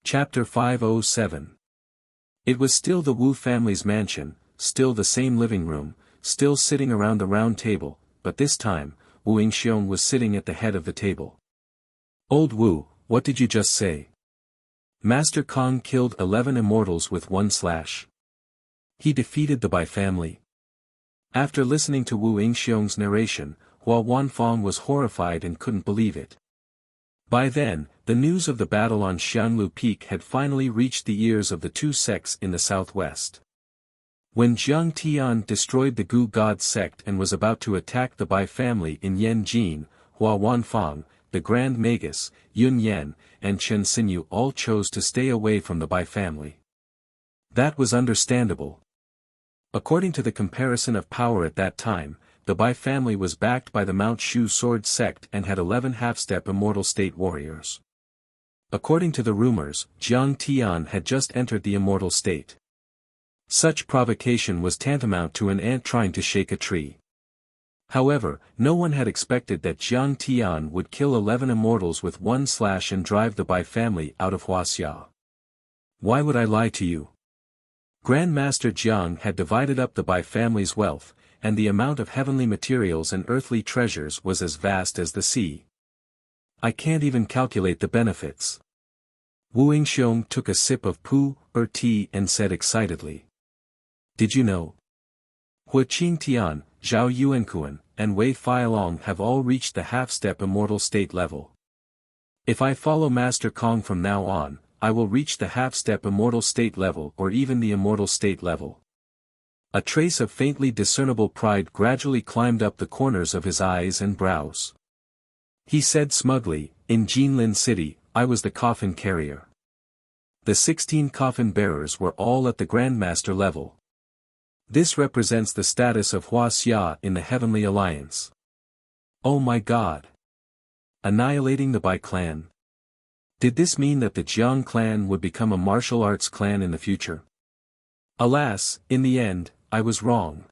Chapter 507. It was still the Wu family's mansion, still the same living room, still sitting around the round table, but this time, Wu Yingxiong was sitting at the head of the table. "Old Wu, what did you just say?" "Master Kong killed 11 immortals with one slash. He defeated the Bai family." After listening to Wu Yingxiong's narration, Hua Wanfang was horrified and couldn't believe it. By then, the news of the battle on Xianlu Peak had finally reached the ears of the two sects in the southwest. When Jiang Tian destroyed the Gu God sect and was about to attack the Bai family in Yanjin, Hua Wanfang, the Grand Magus, Yun Yan, and Chen Xinyu all chose to stay away from the Bai family. That was understandable. According to the comparison of power at that time, the Bai family was backed by the Mount Shu sword sect and had 11 half-step immortal state warriors. According to the rumors, Jiang Tian had just entered the immortal state. Such provocation was tantamount to an ant trying to shake a tree. However, no one had expected that Jiang Tian would kill 11 immortals with one slash and drive the Bai family out of Huaxia. "Why would I lie to you? Grandmaster Jiang had divided up the Bai family's wealth, and the amount of heavenly materials and earthly treasures was as vast as the sea. I can't even calculate the benefits." Wu Yingxiong took a sip of tea and said excitedly. "Did you know? Hua Qingtian, Zhao Yuankuan, and Wei Feilong have all reached the half-step immortal state level. If I follow Master Kong from now on, I will reach the half-step immortal state level or even the immortal state level." A trace of faintly discernible pride gradually climbed up the corners of his eyes and brows. He said smugly, "In Jinlin City, I was the coffin carrier. The 16 coffin bearers were all at the Grandmaster level. This represents the status of Huaxia in the Heavenly Alliance." Oh my God! Annihilating the Bai clan? Did this mean that the Jiang clan would become a martial arts clan in the future? Alas, in the end, I was wrong.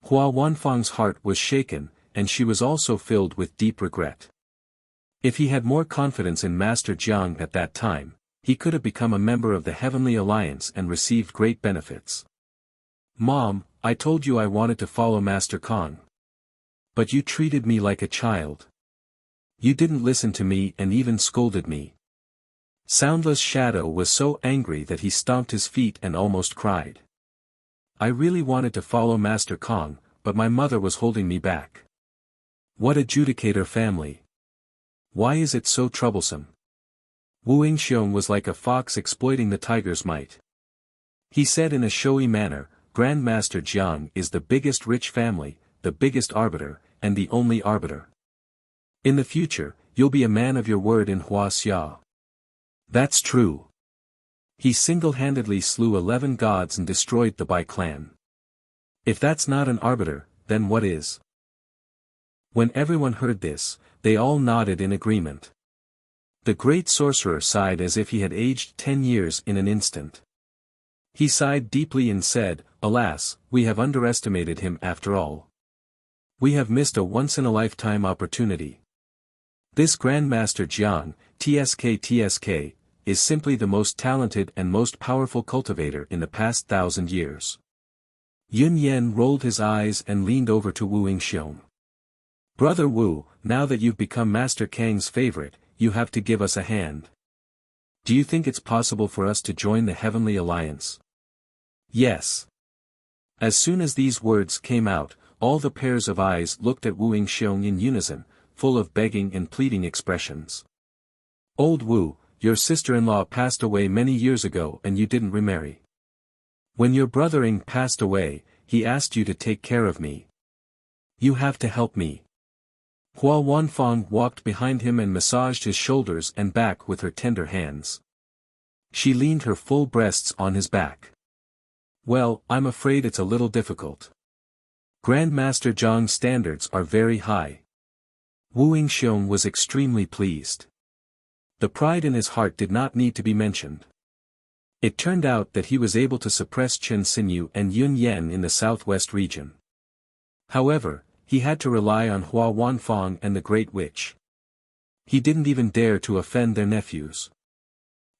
Hua Wanfang's heart was shaken, and she was also filled with deep regret. If he had more confidence in Master Jiang at that time, he could have become a member of the Heavenly Alliance and received great benefits. "Mom, I told you I wanted to follow Master Kong. But you treated me like a child. You didn't listen to me and even scolded me." Soundless Shadow was so angry that he stomped his feet and almost cried. "I really wanted to follow Master Kong, but my mother was holding me back. What a judicator family. Why is it so troublesome?" Wu Yingxiong was like a fox exploiting the tiger's might. He said in a showy manner, "Grandmaster Jiang is the biggest rich family, the biggest arbiter, and the only arbiter. In the future, you'll be a man of your word in Huaxia." "That's true. He single-handedly slew 11 gods and destroyed the Bai clan. If that's not an arbiter, then what is?" When everyone heard this, they all nodded in agreement. The great sorcerer sighed as if he had aged 10 years in an instant. He sighed deeply and said, "Alas, we have underestimated him after all. We have missed a once-in-a-lifetime opportunity. This Grandmaster Jiang, TSK, is simply the most talented and most powerful cultivator in the past 1,000 years." Yun Yan rolled his eyes and leaned over to Wu Yingxiong. "Brother Wu, now that you've become Master Kang's favorite, you have to give us a hand. Do you think it's possible for us to join the Heavenly Alliance?" "Yes." As soon as these words came out, all the pairs of eyes looked at Wu Yingxiong in unison, full of begging and pleading expressions. "Old Wu, your sister-in-law passed away many years ago and you didn't remarry. When your brother Ing passed away, he asked you to take care of me. You have to help me." Hua Wanfang walked behind him and massaged his shoulders and back with her tender hands. She leaned her full breasts on his back. "Well, I'm afraid it's a little difficult. Grandmaster Jiang's standards are very high." Wu Yingxiong was extremely pleased. The pride in his heart did not need to be mentioned. It turned out that he was able to suppress Chen Xinyu and Yun Yan in the southwest region. However, he had to rely on Hua Wanfang and the Great Witch. He didn't even dare to offend their nephews.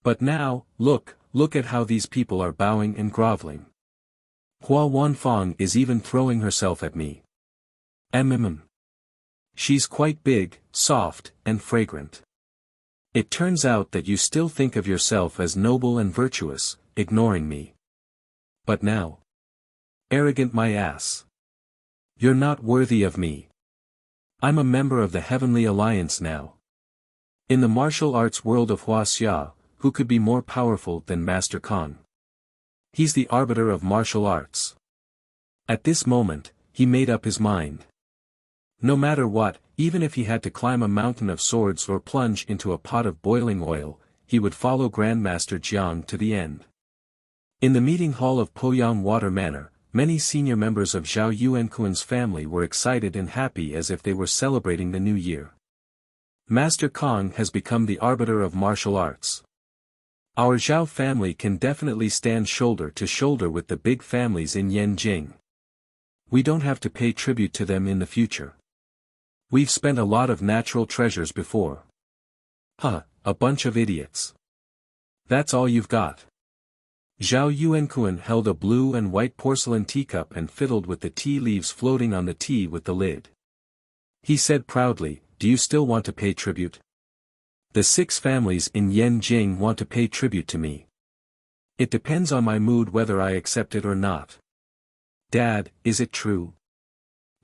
But now, look at how these people are bowing and groveling. Hua Wanfang is even throwing herself at me. She's quite big, soft, and fragrant. It turns out that you still think of yourself as noble and virtuous, ignoring me. But now. Arrogant my ass. You're not worthy of me. I'm a member of the Heavenly Alliance now. In the martial arts world of Wuxia, who could be more powerful than Master Kong? He's the arbiter of martial arts. At this moment, he made up his mind. No matter what, even if he had to climb a mountain of swords or plunge into a pot of boiling oil, he would follow Grandmaster Jiang to the end. In the meeting hall of Poyang Water Manor, many senior members of Zhao Yuankuan's family were excited and happy as if they were celebrating the new year. Master Kong has become the arbiter of martial arts. Our Zhao family can definitely stand shoulder to shoulder with the big families in Yanjing. We don't have to pay tribute to them in the future. We've spent a lot of natural treasures before. Huh, a bunch of idiots. That's all you've got. Zhao Yuankuan held a blue and white porcelain teacup and fiddled with the tea leaves floating on the tea with the lid. He said proudly, "Do you still want to pay tribute? The 6 families in Yanjing want to pay tribute to me. It depends on my mood whether I accept it or not." "Dad, is it true?"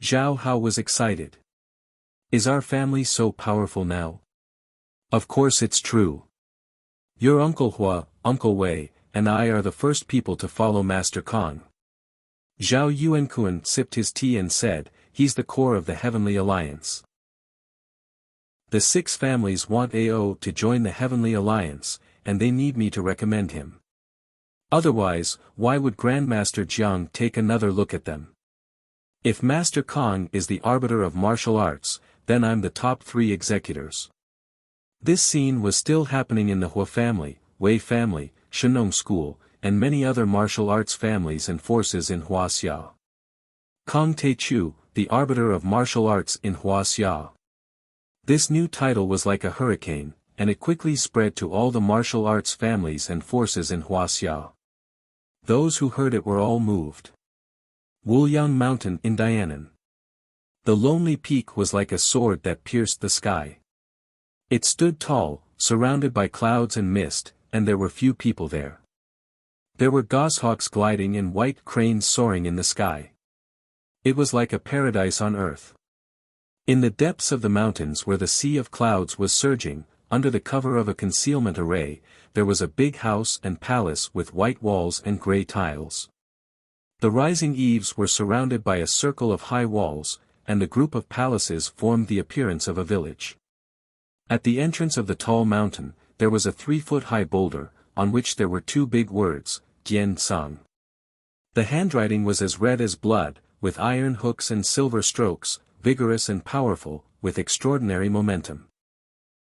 Zhao Hao was excited. "Is our family so powerful now?" "Of course it's true. Your Uncle Hua, Uncle Wei, and I are the first people to follow Master Kong." Zhao Yuankuan sipped his tea and said, "He's the core of the Heavenly Alliance. The 6 families want AO to join the Heavenly Alliance, and they need me to recommend him. Otherwise, why would Grandmaster Jiang take another look at them? If Master Kong is the arbiter of martial arts, then I'm the top 3 executors." This scene was still happening in the Hua family, Wei family, Shenong school, and many other martial arts families and forces in Huaxia. Kong Teichu, the arbiter of martial arts in Huaxia. This new title was like a hurricane, and it quickly spread to all the martial arts families and forces in Huaxia. Those who heard it were all moved. Wuliang Mountain in Dianan. The lonely peak was like a sword that pierced the sky. It stood tall, surrounded by clouds and mist, and there were few people there. There were goshawks gliding and white cranes soaring in the sky. It was like a paradise on earth. In the depths of the mountains where the sea of clouds was surging, under the cover of a concealment array, there was a big house and palace with white walls and gray tiles. The rising eaves were surrounded by a circle of high walls, and the group of palaces formed the appearance of a village. At the entrance of the tall mountain, there was a 3-foot-high boulder, on which there were 2 big words, Jian Sang. The handwriting was as red as blood, with iron hooks and silver strokes, vigorous and powerful, with extraordinary momentum.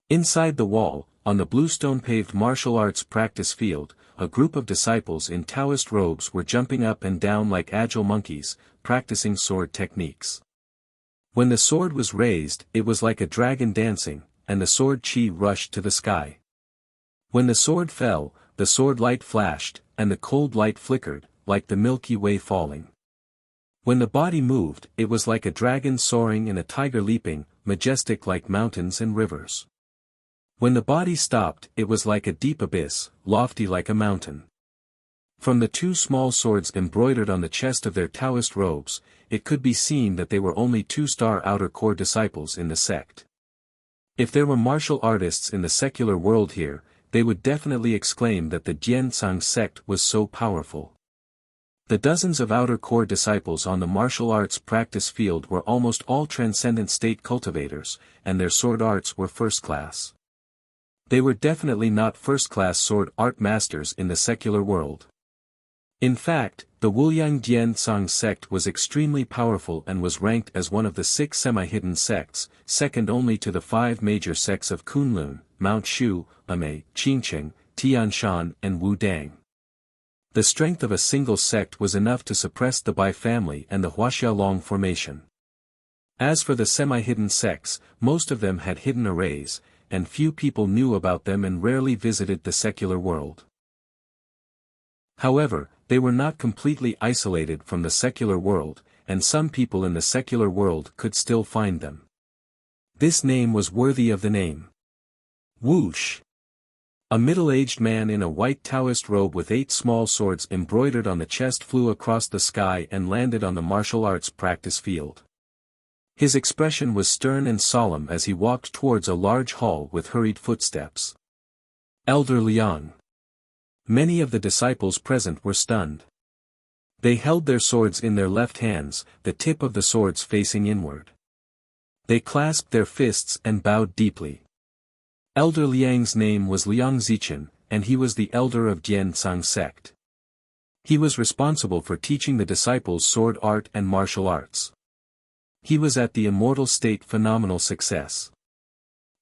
Inside the wall, on the bluestone-paved martial arts practice field, a group of disciples in Taoist robes were jumping up and down like agile monkeys, practicing sword techniques. When the sword was raised, it was like a dragon dancing, and the sword chi rushed to the sky. When the sword fell, the sword light flashed, and the cold light flickered, like the Milky Way falling. When the body moved, it was like a dragon soaring and a tiger leaping, majestic like mountains and rivers. When the body stopped, it was like a deep abyss, lofty like a mountain. From the 2 small swords embroidered on the chest of their Taoist robes, it could be seen that they were only 2-star outer core disciples in the sect. If there were martial artists in the secular world here, they would definitely exclaim that the Jiansang sect was so powerful. The dozens of outer core disciples on the martial arts practice field were almost all transcendent state cultivators, and their sword arts were first class. They were definitely not first-class sword art masters in the secular world. In fact, the Wuliang Jiansang sect was extremely powerful and was ranked as one of the 6 semi-hidden sects, second only to the 5 major sects of Kunlun, Mount Shu, Amei, Qingcheng, Tianshan and Wudang. The strength of a single sect was enough to suppress the Bai family and the Huaxiaolong formation. As for the semi-hidden sects, most of them had hidden arrays, and few people knew about them and rarely visited the secular world. However, they were not completely isolated from the secular world, and some people in the secular world could still find them. This name was worthy of the name. Whoosh! A middle-aged man in a white Taoist robe with 8 small swords embroidered on the chest flew across the sky and landed on the martial arts practice field. His expression was stern and solemn as he walked towards a large hall with hurried footsteps. Elder Liang. Many of the disciples present were stunned. They held their swords in their left hands, the tip of the swords facing inward. They clasped their fists and bowed deeply. Elder Liang's name was Liang Zichen, and he was the elder of Jiansang sect. He was responsible for teaching the disciples sword art and martial arts. He was at the immortal state phenomenal success.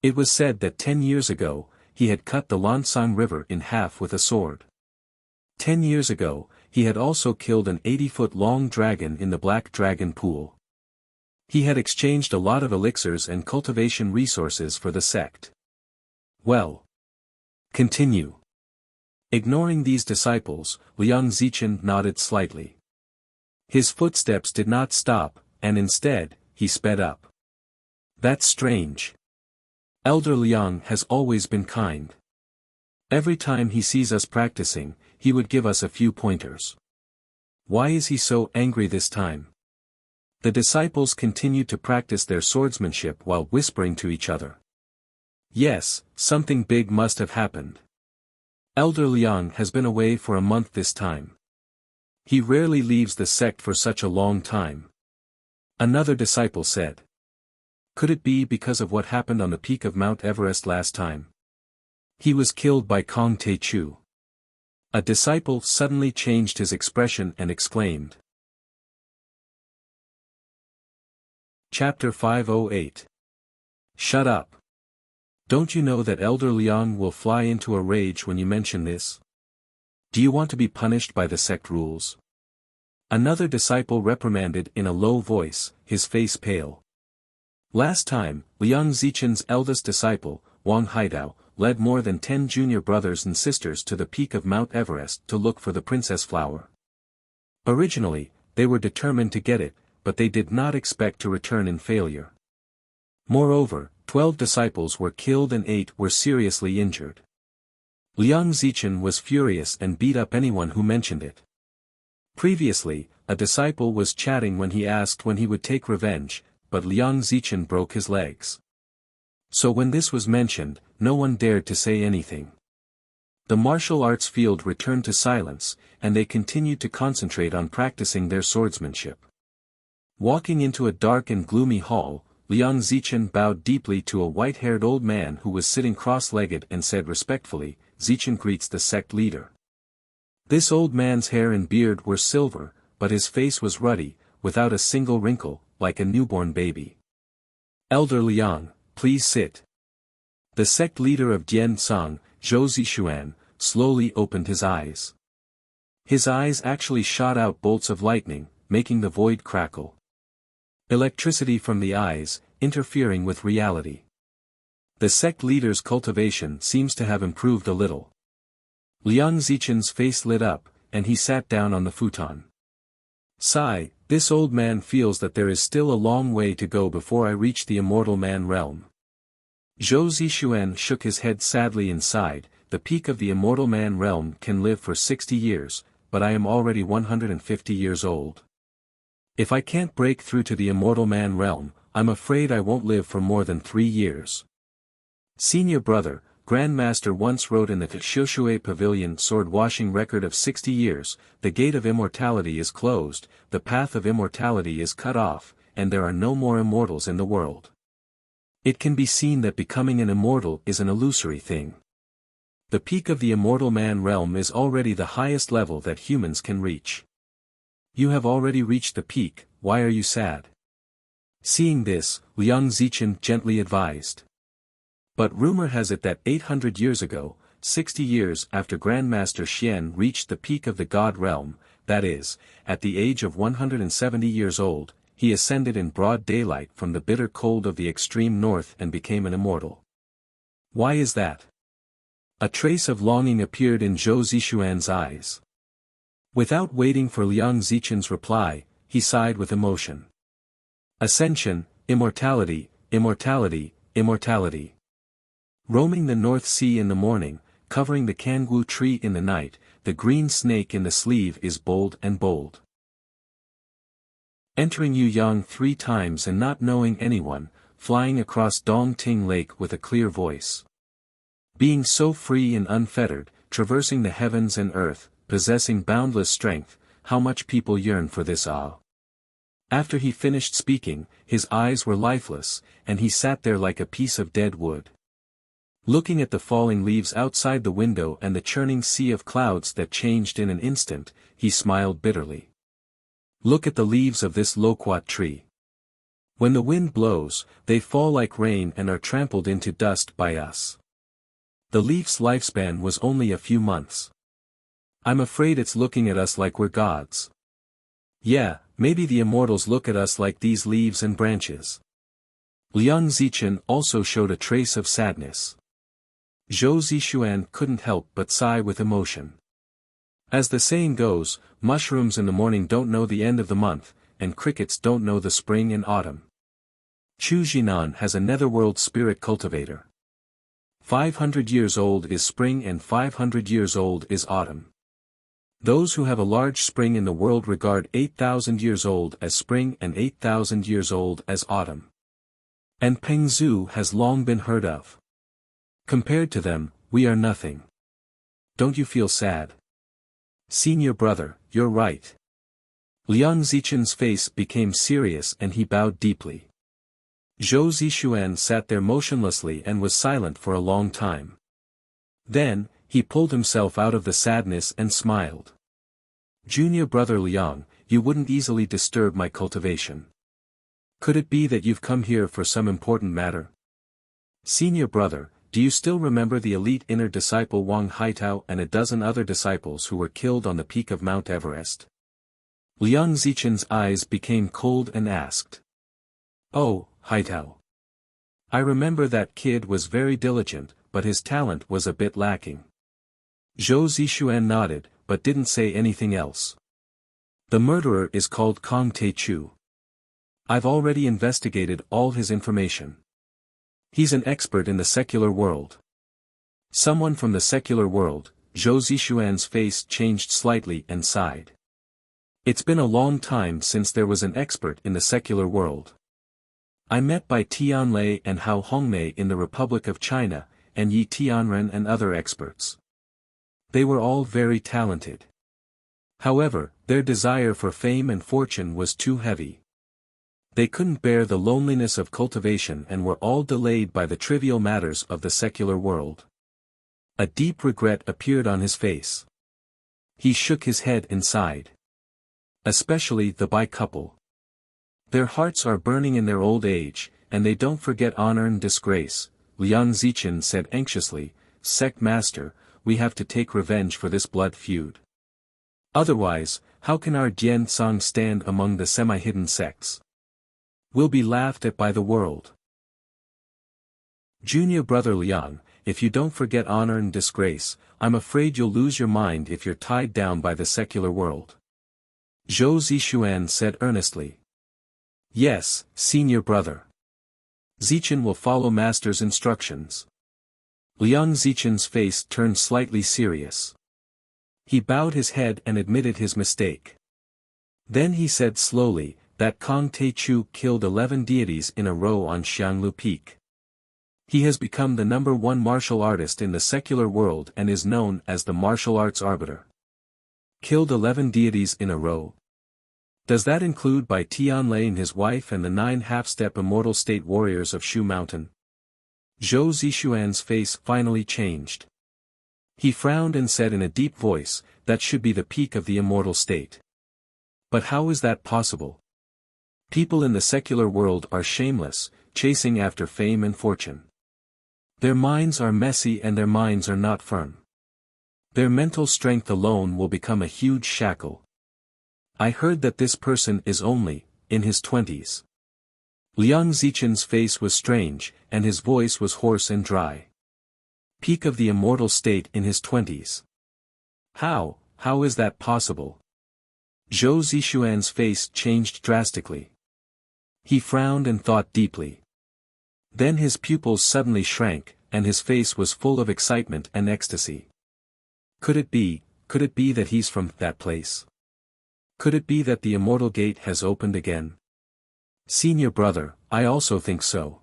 It was said that 10 years ago, he had cut the Lansang River in half with a sword. 10 years ago, he had also killed an 80-foot-long dragon in the Black Dragon Pool. He had exchanged a lot of elixirs and cultivation resources for the sect. Well. Continue. Ignoring these disciples, Liang Zichen nodded slightly. His footsteps did not stop, and instead, he sped up. That's strange. Elder Liang has always been kind. Every time he sees us practicing, he would give us a few pointers. Why is he so angry this time? The disciples continued to practice their swordsmanship while whispering to each other. Yes, something big must have happened. Elder Liang has been away for a month this time. He rarely leaves the sect for such a long time. Another disciple said. Could it be because of what happened on the peak of Mount Everest last time? He was killed by Kong Te-Chu. A disciple suddenly changed his expression and exclaimed. Chapter 508. Shut up. Don't you know that Elder Liang will fly into a rage when you mention this? Do you want to be punished by the sect rules? Another disciple reprimanded in a low voice, his face pale. Last time, Liang Zichen's eldest disciple, Wang Haidao, led more than 10 junior brothers and sisters to the peak of Mount Everest to look for the princess flower. Originally, they were determined to get it, but they did not expect to return in failure. Moreover, 12 disciples were killed and 8 were seriously injured. Liang Zichen was furious and beat up anyone who mentioned it. Previously, a disciple was chatting when he asked when he would take revenge, but Liang Zichen broke his legs. So when this was mentioned, no one dared to say anything. The martial arts field returned to silence, and they continued to concentrate on practicing their swordsmanship. Walking into a dark and gloomy hall, Liang Zichen bowed deeply to a white-haired old man who was sitting cross-legged and said respectfully, "Zichen greets the sect leader." This old man's hair and beard were silver, but his face was ruddy, without a single wrinkle, like a newborn baby. "Elder Liang, please sit." The sect leader of Jiansang, Zhou Zishuan, slowly opened his eyes. His eyes actually shot out bolts of lightning, making the void crackle. Electricity from the eyes, interfering with reality. The sect leader's cultivation seems to have improved a little. Liang Zichen's face lit up, and he sat down on the futon. Sigh, this old man feels that there is still a long way to go before I reach the immortal man realm. Zhou Zishuan shook his head sadly and sighed, the peak of the immortal man realm can live for 60 years, but I am already 150 years old. If I can't break through to the immortal man realm, I'm afraid I won't live for more than 3 years. Senior brother, Grandmaster once wrote in the Shoshui Pavilion sword-washing record of 60 years, the gate of immortality is closed, the path of immortality is cut off, and there are no more immortals in the world. It can be seen that becoming an immortal is an illusory thing. The peak of the immortal man realm is already the highest level that humans can reach. You have already reached the peak, why are you sad? Seeing this, Liang Zichen gently advised. But rumor has it that 800 years ago, 60 years after Grandmaster Xian reached the peak of the God realm, that is, at the age of 170 years old, he ascended in broad daylight from the bitter cold of the extreme north and became an immortal. Why is that? A trace of longing appeared in Zhou Zixuan's eyes. Without waiting for Liang Zichen's reply, he sighed with emotion. Ascension, immortality, immortality, immortality. Roaming the North Sea in the morning, covering the Kangwu tree in the night, the green snake in the sleeve is bold and bold. Entering Yuyang 3 times and not knowing anyone, flying across Dongting Lake with a clear voice. Being so free and unfettered, traversing the heavens and earth, possessing boundless strength, how much people yearn for this awe. After he finished speaking, his eyes were lifeless, and he sat there like a piece of dead wood. Looking at the falling leaves outside the window and the churning sea of clouds that changed in an instant, he smiled bitterly. Look at the leaves of this loquat tree. When the wind blows, they fall like rain and are trampled into dust by us. The leaf's lifespan was only a few months. I'm afraid it's looking at us like we're gods. Yeah, maybe the immortals look at us like these leaves and branches. Liang Zichen also showed a trace of sadness. Zhou Zixuan couldn't help but sigh with emotion. As the saying goes, mushrooms in the morning don't know the end of the month, and crickets don't know the spring and autumn. Chu Jinan has a netherworld spirit cultivator. 500 years old is spring and 500 years old is autumn. Those who have a large spring in the world regard 8,000 years old as spring and 8,000 years old as autumn. And Pengzu has long been heard of. Compared to them, we are nothing. Don't you feel sad? Senior brother, you're right. Liang Zichen's face became serious and he bowed deeply. Zhou Zixuan sat there motionlessly and was silent for a long time. Then, he pulled himself out of the sadness and smiled. Junior brother Liang, you wouldn't easily disturb my cultivation. Could it be that you've come here for some important matter? Senior brother, do you still remember the elite inner disciple Wang Haitao and a dozen other disciples who were killed on the peak of Mount Everest? Liang Zichen's eyes became cold and asked. Oh, Haitao. I remember that kid was very diligent, but his talent was a bit lacking. Zhou Zixuan nodded, but didn't say anything else. The murderer is called Kong Teichu. I've already investigated all his information. He's an expert in the secular world. Someone from the secular world. Zhou Zixuan's face changed slightly and sighed. It's been a long time since there was an expert in the secular world. I met by Tianlei and Hao Hongmei in the Republic of China, and Yi Tianren and other experts. They were all very talented. However, their desire for fame and fortune was too heavy. They couldn't bear the loneliness of cultivation and were all delayed by the trivial matters of the secular world. A deep regret appeared on his face. He shook his head and sighed. Especially the Bai couple. Their hearts are burning in their old age, and they don't forget honor and disgrace, Liang Zichen said anxiously. Sect master, we have to take revenge for this blood feud. Otherwise, how can our Dian Song stand among the semi-hidden sects? We'll be laughed at by the world. Junior brother Liang, if you don't forget honor and disgrace, I'm afraid you'll lose your mind if you're tied down by the secular world. Zhou Zixuan said earnestly. Yes, senior brother. Zichen will follow master's instructions. Liang Zichen's face turned slightly serious. He bowed his head and admitted his mistake. Then he said slowly, that Kong Teichu killed 11 deities in a row on Xianglu Peak. He has become the #1 martial artist in the secular world and is known as the martial arts arbiter. Killed 11 deities in a row. Does that include Bai Tianlei and his wife and the 9 half-step immortal state warriors of Shu Mountain? Zhou Zixuan's face finally changed. He frowned and said in a deep voice, that should be the peak of the immortal state. But how is that possible? People in the secular world are shameless, chasing after fame and fortune. Their minds are messy and their minds are not firm. Their mental strength alone will become a huge shackle. I heard that this person is only, in his 20s. Liang Zichen's face was strange, and his voice was hoarse and dry. Peak of the immortal state in his 20s. How is that possible? Zhou Zixuan's face changed drastically. He frowned and thought deeply. Then his pupils suddenly shrank, and his face was full of excitement and ecstasy. Could it be that he's from that place? Could it be that the immortal gate has opened again? Senior brother, I also think so.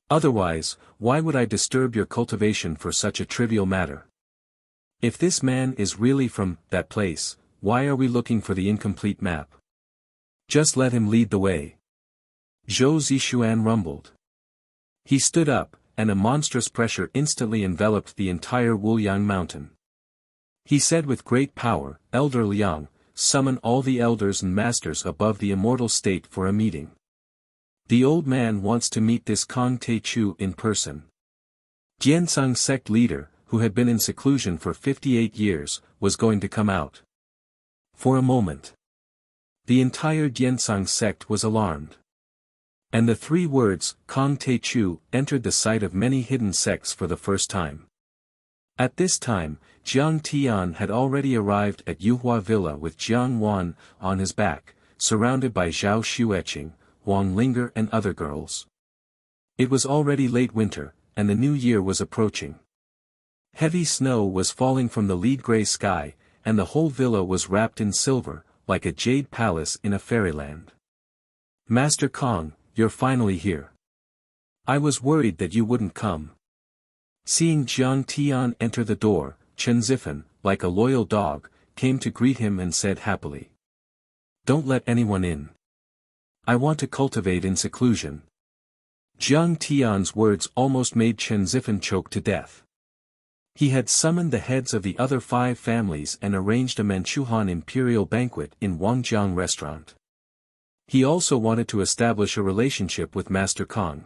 Otherwise, why would I disturb your cultivation for such a trivial matter? If this man is really from that place, why are we looking for the incomplete map? Just let him lead the way. Zhou Zixuan rumbled. He stood up, and a monstrous pressure instantly enveloped the entire Wuliang mountain. He said with great power, Elder Liang, summon all the elders and masters above the immortal state for a meeting. The old man wants to meet this Kong Te Chu in person. Jiansang sect leader, who had been in seclusion for 58 years, was going to come out. For a moment, the entire Jiansang sect was alarmed. And the three words, Kong Te Chu, entered the sight of many hidden sects for the first time. At this time, Jiang Tian had already arrived at Yuhua Villa with Jiang Wan on his back, surrounded by Zhao Xueqing, Wang Lin and other girls. It was already late winter, and the new year was approaching. Heavy snow was falling from the lead gray sky, and the whole villa was wrapped in silver, like a jade palace in a fairyland. Master Kong, you're finally here. I was worried that you wouldn't come. Seeing Jiang Tian enter the door, Chen Zifan, like a loyal dog, came to greet him and said happily. Don't let anyone in. I want to cultivate in seclusion. Jiang Tian's words almost made Chen Zifan choke to death. He had summoned the heads of the other 5 families and arranged a Manchuhan imperial banquet in Wangjiang restaurant. He also wanted to establish a relationship with Master Kong.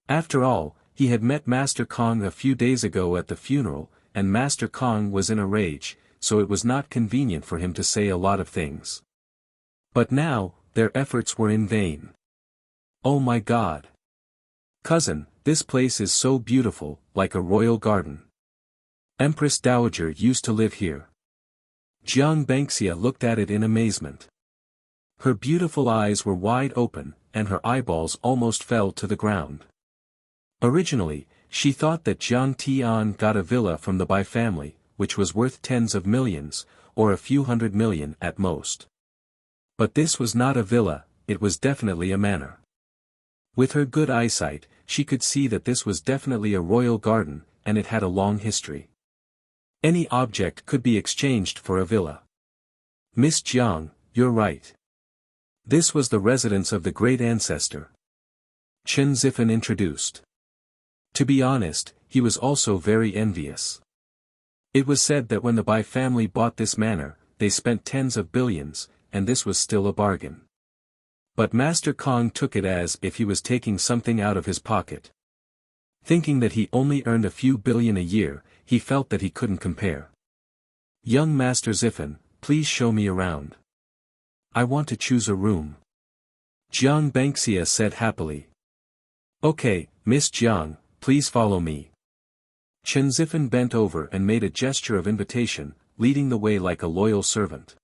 After all, he had met Master Kong a few days ago at the funeral, and Master Kong was in a rage, so it was not convenient for him to say a lot of things. But now, their efforts were in vain. Oh my God! Cousin, this place is so beautiful, like a royal garden. Empress Dowager used to live here. Jiang Bangxia looked at it in amazement. Her beautiful eyes were wide open, and her eyeballs almost fell to the ground. Originally, she thought that Jiang Tian got a villa from the Bai family, which was worth tens of millions, or a few hundred million at most. But this was not a villa, it was definitely a manor. With her good eyesight, she could see that this was definitely a royal garden, and it had a long history. Any object could be exchanged for a villa. Miss Jiang, you're right. This was the residence of the great ancestor. Chen Zifan introduced. To be honest, he was also very envious. It was said that when the Bai family bought this manor, they spent tens of billions, and this was still a bargain. But Master Kong took it as if he was taking something out of his pocket. Thinking that he only earned a few billion a year, he felt that he couldn't compare. Young Master Zifan, please show me around. I want to choose a room. Jiang Bangxia said happily. Okay, Miss Jiang, please follow me. Chen Zifan bent over and made a gesture of invitation, leading the way like a loyal servant.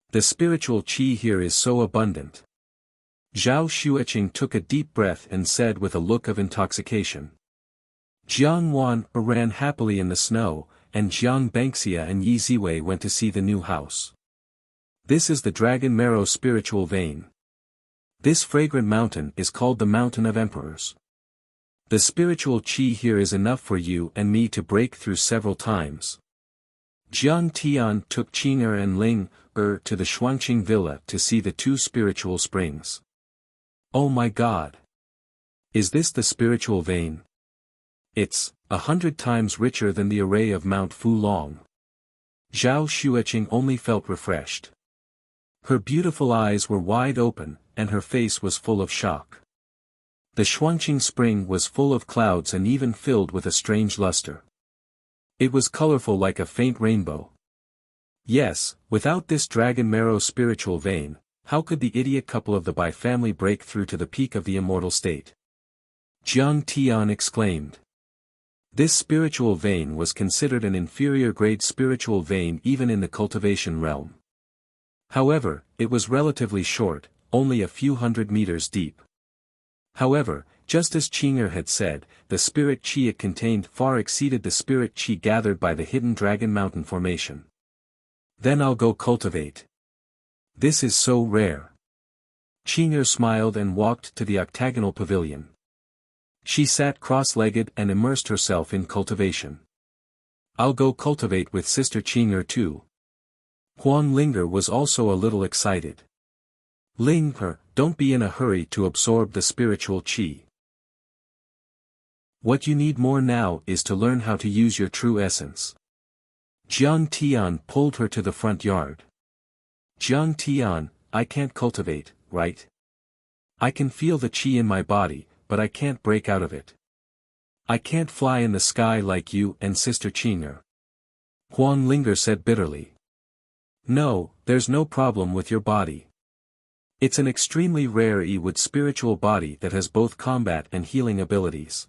The spiritual qi here is so abundant. Zhao Xueqing took a deep breath and said with a look of intoxication. Jiang Wan ran happily in the snow, and Jiang Bangxia and Yi Ziwei went to see the new house. This is the Dragon Marrow spiritual vein. This fragrant mountain is called the Mountain of Emperors. The spiritual qi here is enough for you and me to break through several times. Jiang Tian took Qing'er and Ling-er to the Shuangqing villa to see the 2 spiritual springs. Oh my God! Is this the spiritual vein? It's 100 times richer than the array of Mount Fu Long. Zhao Xueqing only felt refreshed. Her beautiful eyes were wide open, and her face was full of shock. The Shuangqing spring was full of clouds and even filled with a strange luster. It was colorful like a faint rainbow. Yes, without this Dragon Marrow spiritual vein, how could the idiot couple of the Bai family break through to the peak of the immortal state? Jiang Tian exclaimed. This spiritual vein was considered an inferior grade spiritual vein even in the cultivation realm. However, it was relatively short, only a few hundred meters deep. However, just as Qinger had said, the spirit qi it contained far exceeded the spirit qi gathered by the hidden Dragon Mountain formation. Then I'll go cultivate. This is so rare. Qinger smiled and walked to the octagonal pavilion. She sat cross-legged and immersed herself in cultivation. I'll go cultivate with Sister Qinger too. Huang Linger was also a little excited. Linger, don't be in a hurry to absorb the spiritual qi. What you need more now is to learn how to use your true essence. Jiang Tian pulled her to the front yard. Jiang Tian, I can't cultivate, right? I can feel the qi in my body, but I can't break out of it. I can't fly in the sky like you and Sister Qinger. Huang Linger said bitterly. No, there's no problem with your body. It's an extremely rare Yi-Wood spiritual body that has both combat and healing abilities.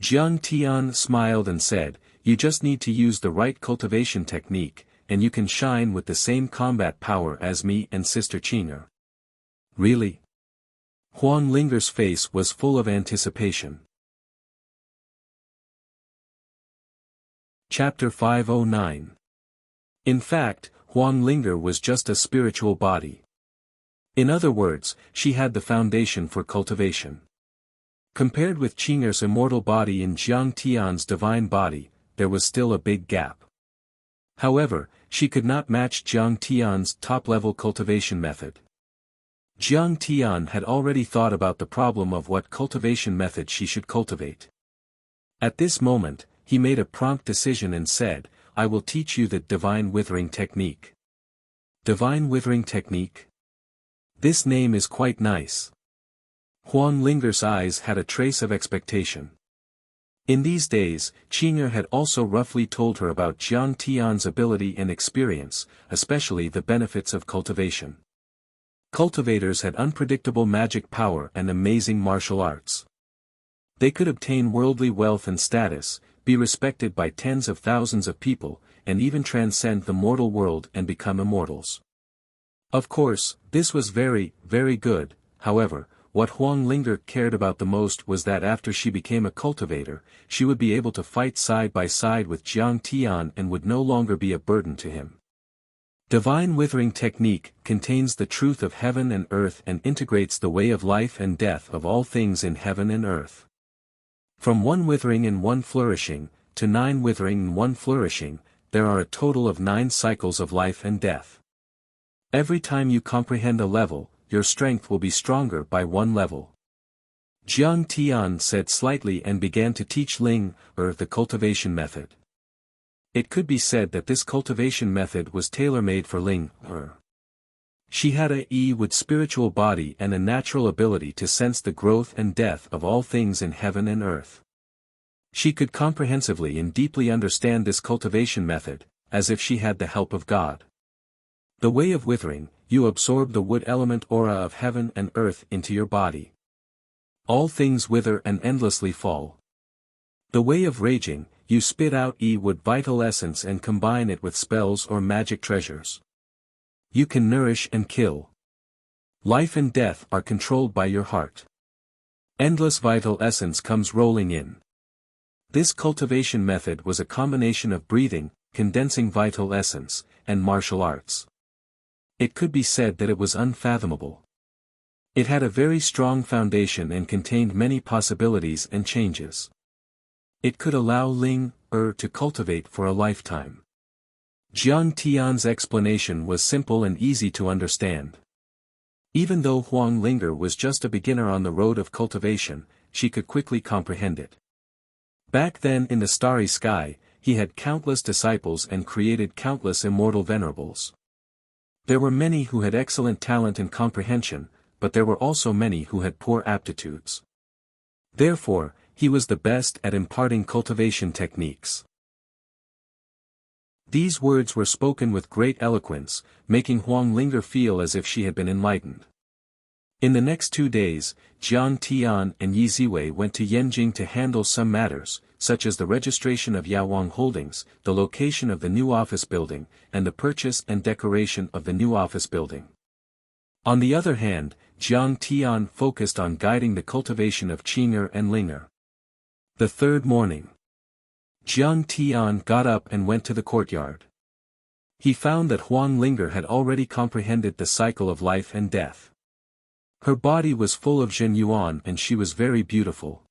Jiang Tian smiled and said, you just need to use the right cultivation technique, and you can shine with the same combat power as me and Sister Qinger. Really? Huang Linger's face was full of anticipation. Chapter 509. In fact, Huang Linger was just a spiritual body. In other words, she had the foundation for cultivation. Compared with Qinger's immortal body and Jiang Tian's divine body, there was still a big gap. However, she could not match Jiang Tian's top-level cultivation method. Jiang Tian had already thought about the problem of what cultivation method she should cultivate. At this moment, he made a prompt decision and said, I will teach you the divine withering technique. Divine withering technique? This name is quite nice. Huang Linger's eyes had a trace of expectation. In these days, Qinger had also roughly told her about Jiang Tian's ability and experience, especially the benefits of cultivation. Cultivators had unpredictable magic power and amazing martial arts. They could obtain worldly wealth and status, be respected by tens of thousands of people, and even transcend the mortal world and become immortals. Of course, this was very, very good. However, what Huang Linger cared about the most was that after she became a cultivator, she would be able to fight side by side with Jiang Tian and would no longer be a burden to him. Divine withering technique contains the truth of heaven and earth and integrates the way of life and death of all things in heaven and earth. From 1 withering and 1 flourishing, to 9 withering and 1 flourishing, there are a total of 9 cycles of life and death. Every time you comprehend a level, your strength will be stronger by 1 level. Jiang Tian said slightly and began to teach Ling, the cultivation method. It could be said that this cultivation method was tailor-made for Ling, She had a Yi-Wood spiritual body and a natural ability to sense the growth and death of all things in heaven and earth. She could comprehensively and deeply understand this cultivation method, as if she had the help of God. The way of withering, you absorb the wood element aura of heaven and earth into your body. All things wither and endlessly fall. The way of raging, you spit out Yi-Wood vital essence and combine it with spells or magic treasures. You can nourish and kill. Life and death are controlled by your heart. Endless vital essence comes rolling in. This cultivation method was a combination of breathing, condensing vital essence, and martial arts. It could be said that it was unfathomable. It had a very strong foundation and contained many possibilities and changes. It could allow Ling, to cultivate for a lifetime. Jiang Tian's explanation was simple and easy to understand. Even though Huang Linger was just a beginner on the road of cultivation, she could quickly comprehend it. Back then in the starry sky, he had countless disciples and created countless immortal venerables. There were many who had excellent talent and comprehension, but there were also many who had poor aptitudes. Therefore, he was the best at imparting cultivation techniques. These words were spoken with great eloquence, making Huang Linger feel as if she had been enlightened. In the next 2 days, Jiang Tian and Yi Ziwei went to Yanjing to handle some matters, such as the registration of Yawang Holdings, the location of the new office building, and the purchase and decoration of the new office building. On the other hand, Jiang Tian focused on guiding the cultivation of Qing'er and Ling'er. The third morning, Jiang Tian got up and went to the courtyard. He found that Huang Ling'er had already comprehended the cycle of life and death. Her body was full of Zhen Yuan and she was very beautiful.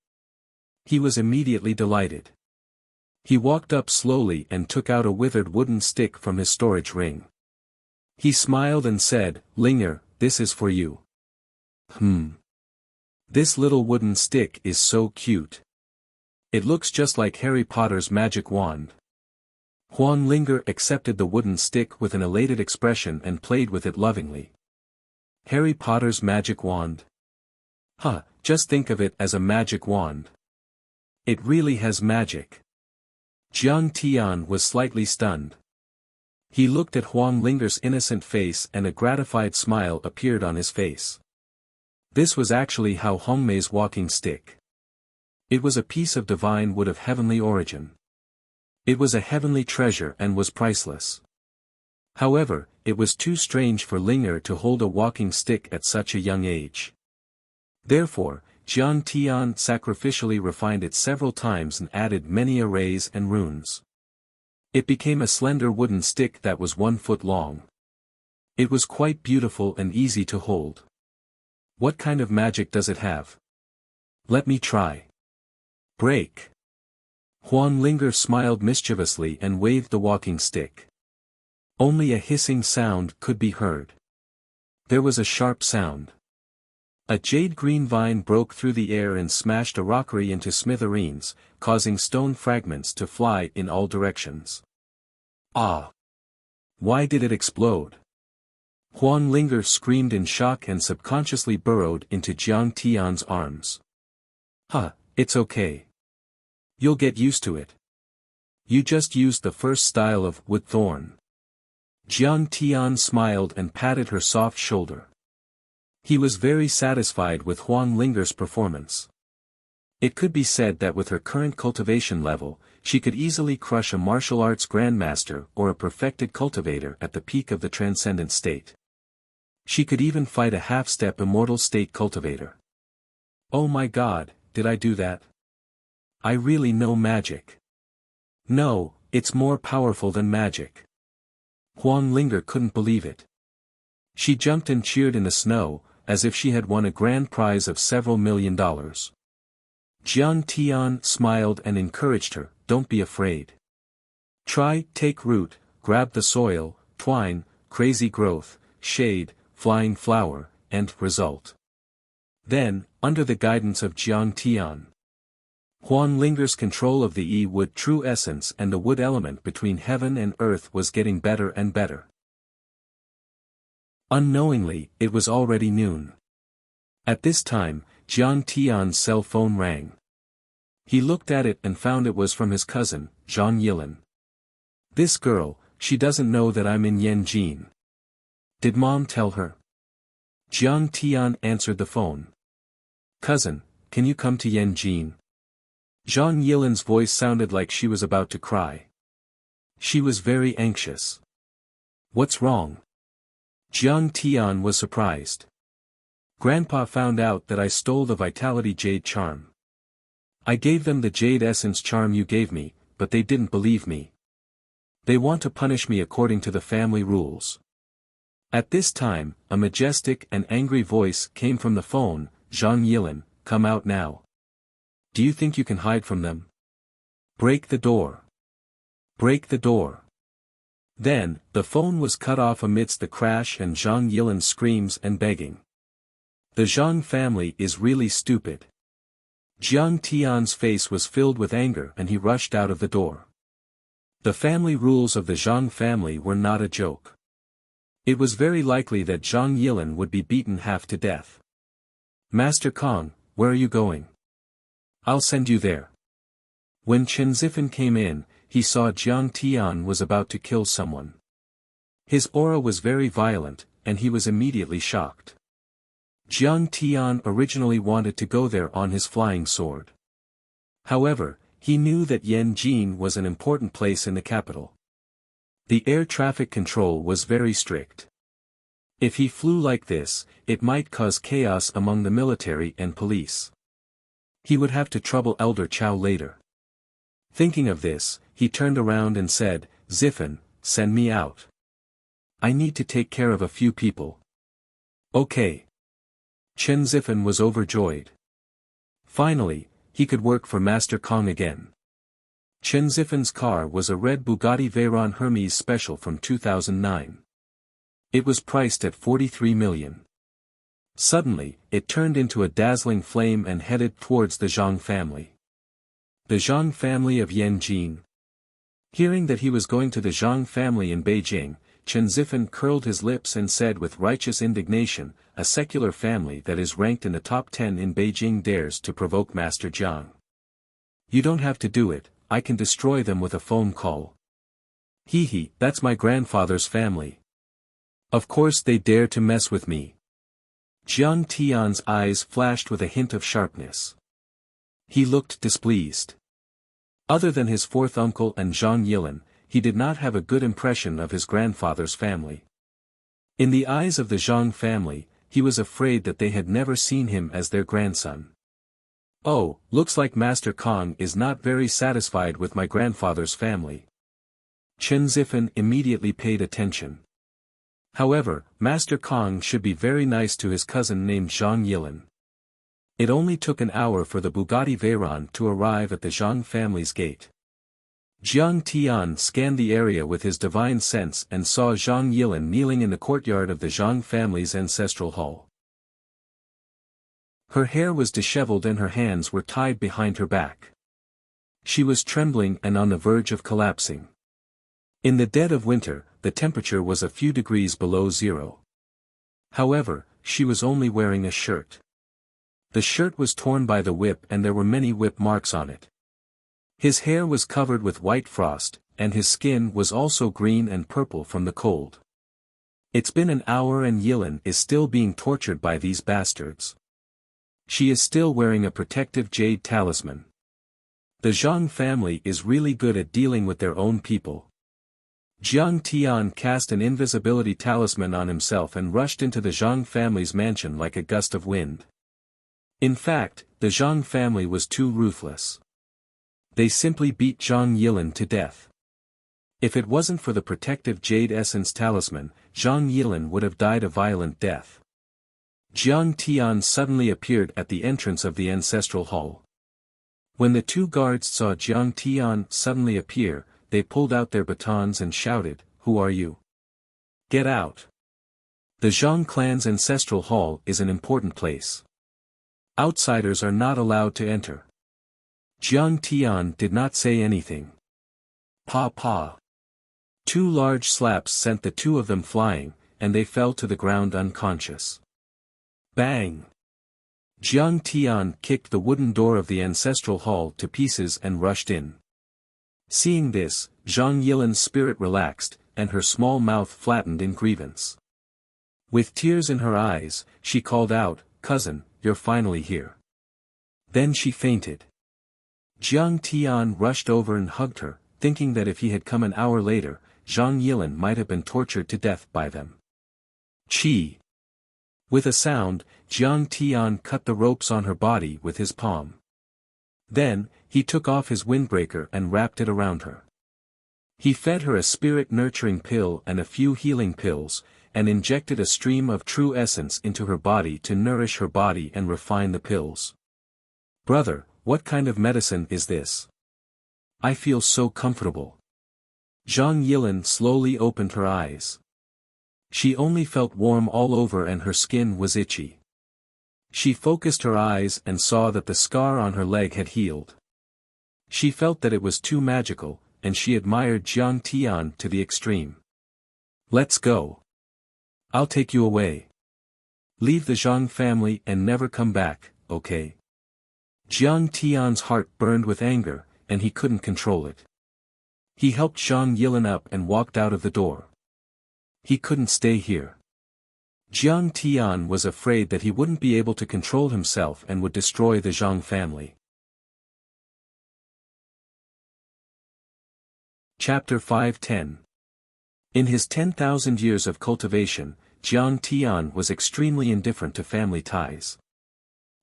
He was immediately delighted. He walked up slowly and took out a withered wooden stick from his storage ring. He smiled and said, "Ling'er, this is for you." This little wooden stick is so cute. It looks just like Harry Potter's magic wand. Huang Ling'er accepted the wooden stick with an elated expression and played with it lovingly. Harry Potter's magic wand? Just think of it as a magic wand. It really has magic. Jiang Tian was slightly stunned. He looked at Huang Ling'er's innocent face and a gratified smile appeared on his face. This was actually how Hongmei's walking stick. It was a piece of divine wood of heavenly origin. It was a heavenly treasure and was priceless. However, it was too strange for Ling'er to hold a walking stick at such a young age. Therefore, Jiang Tian sacrificially refined it several times and added many arrays and runes. It became a slender wooden stick that was 1 foot long. It was quite beautiful and easy to hold. What kind of magic does it have? Let me try. Break. Huang Ling'er smiled mischievously and waved the walking stick. Only a hissing sound could be heard. There was a sharp sound. A jade-green vine broke through the air and smashed a rockery into smithereens, causing stone fragments to fly in all directions. Ah! Why did it explode? Huang Ling'er screamed in shock and subconsciously burrowed into Jiang Tian's arms. It's okay. You'll get used to it. You just used the first style of wood thorn. Jiang Tian smiled and patted her soft shoulder. He was very satisfied with Huang Ling'er's performance. It could be said that with her current cultivation level, she could easily crush a martial arts grandmaster or a perfected cultivator at the peak of the transcendent state. She could even fight a half-step immortal state cultivator. Oh my God, did I do that? I really know magic. No, it's more powerful than magic. Huang Ling'er couldn't believe it. She jumped and cheered in the snow, as if she had won a grand prize of several $1 million. Jiang Tian smiled and encouraged her, "Don't be afraid. Try, take root, grab the soil, twine, crazy growth, shade, flying flower, and result." Then, under the guidance of Jiang Tian, Huang Ling'er's control of the wood true essence and the wood element between heaven and earth was getting better and better. Unknowingly, it was already noon. At this time, Jiang Tian's cell phone rang. He looked at it and found it was from his cousin, Zhang Yilin. "This girl, she doesn't know that I'm in Yanjing. Did Mom tell her?" Jiang Tian answered the phone. "Cousin, can you come to Yanjing?" Zhang Yilin's voice sounded like she was about to cry. She was very anxious. "What's wrong?" Jiang Tian was surprised. "Grandpa found out that I stole the Vitality Jade charm. I gave them the Jade Essence charm you gave me, but they didn't believe me. They want to punish me according to the family rules." At this time, a majestic and angry voice came from the phone. "Zhang Yilin, come out now. Do you think you can hide from them? Break the door. Break the door." Then, the phone was cut off amidst the crash and Zhang Yilin's screams and begging. The Zhang family is really stupid. Jiang Tian's face was filled with anger and he rushed out of the door. The family rules of the Zhang family were not a joke. It was very likely that Zhang Yilin would be beaten half to death. "Master Kong, where are you going?" "I'll send you there." When Chen Zifan came in, he saw Jiang Tian was about to kill someone. His aura was very violent, and he was immediately shocked. Jiang Tian originally wanted to go there on his flying sword. However, he knew that Yanjin was an important place in the capital. The air traffic control was very strict. If he flew like this, it might cause chaos among the military and police. He would have to trouble Elder Chow later. Thinking of this, he turned around and said, "Ziffin, send me out. I need to take care of a few people." Okay. Chen Ziffin was overjoyed. Finally, he could work for Master Kong again. Chen Ziffin's car was a red Bugatti Veyron Hermes Special from 2009. It was priced at 43 million. Suddenly, it turned into a dazzling flame and headed towards the Zhang family. The Zhang family of Yanjin. Hearing that he was going to the Zhang family in Beijing, Chen Ziffin curled his lips and said with righteous indignation, "A secular family that is ranked in the top 10 in Beijing dares to provoke Master Jiang. You don't have to do it, I can destroy them with a phone call. Hee, that's my grandfather's family. Of course they dare to mess with me." Jiang Tian's eyes flashed with a hint of sharpness. He looked displeased. Other than his fourth uncle and Zhang Yilin, he did not have a good impression of his grandfather's family. In the eyes of the Zhang family, he was afraid that they had never seen him as their grandson. "Oh, looks like Master Kong is not very satisfied with my grandfather's family." Chen Ziffin immediately paid attention. However, Master Kong should be very nice to his cousin named Zhang Yilin. It only took an hour for the Bugatti Veyron to arrive at the Zhang family's gate. Jiang Tian scanned the area with his divine sense and saw Zhang Yilin kneeling in the courtyard of the Zhang family's ancestral hall. Her hair was disheveled and her hands were tied behind her back. She was trembling and on the verge of collapsing. In the dead of winter, the temperature was a few degrees below zero. However, she was only wearing a shirt. The shirt was torn by the whip and there were many whip marks on it. His hair was covered with white frost, and his skin was also green and purple from the cold. It's been an hour and Yilin is still being tortured by these bastards. She is still wearing a protective jade talisman. The Zhang family is really good at dealing with their own people. Jiang Tian cast an invisibility talisman on himself and rushed into the Zhang family's mansion like a gust of wind. In fact, the Zhang family was too ruthless. They simply beat Zhang Yilin to death. If it wasn't for the protective jade essence talisman, Zhang Yilin would have died a violent death. Jiang Tian suddenly appeared at the entrance of the ancestral hall. When the two guards saw Jiang Tian suddenly appear, they pulled out their batons and shouted, "Who are you? Get out!" The Zhang clan's ancestral hall is an important place. Outsiders are not allowed to enter. Jiang Tian did not say anything. Pa. Two large slaps sent the two of them flying, and they fell to the ground unconscious. Bang! Jiang Tian kicked the wooden door of the ancestral hall to pieces and rushed in. Seeing this, Zhang Yilin's spirit relaxed, and her small mouth flattened in grievance. With tears in her eyes, she called out, "Cousin, you're finally here." Then she fainted. Jiang Tian rushed over and hugged her, thinking that if he had come an hour later, Zhang Yilin might have been tortured to death by them. Chi! With a sound, Jiang Tian cut the ropes on her body with his palm. Then, he took off his windbreaker and wrapped it around her. He fed her a spirit-nurturing pill and a few healing pills, and injected a stream of true essence into her body to nourish her body and refine the pills. "Brother, what kind of medicine is this? I feel so comfortable." Zhang Yilin slowly opened her eyes. She only felt warm all over and her skin was itchy. She focused her eyes and saw that the scar on her leg had healed. She felt that it was too magical, and she admired Jiang Tian to the extreme. "Let's go. I'll take you away. Leave the Zhang family and never come back, okay?" Jiang Tian's heart burned with anger, and he couldn't control it. He helped Zhang Yilin up and walked out of the door. He couldn't stay here. Jiang Tian was afraid that he wouldn't be able to control himself and would destroy the Zhang family. Chapter 5:10. In his 10,000 years of cultivation, Jiang Tian was extremely indifferent to family ties.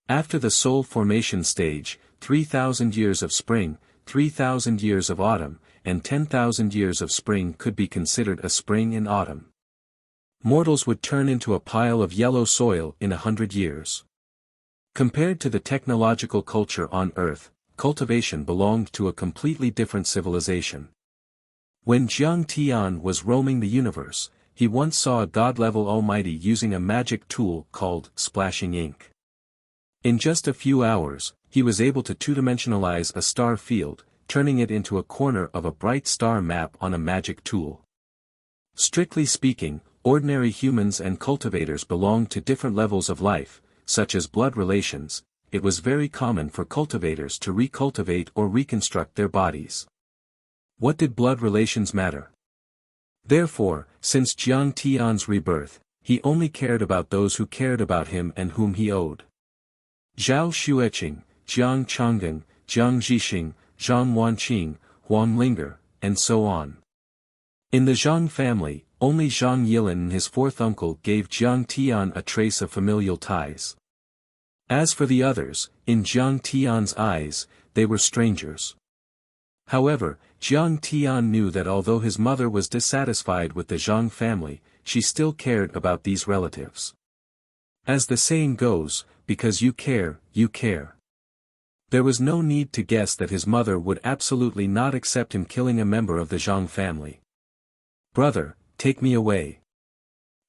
After the soul formation stage, 3,000 years of spring, 3,000 years of autumn, and 10,000 years of spring could be considered a spring and autumn. Mortals would turn into a pile of yellow soil in 100 years. Compared to the technological culture on Earth, cultivation belonged to a completely different civilization. When Jiang Tian was roaming the universe, he once saw a god-level almighty using a magic tool called splashing ink. In just a few hours, he was able to two-dimensionalize a star field, turning it into a corner of a bright star map on a magic tool. Strictly speaking, ordinary humans and cultivators belonged to different levels of life, such as blood relations. It was very common for cultivators to recultivate or reconstruct their bodies. What did blood relations matter? Therefore, since Jiang Tian's rebirth, he only cared about those who cared about him and whom he owed. Zhao Xueqing, Jiang Changgang, Jiang Zhixing, Zhang Wanqing, Wang Lin, and so on. In the Zhang family, only Zhang Yilin and his fourth uncle gave Jiang Tian a trace of familial ties. As for the others, in Jiang Tian's eyes, they were strangers. However, Jiang Tian knew that although his mother was dissatisfied with the Zhang family, she still cared about these relatives. As the saying goes, because you care, you care. There was no need to guess that his mother would absolutely not accept him killing a member of the Zhang family. Brother, take me away.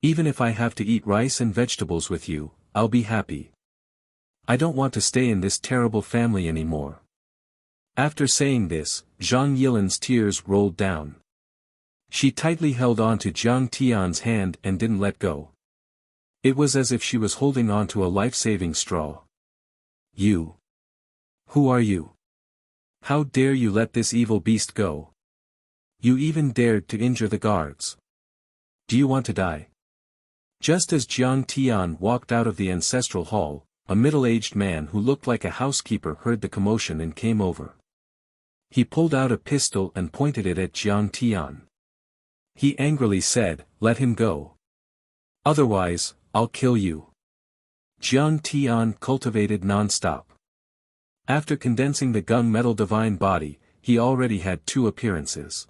Even if I have to eat rice and vegetables with you, I'll be happy. I don't want to stay in this terrible family anymore. After saying this, Zhang Yilin's tears rolled down. She tightly held on to Jiang Tian's hand and didn't let go. It was as if she was holding on to a life-saving straw. You. Who are you? How dare you let this evil beast go? You even dared to injure the guards. Do you want to die? Just as Jiang Tian walked out of the ancestral hall, a middle-aged man who looked like a housekeeper heard the commotion and came over. He pulled out a pistol and pointed it at Jiang Tian. He angrily said, "Let him go. Otherwise, I'll kill you." Jiang Tian cultivated non-stop. After condensing the gunmetal divine body, he already had two appearances.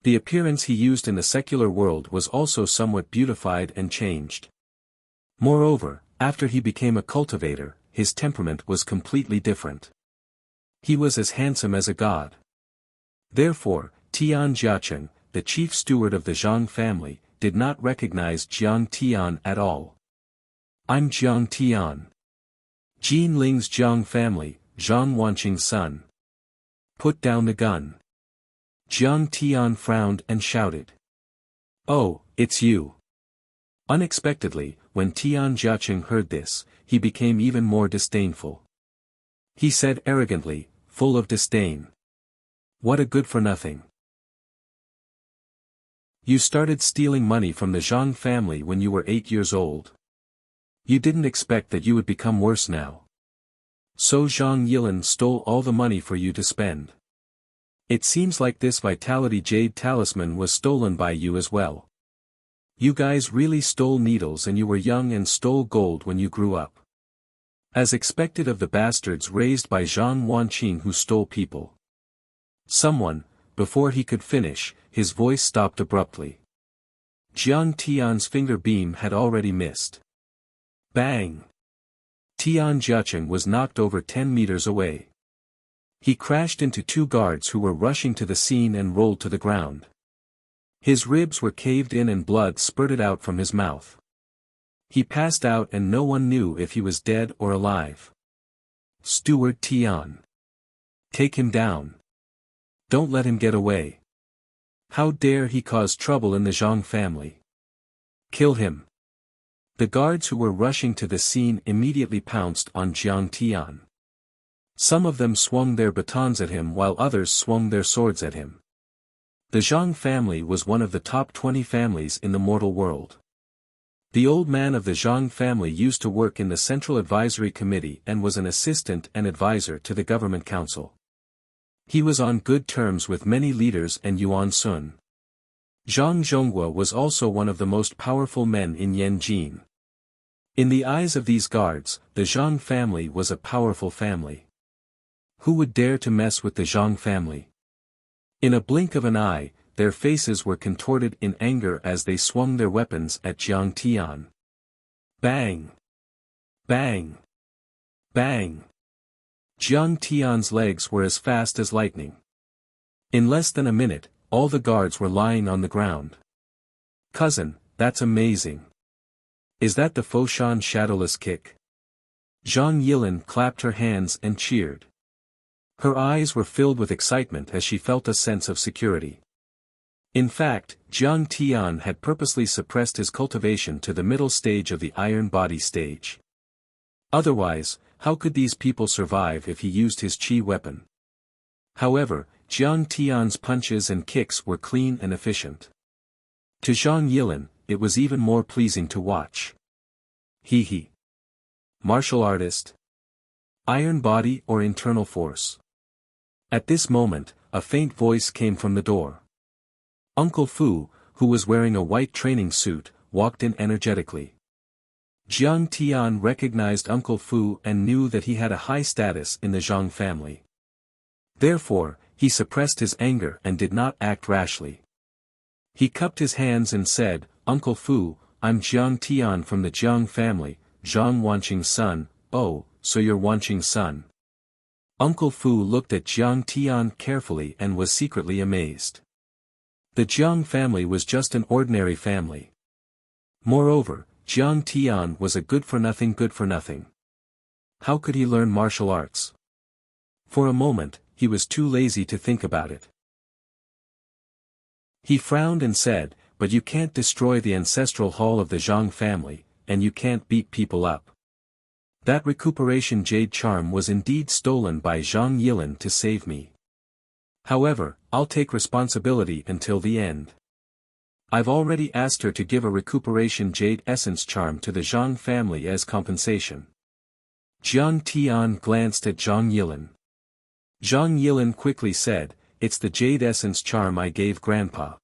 The appearance he used in the secular world was also somewhat beautified and changed. Moreover, after he became a cultivator, his temperament was completely different. He was as handsome as a god. Therefore, Tian Jiacheng, the chief steward of the Zhang family, did not recognize Jiang Tian at all. "I'm Jiang Tian. Jin Ling's Zhang family, Zhang Wanqing's son. Put down the gun." Jiang Tian frowned and shouted. "Oh, it's you." Unexpectedly, when Tian Jiacheng heard this, he became even more disdainful. He said arrogantly, full of disdain, "What a good-for-nothing. You started stealing money from the Zhang family when you were 8 years old. You didn't expect that you would become worse now. So Zhang Yilin stole all the money for you to spend. It seems like this Vitality Jade talisman was stolen by you as well. You guys really stole needles and you were young and stole gold when you grew up. As expected of the bastards raised by Zhang Wanqing who stole people." Someone, before he could finish, his voice stopped abruptly. Jiang Tian's finger beam had already missed. Bang! Tian Jiacheng was knocked over 10 meters away. He crashed into two guards who were rushing to the scene and rolled to the ground. His ribs were caved in and blood spurted out from his mouth. He passed out and no one knew if he was dead or alive. "Steward Tian. Take him down. Don't let him get away. How dare he cause trouble in the Zhang family. Kill him." The guards who were rushing to the scene immediately pounced on Jiang Tian. Some of them swung their batons at him while others swung their swords at him. The Zhang family was one of the top 20 families in the mortal world. The old man of the Zhang family used to work in the Central Advisory Committee and was an assistant and advisor to the government council. He was on good terms with many leaders and Yuan Sun. Zhang Zhonghua was also one of the most powerful men in Yanjin. In the eyes of these guards, the Zhang family was a powerful family. Who would dare to mess with the Zhang family? In a blink of an eye, their faces were contorted in anger as they swung their weapons at Jiang Tian. Bang! Bang! Bang! Jiang Tian's legs were as fast as lightning. In less than a minute, all the guards were lying on the ground. Cousin, that's amazing. Is that the Foshan shadowless kick? Zhang Yilin clapped her hands and cheered. Her eyes were filled with excitement as she felt a sense of security. In fact, Jiang Tian had purposely suppressed his cultivation to the middle stage of the iron body stage. Otherwise, how could these people survive if he used his qi weapon? However, Jiang Tian's punches and kicks were clean and efficient. To Zhang Yilin, it was even more pleasing to watch. He. Martial artist? Iron body or internal force? At this moment, a faint voice came from the door. Uncle Fu, who was wearing a white training suit, walked in energetically. Jiang Tian recognized Uncle Fu and knew that he had a high status in the Zhang family. Therefore, he suppressed his anger and did not act rashly. He cupped his hands and said, "Uncle Fu, I'm Jiang Tian from the Jiang family, Zhang Wanqing's son." "Oh, so you're Wanqing's son." Uncle Fu looked at Jiang Tian carefully and was secretly amazed. The Jiang family was just an ordinary family. Moreover, Jiang Tian was a good-for-nothing. How could he learn martial arts? For a moment, he was too lazy to think about it. He frowned and said, "But you can't destroy the ancestral hall of the Zhang family, and you can't beat people up." That recuperation jade charm was indeed stolen by Zhang Yilin to save me. However, I'll take responsibility until the end. I've already asked her to give a recuperation jade essence charm to the Zhang family as compensation. Jiang Tian glanced at Zhang Yilin. Zhang Yilin quickly said, "It's the jade essence charm I gave Grandpa."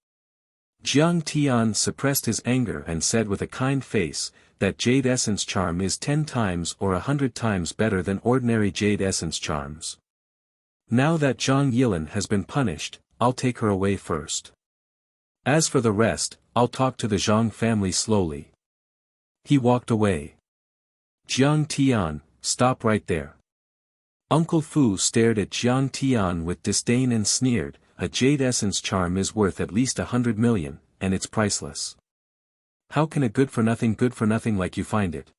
Jiang Tian suppressed his anger and said with a kind face, "That jade essence charm is 10 times or 100 times better than ordinary jade essence charms. Now that Zhang Yilin has been punished, I'll take her away first. As for the rest, I'll talk to the Zhang family slowly." He walked away. "Jiang Tian, stop right there." Uncle Fu stared at Jiang Tian with disdain and sneered, "A jade essence charm is worth at least 100 million, and it's priceless. How can a good-for-nothing like you find it?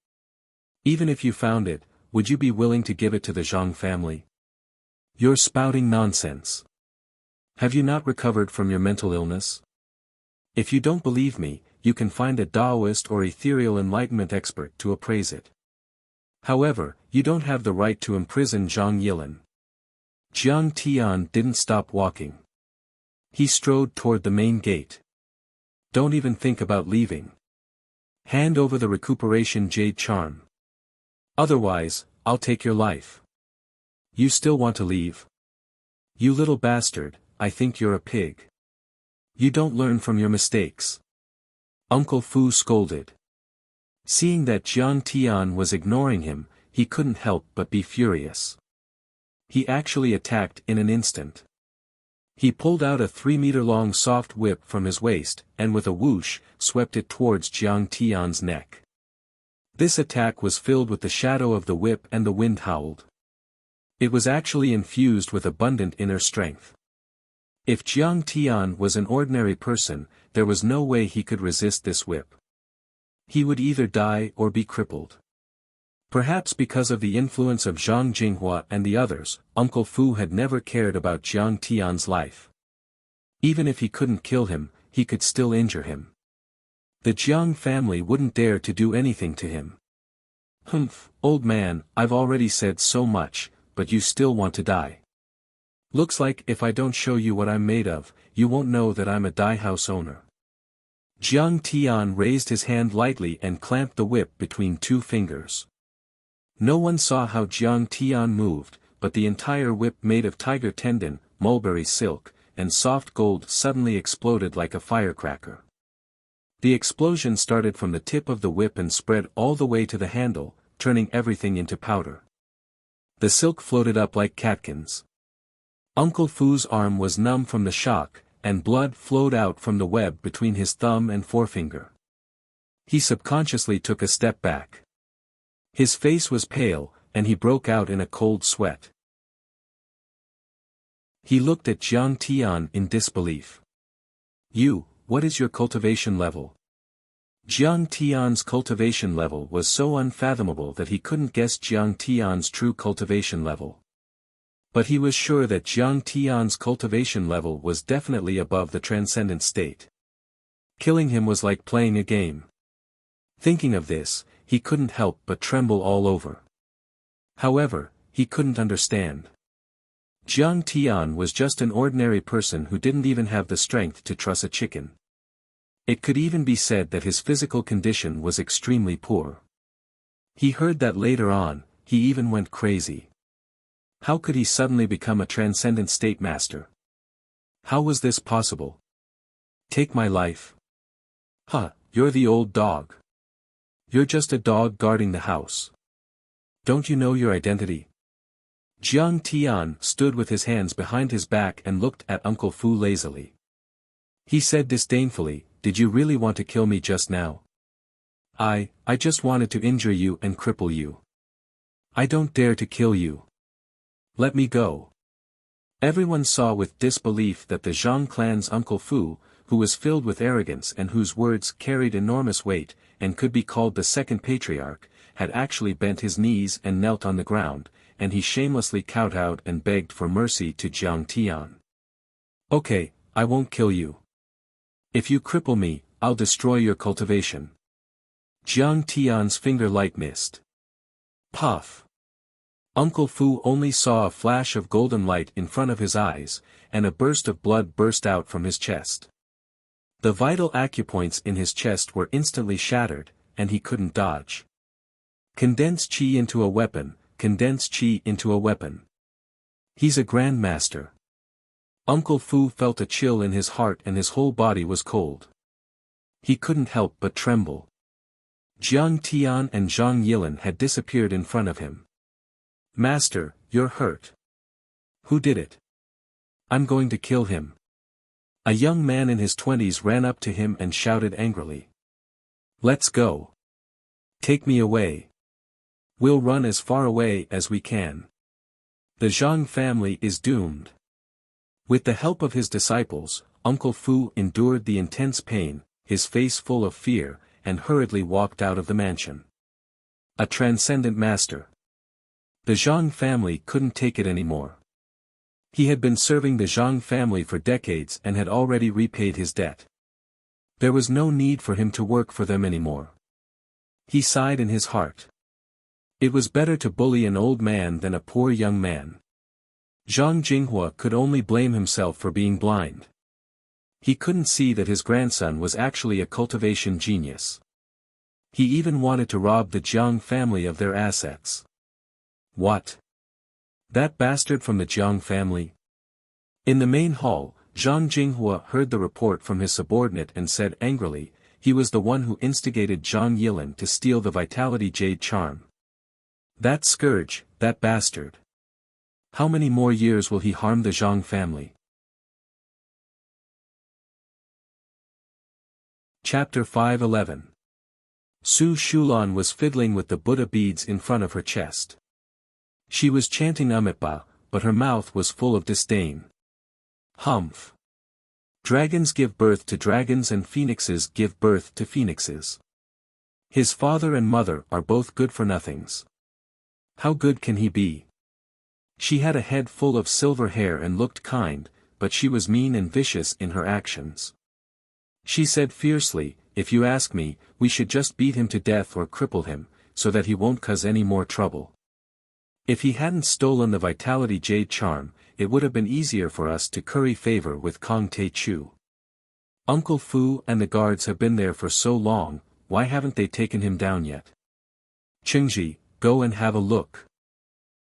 Even if you found it, would you be willing to give it to the Zhang family? You're spouting nonsense. Have you not recovered from your mental illness? If you don't believe me, you can find a Taoist or ethereal enlightenment expert to appraise it. However, you don't have the right to imprison Zhang Yilin." Jiang Tian didn't stop walking. He strode toward the main gate. "Don't even think about leaving. Hand over the recuperation jade charm. Otherwise, I'll take your life." "You still want to leave? You little bastard, I think you're a pig. You don't learn from your mistakes." Uncle Fu scolded. Seeing that Jiang Tian was ignoring him, he couldn't help but be furious. He actually attacked in an instant. He pulled out a 3-meter-long soft whip from his waist, and with a whoosh, swept it towards Jiang Tian's neck. This attack was filled with the shadow of the whip and the wind howled. It was actually infused with abundant inner strength. If Jiang Tian was an ordinary person, there was no way he could resist this whip. He would either die or be crippled. Perhaps because of the influence of Zhang Jinghua and the others, Uncle Fu had never cared about Jiang Tian's life. Even if he couldn't kill him, he could still injure him. The Jiang family wouldn't dare to do anything to him. "Humph, old man, I've already said so much, but you still want to die. Looks like if I don't show you what I'm made of, you won't know that I'm a dye house owner." Jiang Tian raised his hand lightly and clamped the whip between two fingers. No one saw how Jiang Tian moved, but the entire whip made of tiger tendon, mulberry silk, and soft gold suddenly exploded like a firecracker. The explosion started from the tip of the whip and spread all the way to the handle, turning everything into powder. The silk floated up like catkins. Uncle Fu's arm was numb from the shock, and blood flowed out from the web between his thumb and forefinger. He subconsciously took a step back. His face was pale, and he broke out in a cold sweat. He looked at Jiang Tian in disbelief. What is your cultivation level? Jiang Tian's cultivation level was so unfathomable that he couldn't guess Jiang Tian's true cultivation level. But he was sure that Jiang Tian's cultivation level was definitely above the transcendent state. Killing him was like playing a game. Thinking of this, he couldn't help but tremble all over. However, he couldn't understand. Jiang Tian was just an ordinary person who didn't even have the strength to truss a chicken. It could even be said that his physical condition was extremely poor. He heard that later on, he even went crazy. How could he suddenly become a transcendent state master? How was this possible? Take my life. Huh, you're the old dog. You're just a dog guarding the house. Don't you know your identity? Jiang Tian stood with his hands behind his back and looked at Uncle Fu lazily. He said disdainfully, "Did you really want to kill me just now? I just wanted to injure you and cripple you. I don't dare to kill you. Let me go." Everyone saw with disbelief that the Zhang clan's Uncle Fu, who was filled with arrogance and whose words carried enormous weight, and could be called the second patriarch, had actually bent his knees and knelt on the ground, and he shamelessly kowtowed and begged for mercy to Jiang Tian. "Okay, I won't kill you. If you cripple me, I'll destroy your cultivation." Jiang Tian's finger light missed. Puff! Uncle Fu only saw a flash of golden light in front of his eyes, and a burst of blood burst out from his chest. The vital acupoints in his chest were instantly shattered, and he couldn't dodge. Condense chi into a weapon, condense chi into a weapon. He's a grandmaster. Uncle Fu felt a chill in his heart and his whole body was cold. He couldn't help but tremble. Jiang Tian and Zhang Yilin had disappeared in front of him. "Master, you're hurt." "Who did it?" "I'm going to kill him." A young man in his 20s ran up to him and shouted angrily. "Let's go. Take me away. We'll run as far away as we can. The Zhang family is doomed." With the help of his disciples, Uncle Fu endured the intense pain, his face full of fear, and hurriedly walked out of the mansion. A transcendent master. The Zhang family couldn't take it anymore. He had been serving the Zhang family for decades and had already repaid his debt. There was no need for him to work for them anymore. He sighed in his heart. It was better to bully an old man than a poor young man. Zhang Jinghua could only blame himself for being blind. He couldn't see that his grandson was actually a cultivation genius. He even wanted to rob the Jiang family of their assets. What? That bastard from the Jiang family? In the main hall, Zhang Jinghua heard the report from his subordinate and said angrily, he was the one who instigated Zhang Yilin to steal the Vitality Jade charm. That scourge, that bastard. How many more years will he harm the Zhang family? Chapter 511. Su Shulan was fiddling with the Buddha beads in front of her chest. She was chanting Amitabha, but her mouth was full of disdain. Humph. Dragons give birth to dragons and phoenixes give birth to phoenixes. His father and mother are both good-for-nothings. How good can he be? She had a head full of silver hair and looked kind, but she was mean and vicious in her actions. She said fiercely, "If you ask me, we should just beat him to death or cripple him, so that he won't cause any more trouble. If he hadn't stolen the Vitality Jade charm, it would have been easier for us to curry favor with Kong Te Chu." Uncle Fu and the guards have been there for so long, why haven't they taken him down yet? Qingji, go and have a look.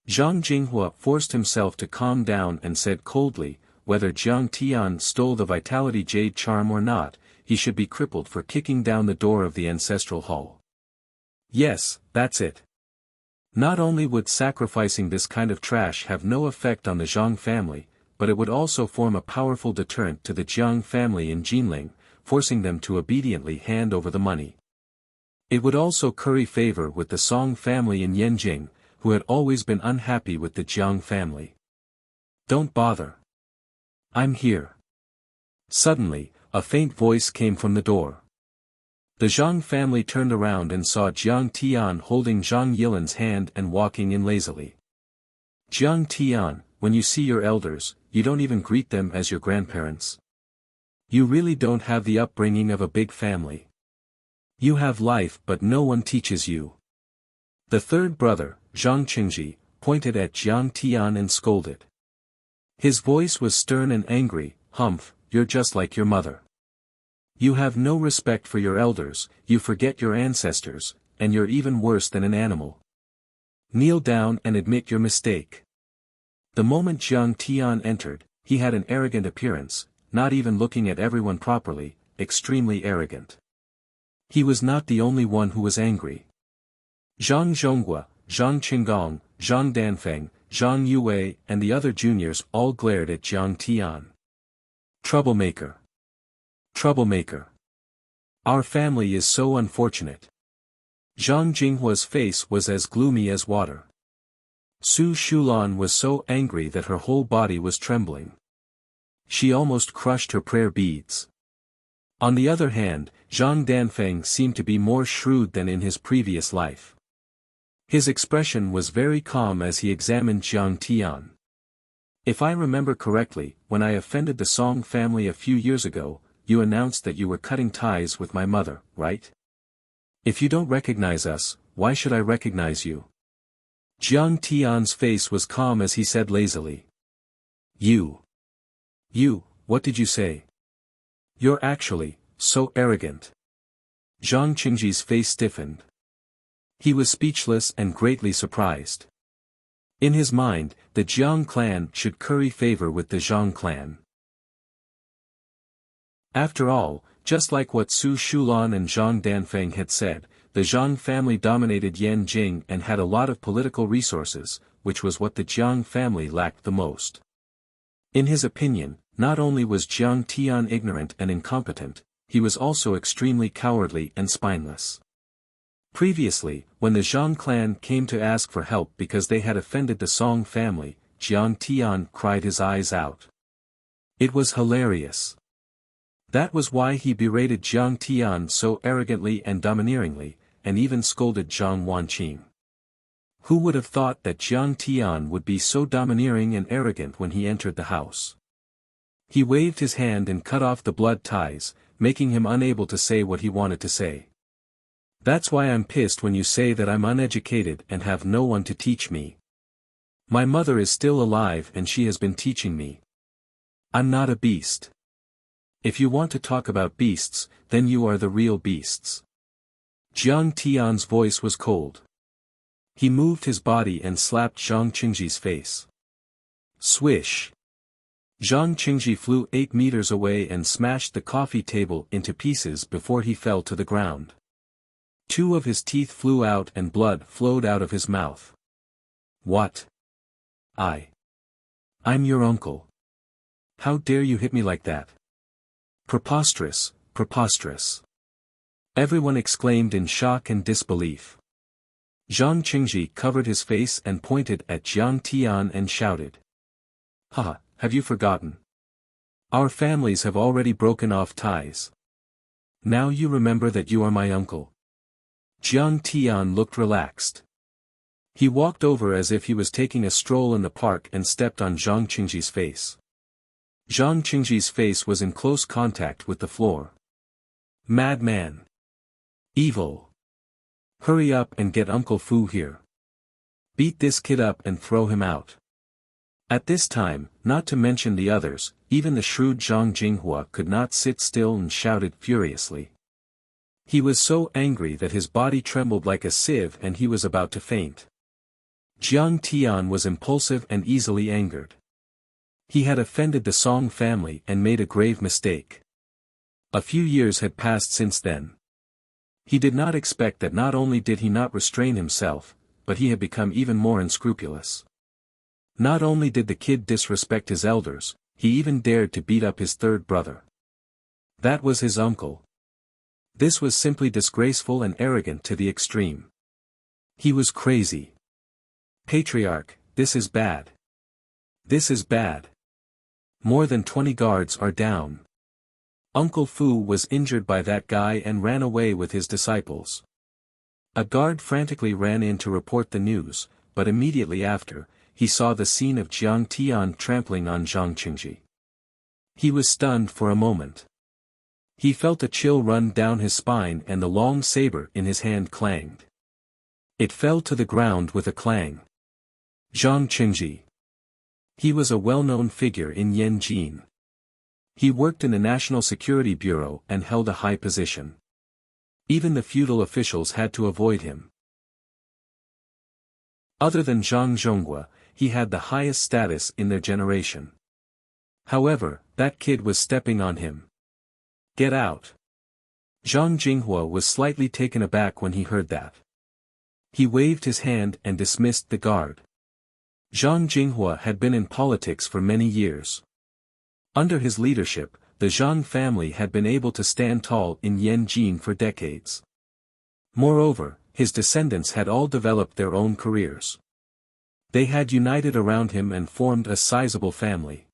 Zhang Jinghua forced himself to calm down and said coldly, whether Jiang Tian stole the vitality jade charm or not, he should be crippled for kicking down the door of the ancestral hall. Yes, that's it. Not only would sacrificing this kind of trash have no effect on the Zhang family, but it would also form a powerful deterrent to the Jiang family in Jinling, forcing them to obediently hand over the money. It would also curry favor with the Song family in Yanjing, who had always been unhappy with the Jiang family. Don't bother. I'm here. Suddenly, a faint voice came from the door. The Zhang family turned around and saw Jiang Tian holding Zhang Yilan's hand and walking in lazily. Jiang Tian, when you see your elders, you don't even greet them as your grandparents. You really don't have the upbringing of a big family. You have life but no one teaches you. The third brother, Zhang Qingji, pointed at Jiang Tian and scolded. His voice was stern and angry, "Humph, you're just like your mother. You have no respect for your elders, you forget your ancestors, and you're even worse than an animal. Kneel down and admit your mistake." The moment Jiang Tian entered, he had an arrogant appearance, not even looking at everyone properly, extremely arrogant. He was not the only one who was angry. Zhang Zhonghua, Zhang Qinggong, Zhang Danfeng, Zhang Yue and the other juniors all glared at Jiang Tian. Troublemaker. Troublemaker. Our family is so unfortunate. Zhang Jinghua's face was as gloomy as water. Su Shulan was so angry that her whole body was trembling. She almost crushed her prayer beads. On the other hand, Zhang Danfeng seemed to be more shrewd than in his previous life. His expression was very calm as he examined Jiang Tian. If I remember correctly, when I offended the Song family a few years ago, you announced that you were cutting ties with my mother, right? If you don't recognize us, why should I recognize you? Jiang Tian's face was calm as he said lazily. You, what did you say? You're actually, so arrogant. Zhang Qingji's face stiffened. He was speechless and greatly surprised. In his mind, the Jiang clan should curry favor with the Zhang clan. After all, just like what Su Shulan and Zhang Danfeng had said, the Zhang family dominated Yanjing and had a lot of political resources, which was what the Jiang family lacked the most. In his opinion, not only was Jiang Tian ignorant and incompetent, he was also extremely cowardly and spineless. Previously, when the Zhang clan came to ask for help because they had offended the Song family, Jiang Tian cried his eyes out. It was hilarious. That was why he berated Jiang Tian so arrogantly and domineeringly, and even scolded Zhang Wanqing. Who would have thought that Jiang Tian would be so domineering and arrogant when he entered the house? He waved his hand and cut off the blood ties, making him unable to say what he wanted to say. That's why I'm pissed when you say that I'm uneducated and have no one to teach me. My mother is still alive and she has been teaching me. I'm not a beast. If you want to talk about beasts, then you are the real beasts. Jiang Tian's voice was cold. He moved his body and slapped Zhang Qingji's face. Swish! Zhang Qingji flew 8 meters away and smashed the coffee table into pieces before he fell to the ground. 2 of his teeth flew out and blood flowed out of his mouth. What? I'm your uncle. How dare you hit me like that? Preposterous, preposterous. Everyone exclaimed in shock and disbelief. Zhang Qingji covered his face and pointed at Jiang Tian and shouted. Haha, have you forgotten? Our families have already broken off ties. Now you remember that you are my uncle. Jiang Tian looked relaxed. He walked over as if he was taking a stroll in the park and stepped on Zhang Qingji's face. Zhang Qingji's face was in close contact with the floor. Madman. Evil. Hurry up and get Uncle Fu here. Beat this kid up and throw him out. At this time, not to mention the others, even the shrewd Zhang Jinghua could not sit still and shouted furiously. He was so angry that his body trembled like a sieve and he was about to faint. Jiang Tian was impulsive and easily angered. He had offended the Song family and made a grave mistake. A few years had passed since then. He did not expect that not only did he not restrain himself, but he had become even more unscrupulous. Not only did the kid disrespect his elders, he even dared to beat up his third brother. That was his uncle. This was simply disgraceful and arrogant to the extreme. He was crazy. Patriarch, this is bad. This is bad. More than 20 guards are down. Uncle Fu was injured by that guy and ran away with his disciples. A guard frantically ran in to report the news, but immediately after, he saw the scene of Jiang Tian trampling on Zhang Qingji. He was stunned for a moment. He felt a chill run down his spine and the long saber in his hand clanged. It fell to the ground with a clang. Zhang Qingji. He was a well-known figure in Yanjin. He worked in the National Security Bureau and held a high position. Even the feudal officials had to avoid him. Other than Zhang Zhonghua, he had the highest status in their generation. However, that kid was stepping on him. Get out. Zhang Jinghua was slightly taken aback when he heard that. He waved his hand and dismissed the guard. Zhang Jinghua had been in politics for many years. Under his leadership, the Zhang family had been able to stand tall in Yanjin for decades. Moreover, his descendants had all developed their own careers. They had united around him and formed a sizable family.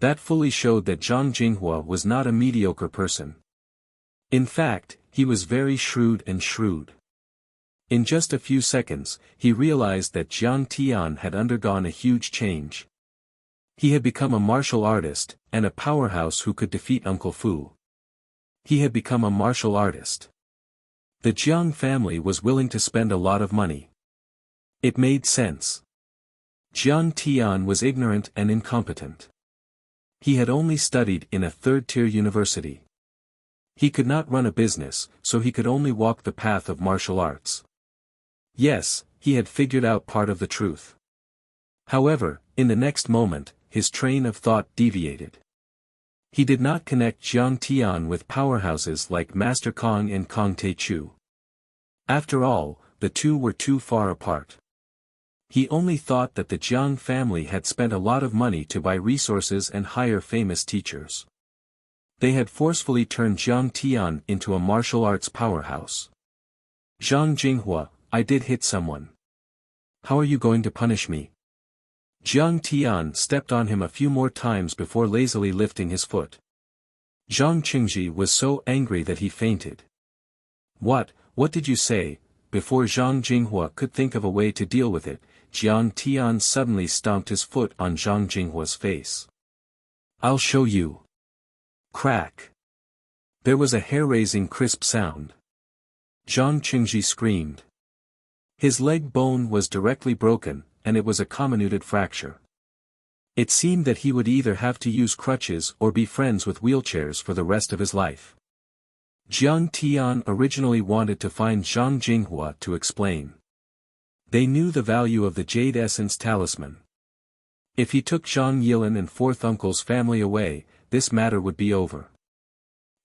That fully showed that Zhang Jinghua was not a mediocre person. In fact, he was very shrewd. In just a few seconds, he realized that Jiang Tian had undergone a huge change. He had become a martial artist, and a powerhouse who could defeat Uncle Fu. He had become a martial artist. The Jiang family was willing to spend a lot of money. It made sense. Jiang Tian was ignorant and incompetent. He had only studied in a third-tier university. He could not run a business, so he could only walk the path of martial arts. Yes, he had figured out part of the truth. However, in the next moment, his train of thought deviated. He did not connect Jiang Tian with powerhouses like Master Kong and Kong Teichu. After all, the two were too far apart. He only thought that the Jiang family had spent a lot of money to buy resources and hire famous teachers. They had forcefully turned Jiang Tian into a martial arts powerhouse. Zhang Jinghua, I did hit someone. How are you going to punish me? Jiang Tian stepped on him a few more times before lazily lifting his foot. Zhang Qingji was so angry that he fainted. What did you say? Before Zhang Jinghua could think of a way to deal with it, Jiang Tian suddenly stomped his foot on Zhang Jinghua's face. I'll show you. Crack. There was a hair-raising crisp sound. Zhang Qingji screamed. His leg bone was directly broken, and it was a comminuted fracture. It seemed that he would either have to use crutches or be friends with wheelchairs for the rest of his life. Jiang Tian originally wanted to find Zhang Jinghua to explain. They knew the value of the Jade Essence talisman. If he took Zhang Yilin and fourth uncle's family away, this matter would be over.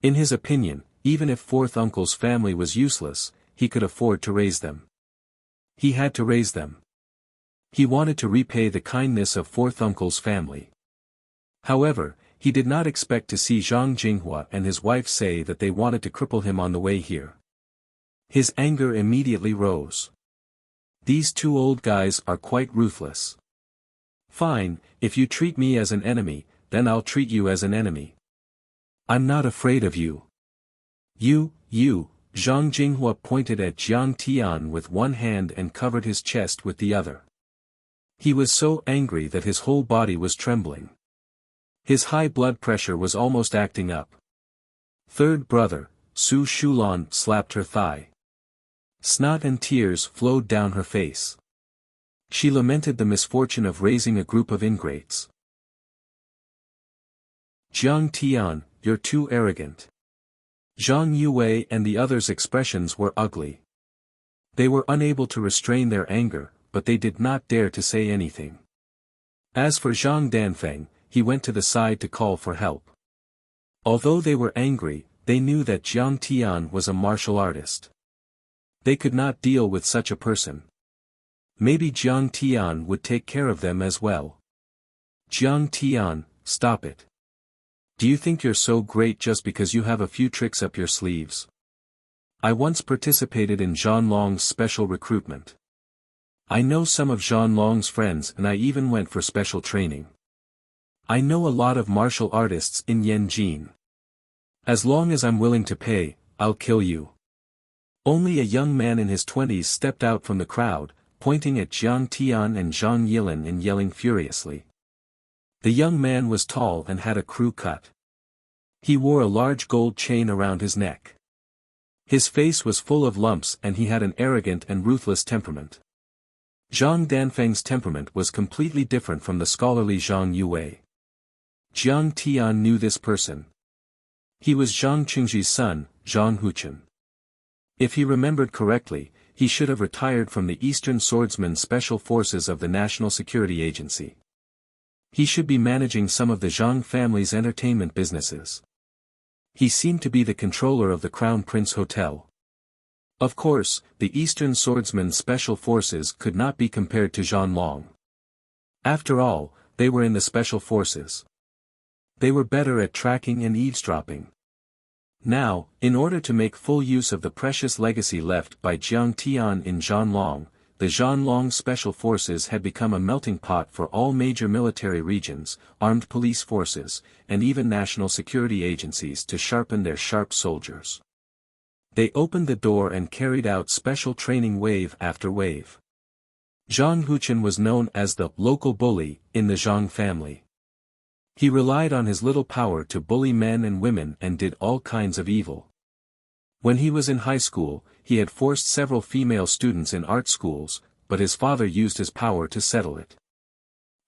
In his opinion, even if fourth uncle's family was useless, he could afford to raise them. He had to raise them. He wanted to repay the kindness of fourth uncle's family. However, he did not expect to see Zhang Jinghua and his wife say that they wanted to cripple him on the way here. His anger immediately rose. These two old guys are quite ruthless. Fine, if you treat me as an enemy, then I'll treat you as an enemy. I'm not afraid of you. You, Zhang Jinghua pointed at Jiang Tian with one hand and covered his chest with the other. He was so angry that his whole body was trembling. His high blood pressure was almost acting up. Third brother, Su Shulan slapped her thigh. Snot and tears flowed down her face. She lamented the misfortune of raising a group of ingrates. Jiang Tian, you're too arrogant. Zhang Yue and the others' expressions were ugly. They were unable to restrain their anger, but they did not dare to say anything. As for Zhang Danfeng, he went to the side to call for help. Although they were angry, they knew that Jiang Tian was a martial artist. They could not deal with such a person. Maybe Jiang Tian would take care of them as well. Jiang Tian, stop it. Do you think you're so great just because you have a few tricks up your sleeves? I once participated in Zhan Long's special recruitment. I know some of Zhan Long's friends and I even went for special training. I know a lot of martial artists in Yanjin. As long as I'm willing to pay, I'll kill you. Only a young man in his 20s stepped out from the crowd, pointing at Jiang Tian and Zhang Yilin and yelling furiously. The young man was tall and had a crew cut. He wore a large gold chain around his neck. His face was full of lumps and he had an arrogant and ruthless temperament. Zhang Danfeng's temperament was completely different from the scholarly Zhang Yue. Jiang Tian knew this person. He was Zhang Qingji's son, Zhang Huchen. If he remembered correctly, he should have retired from the Eastern Swordsman Special Forces of the National Security Agency. He should be managing some of the Zhang family's entertainment businesses. He seemed to be the controller of the Crown Prince Hotel. Of course, the Eastern Swordsman Special Forces could not be compared to Zhan Long. After all, they were in the Special Forces. They were better at tracking and eavesdropping. Now, in order to make full use of the precious legacy left by Jiang Tian in Zhan Long, the Zhan Long Special Forces had become a melting pot for all major military regions, armed police forces, and even national security agencies to sharpen their sharp soldiers. They opened the door and carried out special training wave after wave. Zhang Huchen was known as the local bully in the Zhang family. He relied on his little power to bully men and women and did all kinds of evil. When he was in high school, he had forced several female students in art schools, but his father used his power to settle it.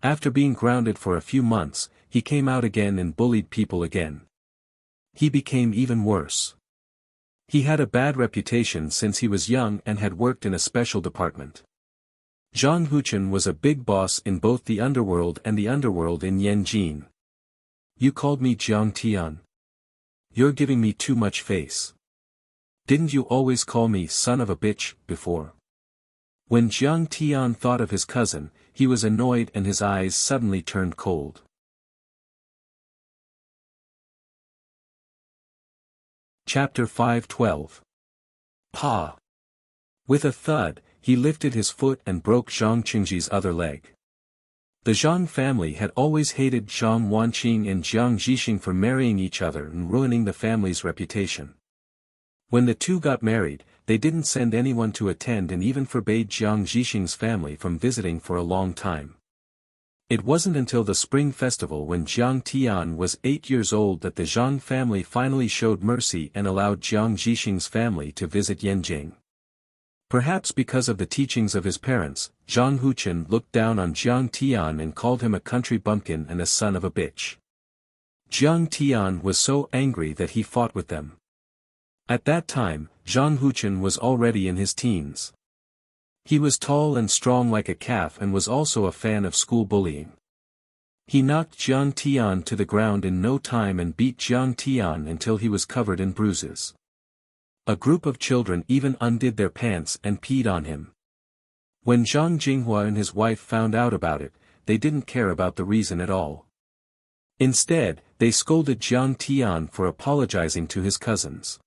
After being grounded for a few months, he came out again and bullied people again. He became even worse. He had a bad reputation since he was young and had worked in a special department. Zhang Huchen was a big boss in both the underworld and the underworld in Yanjin. You called me Jiang Tian. You're giving me too much face. Didn't you always call me son of a bitch before? When Jiang Tian thought of his cousin, he was annoyed and his eyes suddenly turned cold. Chapter 5:12. Pa. With a thud, he lifted his foot and broke Zhang Qingji's other leg. The Zhang family had always hated Zhang Wanqing and Jiang Zhixing for marrying each other and ruining the family's reputation. When the two got married, they didn't send anyone to attend and even forbade Jiang Zhixing's family from visiting for a long time. It wasn't until the spring festival when Jiang Tian was 8 years old that the Zhang family finally showed mercy and allowed Jiang Zhixing's family to visit Yanjing. Perhaps because of the teachings of his parents, Zhang Huchen looked down on Jiang Tian and called him a country bumpkin and a son of a bitch. Jiang Tian was so angry that he fought with them. At that time, Zhang Huchen was already in his teens. He was tall and strong like a calf and was also a fan of school bullying. He knocked Jiang Tian to the ground in no time and beat Jiang Tian until he was covered in bruises. A group of children even undid their pants and peed on him. When Zhang Jinghua and his wife found out about it, they didn't care about the reason at all. Instead, they scolded Jiang Tian for apologizing to his cousins.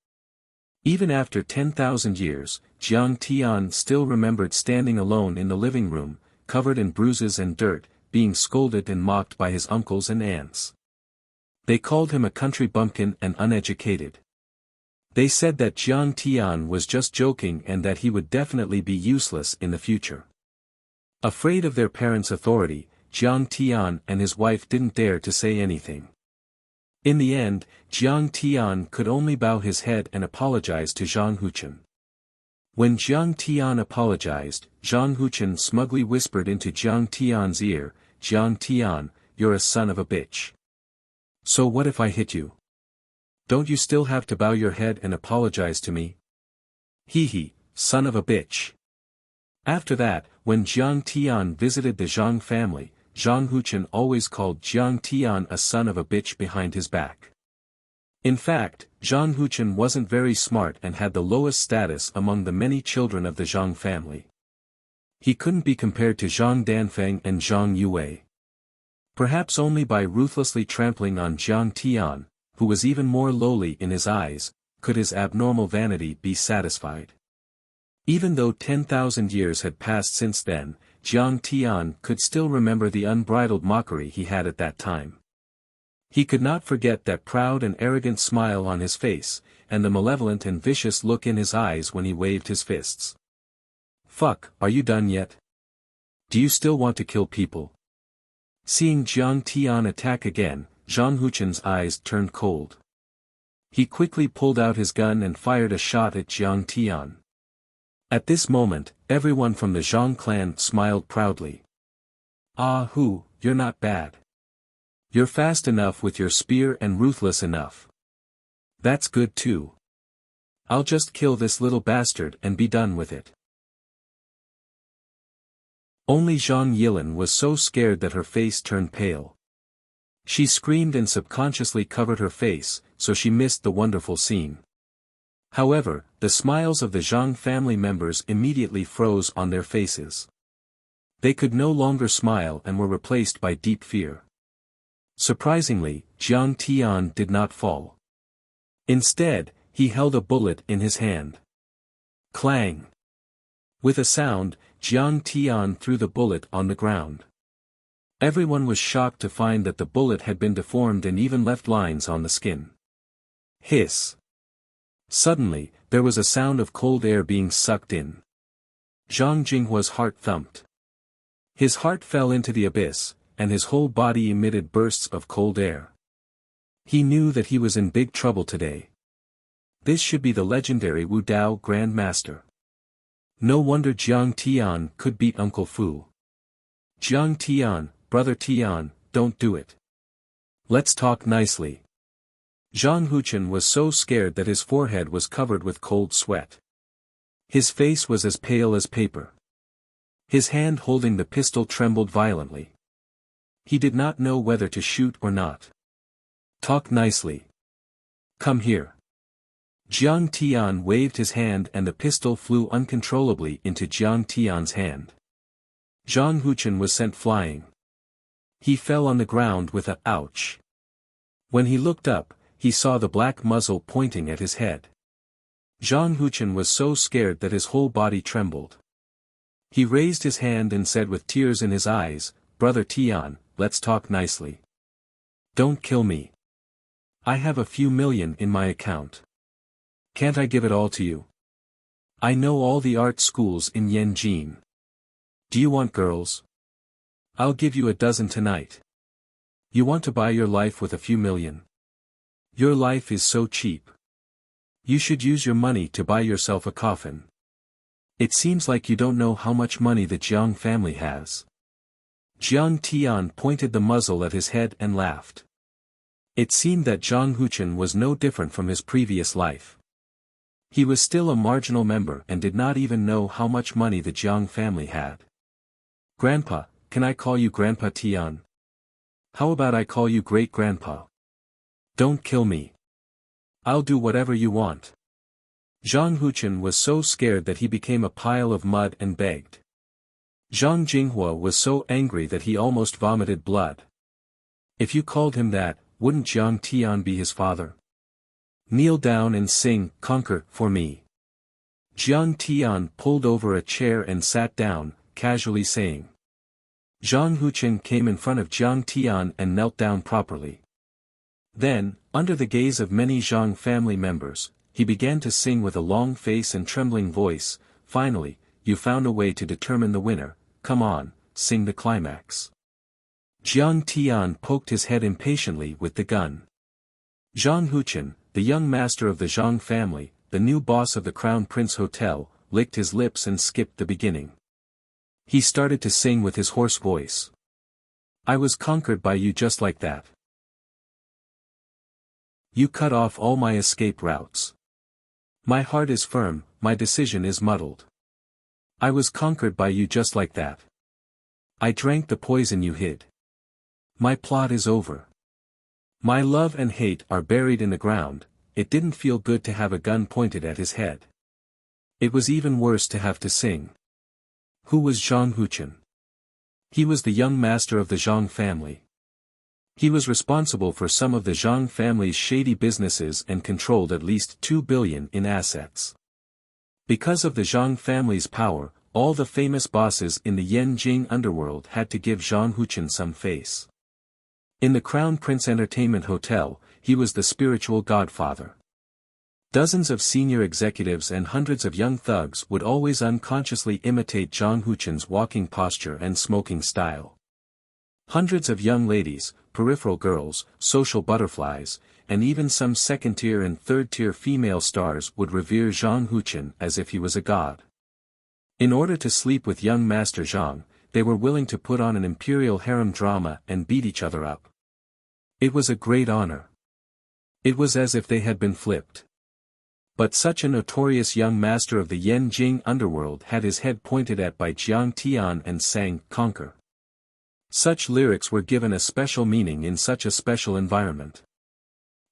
Even after 10,000 years, Jiang Tian still remembered standing alone in the living room, covered in bruises and dirt, being scolded and mocked by his uncles and aunts. They called him a country bumpkin and uneducated. They said that Jiang Tian was just joking and that he would definitely be useless in the future. Afraid of their parents' authority, Jiang Tian and his wife didn't dare to say anything. In the end, Jiang Tian could only bow his head and apologize to Zhang Huchen. When Jiang Tian apologized, Zhang Huchen smugly whispered into Jiang Tian's ear, "Jiang Tian, you're a son of a bitch. So what if I hit you? Don't you still have to bow your head and apologize to me? Hee, son of a bitch." After that, when Jiang Tian visited the Zhang family, Zhang Huchen always called Jiang Tian a son of a bitch behind his back. In fact, Zhang Huchen wasn't very smart and had the lowest status among the many children of the Zhang family. He couldn't be compared to Zhang Danfeng and Zhang Yue. Perhaps only by ruthlessly trampling on Jiang Tian, who was even more lowly in his eyes, could his abnormal vanity be satisfied. Even though 10,000 years had passed since then, Jiang Tian could still remember the unbridled mockery he had at that time. He could not forget that proud and arrogant smile on his face, and the malevolent and vicious look in his eyes when he waved his fists. "Fuck, are you done yet? Do you still want to kill people?" Seeing Jiang Tian attack again, Zhang Huchen's eyes turned cold. He quickly pulled out his gun and fired a shot at Jiang Tian. At this moment, everyone from the Zhang clan smiled proudly. "Ah you're not bad. You're fast enough with your spear and ruthless enough. That's good too. I'll just kill this little bastard and be done with it." Only Zhang Yilin was so scared that her face turned pale. She screamed and subconsciously covered her face, so she missed the wonderful scene. However, the smiles of the Zhang family members immediately froze on their faces. They could no longer smile and were replaced by deep fear. Surprisingly, Jiang Tian did not fall. Instead, he held a bullet in his hand. Clang! With a sound, Jiang Tian threw the bullet on the ground. Everyone was shocked to find that the bullet had been deformed and even left lines on the skin. Hiss! Suddenly, there was a sound of cold air being sucked in. Zhang Jinghua's heart thumped. His heart fell into the abyss, and his whole body emitted bursts of cold air. He knew that he was in big trouble today. This should be the legendary Wu Dao Grand Master. No wonder Jiang Tian could beat Uncle Fu. "Jiang Tian, brother Tian, don't do it. Let's talk nicely." Zhang Huchen was so scared that his forehead was covered with cold sweat. His face was as pale as paper. His hand holding the pistol trembled violently. He did not know whether to shoot or not. "Talk nicely. Come here." Jiang Tian waved his hand and the pistol flew uncontrollably into Jiang Tian's hand. Zhang Huchen was sent flying. He fell on the ground with a "ouch." When he looked up, he saw the black muzzle pointing at his head. Zhang Huchen was so scared that his whole body trembled. He raised his hand and said with tears in his eyes, "Brother Tian, let's talk nicely. Don't kill me. I have a few million in my account. Can't I give it all to you? I know all the art schools in Yanjin. Do you want girls? I'll give you a dozen tonight. You want to buy your life with a few million? Your life is so cheap. You should use your money to buy yourself a coffin. It seems like you don't know how much money the Jiang family has." Jiang Tian pointed the muzzle at his head and laughed. It seemed that Zhang Huchen was no different from his previous life. He was still a marginal member and did not even know how much money the Jiang family had. "Grandpa, can I call you Grandpa Tian? How about I call you Great-Grandpa? Don't kill me. I'll do whatever you want." Zhang Huchen was so scared that he became a pile of mud and begged. Zhang Jinghua was so angry that he almost vomited blood. If you called him that, wouldn't Jiang Tian be his father? Kneel down and sing, "Conquer," for me. Jiang Tian pulled over a chair and sat down, casually saying. Zhang Huchen came in front of Jiang Tian and knelt down properly. Then, under the gaze of many Zhang family members, he began to sing with a long face and trembling voice, "Finally, you found a way to determine the winner, come on, sing the climax." Jiang Tian poked his head impatiently with the gun. Zhang Huchen, the young master of the Zhang family, the new boss of the Crown Prince Hotel, licked his lips and skipped the beginning. He started to sing with his hoarse voice. I was conquered by you just like that. You cut off all my escape routes. My heart is firm, my decision is muddled. I was conquered by you just like that. I drank the poison you hid. My plot is over. My love and hate are buried in the ground. It didn't feel good to have a gun pointed at his head. It was even worse to have to sing. Who was Zhang Huchen? He was the young master of the Zhang family. He was responsible for some of the Zhang family's shady businesses and controlled at least 2 billion in assets. Because of the Zhang family's power, all the famous bosses in the Yanjing underworld had to give Zhang Huchen some face. In the Crown Prince Entertainment Hotel, he was the spiritual godfather. Dozens of senior executives and hundreds of young thugs would always unconsciously imitate Zhang Huchen's walking posture and smoking style. Hundreds of young ladies, peripheral girls, social butterflies, and even some second-tier and third-tier female stars would revere Zhang Huchen as if he was a god. In order to sleep with young Master Zhang, they were willing to put on an imperial harem drama and beat each other up. It was a great honor. It was as if they had been flipped. But such a notorious young master of the Yanjing underworld had his head pointed at by Jiang Tian and sang "Conquer." Such lyrics were given a special meaning in such a special environment.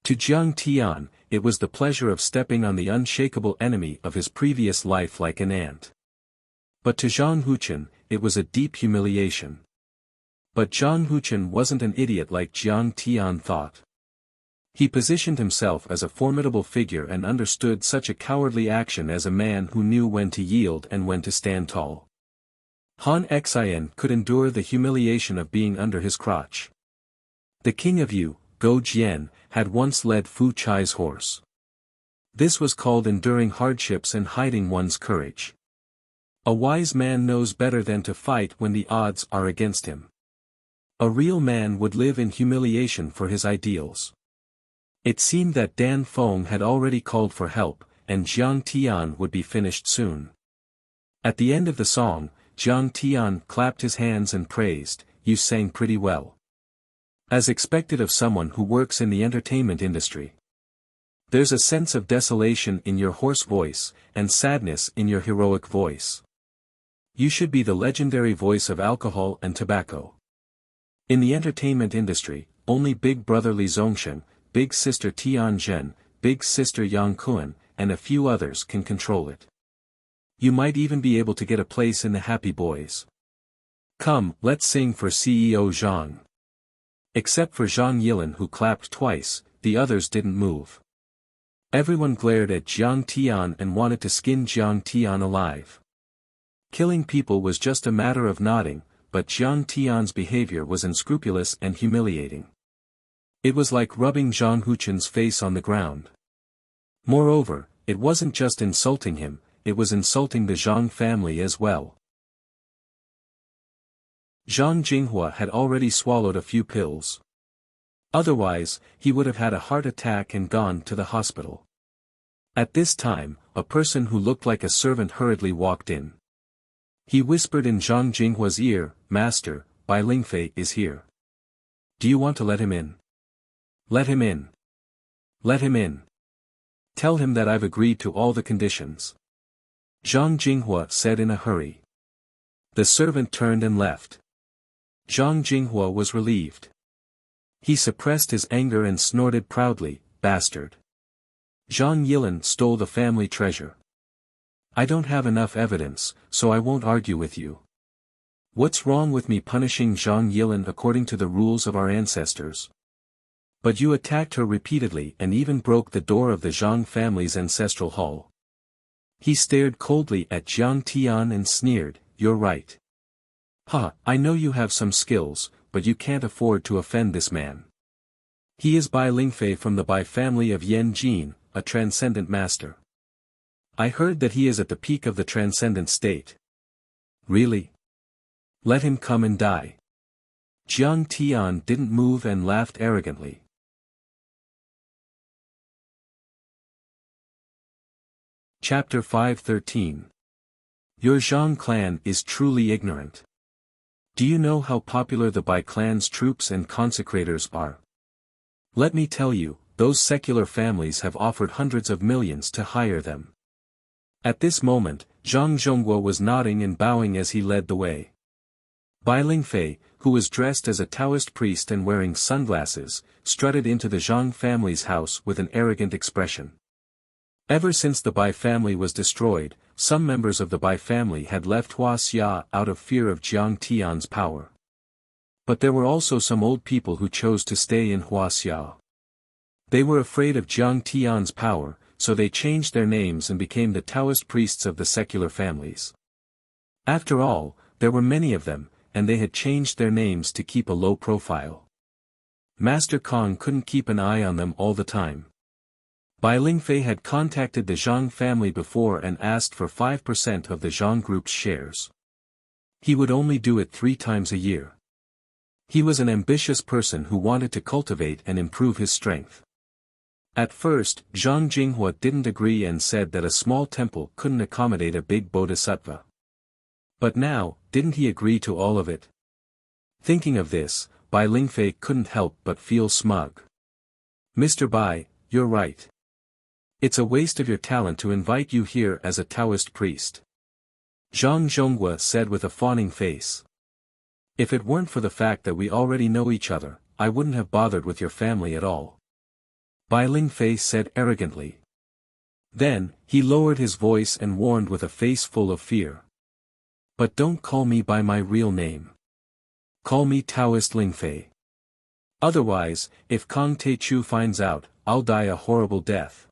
To Jiang Tian, it was the pleasure of stepping on the unshakable enemy of his previous life like an ant. But to Zhang Huchen, it was a deep humiliation. But Zhang Huchen wasn't an idiot like Jiang Tian thought. He positioned himself as a formidable figure and understood such a cowardly action as a man who knew when to yield and when to stand tall. Han Xian could endure the humiliation of being under his crotch. The king of Yu, Go Jian, had once led Fu Chai's horse. This was called enduring hardships and hiding one's courage. A wise man knows better than to fight when the odds are against him. A real man would live in humiliation for his ideals. It seemed that Dan Feng had already called for help, and Jiang Tian would be finished soon. At the end of the song, Jiang Tian clapped his hands and praised, "You sang pretty well." As expected of someone who works in the entertainment industry. There's a sense of desolation in your hoarse voice, and sadness in your heroic voice. You should be the legendary voice of alcohol and tobacco. In the entertainment industry, only Big Brother Li Zongsheng, Big Sister Tian Zhen, Big Sister Yang Kuan, and a few others can control it. You might even be able to get a place in the Happy Boys. Come, let's sing for CEO Zhang. Except for Zhang Yilin who clapped twice, the others didn't move. Everyone glared at Jiang Tian and wanted to skin Jiang Tian alive. Killing people was just a matter of nodding, but Jiang Tian's behavior was unscrupulous and humiliating. It was like rubbing Zhang Huchen's face on the ground. Moreover, it wasn't just insulting him, it was insulting the Zhang family as well. Zhang Jinghua had already swallowed a few pills. Otherwise, he would have had a heart attack and gone to the hospital. At this time, a person who looked like a servant hurriedly walked in. He whispered in Zhang Jinghua's ear, "Master, Bai Lingfei is here. Do you want to let him in?" "Let him in. Let him in. Tell him that I've agreed to all the conditions," Zhang Jinghua said in a hurry. The servant turned and left. Zhang Jinghua was relieved. He suppressed his anger and snorted proudly, "Bastard. Zhang Yilin stole the family treasure. I don't have enough evidence, so I won't argue with you. What's wrong with me punishing Zhang Yilin according to the rules of our ancestors? But you attacked her repeatedly and even broke the door of the Zhang family's ancestral hall." He stared coldly at Jiang Tian and sneered, "You're right. Ha, I know you have some skills, but you can't afford to offend this man. He is Bai Lingfei from the Bai family of Yanjin, a transcendent master. I heard that he is at the peak of the transcendent state." "Really? Let him come and die." Jiang Tian didn't move and laughed arrogantly. Chapter 513 Your Zhang clan is truly ignorant. Do you know how popular the Bai clan's troops and consecrators are? Let me tell you, those secular families have offered hundreds of millions to hire them. At this moment, Zhang Zhongguo was nodding and bowing as he led the way. Bai Lingfei, who was dressed as a Taoist priest and wearing sunglasses, strutted into the Zhang family's house with an arrogant expression. Ever since the Bai family was destroyed, some members of the Bai family had left Huaxia out of fear of Jiang Tian's power. But there were also some old people who chose to stay in Huaxia. They were afraid of Jiang Tian's power, so they changed their names and became the Taoist priests of the secular families. After all, there were many of them, and they had changed their names to keep a low profile. Master Kong couldn't keep an eye on them all the time. Bai Lingfei had contacted the Zhang family before and asked for 5% of the Zhang group's shares. He would only do it 3 times a year. He was an ambitious person who wanted to cultivate and improve his strength. At first, Zhang Jinghua didn't agree and said that a small temple couldn't accommodate a big bodhisattva. But now, didn't he agree to all of it? Thinking of this, Bai Lingfei couldn't help but feel smug. Mr. Bai, you're right. It's a waste of your talent to invite you here as a Taoist priest. Zhang Zhonghua said with a fawning face. If it weren't for the fact that we already know each other, I wouldn't have bothered with your family at all. Bai Lingfei said arrogantly. Then, he lowered his voice and warned with a face full of fear. But don't call me by my real name. Call me Taoist Lingfei. Otherwise, if Kong Teichu finds out, I'll die a horrible death.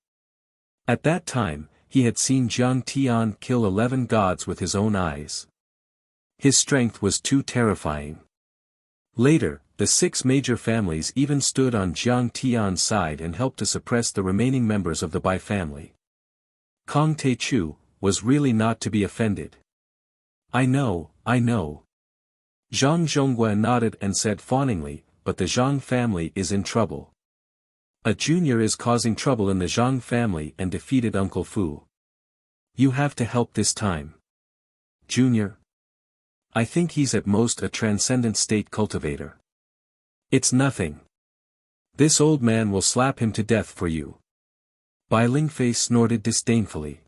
At that time, he had seen Jiang Tian kill 11 gods with his own eyes. His strength was too terrifying. Later, the 6 major families even stood on Jiang Tian's side and helped to suppress the remaining members of the Bai family. Kong Teichu was really not to be offended. I know. Zhang Zhonghua nodded and said fawningly, but the Zhang family is in trouble. A junior is causing trouble in the Zhang family and defeated Uncle Fu. You have to help this time. Junior? I think he's at most a transcendent state cultivator. It's nothing. This old man will slap him to death for you. Bai Lingfei snorted disdainfully.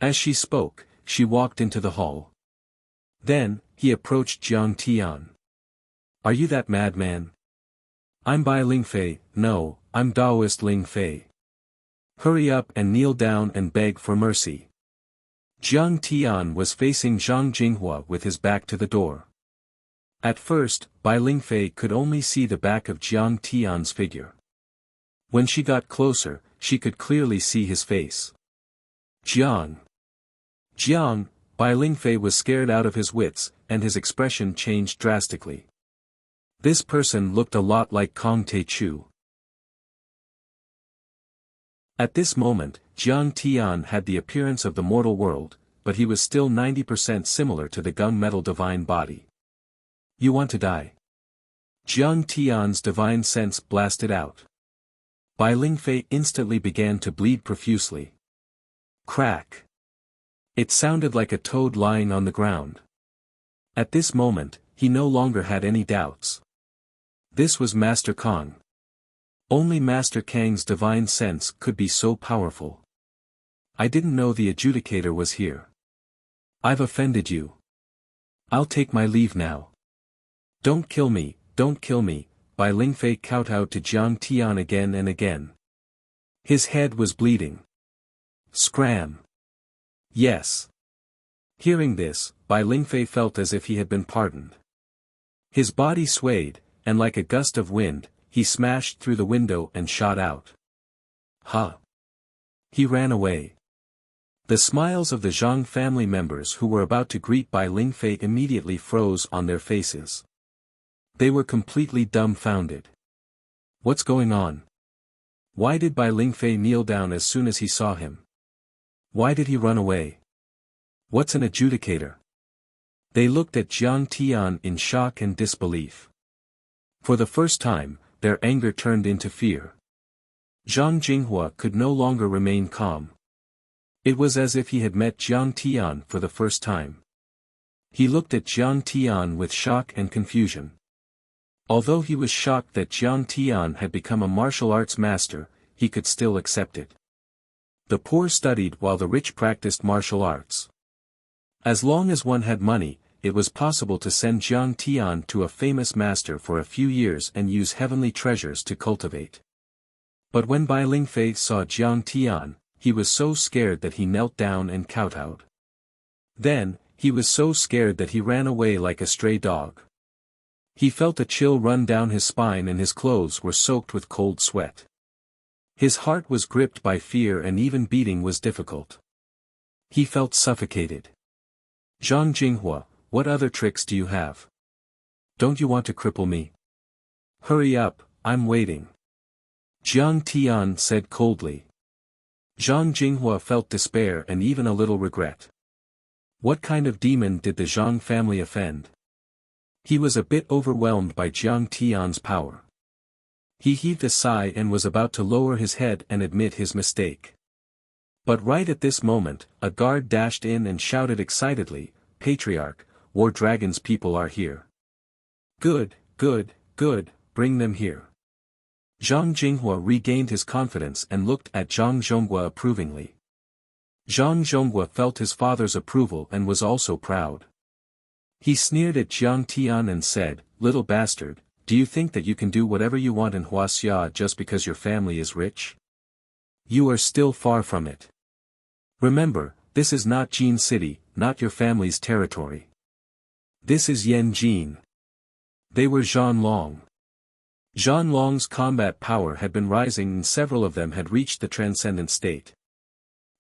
As she spoke, she walked into the hall. Then, he approached Jiang Tian. Are you that madman? I'm Bai Lingfei, no, I'm Taoist Lingfei. Hurry up and kneel down and beg for mercy. Jiang Tian was facing Zhang Jinghua with his back to the door. At first, Bai Lingfei could only see the back of Jiang Tian's figure. When she got closer, she could clearly see his face. Jiang! Bai Lingfei was scared out of his wits, and his expression changed drastically. This person looked a lot like Kong Teichu. At this moment, Jiang Tian had the appearance of the mortal world, but he was still 90% similar to the gunmetal divine body. You want to die? Jiang Tian's divine sense blasted out. Bai Lingfei instantly began to bleed profusely. Crack! It sounded like a toad lying on the ground. At this moment, he no longer had any doubts. This was Master Kong. Only Master Kang's divine sense could be so powerful. I didn't know the adjudicator was here. I've offended you. I'll take my leave now. Don't kill me, Bai Lingfei kowtowed to Jiang Tian again and again. His head was bleeding. Scram! Yes. Hearing this, Bai Lingfei felt as if he had been pardoned. His body swayed, and like a gust of wind, he smashed through the window and shot out. Ha! He ran away. The smiles of the Zhang family members who were about to greet Bai Lingfei immediately froze on their faces. They were completely dumbfounded. What's going on? Why did Bai Lingfei kneel down as soon as he saw him? Why did he run away? What's an adjudicator? They looked at Jiang Tian in shock and disbelief. For the first time, their anger turned into fear. Zhang Jinghua could no longer remain calm. It was as if he had met Jiang Tian for the first time. He looked at Jiang Tian with shock and confusion. Although he was shocked that Jiang Tian had become a martial arts master, he could still accept it. The poor studied while the rich practiced martial arts. As long as one had money, it was possible to send Jiang Tian to a famous master for a few years and use heavenly treasures to cultivate. But when Bai Lingfei saw Jiang Tian, he was so scared that he knelt down and kowtowed. Then, he was so scared that he ran away like a stray dog. He felt a chill run down his spine and his clothes were soaked with cold sweat. His heart was gripped by fear and even beating was difficult. He felt suffocated. Zhang Jinghua, what other tricks do you have? Don't you want to cripple me? Hurry up, I'm waiting. Jiang Tian said coldly. Zhang Jinghua felt despair and even a little regret. What kind of demon did the Zhang family offend? He was a bit overwhelmed by Jiang Tian's power. He heaved a sigh and was about to lower his head and admit his mistake. But right at this moment, a guard dashed in and shouted excitedly, "Patriarch, War Dragon's people are here." Good, good, good, bring them here. Zhang Jinghua regained his confidence and looked at Zhang Zhonghua approvingly. Zhang Zhonghua felt his father's approval and was also proud. He sneered at Jiang Tian and said, "Little bastard, do you think that you can do whatever you want in Huaxia just because your family is rich? You are still far from it. Remember, this is not Jin City, not your family's territory. This is Yanjin." They were Zhanlong. Zhanlong's combat power had been rising and several of them had reached the transcendent state.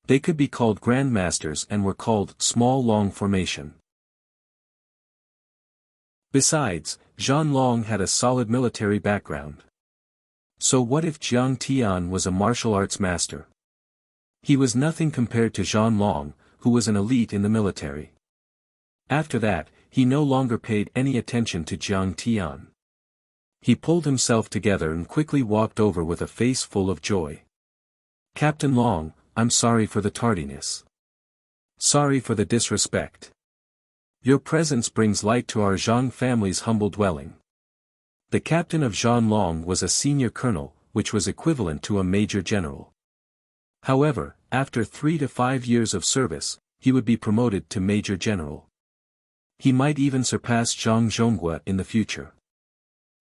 They could be called grandmasters and were called small long formation. Besides, Zhanlong had a solid military background. So what if Jiang Tian was a martial arts master? He was nothing compared to Zhanlong, who was an elite in the military. After that, he no longer paid any attention to Jiang Tian. He pulled himself together and quickly walked over with a face full of joy. "Captain Long, I'm sorry for the tardiness. Sorry for the disrespect. Your presence brings light to our Zhang family's humble dwelling." The captain of Zhanlong was a senior colonel, which was equivalent to a major general. However, after 3 to 5 years of service, he would be promoted to major general. He might even surpass Zhang Zhonghua in the future.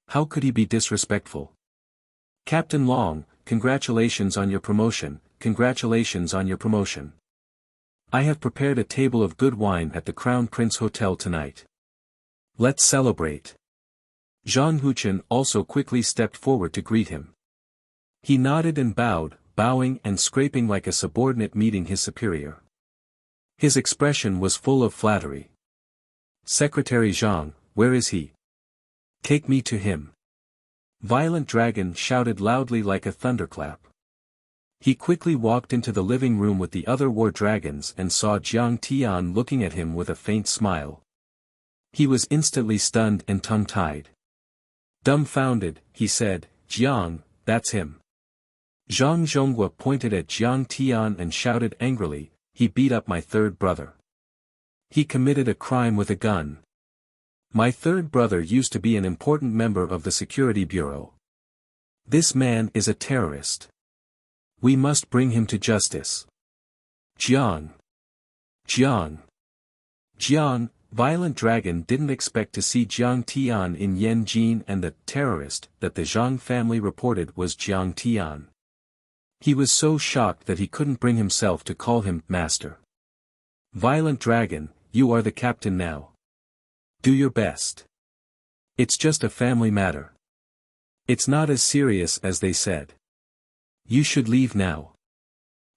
How could he be disrespectful? "Captain Long, congratulations on your promotion, congratulations on your promotion. I have prepared a table of good wine at the Crown Prince Hotel tonight. Let's celebrate." Zhang Huchen also quickly stepped forward to greet him. He nodded and bowed, bowing and scraping like a subordinate meeting his superior. His expression was full of flattery. "Secretary Zhang, where is he? Take me to him." Violent Dragon shouted loudly like a thunderclap. He quickly walked into the living room with the other war dragons and saw Jiang Tian looking at him with a faint smile. He was instantly stunned and tongue-tied. Dumbfounded, he said, "Jiang, that's him." Zhang Zhonghua pointed at Jiang Tian and shouted angrily, "He beat up my third brother. He committed a crime with a gun. My third brother used to be an important member of the Security Bureau. This man is a terrorist. We must bring him to justice." Jiang! Jiang! Jiang! Violent Dragon didn't expect to see Jiang Tian in Yanjin, and the terrorist that the Zhang family reported was Jiang Tian. He was so shocked that he couldn't bring himself to call him master. "Violent Dragon, you are the captain now. Do your best. It's just a family matter. It's not as serious as they said. You should leave now."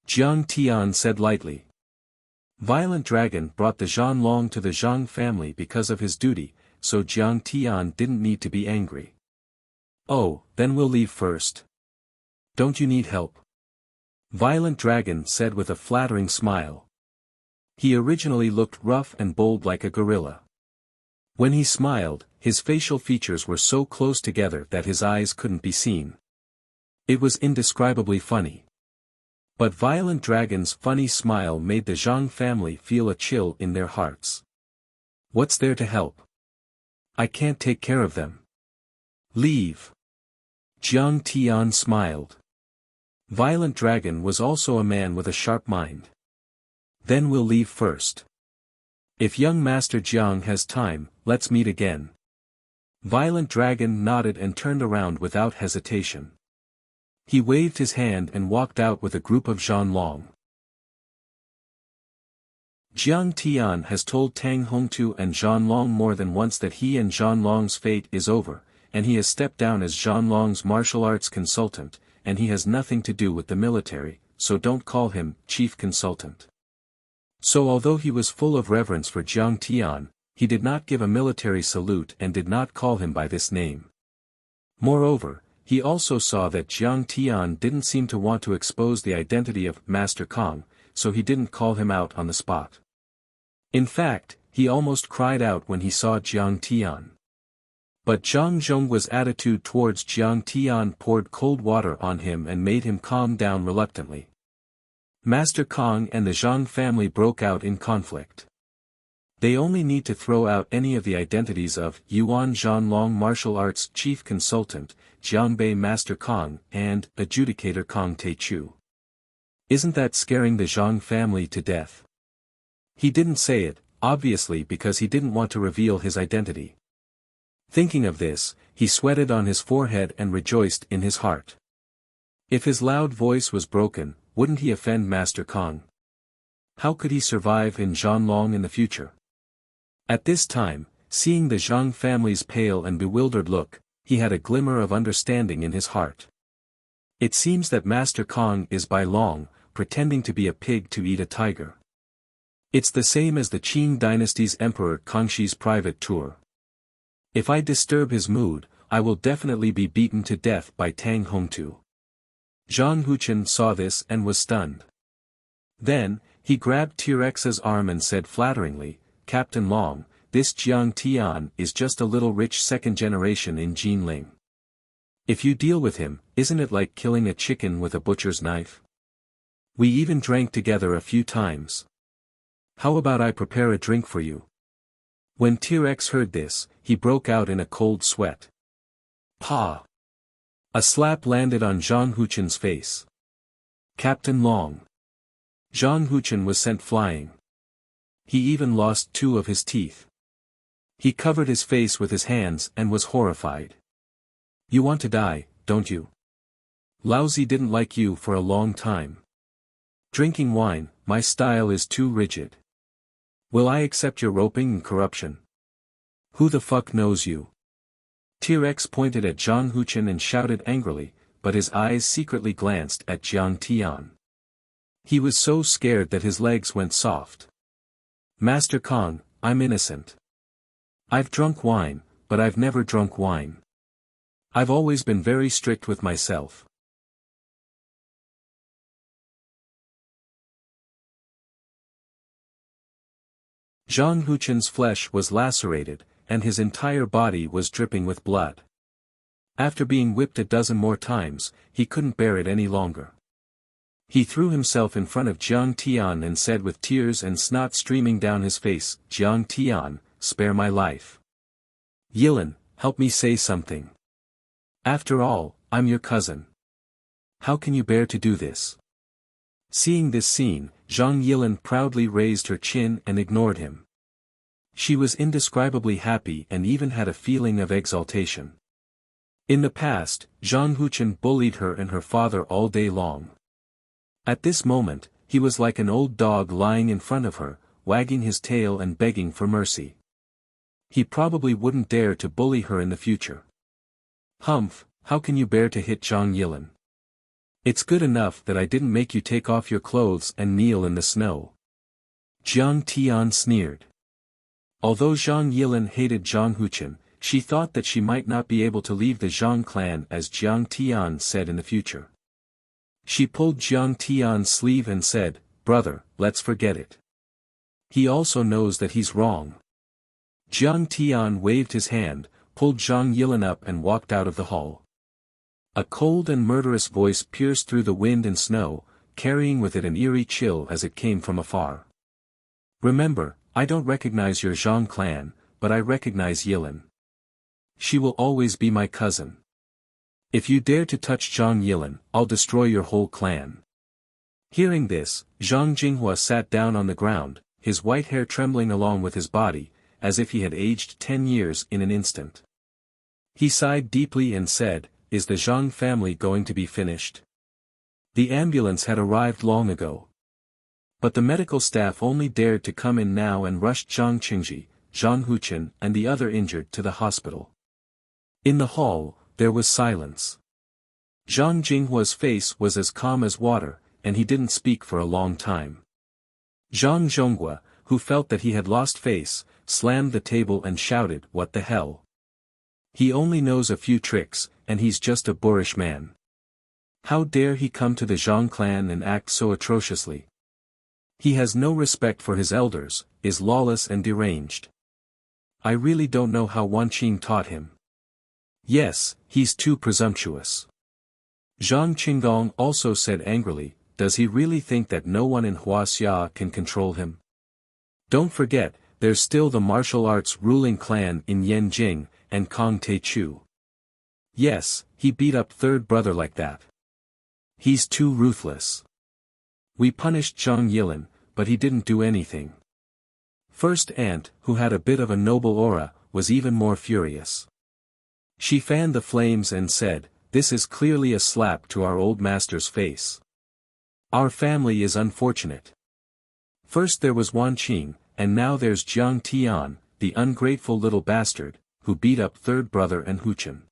Jiang Tian said lightly. Violent Dragon brought the Zhanlong to the Zhang family because of his duty, so Jiang Tian didn't need to be angry. "Oh, then we'll leave first. Don't you need help?" Violent Dragon said with a flattering smile. He originally looked rough and bold like a gorilla. When he smiled, his facial features were so close together that his eyes couldn't be seen. It was indescribably funny. But Violent Dragon's funny smile made the Zhang family feel a chill in their hearts. What's there to help? I can't take care of them. Leave. Jiang Tian smiled. Violent Dragon was also a man with a sharp mind. Then we'll leave first. If young Master Jiang has time, let's meet again. Violent Dragon nodded and turned around without hesitation. He waved his hand and walked out with a group of Zhanlong. Jiang Tian has told Tang Hongtu and Zhanlong more than once that he and Zhanlong's fate is over, and he has stepped down as Zhanlong's martial arts consultant, and he has nothing to do with the military, so don't call him chief consultant. So although he was full of reverence for Jiang Tian, he did not give a military salute and did not call him by this name. Moreover, he also saw that Jiang Tian didn't seem to want to expose the identity of Master Kong, so he didn't call him out on the spot. In fact, he almost cried out when he saw Jiang Tian. But Zhang Zhongguo's attitude towards Jiang Tian poured cold water on him and made him calm down reluctantly. Master Kong and the Zhang family broke out in conflict. They only need to throw out any of the identities of Yuan Zhanlong Martial Arts Chief Consultant, Jiangbei Master Kong, and Adjudicator Kong Teichu. Isn't that scaring the Zhang family to death? He didn't say it, obviously because he didn't want to reveal his identity. Thinking of this, he sweated on his forehead and rejoiced in his heart. If his loud voice was broken, wouldn't he offend Master Kong? How could he survive in Zhanlong in the future? At this time, seeing the Zhang family's pale and bewildered look, he had a glimmer of understanding in his heart. It seems that Master Kong is by long, pretending to be a pig to eat a tiger. It's the same as the Qing dynasty's Emperor Kangxi's private tour. If I disturb his mood, I will definitely be beaten to death by Tang Hongtu. Zhang Huchen saw this and was stunned. Then, he grabbed T-Rex's arm and said flatteringly, Captain Long, this Jiang Tian is just a little rich second generation in Jinling. If you deal with him, isn't it like killing a chicken with a butcher's knife? We even drank together a few times. How about I prepare a drink for you? When T-Rex heard this, he broke out in a cold sweat. Pa! A slap landed on Zhang Huchen's face. Captain Long. Zhang Huchen was sent flying. He even lost 2 of his teeth. He covered his face with his hands and was horrified. You want to die, don't you? Laozi didn't like you for a long time. Drinking wine, my style is too rigid. Will I accept your roping and corruption? Who the fuck knows you? T-Rex pointed at Zhang Huchen and shouted angrily, but his eyes secretly glanced at Jiang Tian. He was so scared that his legs went soft. Master Kong, I'm innocent. I've drunk wine, but I've never drunk wine. I've always been very strict with myself. Zhang Huchen's flesh was lacerated, and his entire body was dripping with blood. After being whipped a dozen more times, he couldn't bear it any longer. He threw himself in front of Jiang Tian and said with tears and snot streaming down his face, Jiang Tian, spare my life. Yilin, help me say something. After all, I'm your cousin. How can you bear to do this? Seeing this scene, Zhang Yilin proudly raised her chin and ignored him. She was indescribably happy and even had a feeling of exaltation. In the past, Zhang Huchen bullied her and her father all day long. At this moment, he was like an old dog lying in front of her, wagging his tail and begging for mercy. He probably wouldn't dare to bully her in the future. Humph, how can you bear to hit Zhang Yilin? It's good enough that I didn't make you take off your clothes and kneel in the snow. Jiang Tian sneered. Although Zhang Yilin hated Zhang Huchen, she thought that she might not be able to leave the Zhang clan as Jiang Tian said in the future. She pulled Jiang Tian's sleeve and said, Brother, let's forget it. He also knows that he's wrong. Jiang Tian waved his hand, pulled Zhang Yilin up and walked out of the hall. A cold and murderous voice pierced through the wind and snow, carrying with it an eerie chill as it came from afar. Remember, I don't recognize your Zhang clan, but I recognize Yilin. She will always be my cousin. If you dare to touch Zhang Yilin, I'll destroy your whole clan. Hearing this, Zhang Jinghua sat down on the ground, his white hair trembling along with his body, as if he had aged 10 years in an instant. He sighed deeply and said, "Is the Zhang family going to be finished?" The ambulance had arrived long ago. But the medical staff only dared to come in now and rushed Zhang Qingji, Zhang Huchen and the other injured to the hospital. In the hall, there was silence. Zhang Jinghua's face was as calm as water, and he didn't speak for a long time. Zhang Zhonghua, who felt that he had lost face, slammed the table and shouted, "What the hell? He only knows a few tricks, and he's just a boorish man. How dare he come to the Zhang clan and act so atrociously? He has no respect for his elders, is lawless and deranged. I really don't know how Wanqing taught him. Yes, he's too presumptuous." Zhang Qinggong also said angrily, "Does he really think that no one in Huaxia can control him? Don't forget, there's still the martial arts ruling clan in Yanjing, and Kong Teichu. Yes, he beat up third brother like that. He's too ruthless. We punished Zhang Yilin, but he didn't do anything." First Aunt, who had a bit of a noble aura, was even more furious. She fanned the flames and said, "This is clearly a slap to our old master's face. Our family is unfortunate. First there was Wanqing, and now there's Jiang Tian, the ungrateful little bastard, who beat up third brother and Huchen.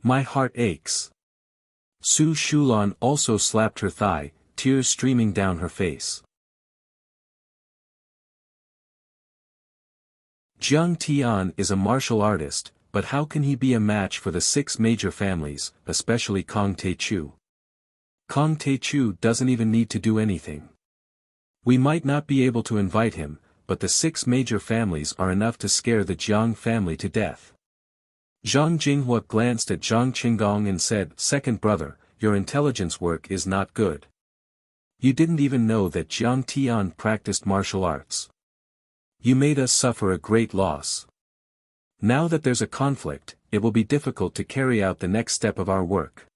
My heart aches." Su Shulan also slapped her thigh, tears streaming down her face. Jiang Tian is a martial artist, but how can he be a match for the 6 major families, especially Kong Teichu? Kong Teichu doesn't even need to do anything. We might not be able to invite him, but the 6 major families are enough to scare the Jiang family to death. Zhang Jinghua glanced at Zhang Qinggong and said, "Second brother, your intelligence work is not good. You didn't even know that Jiang Tian practiced martial arts. You made us suffer a great loss. Now that there's a conflict, it will be difficult to carry out the next step of our work."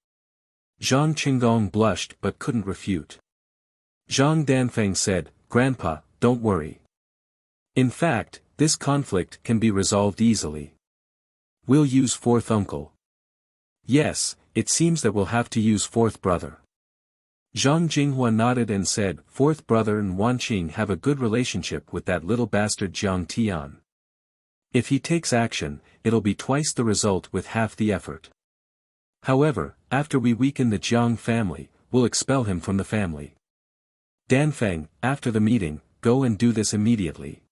Zhang Qinggong blushed but couldn't refute. Zhang Danfeng said, "Grandpa, don't worry. In fact, this conflict can be resolved easily. We'll use fourth uncle. Yes, it seems that we'll have to use fourth brother." Zhang Jinghua nodded and said, "Fourth brother and Wanqing have a good relationship with that little bastard Jiang Tian. If he takes action, it'll be twice the result with half the effort. However, after we weaken the Jiang family, we'll expel him from the family. Danfeng, after the meeting, go and do this immediately."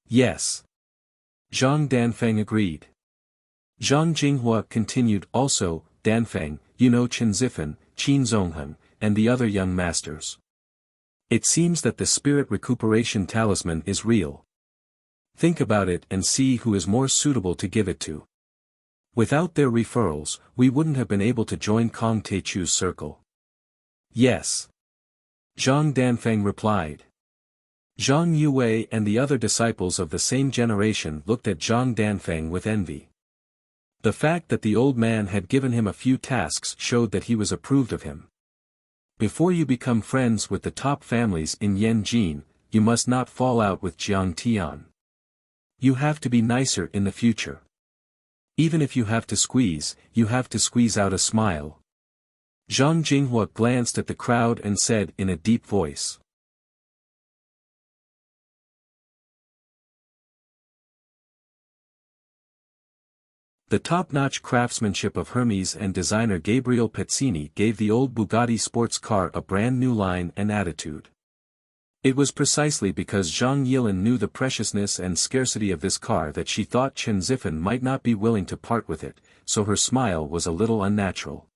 "Yes." Zhang Danfeng agreed. Zhang Jinghua continued, "Also, Danfeng, you know Chen Zifan, Qin Zonghen, and the other young masters. It seems that the spirit recuperation talisman is real. Think about it and see who is more suitable to give it to. Without their referrals, we wouldn't have been able to join Kong Teichu's circle." "Yes." Zhang Danfeng replied. Zhang Yue and the other disciples of the same generation looked at Zhang Danfeng with envy. The fact that the old man had given him a few tasks showed that he was approved of him. Before you become friends with the top families in Yanjin, you must not fall out with Jiang Tian. You have to be nicer in the future. Even if you have to squeeze out a smile. Zhang Jinghua glanced at the crowd and said in a deep voice. The top-notch craftsmanship of Hermes and designer Gabriel Pezzini gave the old Bugatti sports car a brand new line and attitude. It was precisely because Zhang Yilin knew the preciousness and scarcity of this car that she thought Chen Zifan might not be willing to part with it, so her smile was a little unnatural.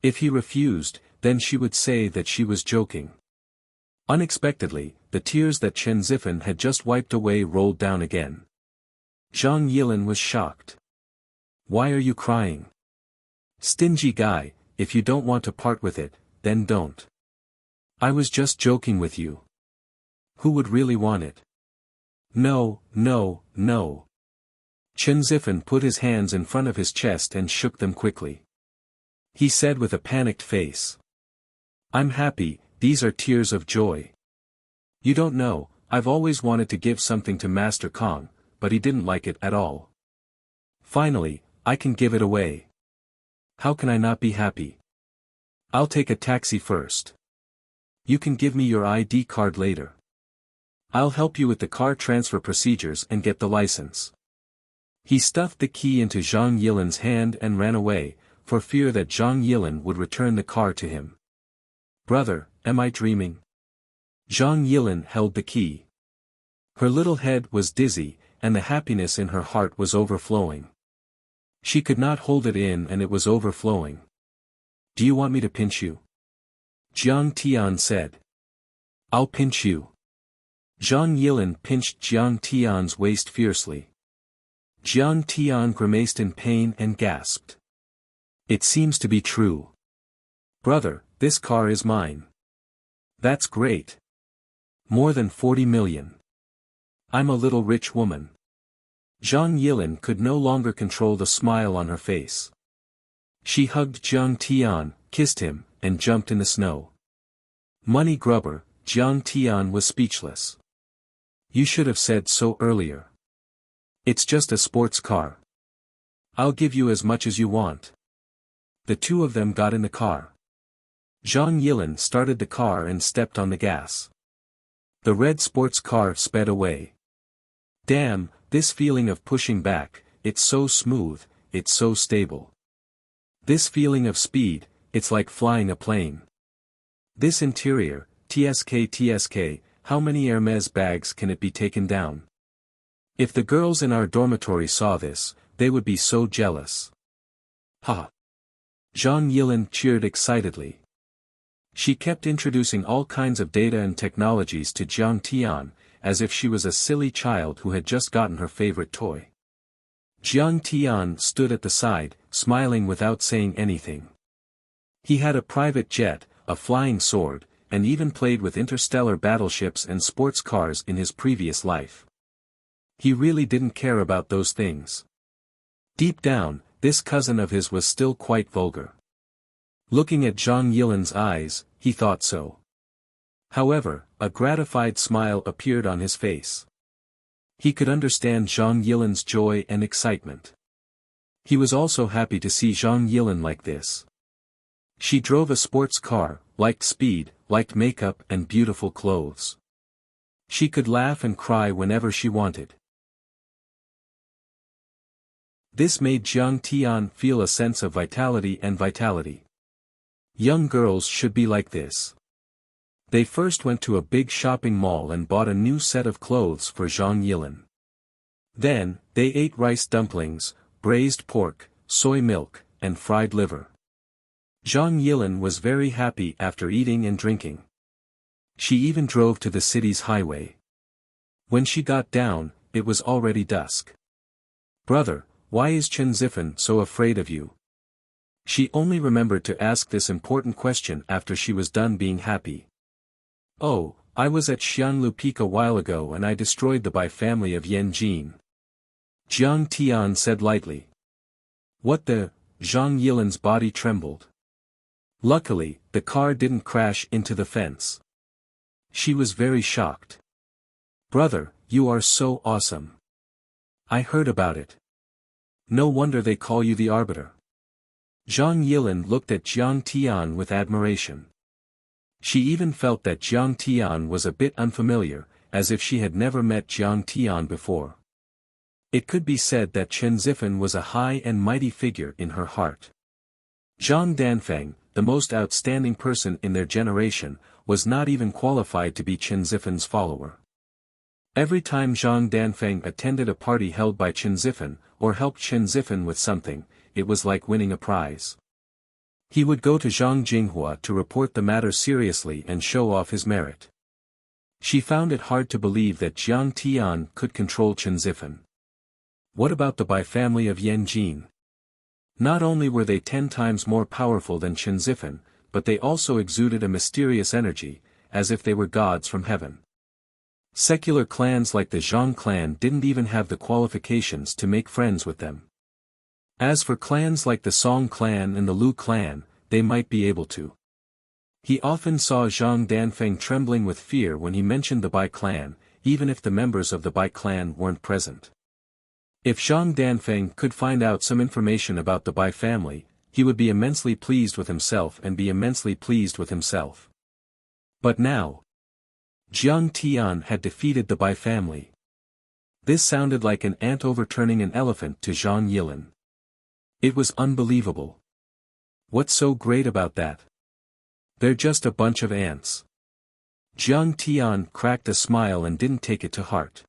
If he refused, then she would say that she was joking. Unexpectedly, the tears that Chen Zifan had just wiped away rolled down again. Zhang Yilin was shocked. "Why are you crying? Stingy guy, if you don't want to part with it, then don't." I was just joking with you. Who would really want it? No, no, no. Chen Zifen put his hands in front of his chest and shook them quickly. He said with a panicked face. I'm happy, these are tears of joy. You don't know, I've always wanted to give something to Master Kong, but he didn't like it at all. Finally, I can give it away. How can I not be happy? I'll take a taxi first. You can give me your ID card later. I'll help you with the car transfer procedures and get the license. He stuffed the key into Zhang Yilin's hand and ran away, for fear that Zhang Yilin would return the car to him. Brother, am I dreaming? Zhang Yilin held the key. Her little head was dizzy, and the happiness in her heart was overflowing. She could not hold it in and it was overflowing. Do you want me to pinch you? Jiang Tian said. I'll pinch you. Zhang Yilin pinched Jiang Tian's waist fiercely. Jiang Tian grimaced in pain and gasped. It seems to be true. Brother, this car is mine. That's great. More than 40 million. I'm a little rich woman. Zhang Yilin could no longer control the smile on her face. She hugged Jiang Tian, kissed him, and jumped in the snow. Money grubber, Jiang Tian was speechless. You should have said so earlier. It's just a sports car. I'll give you as much as you want. The two of them got in the car. Zhang Yilin started the car and stepped on the gas. The red sports car sped away. Damn, this feeling of pushing back, it's so smooth, it's so stable. This feeling of speed, it's like flying a plane. This interior, TSK, how many Hermes bags can it be taken down? If the girls in our dormitory saw this, they would be so jealous. Ha! Zhang Yilin cheered excitedly. She kept introducing all kinds of data and technologies to Jiang Tian, as if she was a silly child who had just gotten her favorite toy. Jiang Tian stood at the side, smiling without saying anything. He had a private jet, a flying sword, and even played with interstellar battleships and sports cars in his previous life. He really didn't care about those things. Deep down, this cousin of his was still quite vulgar. Looking at Zhang Yilin's eyes, he thought so. However, a gratified smile appeared on his face. He could understand Zhang Yilin's joy and excitement. He was also happy to see Zhang Yilin like this. She drove a sports car, liked speed, liked makeup and beautiful clothes. She could laugh and cry whenever she wanted. This made Jiang Tian feel a sense of vitality. Young girls should be like this. They first went to a big shopping mall and bought a new set of clothes for Zhang Yilin. Then, they ate rice dumplings, braised pork, soy milk, and fried liver. Zhang Yilin was very happy after eating and drinking. She even drove to the city's highway. When she got down, it was already dusk. Brother, why is Chen Zifen so afraid of you? She only remembered to ask this important question after she was done being happy. Oh, I was at Xianlu Peak a while ago and I destroyed the Bai family of Yanjin. Jiang Tian said lightly. What the? Zhang Yilin's body trembled. Luckily, the car didn't crash into the fence. She was very shocked. Brother, you are so awesome. I heard about it. No wonder they call you the Arbiter. Zhang Yilin looked at Jiang Tian with admiration. She even felt that Jiang Tian was a bit unfamiliar, as if she had never met Jiang Tian before. It could be said that Chen Zifen was a high and mighty figure in her heart. Zhang Danfeng, the most outstanding person in their generation, was not even qualified to be Chen Zifen's follower. Every time Zhang Danfeng attended a party held by Chen Zifen, or helped Chen Zifen with something, it was like winning a prize. He would go to Zhang Jinghua to report the matter seriously and show off his merit. She found it hard to believe that Jiang Tian could control Chen Zifen. What about the Bai family of Yanjin? Not only were they 10 times more powerful than Chen Zifen, but they also exuded a mysterious energy, as if they were gods from heaven. Secular clans like the Zhang clan didn't even have the qualifications to make friends with them. As for clans like the Song clan and the Lu clan, they might be able to. He often saw Zhang Danfeng trembling with fear when he mentioned the Bai clan, even if the members of the Bai clan weren't present. If Zhang Danfeng could find out some information about the Bai family, he would be immensely pleased with himself and be immensely pleased with himself. But now, Jiang Tian had defeated the Bai family. This sounded like an ant overturning an elephant to Zhang Yilin. It was unbelievable. What's so great about that? They're just a bunch of ants. Jiang Tian cracked a smile and didn't take it to heart.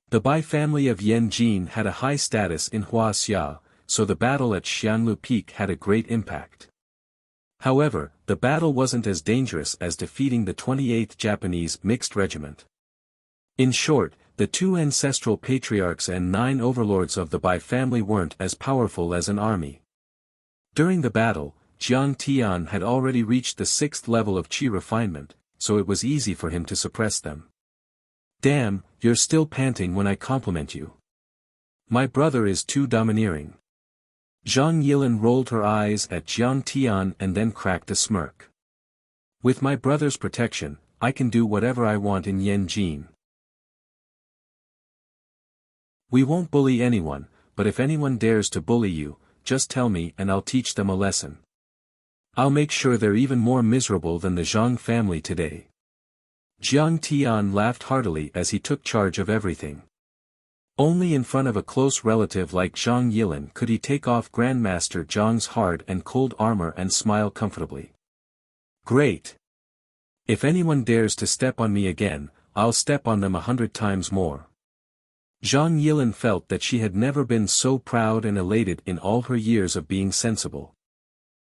The Bai family of Yan Jin had a high status in Huaxia, so the battle at Xianlu Peak had a great impact. However, the battle wasn't as dangerous as defeating the 28th Japanese Mixed Regiment. In short, the two ancestral patriarchs and 9 overlords of the Bai family weren't as powerful as an army. During the battle, Jiang Tian had already reached the 6th level of qi refinement, so it was easy for him to suppress them. Damn, you're still panting when I compliment you. My brother is too domineering. Zhang Yilin rolled her eyes at Jiang Tian and then cracked a smirk. With my brother's protection, I can do whatever I want in Yanjin. We won't bully anyone, but if anyone dares to bully you, just tell me and I'll teach them a lesson. I'll make sure they're even more miserable than the Zhang family today. Jiang Tian laughed heartily as he took charge of everything. Only in front of a close relative like Zhang Yilin could he take off Grandmaster Zhang's hard and cold armor and smile comfortably. Great! If anyone dares to step on me again, I'll step on them 100 times more. Zhang Yilin felt that she had never been so proud and elated in all her years of being sensible.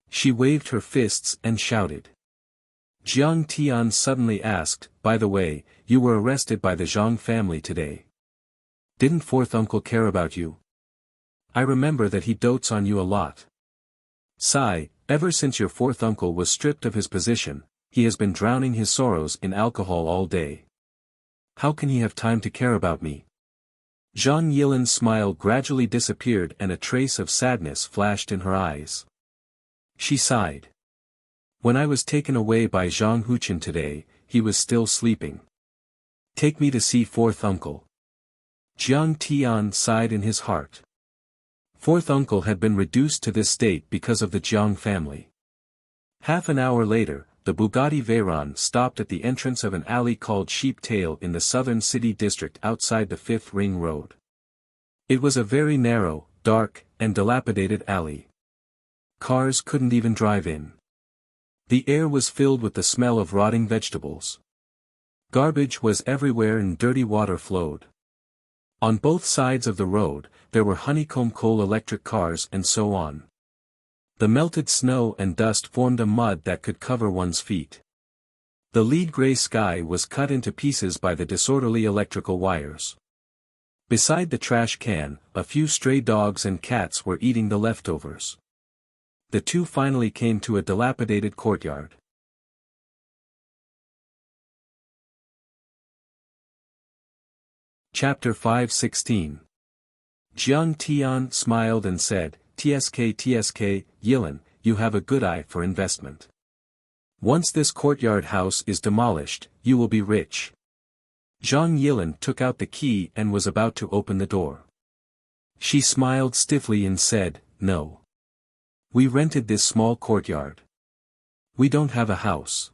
She waved her fists and shouted. Jiang Tian suddenly asked, by the way, you were arrested by the Zhang family today. Didn't fourth uncle care about you? I remember that he dotes on you a lot. Sigh, ever since your fourth uncle was stripped of his position, he has been drowning his sorrows in alcohol all day. How can he have time to care about me? Zhang Yilin's smile gradually disappeared and a trace of sadness flashed in her eyes. She sighed. When I was taken away by Zhang Huqin today, he was still sleeping. Take me to see fourth uncle. Jiang Tian sighed in his heart. Fourth uncle had been reduced to this state because of the Jiang family. Half an hour later, the Bugatti Veyron stopped at the entrance of an alley called Sheep Tail in the southern city district outside the 5th Ring Road. It was a very narrow, dark, and dilapidated alley. Cars couldn't even drive in. The air was filled with the smell of rotting vegetables. Garbage was everywhere and dirty water flowed. On both sides of the road, there were honeycomb coal electric cars and so on. The melted snow and dust formed a mud that could cover one's feet. The lead gray sky was cut into pieces by the disorderly electrical wires. Beside the trash can, a few stray dogs and cats were eating the leftovers. The two finally came to a dilapidated courtyard. Chapter 5:16. Jiang Tian smiled and said, TSK, Yilin, you have a good eye for investment. Once this courtyard house is demolished, you will be rich. Zhang Yilin took out the key and was about to open the door. She smiled stiffly and said, no. We rented this small courtyard. We don't have a house.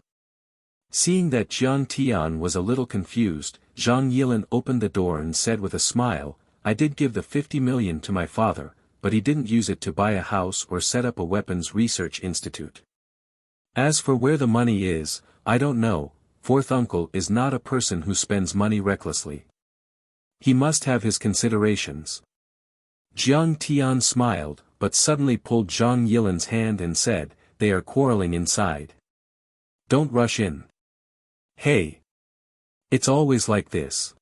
Seeing that Jiang Tian was a little confused, Zhang Yilin opened the door and said with a smile, I did give the 50 million to my father, but he didn't use it to buy a house or set up a weapons research institute. As for where the money is, I don't know. Fourth uncle is not a person who spends money recklessly. He must have his considerations. Jiang Tian smiled, but suddenly pulled Zhang Yilin's hand and said, they are quarreling inside. Don't rush in. Hey! It's always like this.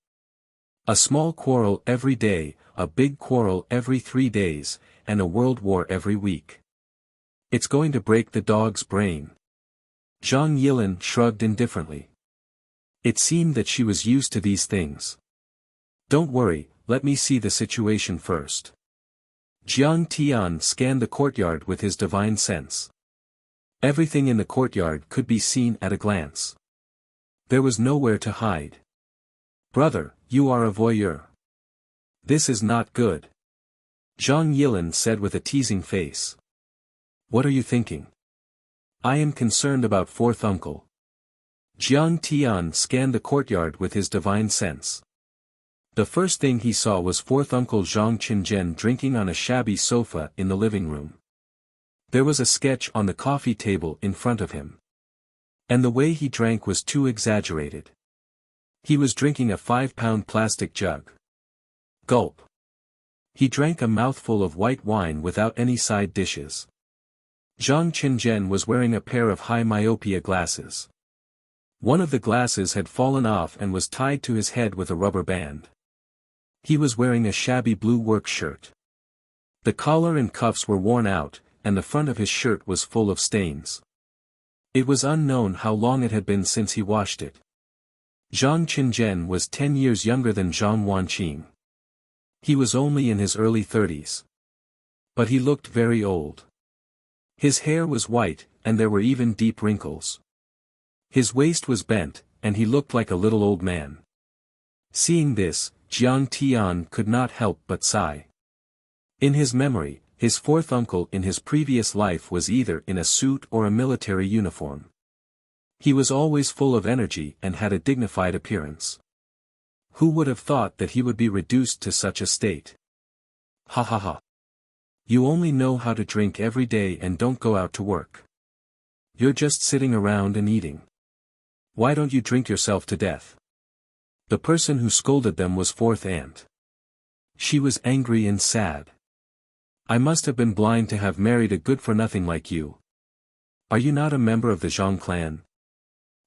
A small quarrel every day, a big quarrel every 3 days, and a world war every week. It's going to break the dog's brain. Zhang Yilin shrugged indifferently. It seemed that she was used to these things. Don't worry, let me see the situation first. Jiang Tian scanned the courtyard with his divine sense. Everything in the courtyard could be seen at a glance. There was nowhere to hide. Brother, you are a voyeur. This is not good. Zhang Yilin said with a teasing face. What are you thinking? I am concerned about fourth uncle. Jiang Tian scanned the courtyard with his divine sense. The first thing he saw was fourth uncle Zhang Qinzhen drinking on a shabby sofa in the living room. There was a sketch on the coffee table in front of him. And the way he drank was too exaggerated. He was drinking a 5-pound plastic jug. Gulp. He drank a mouthful of white wine without any side dishes. Zhang Qinzhen was wearing a pair of high myopia glasses. One of the glasses had fallen off and was tied to his head with a rubber band. He was wearing a shabby blue work shirt. The collar and cuffs were worn out, and the front of his shirt was full of stains. It was unknown how long it had been since he washed it. Zhang Qinzhen was 10 years younger than Zhang Wanqing. He was only in his early 30s. But he looked very old. His hair was white, and there were even deep wrinkles. His waist was bent, and he looked like a little old man. Seeing this, Jiang Tian could not help but sigh. In his memory, his fourth uncle in his previous life was either in a suit or a military uniform. He was always full of energy and had a dignified appearance. Who would have thought that he would be reduced to such a state? Ha ha ha. You only know how to drink every day and don't go out to work. You're just sitting around and eating. Why don't you drink yourself to death? The person who scolded them was fourth aunt. She was angry and sad. I must have been blind to have married a good-for-nothing like you. Are you not a member of the Zhang clan?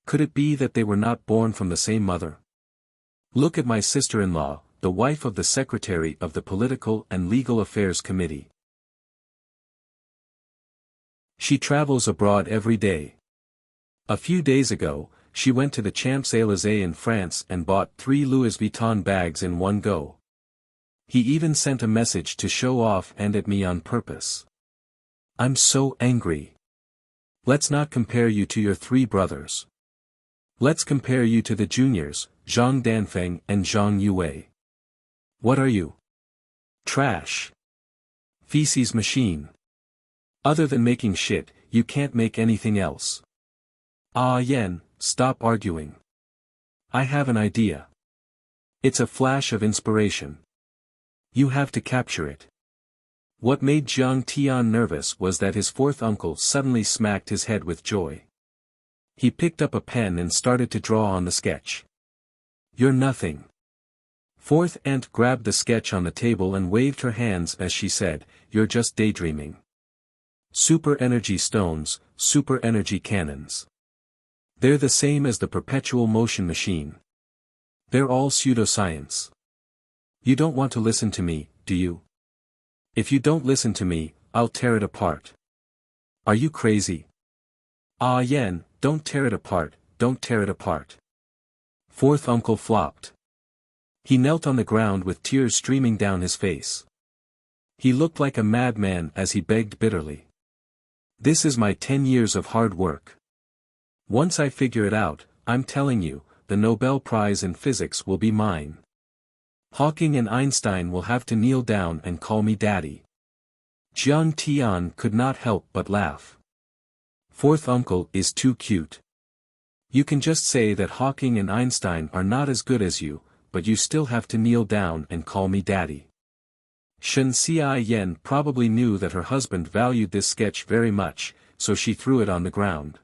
Could it be that they were not born from the same mother? Look at my sister-in-law, the wife of the secretary of the Political and Legal Affairs Committee. She travels abroad every day. A few days ago, she went to the Champs-Élysées in France and bought 3 Louis Vuitton bags in one go. He even sent a message to show off and at me on purpose. I'm so angry. Let's not compare you to your 3 brothers. Let's compare you to the juniors, Zhang Danfeng and Zhang Yue. What are you? Trash. Feces machine. Other than making shit, you can't make anything else. Ah Yen, stop arguing. I have an idea. It's a flash of inspiration. You have to capture it. What made Jiang Tian nervous was that his fourth uncle suddenly smacked his head with joy. He picked up a pen and started to draw on the sketch. You're nothing. Fourth aunt grabbed the sketch on the table and waved her hands as she said, you're just daydreaming. Super energy stones, super energy cannons. They're the same as the perpetual motion machine. They're all pseudoscience. You don't want to listen to me, do you? If you don't listen to me, I'll tear it apart. Are you crazy? Ah Yen, don't tear it apart, don't tear it apart. Fourth uncle flopped. He knelt on the ground with tears streaming down his face. He looked like a madman as he begged bitterly. This is my 10 years of hard work. Once I figure it out, I'm telling you, the Nobel Prize in Physics will be mine. Hawking and Einstein will have to kneel down and call me daddy. Jiang Tian could not help but laugh. Fourth uncle is too cute. You can just say that Hawking and Einstein are not as good as you, but you still have to kneel down and call me daddy. Xianxia Yen probably knew that her husband valued this sketch very much, so she threw it on the ground.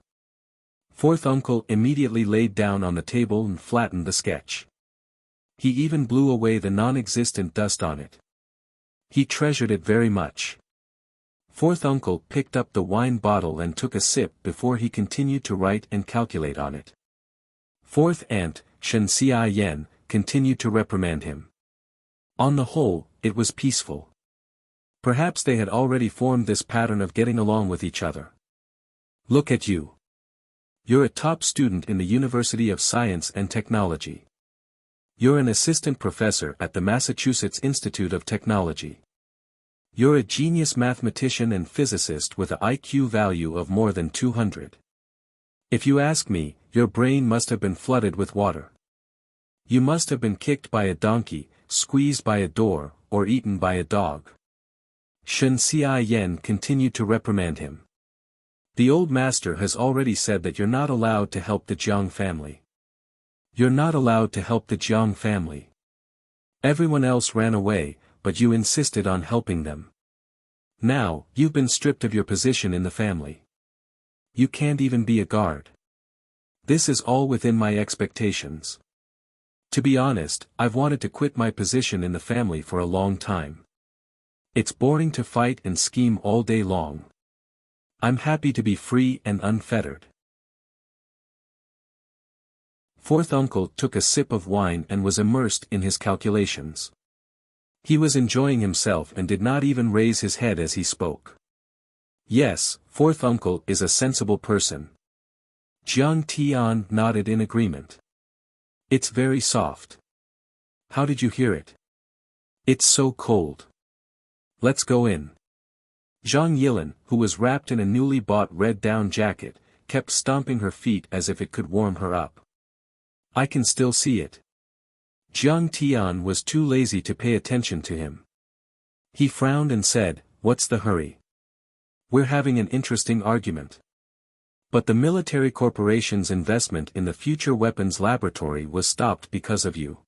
Fourth uncle immediately laid down on the table and flattened the sketch. He even blew away the non-existent dust on it. He treasured it very much. Fourth uncle picked up the wine bottle and took a sip before he continued to write and calculate on it. Fourth aunt, Xianxia Yen, continued to reprimand him. On the whole, it was peaceful. Perhaps they had already formed this pattern of getting along with each other. Look at you. You're a top student in the University of Science and Technology. You're an assistant professor at the Massachusetts Institute of Technology. You're a genius mathematician and physicist with an IQ value of more than 200. If you ask me, your brain must have been flooded with water. You must have been kicked by a donkey, squeezed by a door, or eaten by a dog. Xianxia continued to reprimand him. The old master has already said that you're not allowed to help the Jiang family. You're not allowed to help the Jiang family. Everyone else ran away, but you insisted on helping them. Now, you've been stripped of your position in the family. You can't even be a guard. This is all within my expectations. To be honest, I've wanted to quit my position in the family for a long time. It's boring to fight and scheme all day long. I'm happy to be free and unfettered. Fourth uncle took a sip of wine and was immersed in his calculations. He was enjoying himself and did not even raise his head as he spoke. Yes, fourth uncle is a sensible person. Jiang Tian nodded in agreement. It's very soft. How did you hear it? It's so cold. Let's go in. Zhang Yilin, who was wrapped in a newly bought red down jacket, kept stomping her feet as if it could warm her up. I can still see it. Jiang Tian was too lazy to pay attention to him. He frowned and said, "What's the hurry? We're having an interesting argument. But the military corporation's investment in the future weapons laboratory was stopped because of you.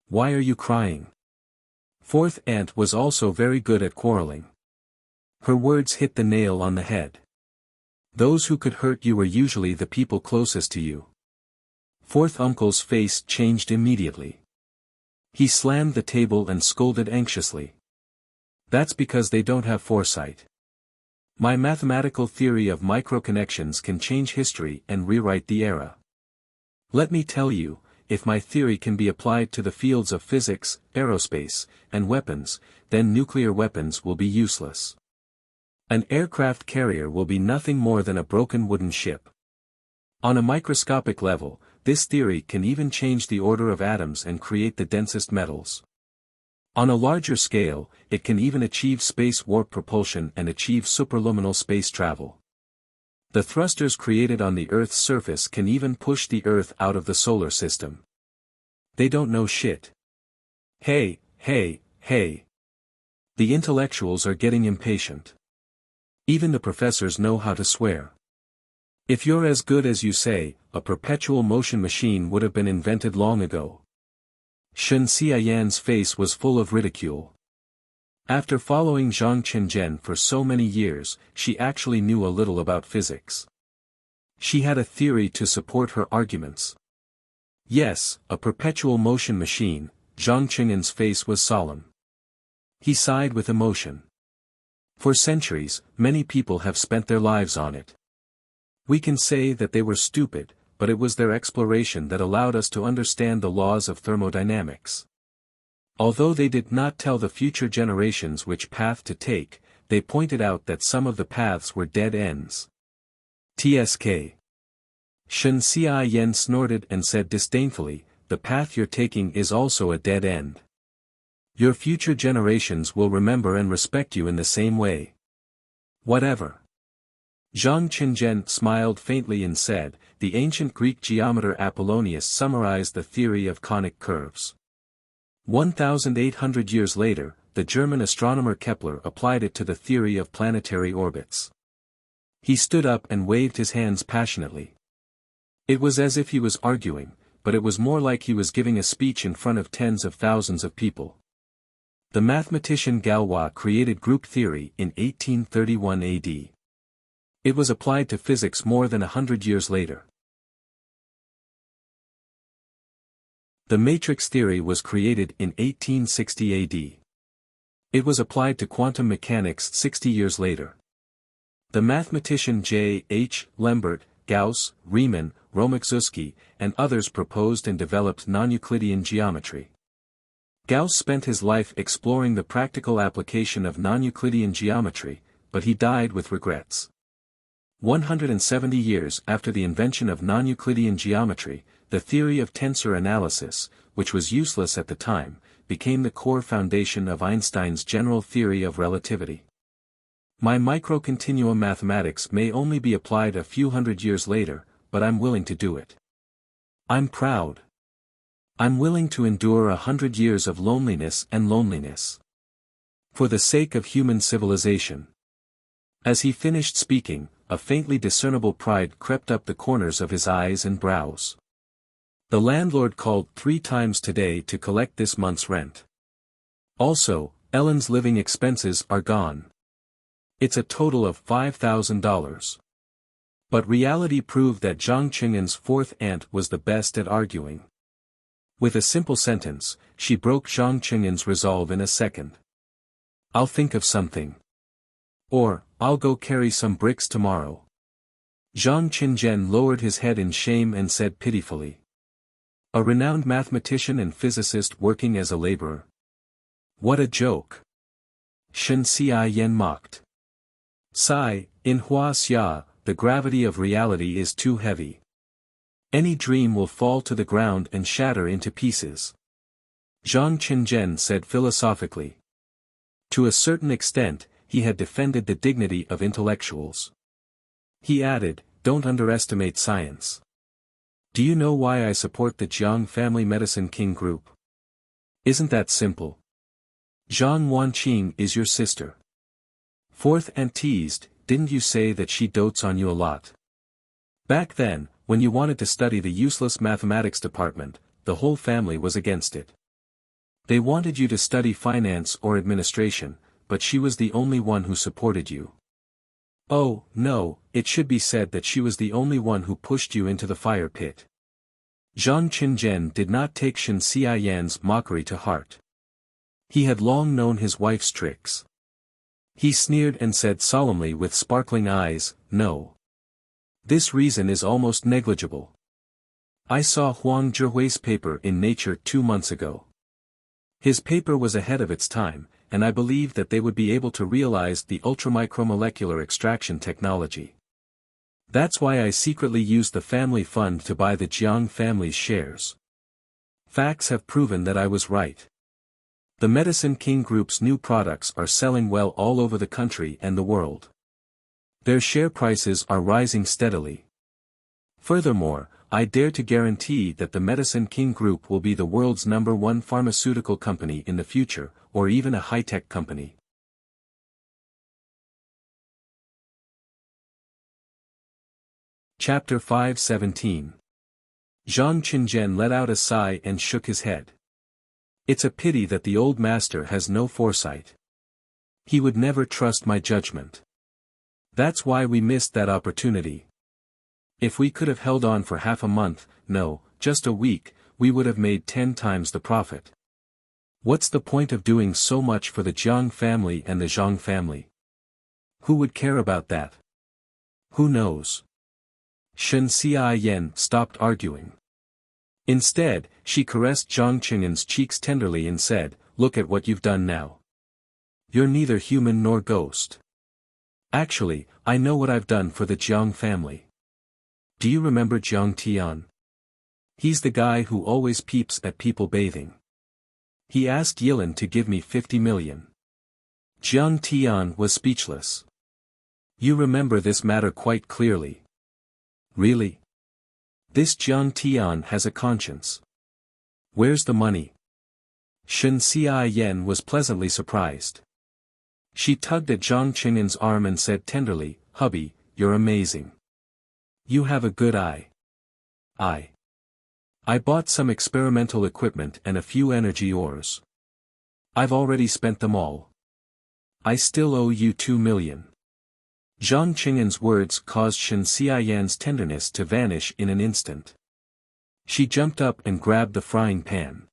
Why are you crying?" Fourth aunt was also very good at quarreling. Her words hit the nail on the head. Those who could hurt you were usually the people closest to you. Fourth uncle's face changed immediately. He slammed the table and scolded anxiously. That's because they don't have foresight. My mathematical theory of microconnections can change history and rewrite the era. Let me tell you, if my theory can be applied to the fields of physics, aerospace, and weapons, then nuclear weapons will be useless. An aircraft carrier will be nothing more than a broken wooden ship. On a microscopic level, this theory can even change the order of atoms and create the densest metals. On a larger scale, it can even achieve space warp propulsion and achieve superluminal space travel. The thrusters created on the Earth's surface can even push the Earth out of the solar system. They don't know shit. Hey, hey, hey. The intellectuals are getting impatient. Even the professors know how to swear. If you're as good as you say, a perpetual motion machine would have been invented long ago. Xianxia's face was full of ridicule. After following Zhang Qinzhen for so many years, she actually knew a little about physics. She had a theory to support her arguments. Yes, a perpetual motion machine. Zhang Qinzhen's face was solemn. He sighed with emotion. For centuries, many people have spent their lives on it. We can say that they were stupid, but it was their exploration that allowed us to understand the laws of thermodynamics. Although they did not tell the future generations which path to take, they pointed out that some of the paths were dead ends. TSK. Xianxia snorted and said disdainfully, "The path you're taking is also a dead end. Your future generations will remember and respect you in the same way." Whatever. Zhang Qinzhen smiled faintly and said, "The ancient Greek geometer Apollonius summarized the theory of conic curves. 1,800 years later, the German astronomer Kepler applied it to the theory of planetary orbits." He stood up and waved his hands passionately. It was as if he was arguing, but it was more like he was giving a speech in front of tens of thousands of people. The mathematician Galois created group theory in 1831 AD. It was applied to physics more than 100 years later. The matrix theory was created in 1860 AD. It was applied to quantum mechanics 60 years later. The mathematician J. H. Lambert, Gauss, Riemann, Romaczewski, and others proposed and developed non-Euclidean geometry. Gauss spent his life exploring the practical application of non-Euclidean geometry, but he died with regrets. 170 years after the invention of non-Euclidean geometry, the theory of tensor analysis, which was useless at the time, became the core foundation of Einstein's general theory of relativity. My microcontinuum mathematics may only be applied a few hundred years later, but I'm willing to do it. I'm proud. I'm willing to endure 100 years of loneliness and loneliness. For the sake of human civilization. As he finished speaking, a faintly discernible pride crept up the corners of his eyes and brows. The landlord called 3 times today to collect this month's rent. Also, Ellen's living expenses are gone. It's a total of $5,000. But reality proved that Zhang Qing'an's fourth aunt was the best at arguing. With a simple sentence, she broke Zhang Qing'an's resolve in a second. I'll think of something. Or, I'll go carry some bricks tomorrow. Zhang Qingzhen lowered his head in shame and said pitifully. A renowned mathematician and physicist working as a laborer. What a joke. Xianxia Yan mocked. Sigh, in Huaxia, the gravity of reality is too heavy. Any dream will fall to the ground and shatter into pieces. Zhang Qingzhen said philosophically. To a certain extent, he had defended the dignity of intellectuals. He added, don't underestimate science. Do you know why I support the Jiang Family Medicine King Group? Isn't that simple? Zhang Wanqing is your sister. Fourth aunt teased, didn't you say that she dotes on you a lot? Back then, when you wanted to study the useless mathematics department, the whole family was against it. They wanted you to study finance or administration, but she was the only one who supported you. Oh, no, it should be said that she was the only one who pushed you into the fire pit. Zhang Qingzhen did not take Xianxia Yan's mockery to heart. He had long known his wife's tricks. He sneered and said solemnly with sparkling eyes, no. This reason is almost negligible. I saw Huang Zhihui's paper in Nature 2 months ago. His paper was ahead of its time, and I believed that they would be able to realize the ultramicromolecular extraction technology. That's why I secretly used the family fund to buy the Jiang family's shares. Facts have proven that I was right. The Medicine King Group's new products are selling well all over the country and the world. Their share prices are rising steadily. Furthermore, I dare to guarantee that the Medicine King Group will be the world's #1 pharmaceutical company in the future, or even a high-tech company. Chapter 5:17. Zhang Qingzhen let out a sigh and shook his head. It's a pity that the old master has no foresight. He would never trust my judgment. That's why we missed that opportunity. If we could have held on for half a month, no, just a week, we would have made 10 times the profit. What's the point of doing so much for the Jiang family and the Zhang family? Who would care about that? Who knows? Xianxia Yan stopped arguing. Instead, she caressed Zhang Qing'an's cheeks tenderly and said, look at what you've done now. You're neither human nor ghost. Actually, I know what I've done for the Jiang family. Do you remember Jiang Tian? He's the guy who always peeps at people bathing. He asked Yilin to give me 50 million. Jiang Tian was speechless. You remember this matter quite clearly. Really? This Jiang Tian has a conscience. Where's the money? Xianxia Yan was pleasantly surprised. She tugged at Zhang Qing'an's arm and said tenderly, hubby, you're amazing. You have a good eye. I bought some experimental equipment and a few energy ores. I've already spent them all. I still owe you 2 million. Zhang Qing'an's words caused Xianxia Yan's tenderness to vanish in an instant. She jumped up and grabbed the frying pan.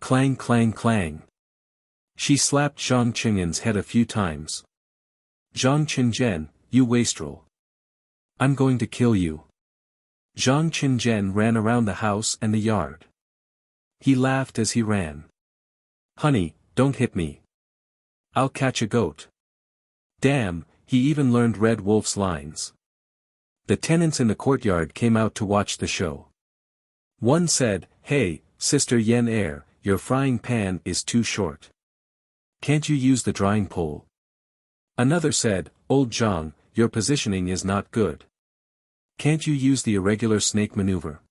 Clang clang clang. She slapped Zhang Qing'an's head a few times. Zhang Qingzhen, you wastrel. I'm going to kill you. Zhang Qingzhen ran around the house and the yard. He laughed as he ran. Honey, don't hit me. I'll catch a goat. Damn, he even learned Red Wolf's lines. The tenants in the courtyard came out to watch the show. One said, "Hey, Sister Yen Air, your frying pan is too short. Can't you use the drying pole?" Another said, "Old Zhang, your positioning is not good. Can't you use the irregular snake maneuver?"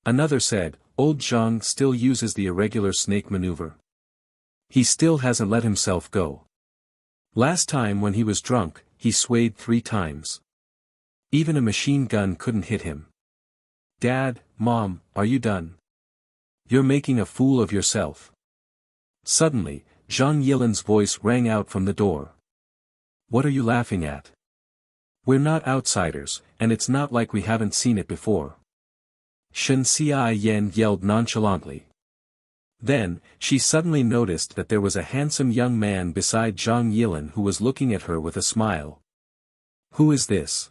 Another said, "Old Zhang still uses the irregular snake maneuver. He still hasn't let himself go. Last time when he was drunk, he swayed 3 times. Even a machine gun couldn't hit him. Dad, Mom, are you done? You're making a fool of yourself." Suddenly, Zhang Yilin's voice rang out from the door. "What are you laughing at? We're not outsiders, and it's not like we haven't seen it before." Xianxia Yen yelled nonchalantly. Then, she suddenly noticed that there was a handsome young man beside Zhang Yilin who was looking at her with a smile. "Who is this?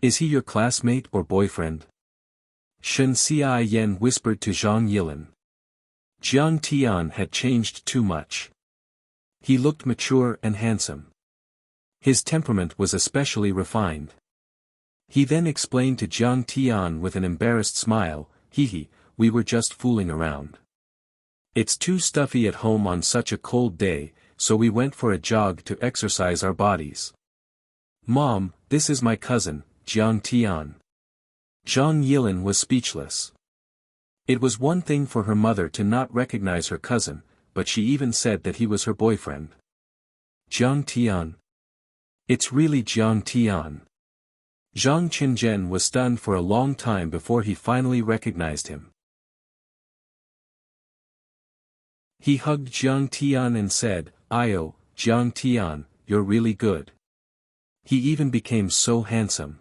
Is he your classmate or boyfriend?" Xianxia Yen whispered to Zhang Yilin. Jiang Tian had changed too much. He looked mature and handsome. His temperament was especially refined. He then explained to Jiang Tian with an embarrassed smile, "Hee, we were just fooling around. It's too stuffy at home on such a cold day, so we went for a jog to exercise our bodies. Mom, this is my cousin, Jiang Tian." Zhang Yilin was speechless. It was one thing for her mother to not recognize her cousin, but she even said that he was her boyfriend. "Jiang Tian? It's really Jiang Tian." Zhang Qinzhen was stunned for a long time before he finally recognized him. He hugged Jiang Tian and said, "Io, Jiang Tian, you're really good. He even became so handsome.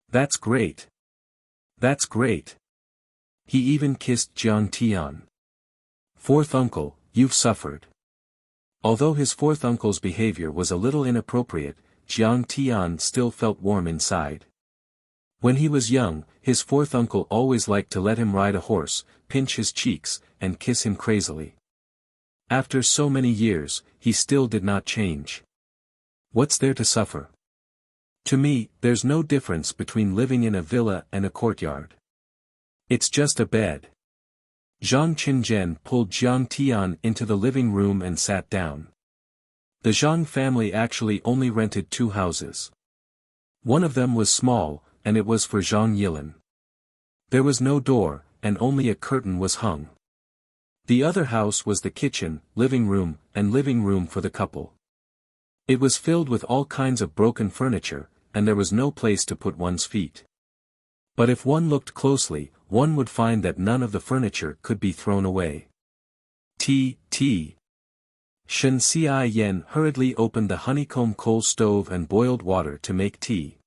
That's great. That's great." He even kissed Jiang Tian. "Fourth uncle, you've suffered." Although his fourth uncle's behavior was a little inappropriate, Jiang Tian still felt warm inside. When he was young, his fourth uncle always liked to let him ride a horse, pinch his cheeks, and kiss him crazily. After so many years, he still did not change. What's there to suffer? To me, there's no difference between living in a villa and a courtyard. It's just a bed. Zhang Qinzhen pulled Jiang Tian into the living room and sat down. The Zhang family actually only rented 2 houses. One of them was small, and it was for Zhang Yilin. There was no door, and only a curtain was hung. The other house was the kitchen, living room for the couple. It was filled with all kinds of broken furniture, and there was no place to put one's feet. But if one looked closely, one would find that none of the furniture could be thrown away. Tea. Xianxia Yen hurriedly opened the honeycomb coal stove and boiled water to make tea.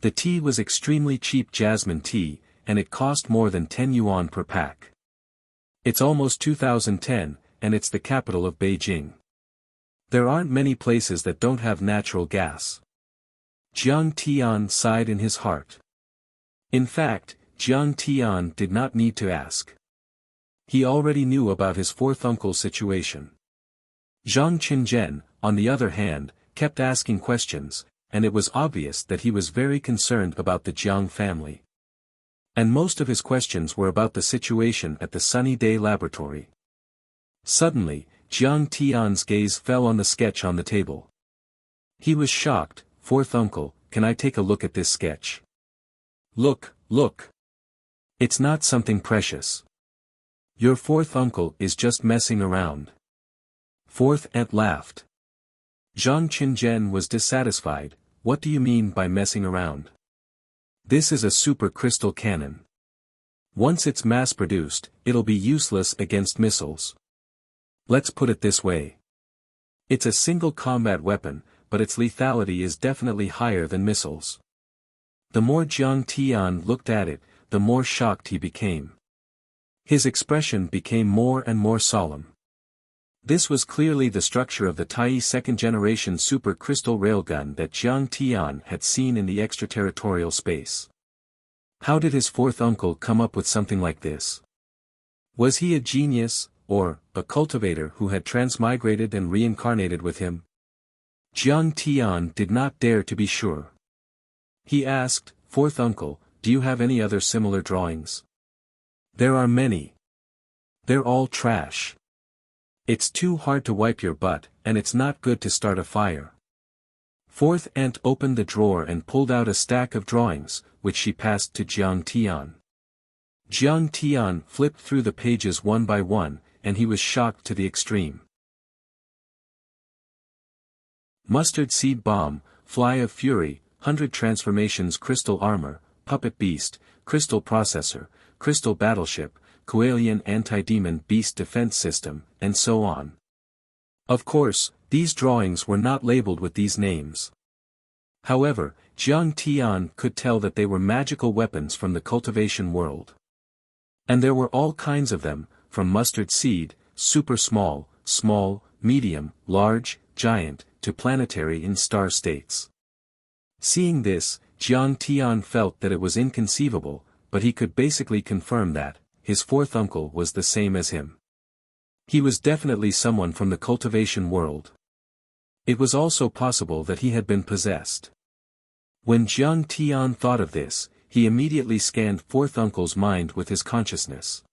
The tea was extremely cheap jasmine tea, and it cost more than 10 yuan per pack. It's almost 2010, and it's the capital of Beijing. There aren't many places that don't have natural gas. Jiang Tian sighed in his heart. In fact, Jiang Tian did not need to ask. He already knew about his fourth uncle's situation. Zhang Qinzhen, on the other hand, kept asking questions, and it was obvious that he was very concerned about the Jiang family. And most of his questions were about the situation at the Sunny Day laboratory. Suddenly, Jiang Tian's gaze fell on the sketch on the table. He was shocked. "Fourth uncle, can I take a look at this sketch?" Look. It's not something precious. Your fourth uncle is just messing around." Fourth aunt laughed. Zhang Qinzhen was dissatisfied. "What do you mean by messing around? This is a super crystal cannon. Once it's mass-produced, it'll be useless against missiles. Let's put it this way. It's a single combat weapon, but its lethality is definitely higher than missiles." The more Jiang Tian looked at it, the more shocked he became. His expression became more and more solemn. This was clearly the structure of the Tai second-generation super crystal railgun that Jiang Tian had seen in the extraterritorial space. How did his fourth uncle come up with something like this? Was he a genius, or a cultivator who had transmigrated and reincarnated with him? Jiang Tian did not dare to be sure. He asked, "Fourth uncle, do you have any other similar drawings?" "There are many. They're all trash. It's too hard to wipe your butt, and it's not good to start a fire." Fourth aunt opened the drawer and pulled out a stack of drawings, which she passed to Jiang Tian. Jiang Tian flipped through the pages one by one, and he was shocked to the extreme. Mustard seed bomb, fly of fury, 100 transformations crystal armor, puppet beast, crystal processor, crystal battleship, Coelian anti-demon beast defense system, and so on. Of course, these drawings were not labeled with these names. However, Jiang Tian could tell that they were magical weapons from the cultivation world. And there were all kinds of them, from mustard seed, super small, small, medium, large, giant, to planetary in star states. Seeing this, Jiang Tian felt that it was inconceivable, but he could basically confirm that his fourth uncle was the same as him. He was definitely someone from the cultivation world. It was also possible that he had been possessed. When Jiang Tian thought of this, he immediately scanned fourth uncle's mind with his consciousness.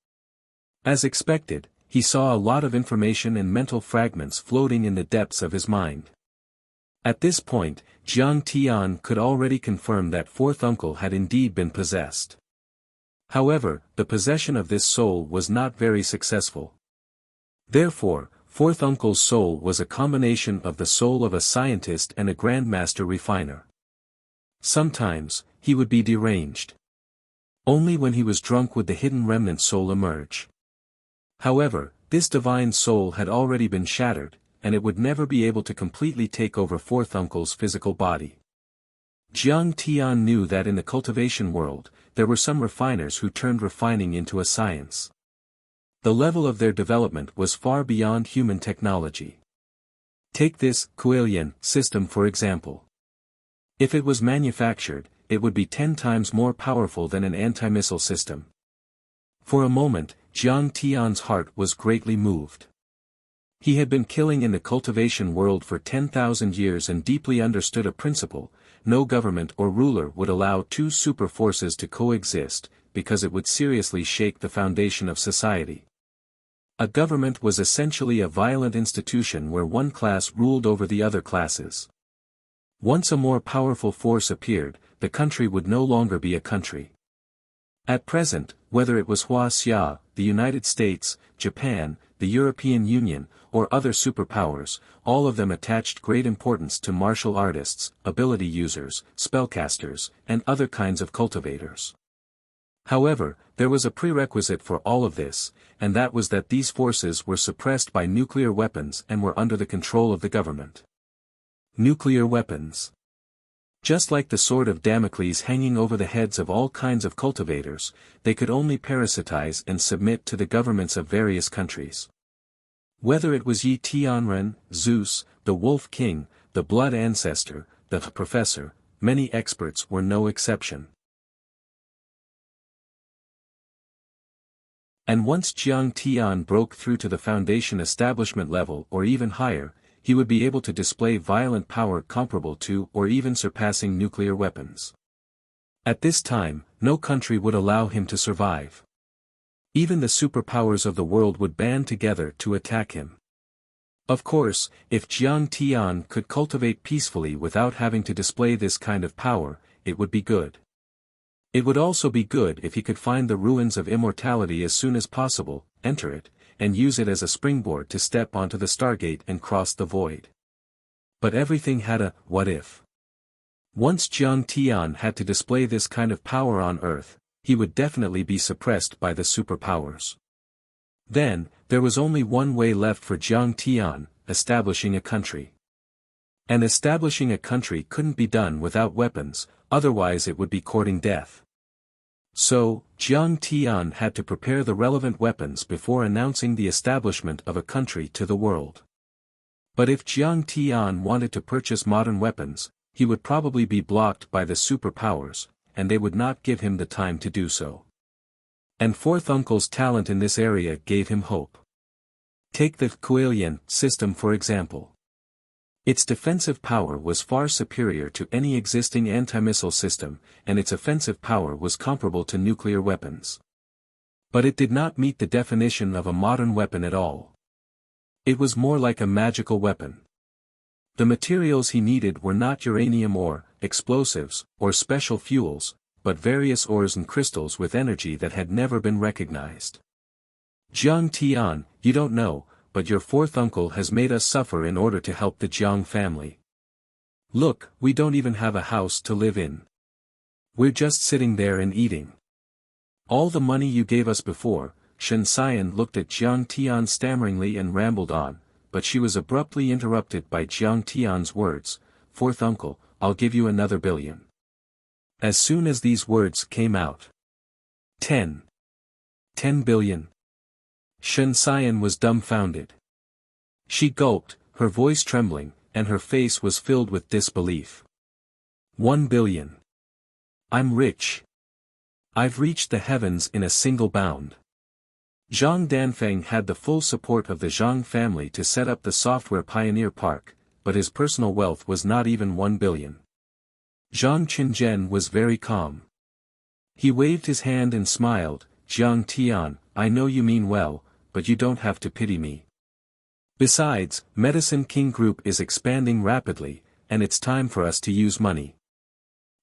As expected, he saw a lot of information and mental fragments floating in the depths of his mind. At this point, Jiang Tian could already confirm that fourth uncle had indeed been possessed. However, the possession of this soul was not very successful. Therefore, fourth uncle's soul was a combination of the soul of a scientist and a grandmaster refiner. Sometimes, he would be deranged. Only when he was drunk would the hidden remnant soul emerge. However, this divine soul had already been shattered, and it would never be able to completely take over fourth uncle's physical body. Jiang Tian knew that in the cultivation world, there were some refiners who turned refining into a science. The level of their development was far beyond human technology. Take this Coelian system for example. If it was manufactured, it would be 10 times more powerful than an anti-missile system. For a moment, Jiang Tian's heart was greatly moved. He had been killing in the cultivation world for 10,000 years and deeply understood a principle: no government or ruler would allow two super forces to coexist, because it would seriously shake the foundation of society. A government was essentially a violent institution where one class ruled over the other classes. Once a more powerful force appeared, the country would no longer be a country. At present, whether it was Wuxia, the United States, Japan, the European Union, or other superpowers, all of them attached great importance to martial artists, ability users, spellcasters, and other kinds of cultivators. However, there was a prerequisite for all of this, and that was that these forces were suppressed by nuclear weapons and were under the control of the government. Nuclear weapons. Just like the sword of Damocles hanging over the heads of all kinds of cultivators, they could only parasitize and submit to the governments of various countries. Whether it was Yi Tianren, Zeus, the Wolf King, the Blood Ancestor, the Professor, many experts were no exception. And once Jiang Tian broke through to the foundation establishment level or even higher, he would be able to display violent power comparable to or even surpassing nuclear weapons. At this time, no country would allow him to survive. Even the superpowers of the world would band together to attack him. Of course, if Jiang Tian could cultivate peacefully without having to display this kind of power, it would be good. It would also be good if he could find the ruins of immortality as soon as possible, enter it, and use it as a springboard to step onto the Stargate and cross the void. But everything had a what if. Once Jiang Tian had to display this kind of power on Earth, he would definitely be suppressed by the superpowers. Then, there was only one way left for Jiang Tian: establishing a country. And establishing a country couldn't be done without weapons, otherwise it would be courting death. So, Jiang Tian had to prepare the relevant weapons before announcing the establishment of a country to the world. But if Jiang Tian wanted to purchase modern weapons, he would probably be blocked by the superpowers, and they would not give him the time to do so. And fourth uncle's talent in this area gave him hope. Take the Coelian system for example. Its defensive power was far superior to any existing anti-missile system, and its offensive power was comparable to nuclear weapons. But it did not meet the definition of a modern weapon at all. It was more like a magical weapon. The materials he needed were not uranium ore, explosives, or special fuels, but various ores and crystals with energy that had never been recognized. Jiang Tian, you don't know, but your fourth uncle has made us suffer in order to help the Jiang family. Look, we don't even have a house to live in. We're just sitting there and eating. All the money you gave us before. Xianxia looked at Jiang Tian stammeringly and rambled on, but she was abruptly interrupted by Jiang Tian's words, "Fourth uncle, I'll give you another billion." As soon as these words came out. 10 billion. Xianxia was dumbfounded. She gulped, her voice trembling, and her face was filled with disbelief. 1 billion. I'm rich. I've reached the heavens in a single bound. Zhang Danfeng had the full support of the Zhang family to set up the software pioneer park, but his personal wealth was not even 1 billion. Zhang Qinzhen was very calm. He waved his hand and smiled, "Jiang Tian, I know you mean well, but you don't have to pity me. Besides, Medicine King Group is expanding rapidly, and it's time for us to use money."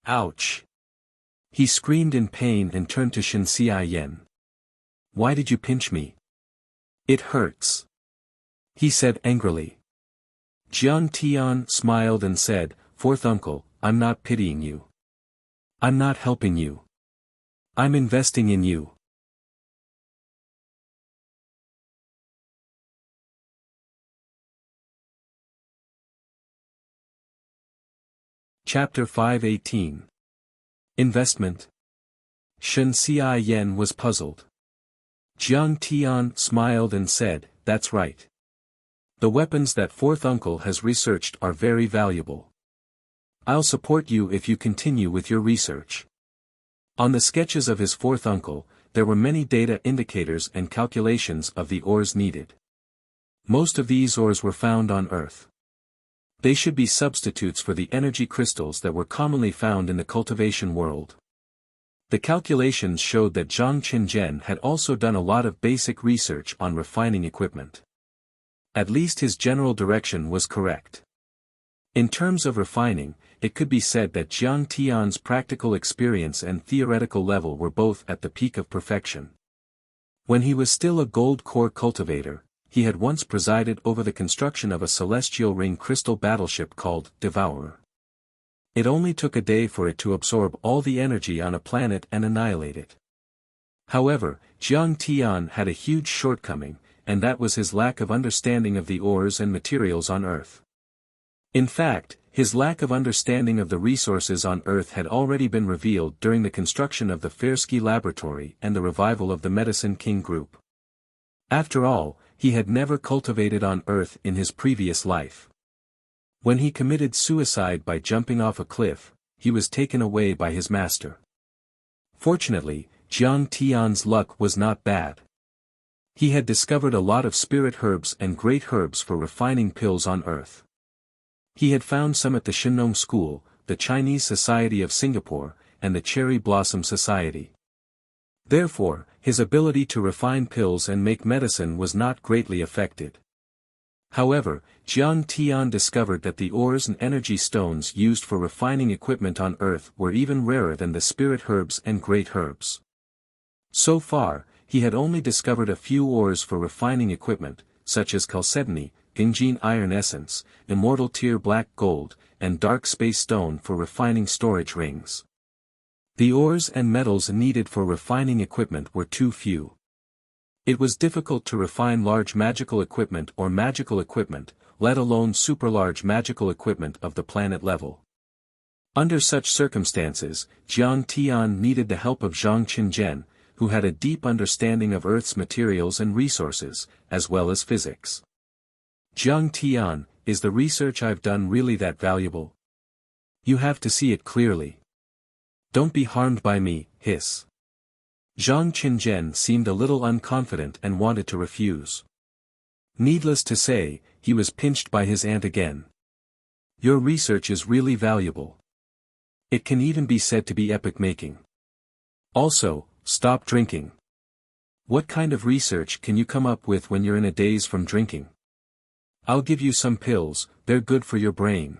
Ouch! He screamed in pain and turned to Xianxia. "Why did you pinch me? It hurts," he said angrily. Jiang Tian smiled and said, "Fourth uncle, I'm not pitying you. I'm not helping you. I'm investing in you." Chapter 518. Investment. Xianxia was puzzled. Jiang Tian smiled and said, "That's right. The weapons that fourth uncle has researched are very valuable. I'll support you if you continue with your research." On the sketches of his fourth uncle, there were many data indicators and calculations of the ores needed. Most of these ores were found on Earth. They should be substitutes for the energy crystals that were commonly found in the cultivation world. The calculations showed that Zhang Qinzhen had also done a lot of basic research on refining equipment. At least his general direction was correct. In terms of refining, it could be said that Jiang Tian's practical experience and theoretical level were both at the peak of perfection. When he was still a gold core cultivator, he had once presided over the construction of a celestial ring crystal battleship called Devourer. It only took a day for it to absorb all the energy on a planet and annihilate it. However, Jiang Tian had a huge shortcoming, and that was his lack of understanding of the ores and materials on Earth. In fact, his lack of understanding of the resources on Earth had already been revealed during the construction of the Fersky laboratory and the revival of the Medicine King Group. After all, he had never cultivated on Earth in his previous life. When he committed suicide by jumping off a cliff, he was taken away by his master. Fortunately, Jiang Tian's luck was not bad. He had discovered a lot of spirit herbs and great herbs for refining pills on Earth. He had found some at the Shinong School, the Chinese Society of Singapore, and the Cherry Blossom Society. Therefore, his ability to refine pills and make medicine was not greatly affected. However, Jiang Tian discovered that the ores and energy stones used for refining equipment on Earth were even rarer than the spirit herbs and great herbs. So far, he had only discovered a few ores for refining equipment, such as chalcedony, Gingjin iron essence, immortal tier black gold, and dark space stone for refining storage rings. The ores and metals needed for refining equipment were too few. It was difficult to refine large magical equipment or magical equipment, let alone super-large magical equipment of the planet level. Under such circumstances, Jiang Tian needed the help of Zhang Qinzhen, who had a deep understanding of Earth's materials and resources, as well as physics. "Jiang Tian, is the research I've done really that valuable? You have to see it clearly. Don't be harmed by me, hiss." Zhang Qinzhen seemed a little unconfident and wanted to refuse. Needless to say, he was pinched by his aunt again. Your research is really valuable. It can even be said to be epoch-making. Also, stop drinking. What kind of research can you come up with when you're in a daze from drinking? I'll give you some pills, they're good for your brain.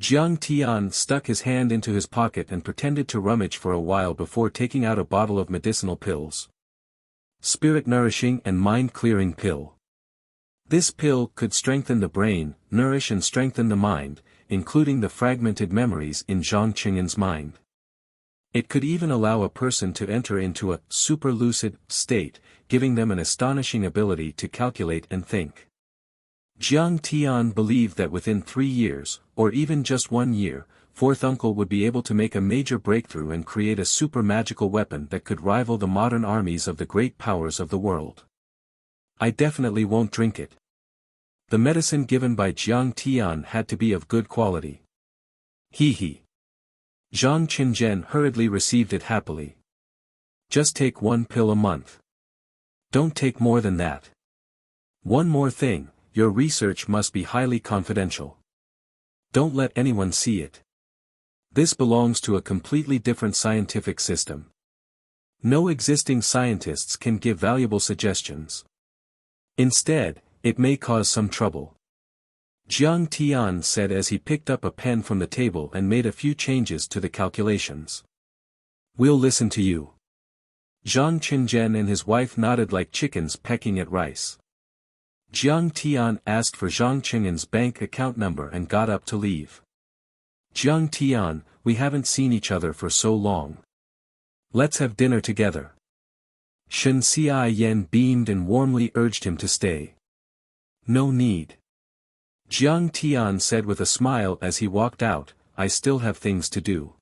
Jiang Tian stuck his hand into his pocket and pretended to rummage for a while before taking out a bottle of medicinal pills. Spirit-nourishing and mind-clearing pill. This pill could strengthen the brain, nourish and strengthen the mind, including the fragmented memories in Zhang Qing'an's mind. It could even allow a person to enter into a super-lucid state, giving them an astonishing ability to calculate and think. Jiang Tian believed that within 3 years, or even just 1 year, Fourth Uncle would be able to make a major breakthrough and create a super-magical weapon that could rival the modern armies of the great powers of the world. I definitely won't drink it. The medicine given by Jiang Tian had to be of good quality. He. Zhang Qingzhen hurriedly received it happily. Just take 1 pill a month. Don't take more than that. One more thing, your research must be highly confidential. Don't let anyone see it. This belongs to a completely different scientific system. No existing scientists can give valuable suggestions. Instead, it may cause some trouble. Jiang Tian said as he picked up a pen from the table and made a few changes to the calculations. We'll listen to you. Zhang Qingzhen and his wife nodded like chickens pecking at rice. Jiang Tian asked for Zhang Qing'an's bank account number and got up to leave. Jiang Tian, we haven't seen each other for so long. Let's have dinner together. Xianxia beamed and warmly urged him to stay. No need. Jiang Tian said with a smile as he walked out, I still have things to do.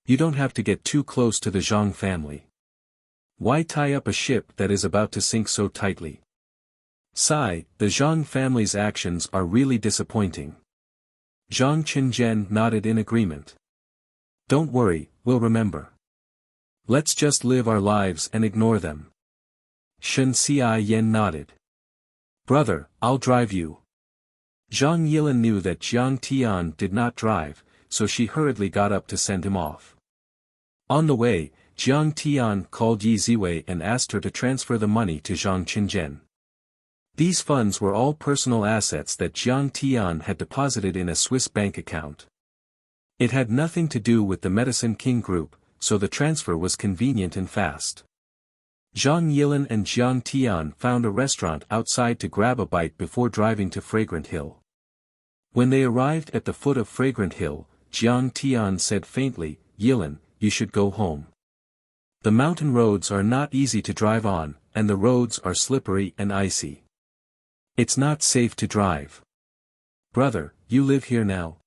You don't have to get too close to the Zhang family. Why tie up a ship that is about to sink so tightly? Sigh, the Zhang family's actions are really disappointing. Zhang Qingzhen nodded in agreement. Don't worry, we'll remember. Let's just live our lives and ignore them. Xianxia nodded. Brother, I'll drive you. Zhang Yilin knew that Jiang Tian did not drive, so she hurriedly got up to send him off. On the way, Jiang Tian called Yi Ziwei and asked her to transfer the money to Zhang Qingzhen. These funds were all personal assets that Jiang Tian had deposited in a Swiss bank account. It had nothing to do with the Medicine King Group, so the transfer was convenient and fast. Zhang Yilin and Jiang Tian found a restaurant outside to grab a bite before driving to Fragrant Hill. When they arrived at the foot of Fragrant Hill, Jiang Tian said faintly, Yilin, you should go home. The mountain roads are not easy to drive on, and the roads are slippery and icy. It's not safe to drive. Brother, you live here now?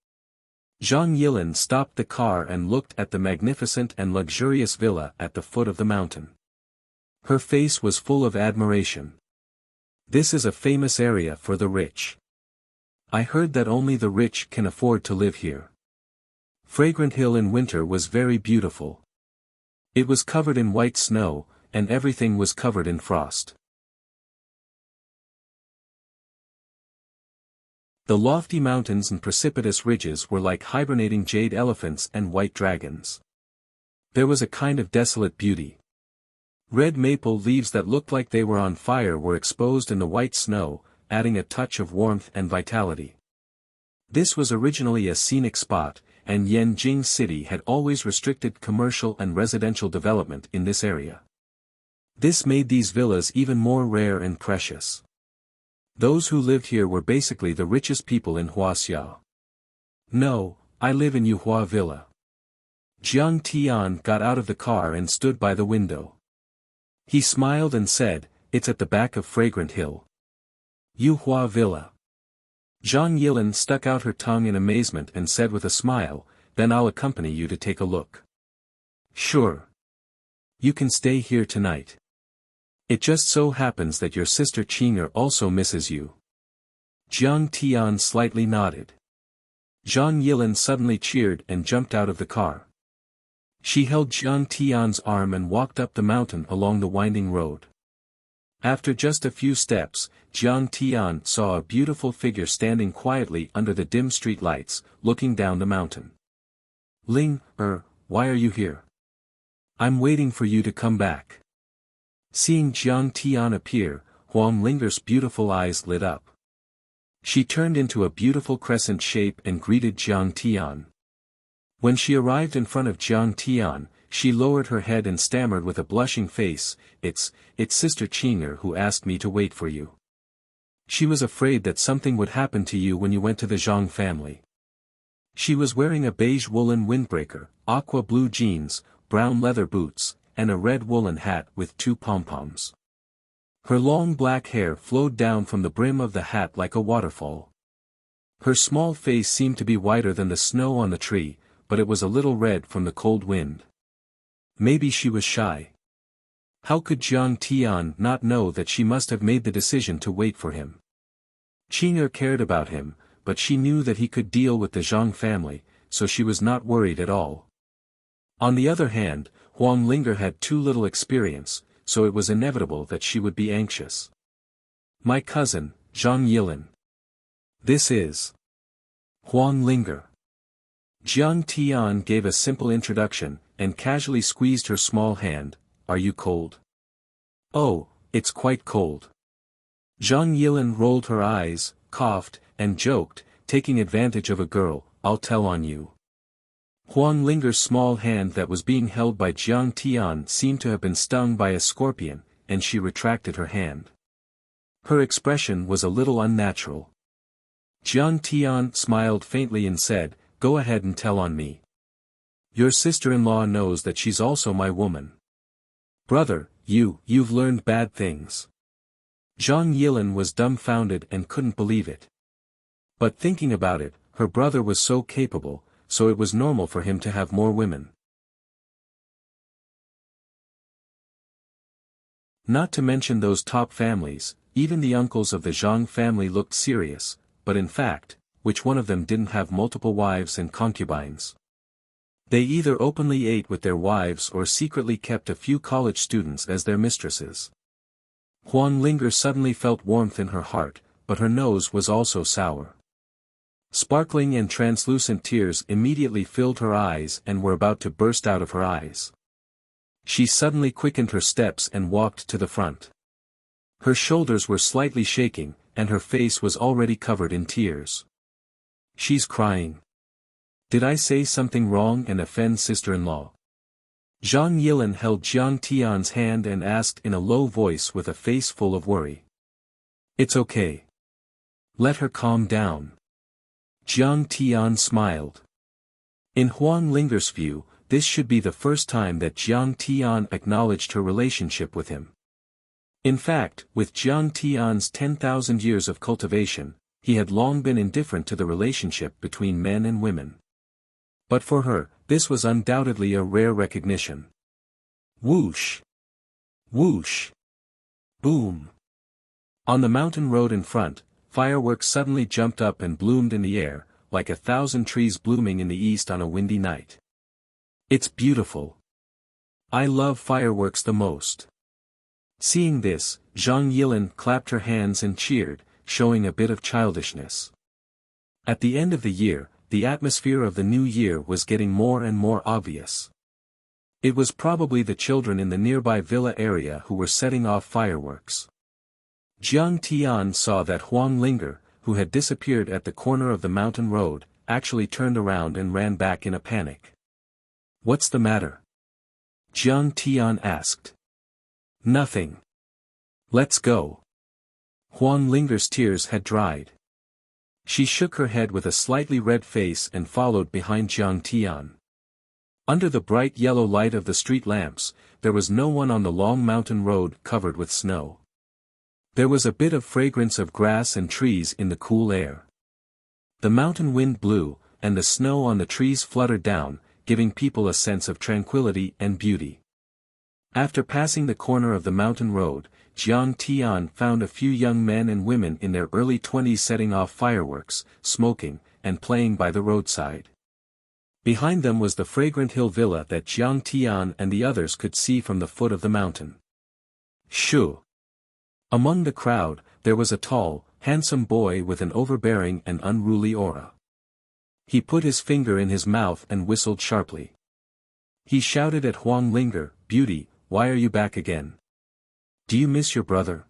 Zhang Yilin stopped the car and looked at the magnificent and luxurious villa at the foot of the mountain. Her face was full of admiration. This is a famous area for the rich. I heard that only the rich can afford to live here. Fragrant Hill in winter was very beautiful. It was covered in white snow, and everything was covered in frost. The lofty mountains and precipitous ridges were like hibernating jade elephants and white dragons. There was a kind of desolate beauty. Red maple leaves that looked like they were on fire were exposed in the white snow, adding a touch of warmth and vitality. This was originally a scenic spot, and Yanjing City had always restricted commercial and residential development in this area. This made these villas even more rare and precious. Those who lived here were basically the richest people in Huaxia. No, I live in Yuhua Villa. Jiang Tian got out of the car and stood by the window. He smiled and said, it's at the back of Fragrant Hill. Yuhua Villa. Zhang Yilin stuck out her tongue in amazement and said with a smile, then I'll accompany you to take a look. Sure. You can stay here tonight. It just so happens that your sister Qing'er also misses you. Jiang Tian slightly nodded. Zhang Yilin suddenly cheered and jumped out of the car. She held Jiang Tian's arm and walked up the mountain along the winding road. After just a few steps, Jiang Tian saw a beautiful figure standing quietly under the dim street lights, looking down the mountain. Ling, why are you here? I'm waiting for you to come back. Seeing Jiang Tian appear, Wang Linger's beautiful eyes lit up. She turned into a beautiful crescent shape and greeted Jiang Tian. When she arrived in front of Jiang Tian, she lowered her head and stammered with a blushing face, It's Sister Qing'er who asked me to wait for you. She was afraid that something would happen to you when you went to the Zhang family. She was wearing a beige woolen windbreaker, aqua blue jeans, brown leather boots, and a red woolen hat with 2 pom-poms. Her long black hair flowed down from the brim of the hat like a waterfall. Her small face seemed to be whiter than the snow on the tree, but it was a little red from the cold wind. Maybe she was shy. How could Jiang Tian not know that she must have made the decision to wait for him? Qing'er cared about him, but she knew that he could deal with the Zhang family, so she was not worried at all. On the other hand, Wang Linger had too little experience, so it was inevitable that she would be anxious. My cousin, Zhang Yilin. This is Wang Linger. Jiang Tian gave a simple introduction, and casually squeezed her small hand. Are you cold? Oh, it's quite cold. Zhang Yilin rolled her eyes, coughed, and joked, taking advantage of a girl, I'll tell on you. Wang Linger's small hand that was being held by Jiang Tian seemed to have been stung by a scorpion, and she retracted her hand. Her expression was a little unnatural. Jiang Tian smiled faintly and said, Go ahead and tell on me. Your sister-in-law knows that she's also my woman. Brother, you've learned bad things. Zhang Yilin was dumbfounded and couldn't believe it. But thinking about it, her brother was so capable, so it was normal for him to have more women. Not to mention those top families, even the uncles of the Zhang family looked serious, but in fact, which one of them didn't have multiple wives and concubines? They either openly ate with their wives or secretly kept a few college students as their mistresses. Wang Linger suddenly felt warmth in her heart, but her nose was also sour. Sparkling and translucent tears immediately filled her eyes and were about to burst out of her eyes. She suddenly quickened her steps and walked to the front. Her shoulders were slightly shaking, and her face was already covered in tears. She's crying. Did I say something wrong and offend sister-in-law? Zhang Yilin held Jiang Tian's hand and asked in a low voice with a face full of worry. It's okay. Let her calm down. Jiang Tian smiled. In Huang Linger's view, this should be the first time that Jiang Tian acknowledged her relationship with him. In fact, with Jiang Tian's 10,000 years of cultivation, he had long been indifferent to the relationship between men and women. But for her, this was undoubtedly a rare recognition. Whoosh! Whoosh! Boom! On the mountain road in front, fireworks suddenly jumped up and bloomed in the air, like 1,000 trees blooming in the east on a windy night. It's beautiful. I love fireworks the most. Seeing this, Zhang Yilin clapped her hands and cheered, showing a bit of childishness. At the end of the year, the atmosphere of the new year was getting more and more obvious. It was probably the children in the nearby villa area who were setting off fireworks. Jiang Tian saw that Huang Linger, who had disappeared at the corner of the mountain road, actually turned around and ran back in a panic. What's the matter? Jiang Tian asked. Nothing. Let's go. Huang Linger's tears had dried. She shook her head with a slightly red face and followed behind Jiang Tian. Under the bright yellow light of the street lamps, there was no one on the long mountain road covered with snow. There was a bit of fragrance of grass and trees in the cool air. The mountain wind blew, and the snow on the trees fluttered down, giving people a sense of tranquility and beauty. After passing the corner of the mountain road, Jiang Tian found a few young men and women in their early 20s setting off fireworks, smoking, and playing by the roadside. Behind them was the fragrant hill villa that Jiang Tian and the others could see from the foot of the mountain. Shoo! Among the crowd, there was a tall, handsome boy with an overbearing and unruly aura. He put his finger in his mouth and whistled sharply. He shouted at Wang Lin, "Beauty, why are you back again? Do you miss your brother?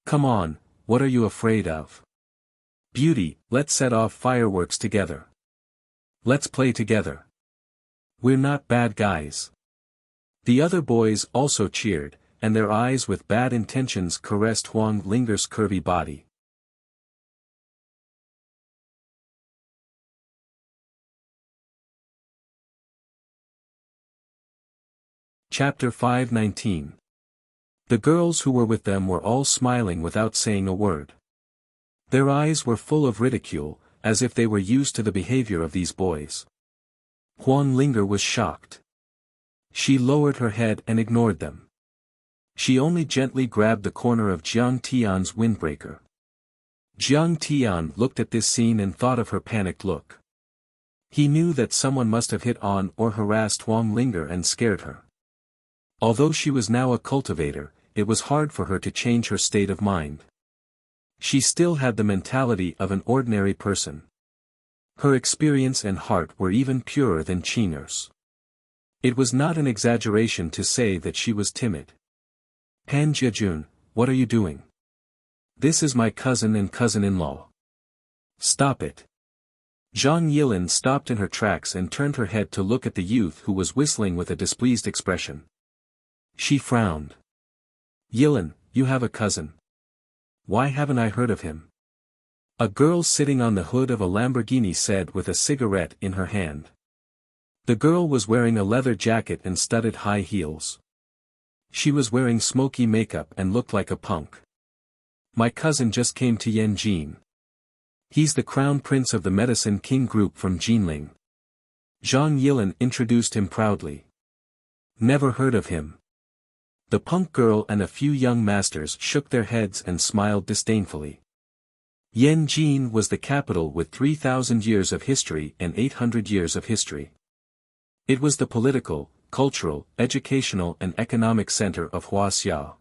Come on, what are you afraid of? Beauty, let's set off fireworks together. Let's play together. We're not bad guys." The other boys also cheered, and their eyes with bad intentions caressed Wang Lin's curvy body. Chapter 519. The girls who were with them were all smiling without saying a word. Their eyes were full of ridicule, as if they were used to the behavior of these boys. Wang Lin was shocked. She lowered her head and ignored them. She only gently grabbed the corner of Jiang Tian's windbreaker. Jiang Tian looked at this scene and thought of her panicked look. He knew that someone must have hit on or harassed Wang Lin and scared her. Although she was now a cultivator, it was hard for her to change her state of mind. She still had the mentality of an ordinary person. Her experience and heart were even purer than Qinger's. It was not an exaggeration to say that she was timid. "Pan Jiajun, what are you doing? This is my cousin and cousin-in-law. Stop it." Zhang Yilin stopped in her tracks and turned her head to look at the youth who was whistling with a displeased expression. She frowned. "Yilin, you have a cousin. Why haven't I heard of him?" A girl sitting on the hood of a Lamborghini said with a cigarette in her hand. The girl was wearing a leather jacket and studded high heels. She was wearing smoky makeup and looked like a punk. "My cousin just came to Yanjin. He's the crown prince of the Medicine King group from Jinling." Zhang Yilin introduced him proudly. "Never heard of him." The punk girl and a few young masters shook their heads and smiled disdainfully. Yanjin was the capital with 3,000 years of history and 800 years of history. It was the political, cultural, educational and economic center of Wuxia.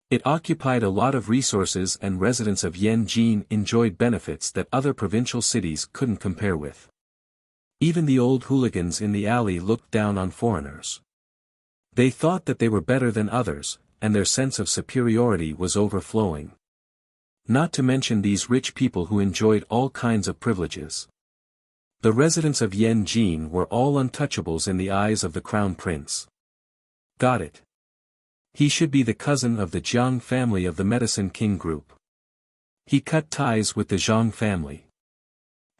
It occupied a lot of resources and residents of Yanjin enjoyed benefits that other provincial cities couldn't compare with. Even the old hooligans in the alley looked down on foreigners. They thought that they were better than others, and their sense of superiority was overflowing. Not to mention these rich people who enjoyed all kinds of privileges. The residents of Yanjin were all untouchables in the eyes of the crown prince. Got it. He should be the cousin of the Jiang family of the Medicine King group. He cut ties with the Zhang family.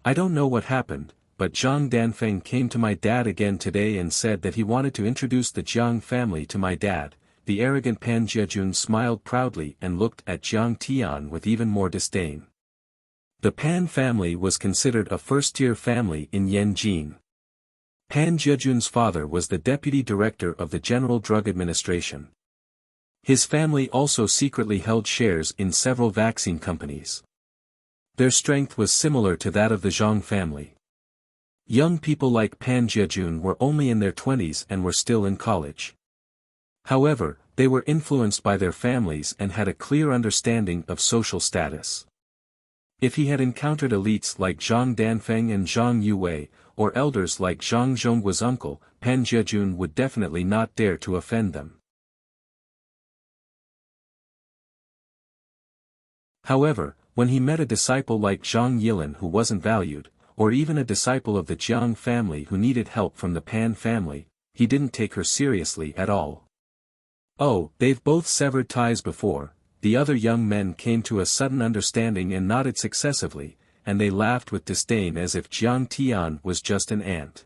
I don't know what happened, but Zhang Danfeng came to my dad again today and said that he wanted to introduce the Jiang family to my dad. The arrogant Pan Jiajun smiled proudly and looked at Jiang Tian with even more disdain. The Pan family was considered a first-tier family in Yanjin. Pan Jiajun's father was the deputy director of the General Drug Administration. His family also secretly held shares in several vaccine companies. Their strength was similar to that of the Zhang family. Young people like Pan Jiajun were only in their 20s and were still in college. However, they were influenced by their families and had a clear understanding of social status. If he had encountered elites like Zhang Danfeng and Zhang Yuwei, or elders like Zhang Zhongguo's uncle, Pan Jiajun would definitely not dare to offend them. However, when he met a disciple like Zhang Yilin who wasn't valued, or even a disciple of the Jiang family who needed help from the Pan family, he didn't take her seriously at all. "Oh, they've both severed ties before." The other young men came to a sudden understanding and nodded successively, and they laughed with disdain as if Jiang Tian was just an ant.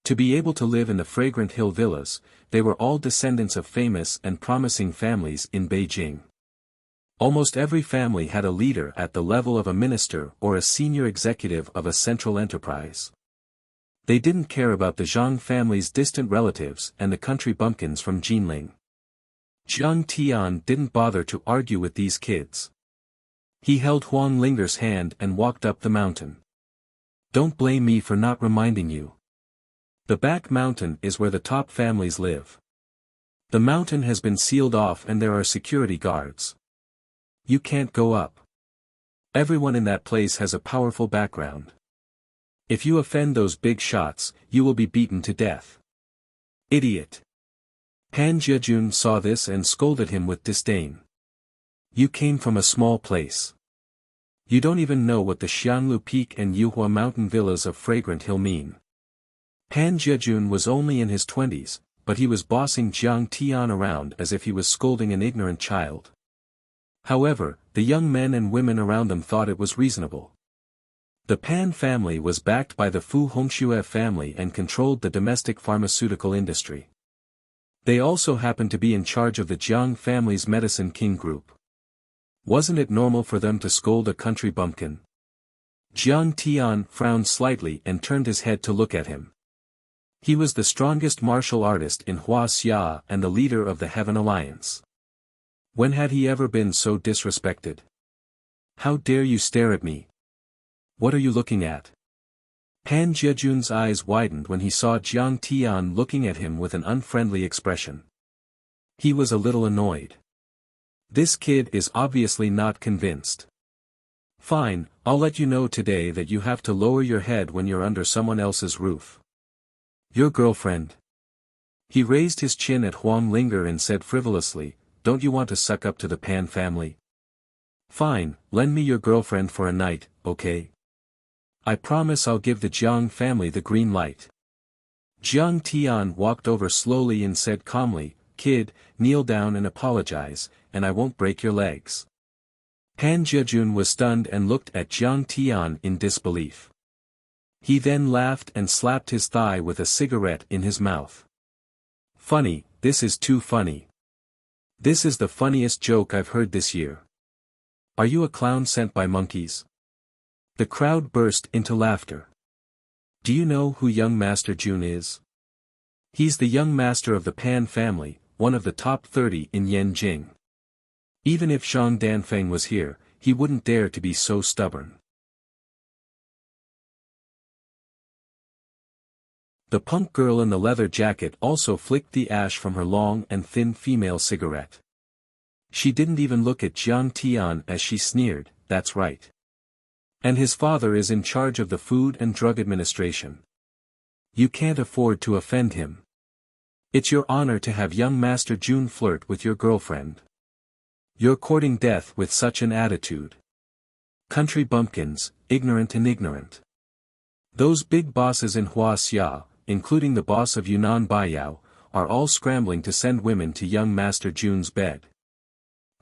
To be able to live in the fragrant hill villas, they were all descendants of famous and promising families in Beijing. Almost every family had a leader at the level of a minister or a senior executive of a central enterprise. They didn't care about the Zhang family's distant relatives and the country bumpkins from Jinling. Jiang Tian didn't bother to argue with these kids. He held Wang Lin's hand and walked up the mountain. "Don't blame me for not reminding you. The back mountain is where the top families live. The mountain has been sealed off and there are security guards. You can't go up. Everyone in that place has a powerful background. If you offend those big shots, you will be beaten to death. Idiot. Pan Jejun saw this and scolded him with disdain. You came from a small place. You don't even know what the Xianlu Peak and Yuhua mountain villas of Fragrant Hill mean. Pan Jejun was only in his 20s, but he was bossing Jiang Tian around as if he was scolding an ignorant child. However, the young men and women around them thought it was reasonable. The Pan family was backed by the Fu Hongxue family and controlled the domestic pharmaceutical industry. They also happened to be in charge of the Jiang family's Medicine King group. Wasn't it normal for them to scold a country bumpkin? Jiang Tian frowned slightly and turned his head to look at him. He was the strongest martial artist in Wuxia and the leader of the Heaven Alliance. When had he ever been so disrespected? How dare you stare at me? What are you looking at? Pan Jejun's eyes widened when he saw Jiang Tian looking at him with an unfriendly expression. He was a little annoyed. This kid is obviously not convinced. Fine, I'll let you know today that you have to lower your head when you're under someone else's roof. Your girlfriend. He raised his chin at Wang Lin and said frivolously, don't you want to suck up to the Pan family? Fine, lend me your girlfriend for a night, okay? I promise I'll give the Jiang family the green light. Jiang Tian walked over slowly and said calmly, kid, kneel down and apologize, and I won't break your legs. Pan Jejun was stunned and looked at Jiang Tian in disbelief. He then laughed and slapped his thigh with a cigarette in his mouth. Funny, this is too funny. This is the funniest joke I've heard this year. Are you a clown sent by monkeys? The crowd burst into laughter. Do you know who young Master Jun is? He's the young master of the Pan family, one of the top 30 in Yanjing. Even if Zhang Danfeng was here, he wouldn't dare to be so stubborn. The punk girl in the leather jacket also flicked the ash from her long and thin female cigarette. She didn't even look at Jiang Tian as she sneered, that's right. And his father is in charge of the Food and Drug Administration. You can't afford to offend him. It's your honor to have young Master Jun flirt with your girlfriend. You're courting death with such an attitude. Country bumpkins, ignorant and ignorant. Those big bosses in Huaxia, including the boss of Yunnan Baiyao, are all scrambling to send women to young Master Jun's bed.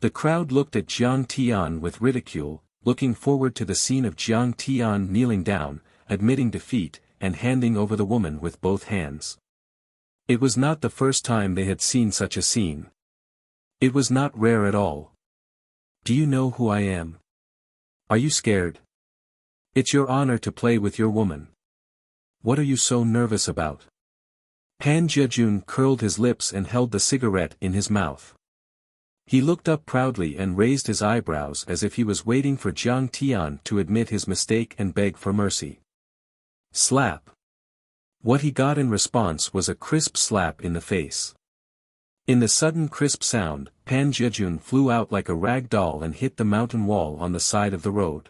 The crowd looked at Jiang Tian with ridicule, looking forward to the scene of Jiang Tian kneeling down, admitting defeat, and handing over the woman with both hands. It was not the first time they had seen such a scene. It was not rare at all. Do you know who I am? Are you scared? It's your honor to play with your woman. What are you so nervous about? Pan Jejun curled his lips and held the cigarette in his mouth. He looked up proudly and raised his eyebrows as if he was waiting for Jiang Tian to admit his mistake and beg for mercy. Slap. What he got in response was a crisp slap in the face. In the sudden crisp sound, Pan Jejun flew out like a rag doll and hit the mountain wall on the side of the road.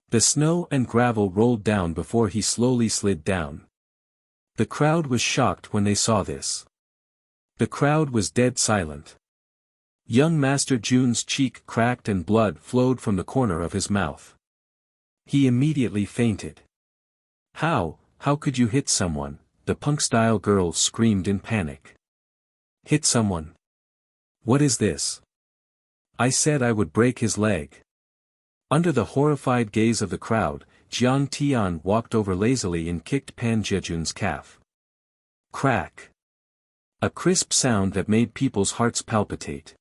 The snow and gravel rolled down before he slowly slid down. The crowd was shocked when they saw this. The crowd was dead silent. Young Master Jun's cheek cracked and blood flowed from the corner of his mouth. He immediately fainted. How could you hit someone? The punk-style girl screamed in panic. Hit someone? What is this? I said I would break his leg. Under the horrified gaze of the crowd, Jiang Tian walked over lazily and kicked Pan Jejun's calf. Crack. A crisp sound that made people's hearts palpitate.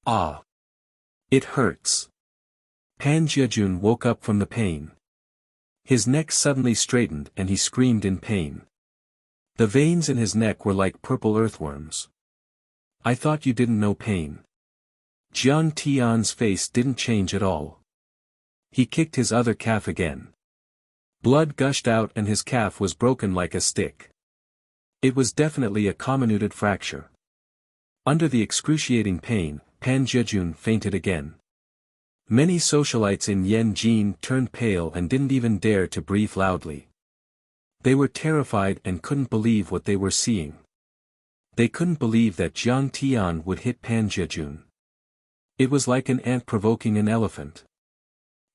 Ah! It hurts. Pan Jejun woke up from the pain. His neck suddenly straightened and he screamed in pain. The veins in his neck were like purple earthworms. I thought you didn't know pain. Jiang Tian's face didn't change at all. He kicked his other calf again. Blood gushed out and his calf was broken like a stick. It was definitely a comminuted fracture. Under the excruciating pain, Pan Zhejun fainted again. Many socialites in Yanjin turned pale and didn't even dare to breathe loudly. They were terrified and couldn't believe what they were seeing. They couldn't believe that Jiang Tian would hit Pan Zhejun. It was like an ant provoking an elephant.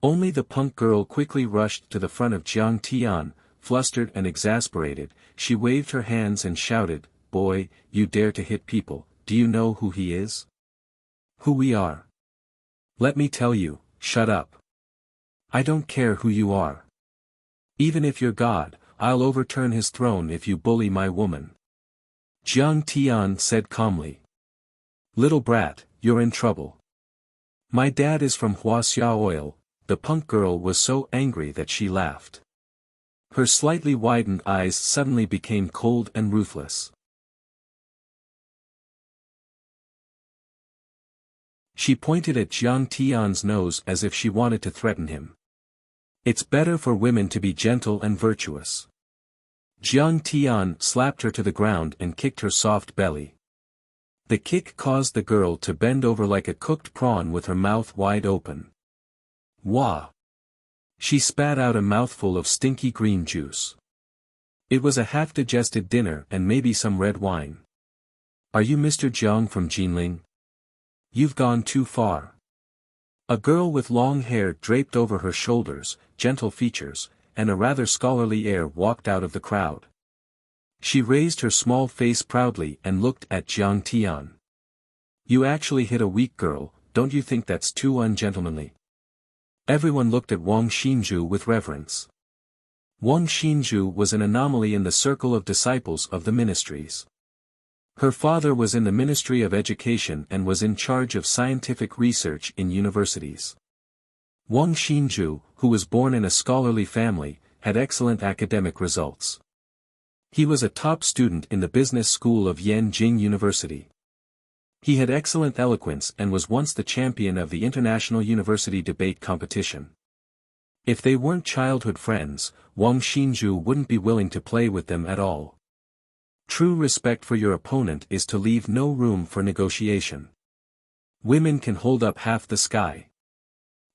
Only the punk girl quickly rushed to the front of Jiang Tian, flustered and exasperated. She waved her hands and shouted, "Boy, you dare to hit people, do you know who he is? Who we are? Let me tell you, shut up. I don't care who you are. Even if you're God, I'll overturn his throne if you bully my woman." Jiang Tian said calmly. "Little brat, you're in trouble. My dad is from Huaxia Oil." The punk girl was so angry that she laughed. Her slightly widened eyes suddenly became cold and ruthless. She pointed at Jiang Tian's nose as if she wanted to threaten him. "It's better for women to be gentle and virtuous." Jiang Tian slapped her to the ground and kicked her soft belly. The kick caused the girl to bend over like a cooked prawn with her mouth wide open. Wah! She spat out a mouthful of stinky green juice. It was a half-digested dinner and maybe some red wine. "Are you Mr. Jiang from Jinling? You've gone too far." A girl with long hair draped over her shoulders, gentle features, and a rather scholarly air walked out of the crowd. She raised her small face proudly and looked at Jiang Tian. "You actually hit a weak girl, don't you think that's too ungentlemanly?" Everyone looked at Wang Xinzhu with reverence. Wang Xinzhu was an anomaly in the circle of disciples of the ministries. Her father was in the Ministry of Education and was in charge of scientific research in universities. Wang Xinzhu, who was born in a scholarly family, had excellent academic results. He was a top student in the business school of Yanjing University. He had excellent eloquence and was once the champion of the International University Debate Competition. If they weren't childhood friends, Wang Xinzhu wouldn't be willing to play with them at all. True respect for your opponent is to leave no room for negotiation. Women can hold up half the sky.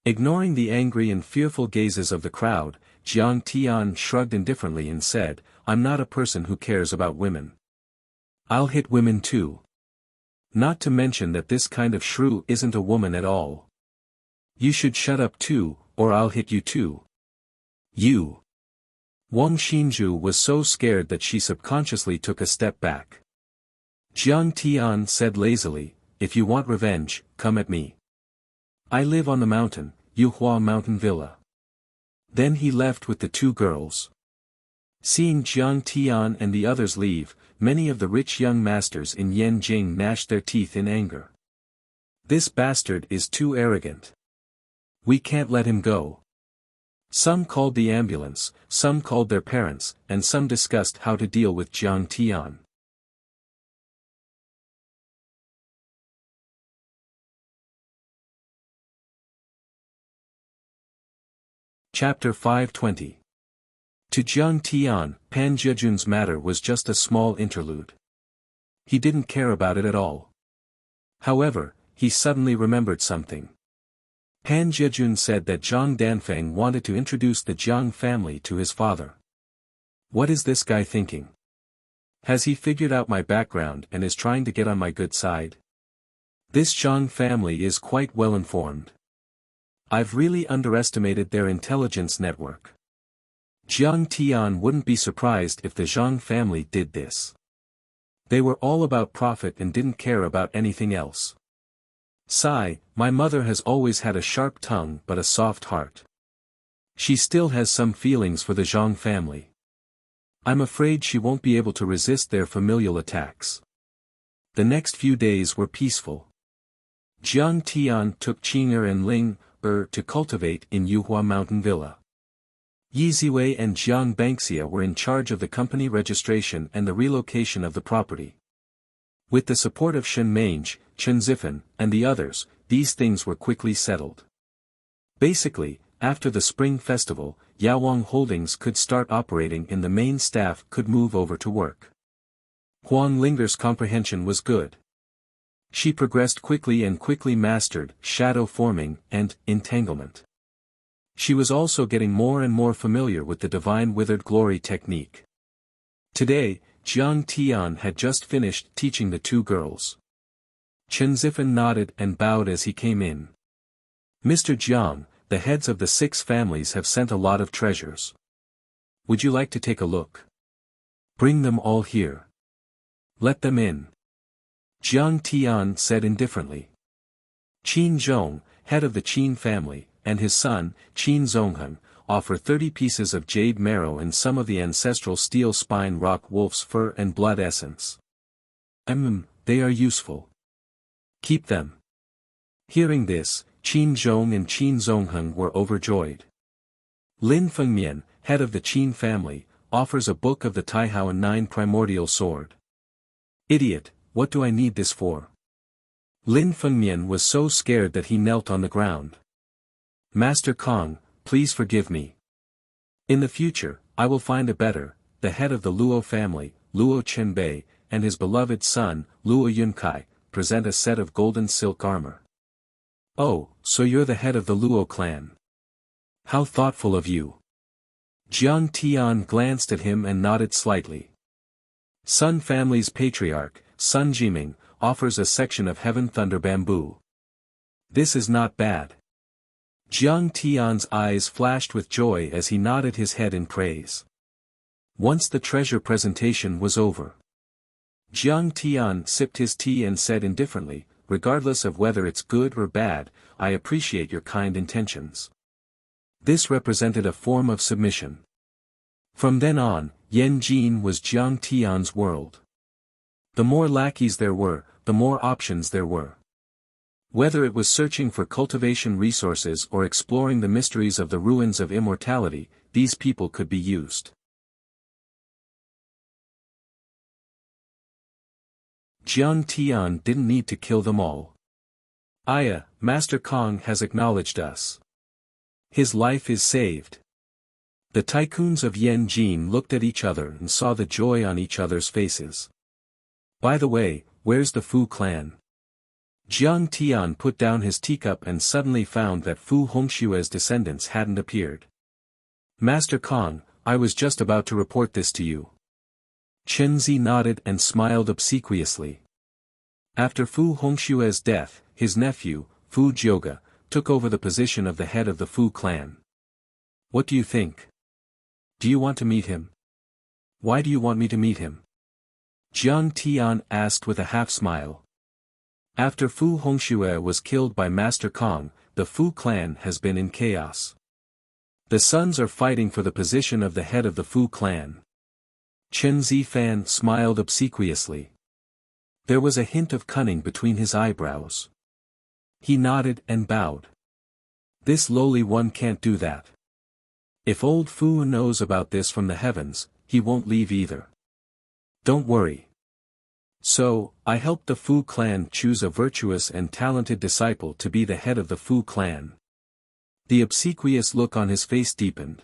Ignoring the angry and fearful gazes of the crowd, Jiang Tian shrugged indifferently and said, "I'm not a person who cares about women. I'll hit women too. Not to mention that this kind of shrew isn't a woman at all. You should shut up too, or I'll hit you too. You." Wang Xinzhu was so scared that she subconsciously took a step back. Jiang Tian said lazily, "If you want revenge, come at me. I live on the mountain, Yuhua Mountain Villa." Then he left with the two girls. Seeing Jiang Tian and the others leave, many of the rich young masters in Yanjing gnashed their teeth in anger. "This bastard is too arrogant. We can't let him go." Some called the ambulance, some called their parents, and some discussed how to deal with Jiang Tian. Chapter 520. To Jiang Tian, Pan Zhejun's matter was just a small interlude. He didn't care about it at all. However, he suddenly remembered something. Pan Zhejun said that Zhang Danfeng wanted to introduce the Jiang family to his father. What is this guy thinking? Has he figured out my background and is trying to get on my good side? This Zhang family is quite well informed. I've really underestimated their intelligence network. Jiang Tian wouldn't be surprised if the Zhang family did this. They were all about profit and didn't care about anything else. Sigh, my mother has always had a sharp tongue but a soft heart. She still has some feelings for the Zhang family. I'm afraid she won't be able to resist their familial attacks. The next few days were peaceful. Jiang Tian took Qing'er and Ling to cultivate in Yuhua Mountain Villa. Yi Ziwei and Jiang Bangxia were in charge of the company registration and the relocation of the property. With the support of Shen Mange, Chen Zifen, and the others, these things were quickly settled. Basically, after the Spring Festival, Yaowang Holdings could start operating and the main staff could move over to work. Huang Linger's comprehension was good. She progressed quickly and quickly mastered shadow forming and entanglement. She was also getting more and more familiar with the divine withered glory technique. Today, Jiang Tian had just finished teaching the two girls. Chen Zifan nodded and bowed as he came in. Mr. Jiang, the heads of the 6 families have sent a lot of treasures. Would you like to take a look? Bring them all here. Let them in. Jiang Tian said indifferently. Qin Zhong, head of the Qin family, and his son, Qin Zongheng, offer 30 pieces of jade marrow and some of the ancestral steel spine rock wolf's fur and blood essence. They are useful. Keep them. Hearing this, Qin Zhong and Qin Zongheng were overjoyed. Lin Fengmian, head of the Qin family, offers a book of the Taihuan 9 primordial sword. Idiot, what do I need this for? Lin Fengmian was so scared that he knelt on the ground. Master Kong, please forgive me. In the future, I will find a better. The head of the Luo family, Luo Chenbei, and his beloved son, Luo Yunkai, present a set of golden silk armor. Oh, so you're the head of the Luo clan. How thoughtful of you. Jiang Tian glanced at him and nodded slightly. Sun family's patriarch, Sun Jiming, offers a section of heaven thunder bamboo. This is not bad. Jiang Tian's eyes flashed with joy as he nodded his head in praise. Once the treasure presentation was over, Jiang Tian sipped his tea and said indifferently, regardless of whether it's good or bad, I appreciate your kind intentions. This represented a form of submission. From then on, Yan Jin was Jiang Tian's world. The more lackeys there were, the more options there were. Whether it was searching for cultivation resources or exploring the mysteries of the ruins of immortality, these people could be used. Jiang Tian didn't need to kill them all. Aya, Master Kong has acknowledged us. His life is saved. The tycoons of Yan Jin looked at each other and saw the joy on each other's faces. By the way, where's the Fu clan? Jiang Tian put down his teacup and suddenly found that Fu Hongshue's descendants hadn't appeared. Master Kong, I was just about to report this to you. Chen Zi nodded and smiled obsequiously. After Fu Hongshue's death, his nephew, Fu Jioga, took over the position of the head of the Fu clan. What do you think? Do you want to meet him? Why do you want me to meet him? Jiang Tian asked with a half-smile. After Fu Hongxue was killed by Master Kong, the Fu clan has been in chaos. The sons are fighting for the position of the head of the Fu clan. Chen Zifan smiled obsequiously. There was a hint of cunning between his eyebrows. He nodded and bowed. This lowly one can't do that. If old Fu knows about this from the heavens, he won't leave either. Don't worry. So, I helped the Fu clan choose a virtuous and talented disciple to be the head of the Fu clan. The obsequious look on his face deepened.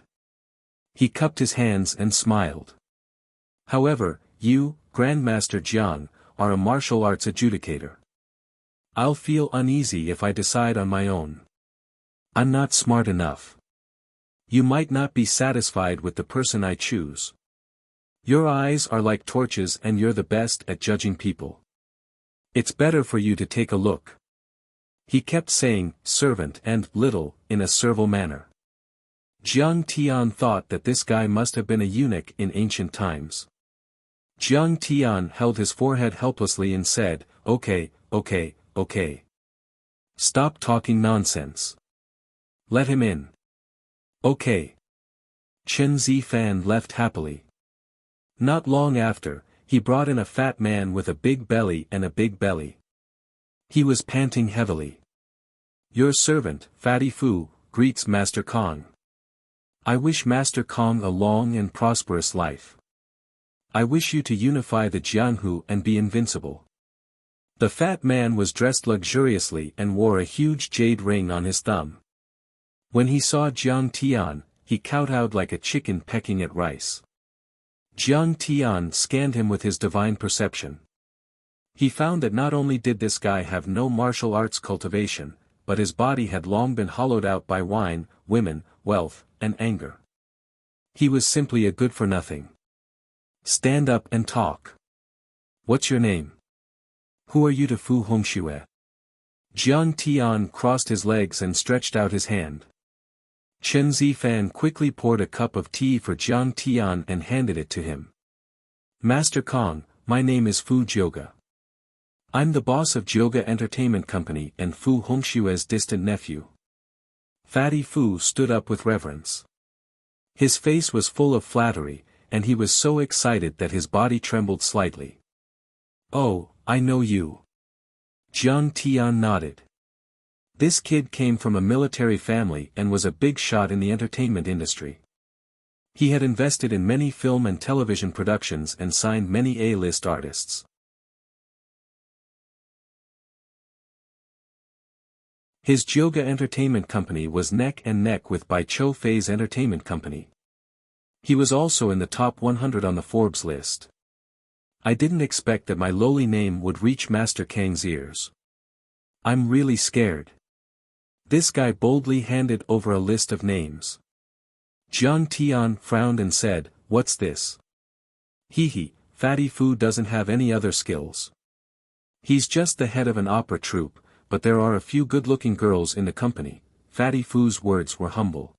He cupped his hands and smiled. However, you, Grandmaster Jiang, are a martial arts adjudicator. I'll feel uneasy if I decide on my own. I'm not smart enough. You might not be satisfied with the person I choose. Your eyes are like torches and you're the best at judging people. It's better for you to take a look. He kept saying, servant and little, in a servile manner. Jiang Tian thought that this guy must have been a eunuch in ancient times. Jiang Tian held his forehead helplessly and said, okay. Stop talking nonsense. Let him in. Okay. Chen Zifan left happily. Not long after, he brought in a fat man with a big belly and a big belly. He was panting heavily. Your servant, Fatty Fu, greets Master Kong. I wish Master Kong a long and prosperous life. I wish you to unify the Jianghu and be invincible. The fat man was dressed luxuriously and wore a huge jade ring on his thumb. When he saw Jiang Tian, he kowtowed like a chicken pecking at rice. Jiang Tian scanned him with his divine perception. He found that not only did this guy have no martial arts cultivation, but his body had long been hollowed out by wine, women, wealth, and anger. He was simply a good-for-nothing. Stand up and talk. What's your name? Who are you to Fu Hongxue? Jiang Tian crossed his legs and stretched out his hand. Chen Zifan quickly poured a cup of tea for Jiang Tian and handed it to him. Master Kong, my name is Fu Jioga. I'm the boss of Jioga Entertainment Company and Fu Hongxue's distant nephew. Fatty Fu stood up with reverence. His face was full of flattery, and he was so excited that his body trembled slightly. Oh, I know you. Jiang Tian nodded. This kid came from a military family and was a big shot in the entertainment industry. He had invested in many film and television productions and signed many A-list artists. His Jioga Entertainment Company was neck and neck with Bai Chou Fei's Entertainment Company. He was also in the top 100 on the Forbes list. I didn't expect that my lowly name would reach Master Kang's ears. I'm really scared. This guy boldly handed over a list of names. Jiang Tian frowned and said, "What's this?" Hee, Fatty Fu doesn't have any other skills. He's just the head of an opera troupe, but there are a few good-looking girls in the company. Fatty Fu's words were humble.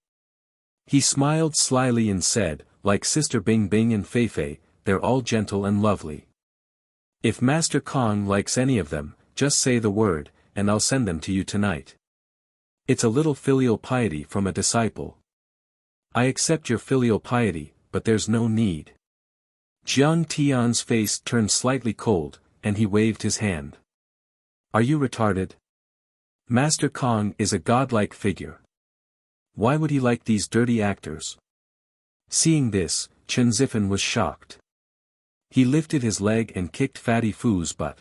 He smiled slyly and said, like Sister Bing Bing and Fei Fei, they're all gentle and lovely. If Master Kong likes any of them, just say the word, and I'll send them to you tonight. It's a little filial piety from a disciple. I accept your filial piety, but there's no need. Jiang Tian's face turned slightly cold, and he waved his hand. Are you retarded? Master Kong is a godlike figure. Why would he like these dirty actors? Seeing this, Chen Zifan was shocked. He lifted his leg and kicked Fatty Fu's butt.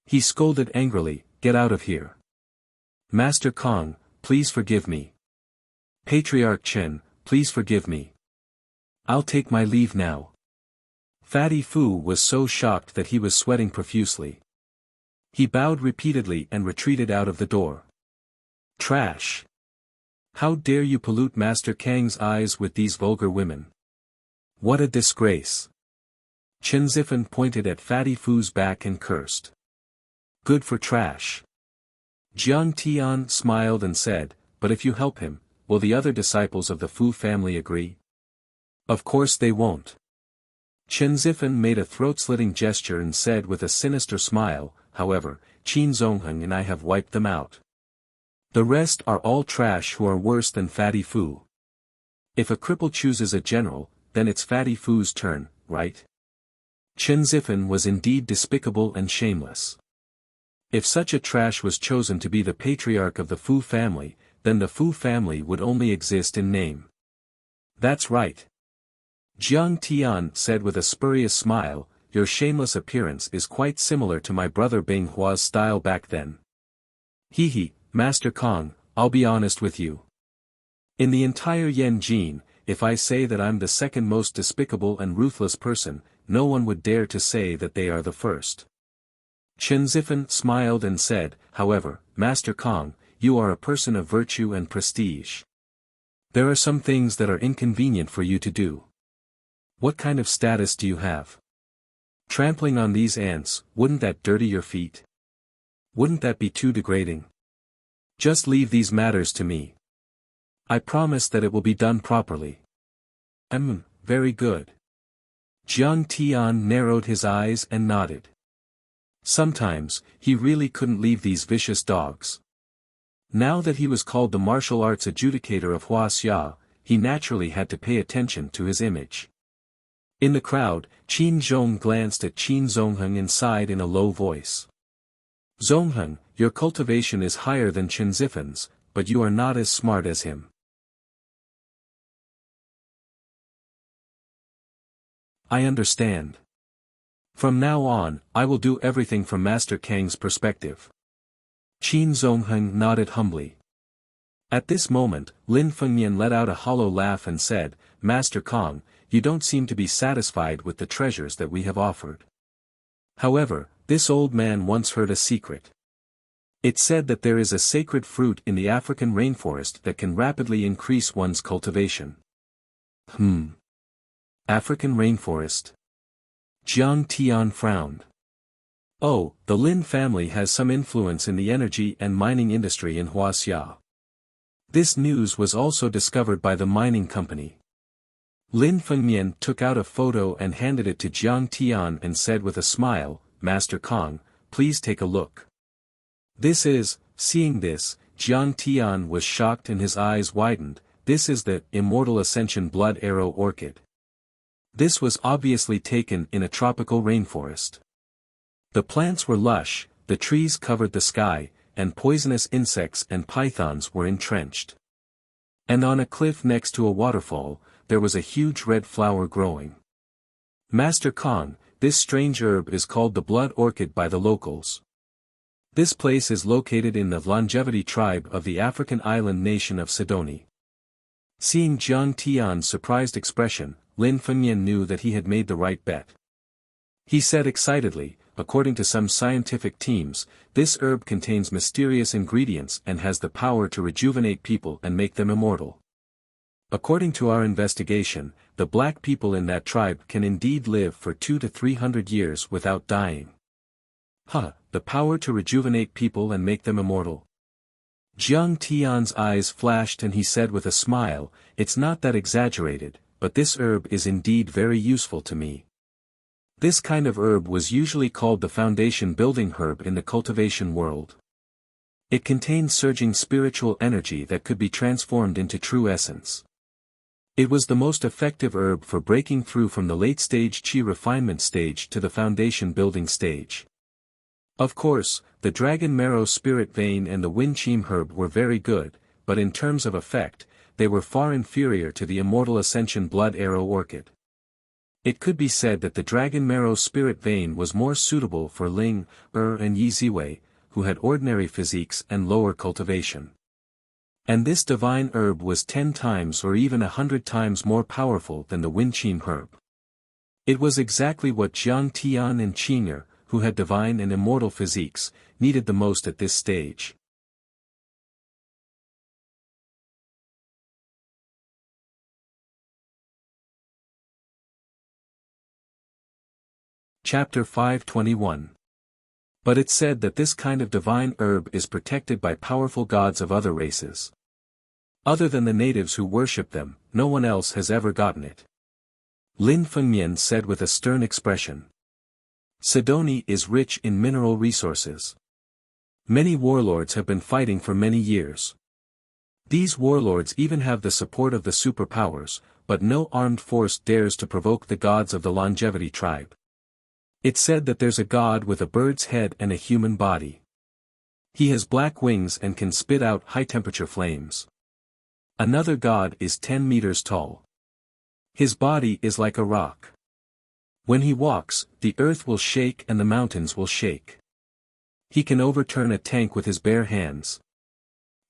He scolded angrily, "Get out of here. Master Kong, please forgive me. Patriarch Chen, please forgive me. I'll take my leave now." Fatty Fu was so shocked that he was sweating profusely. He bowed repeatedly and retreated out of the door. Trash! How dare you pollute Master Kang's eyes with these vulgar women? What a disgrace! Chen Zifan pointed at Fatty Fu's back and cursed. Good for trash. Jiang Tian smiled and said, "But if you help him, will the other disciples of the Fu family agree?" Of course they won't. Chen Zifan made a throat-slitting gesture and said with a sinister smile, "However, Qin Zongheng and I have wiped them out. The rest are all trash who are worse than Fatty Fu. If a cripple chooses a general, then it's Fatty Fu's turn, right?" Chen Zifan was indeed despicable and shameless. If such a trash was chosen to be the patriarch of the Fu family, then the Fu family would only exist in name. That's right. Jiang Tian said with a spurious smile, "Your shameless appearance is quite similar to my brother Bing Hua's style back then." Hee, Master Kong, I'll be honest with you. In the entire Yanjin, if I say that I'm the second most despicable and ruthless person, no one would dare to say that they are the first. Chen Zifan smiled and said, "However, Master Kong, you are a person of virtue and prestige. There are some things that are inconvenient for you to do. What kind of status do you have? Trampling on these ants, wouldn't that dirty your feet? Wouldn't that be too degrading? Just leave these matters to me. I promise that it will be done properly." Very good. Jiang Tian narrowed his eyes and nodded. Sometimes, he really couldn't leave these vicious dogs. Now that he was called the martial arts adjudicator of Huaxia, he naturally had to pay attention to his image. In the crowd, Qin Zhong glanced at Qin Zongheng and sighed in a low voice. "Zongheng, your cultivation is higher than Chen Zifan's, but you are not as smart as him." I understand. From now on, I will do everything from Master Kang's perspective. Qin Zongheng nodded humbly. At this moment, Lin Fengnian let out a hollow laugh and said, "Master Kong, you don't seem to be satisfied with the treasures that we have offered. However, This old man once heard a secret. It said that there is a sacred fruit in the African rainforest that can rapidly increase one's cultivation. African rainforest? Jiang Tian frowned. Oh, the Lin family has some influence in the energy and mining industry in Wuxia. This news was also discovered by the mining company. Lin Fengmian took out a photo and handed it to Jiang Tian and said with a smile, Master Kong, please take a look. Seeing this, Jiang Tian was shocked and his eyes widened. This is the Immortal Ascension Blood Arrow Orchid. This was obviously taken in a tropical rainforest. The plants were lush, the trees covered the sky, and poisonous insects and pythons were entrenched. And on a cliff next to a waterfall, there was a huge red flower growing. Master Kong, this strange herb is called the blood orchid by the locals. This place is located in the longevity tribe of the African island nation of Sidoni. Seeing Jiang Tian's surprised expression, Lin Fengmian knew that he had made the right bet. He said excitedly, according to some scientific teams, this herb contains mysterious ingredients and has the power to rejuvenate people and make them immortal. According to our investigation, the black people in that tribe can indeed live for 200 to 300 years without dying. The power to rejuvenate people and make them immortal. Jiang Tian's eyes flashed and he said with a smile, it's not that exaggerated, but this herb is indeed very useful to me. This kind of herb was usually called the foundation building herb in the cultivation world. It contained surging spiritual energy that could be transformed into true essence. It was the most effective herb for breaking through from the late stage qi refinement stage to the foundation building stage. Of course, the dragon marrow spirit vein and the Winqim herb were very good, but in terms of effect, they were far inferior to the immortal ascension blood arrow orchid. It could be said that the dragon marrow spirit vein was more suitable for Ling, and Yi Ziwei, who had ordinary physiques and lower cultivation. And this divine herb was 10 times or even 100 times more powerful than the Winqim herb. It was exactly what Jiang Tian and Qing'er, who had divine and immortal physiques, needed the most at this stage. Chapter 521. But it said that this kind of divine herb is protected by powerful gods of other races. Other than the natives who worship them, no one else has ever gotten it. Lin Fengmian said with a stern expression. Sidoni is rich in mineral resources. Many warlords have been fighting for many years. These warlords even have the support of the superpowers, but no armed force dares to provoke the gods of the longevity tribe. It's said that there's a god with a bird's head and a human body. He has black wings and can spit out high-temperature flames. Another god is 10 meters tall. His body is like a rock. When he walks, the earth will shake and the mountains will shake. He can overturn a tank with his bare hands.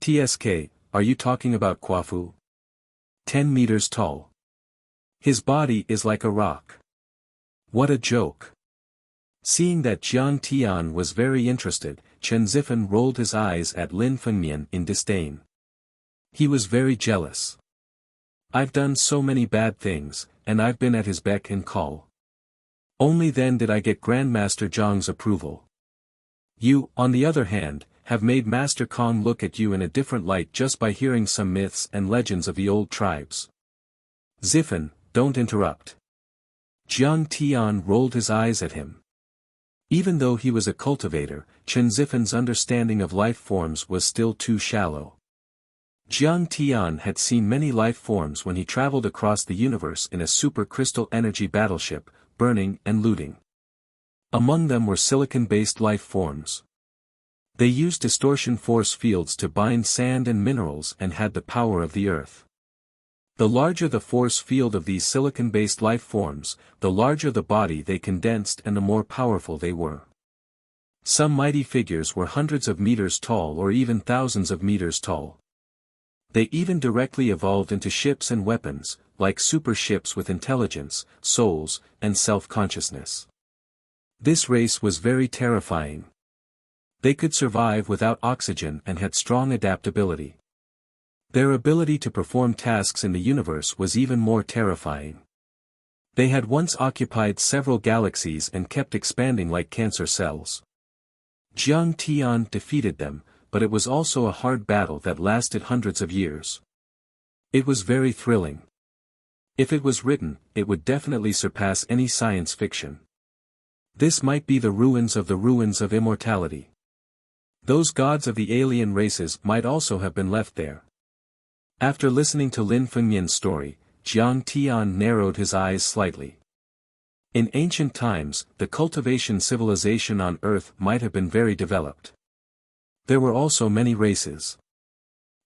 TSK, are you talking about Kwafu? 10 meters tall. His body is like a rock. What a joke. Seeing that Jiang Tian was very interested, Chen Zifen rolled his eyes at Lin Fengmian in disdain. He was very jealous. I've done so many bad things, and I've been at his beck and call. Only then did I get Grandmaster Zhang's approval. You, on the other hand, have made Master Kong look at you in a different light just by hearing some myths and legends of the old tribes. Zifen, don't interrupt. Jiang Tian rolled his eyes at him. Even though he was a cultivator, Chen Zifen's understanding of life forms was still too shallow. Jiang Tian had seen many life forms when he traveled across the universe in a super-crystal energy battleship, burning and looting. Among them were silicon-based life forms. They used distortion force fields to bind sand and minerals and had the power of the earth. The larger the force field of these silicon-based life forms, the larger the body they condensed and the more powerful they were. Some mighty figures were hundreds of meters tall or even thousands of meters tall. They even directly evolved into ships and weapons, like super ships with intelligence, souls, and self-consciousness. This race was very terrifying. They could survive without oxygen and had strong adaptability. Their ability to perform tasks in the universe was even more terrifying. They had once occupied several galaxies and kept expanding like cancer cells. Jiang Tian defeated them, but it was also a hard battle that lasted hundreds of years. It was very thrilling. If it was written, it would definitely surpass any science fiction. This might be the ruins of immortality. Those gods of the alien races might also have been left there. After listening to Lin Fengyan's story, Jiang Tian narrowed his eyes slightly. In ancient times, the cultivation civilization on Earth might have been very developed. There were also many races.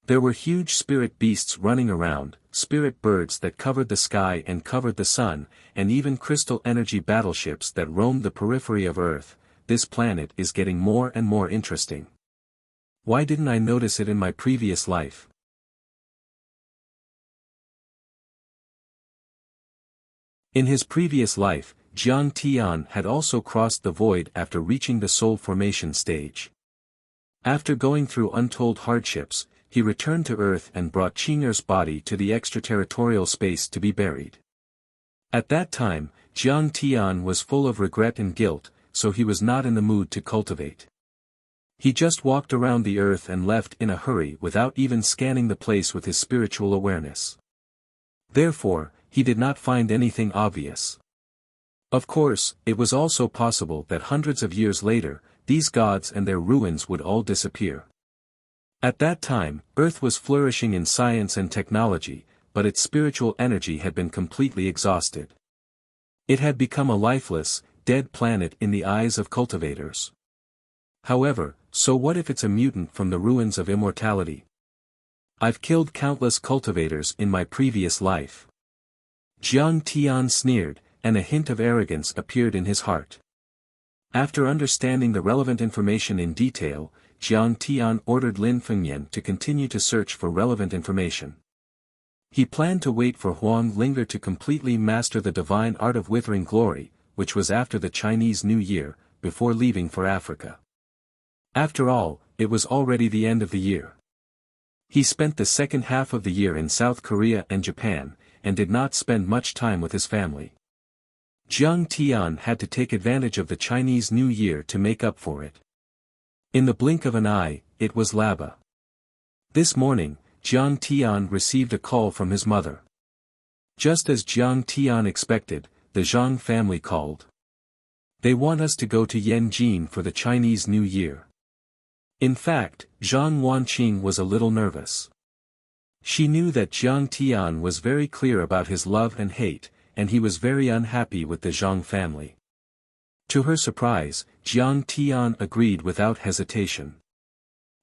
There were huge spirit beasts running around, spirit birds that covered the sky and covered the sun, and even crystal energy battleships that roamed the periphery of Earth. This planet is getting more and more interesting. Why didn't I notice it in my previous life? In his previous life, Jiang Tian had also crossed the void after reaching the soul formation stage. After going through untold hardships, he returned to Earth and brought Qing'er's body to the extraterritorial space to be buried. At that time, Jiang Tian was full of regret and guilt, so he was not in the mood to cultivate. He just walked around the Earth and left in a hurry without even scanning the place with his spiritual awareness. Therefore, he did not find anything obvious. Of course, it was also possible that hundreds of years later, these gods and their ruins would all disappear. At that time, Earth was flourishing in science and technology, but its spiritual energy had been completely exhausted. It had become a lifeless, dead planet in the eyes of cultivators. However, so what if it's a mutant from the ruins of immortality? I've killed countless cultivators in my previous life. Jiang Tian sneered, and a hint of arrogance appeared in his heart. After understanding the relevant information in detail, Jiang Tian ordered Lin Fengyan to continue to search for relevant information. He planned to wait for Wang Lin to completely master the divine art of withering glory, which was after the Chinese New Year, before leaving for Africa. After all, it was already the end of the year. He spent the second half of the year in South Korea and Japan, and did not spend much time with his family. Jiang Tian had to take advantage of the Chinese New Year to make up for it. In the blink of an eye, it was Laba. This morning, Jiang Tian received a call from his mother. Just as Jiang Tian expected, the Zhang family called. They want us to go to Yanjin for the Chinese New Year. In fact, Zhang Wanqing was a little nervous. She knew that Jiang Tian was very clear about his love and hate, and he was very unhappy with the Zhang family. To her surprise, Jiang Tian agreed without hesitation.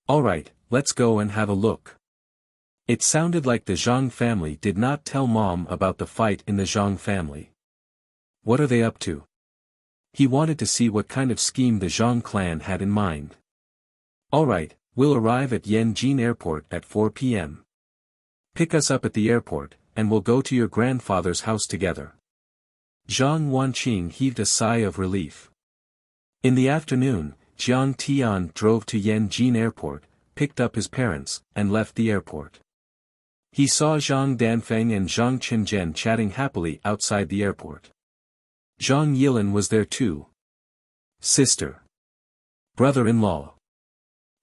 Alright, let's go and have a look. It sounded like the Zhang family did not tell Mom about the fight in the Zhang family. What are they up to? He wanted to see what kind of scheme the Zhang clan had in mind. Alright, we'll arrive at Yanjin Airport at 4 p.m. Pick us up at the airport, and we'll go to your grandfather's house together. Zhang Wanqing heaved a sigh of relief. In the afternoon, Jiang Tian drove to Yanjin Airport, picked up his parents, and left the airport. He saw Zhang Danfeng and Zhang Qinzhen chatting happily outside the airport. Zhang Yilin was there too. Sister. Brother-in-law.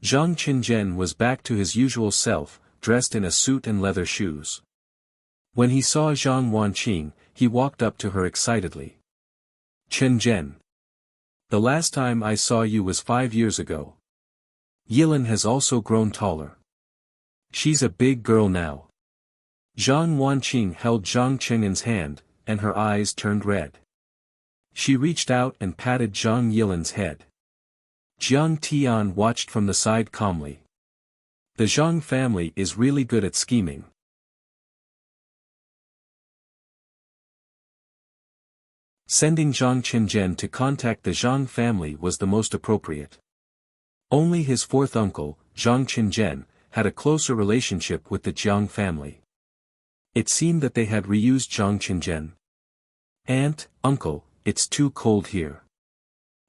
Zhang Qinzhen was back to his usual self, dressed in a suit and leather shoes. When he saw Zhang Wanqing, he walked up to her excitedly. Qinzhen. The last time I saw you was 5 years ago. Yilin has also grown taller. She's a big girl now. Zhang Wanqing held Zhang Qingen's hand, and her eyes turned red. She reached out and patted Zhang Yilin's head. Jiang Tian watched from the side calmly. The Zhang family is really good at scheming. Sending Zhang Qinzhen to contact the Zhang family was the most appropriate. Only his fourth uncle, Zhang Qinzhen, had a closer relationship with the Jiang family. It seemed that they had reused Zhang Qinzhen. Aunt, uncle, it's too cold here.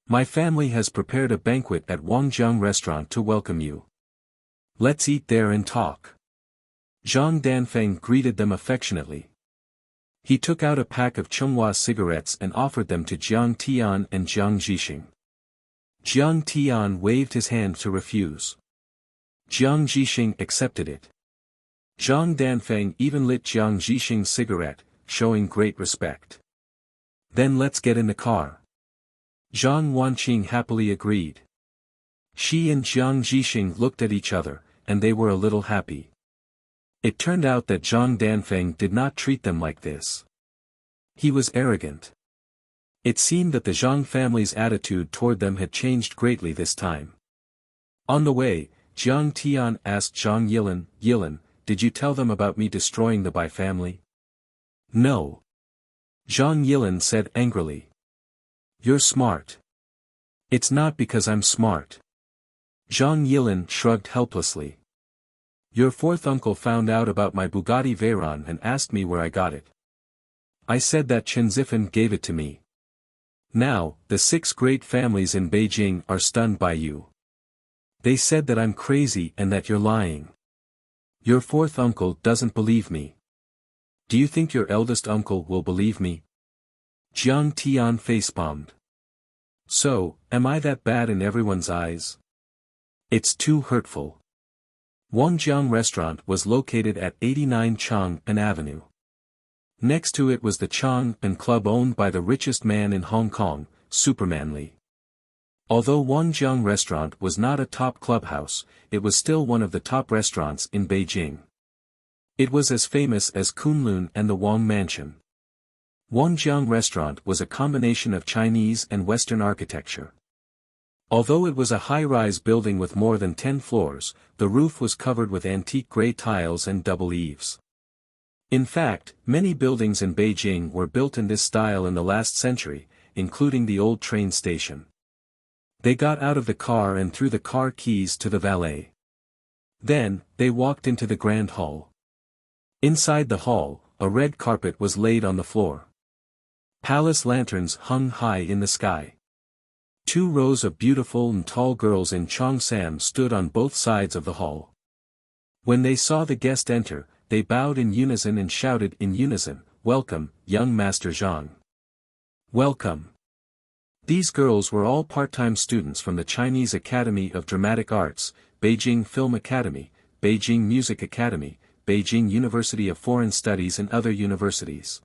My family has prepared a banquet at Wangjiang restaurant to welcome you. Let's eat there and talk. Zhang Danfeng greeted them affectionately. He took out a pack of Chonghua cigarettes and offered them to Jiang Tian and Jiang Zhixing. Jiang Tian waved his hand to refuse. Jiang Zhixing accepted it. Zhang Danfeng even lit Jiang Zhixing's cigarette, showing great respect. Then let's get in the car. Zhang Wanqing happily agreed. She and Jiang Zhixing looked at each other, and they were a little happy. It turned out that Zhang Danfeng did not treat them like this. He was arrogant. It seemed that the Zhang family's attitude toward them had changed greatly this time. On the way, Jiang Tian asked Zhang Yilin, "Yilin, did you tell them about me destroying the Bai family?" "No." Zhang Yilin said angrily. "You're smart." "It's not because I'm smart." Zhang Yilin shrugged helplessly. "Your fourth uncle found out about my Bugatti Veyron and asked me where I got it. I said that Chen Zifan gave it to me. Now, the 6 great families in Beijing are stunned by you. They said that I'm crazy and that you're lying. Your fourth uncle doesn't believe me. Do you think your eldest uncle will believe me?" Jiang Tian facepalmed. "So, am I that bad in everyone's eyes? It's too hurtful." Wangjiang restaurant was located at 89 Chang'an Avenue. Next to it was the Chang'an Club owned by the richest man in Hong Kong, Superman Lee. Although Wangjiang restaurant was not a top clubhouse, it was still one of the top restaurants in Beijing. It was as famous as Kunlun and the Wang Mansion. Wangjiang restaurant was a combination of Chinese and Western architecture. Although it was a high-rise building with more than 10 floors, the roof was covered with antique gray tiles and double eaves. In fact, many buildings in Beijing were built in this style in the last century, including the old train station. They got out of the car and threw the car keys to the valet. Then, they walked into the grand hall. Inside the hall, a red carpet was laid on the floor. Palace lanterns hung high in the sky. 2 rows of beautiful and tall girls in cheongsam stood on both sides of the hall. When they saw the guest enter, they bowed in unison and shouted in unison, "Welcome, young Master Zhang. Welcome." These girls were all part-time students from the Chinese Academy of Dramatic Arts, Beijing Film Academy, Beijing Music Academy, Beijing University of Foreign Studies and other universities.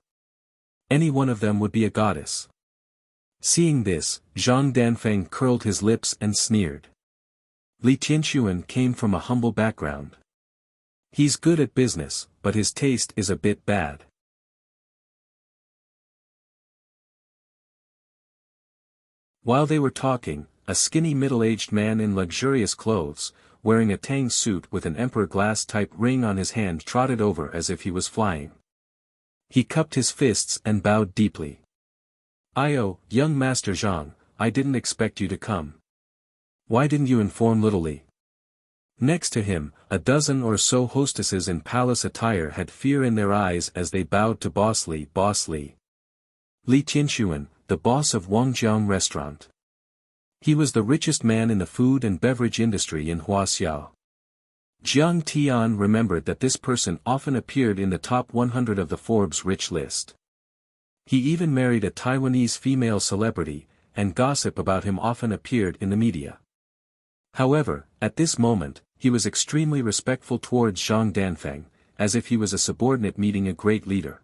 Any one of them would be a goddess. Seeing this, Zhang Danfeng curled his lips and sneered. Li Tianxuan came from a humble background. He's good at business, but his taste is a bit bad. While they were talking, a skinny middle-aged man in luxurious clothes, wearing a tang suit with an emperor glass-type ring on his hand trotted over as if he was flying. He cupped his fists and bowed deeply. "Io, young Master Zhang, I didn't expect you to come. Why didn't you inform little Li?" Next to him, a dozen or so hostesses in palace attire had fear in their eyes as they bowed to Boss Li. Li Tianxuan, the boss of Wangjiang restaurant. He was the richest man in the food and beverage industry in Huaxiao. Jiang Tian remembered that this person often appeared in the top 100 of the Forbes rich list. He even married a Taiwanese female celebrity, and gossip about him often appeared in the media. However, at this moment, he was extremely respectful towards Zhang Danfeng, as if he was a subordinate meeting a great leader.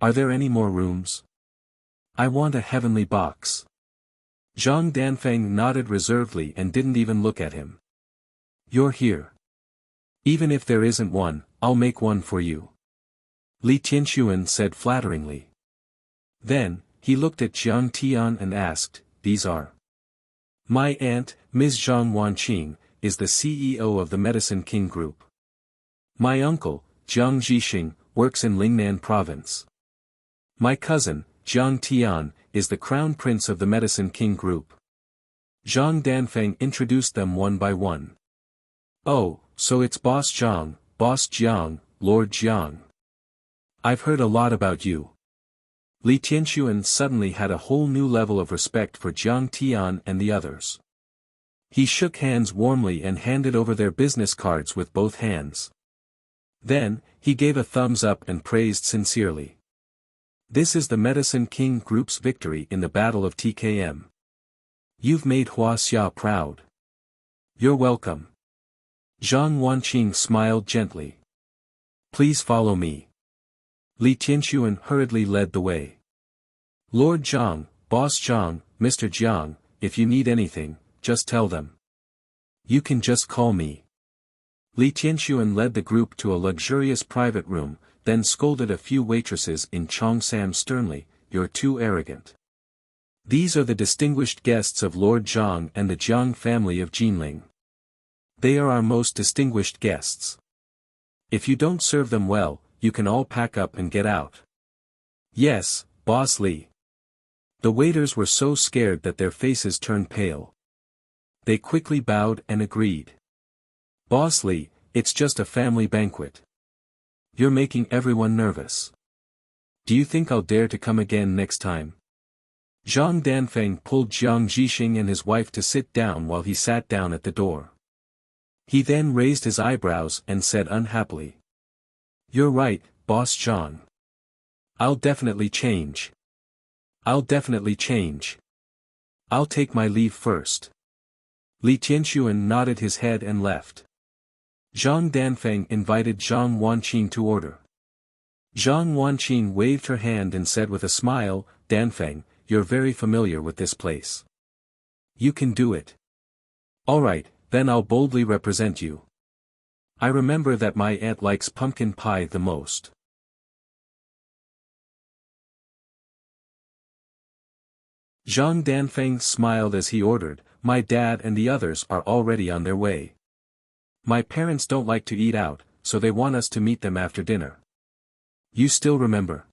"Are there any more rooms? I want a heavenly box." Zhang Danfeng nodded reservedly and didn't even look at him. "You're here. Even if there isn't one, I'll make one for you." Li Tianxuan said flatteringly. Then, he looked at Jiang Tian and asked, "These are?" "My aunt, Ms. Zhang Wanqing, is the CEO of the Medicine King Group. My uncle, Jiang Zhixing, works in Lingnan province. My cousin, Jiang Tian, is the Crown Prince of the Medicine King Group." Zhang Danfeng introduced them one by one. "Oh, so it's Boss Zhang, Boss Jiang, Lord Jiang. I've heard a lot about you." Li Tianxuan suddenly had a whole new level of respect for Jiang Tian and the others. He shook hands warmly and handed over their business cards with both hands. Then, he gave a thumbs up and praised sincerely. This is the Medicine King Group's victory in the Battle of TKM. You've made Wuxia proud. You're welcome. Zhang Wanqing smiled gently. Please follow me. Li Tianxuan hurriedly led the way. Lord Zhang, Boss Zhang, Mr. Jiang, if you need anything, just tell them. You can just call me. Li Tianxuan led the group to a luxurious private room, then scolded a few waitresses in Cheongsam sternly, "You're too arrogant. These are the distinguished guests of Lord Zhang and the Jiang family of Jinling. They are our most distinguished guests. If you don't serve them well, you can all pack up and get out." "Yes, Boss Li." The waiters were so scared that their faces turned pale. They quickly bowed and agreed. "Boss Li, it's just a family banquet. You're making everyone nervous. Do you think I'll dare to come again next time?" Zhang Danfeng pulled Jiang Zhixing and his wife to sit down while he sat down at the door. He then raised his eyebrows and said unhappily. "You're right, Boss Zhang. I'll definitely change. I'll definitely change. I'll take my leave first." Li Tianxuan nodded his head and left. Zhang Danfeng invited Zhang Wanqing to order. Zhang Wanqing waved her hand and said with a smile, "Danfeng, you're very familiar with this place. You can do it. Alright, then I'll boldly represent you. I remember that my aunt likes pumpkin pie the most." Zhang Danfeng smiled as he ordered, "My dad and the others are already on their way. My parents don't like to eat out, so they want us to meet them after dinner. You still remember?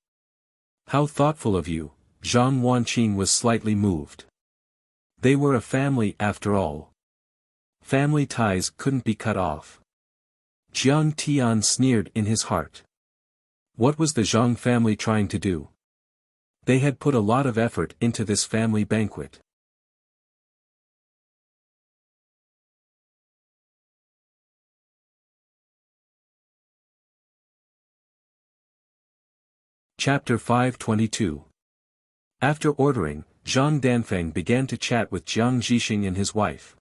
How thoughtful of you." Zhang Wanqing was slightly moved. They were a family after all. Family ties couldn't be cut off. Jiang Tian sneered in his heart. What was the Zhang family trying to do? They had put a lot of effort into this family banquet. Chapter 522. After ordering, Zhang Danfeng began to chat with Jiang Zhixing and his wife.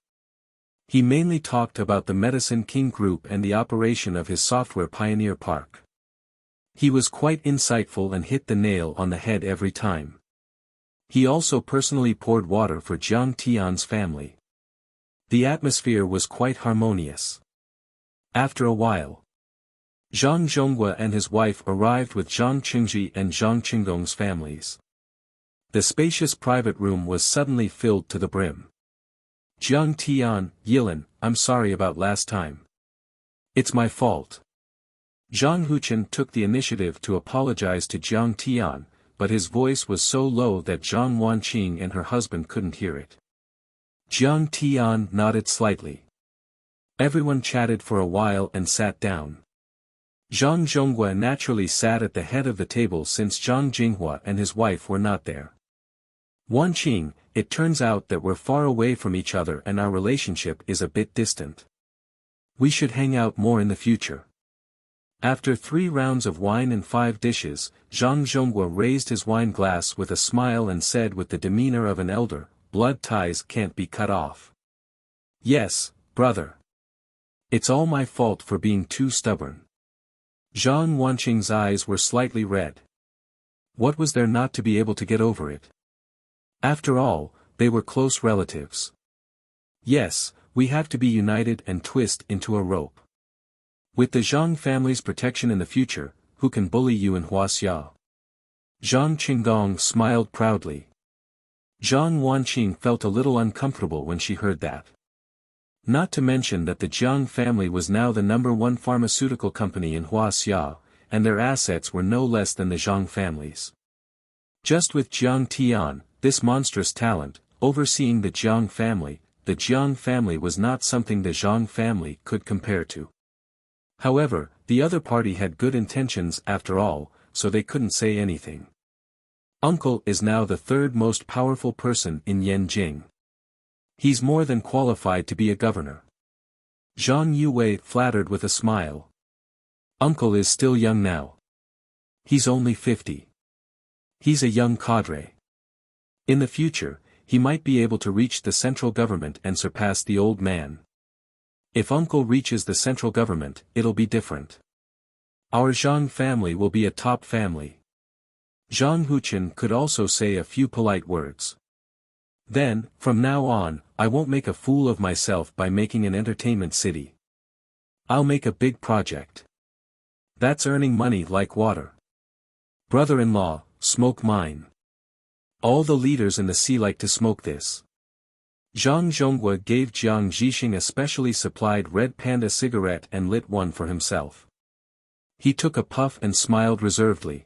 He mainly talked about the Medicine King Group and the operation of his software pioneer park. He was quite insightful and hit the nail on the head every time. He also personally poured water for Jiang Tian's family. The atmosphere was quite harmonious. After a while, Zhang Zhonghua and his wife arrived with Zhang Qingji and Zhang Qingdong's families. The spacious private room was suddenly filled to the brim. "Jiang Tian, Yilin, I'm sorry about last time. It's my fault." Zhang Huchen took the initiative to apologize to Jiang Tian, but his voice was so low that Zhang Wanqing and her husband couldn't hear it. Jiang Tian nodded slightly. Everyone chatted for a while and sat down. Zhang Zhonghua naturally sat at the head of the table since Zhang Jinghua and his wife were not there. "Wanqing, it turns out that we're far away from each other and our relationship is a bit distant. We should hang out more in the future." After 3 rounds of wine and 5 dishes, Zhang Zhonghua raised his wine glass with a smile and said with the demeanor of an elder, "Blood ties can't be cut off." "Yes, brother. It's all my fault for being too stubborn." Zhang Wanqing's eyes were slightly red. What was there not to be able to get over it? After all, they were close relatives. "Yes, we have to be united and twist into a rope. With the Zhang family's protection in the future, who can bully you in Huaxia?" Zhang Qingdong smiled proudly. Zhang Wanqing felt a little uncomfortable when she heard that. Not to mention that the Jiang family was now the #1 pharmaceutical company in Huaxia, and their assets were no less than the Zhang family's. Just with Jiang Tian, this monstrous talent, overseeing the Jiang family was not something the Zhang family could compare to. However, the other party had good intentions after all, so they couldn't say anything. Uncle is now the third most powerful person in Yanjing. He's more than qualified to be a governor. Zhang Yuwei flattered with a smile. Uncle is still young now. He's only 50. He's a young cadre. In the future, he might be able to reach the central government and surpass the old man. If Uncle reaches the central government, it'll be different. Our Zhang family will be a top family. Zhang Huchen could also say a few polite words. Then, from now on, I won't make a fool of myself by making an entertainment city. I'll make a big project. That's earning money like water. Brother-in-law, smoke mine. All the leaders in the sea like to smoke this. Zhang Zhonghua gave Jiang Zhixing a specially supplied red panda cigarette and lit one for himself. He took a puff and smiled reservedly.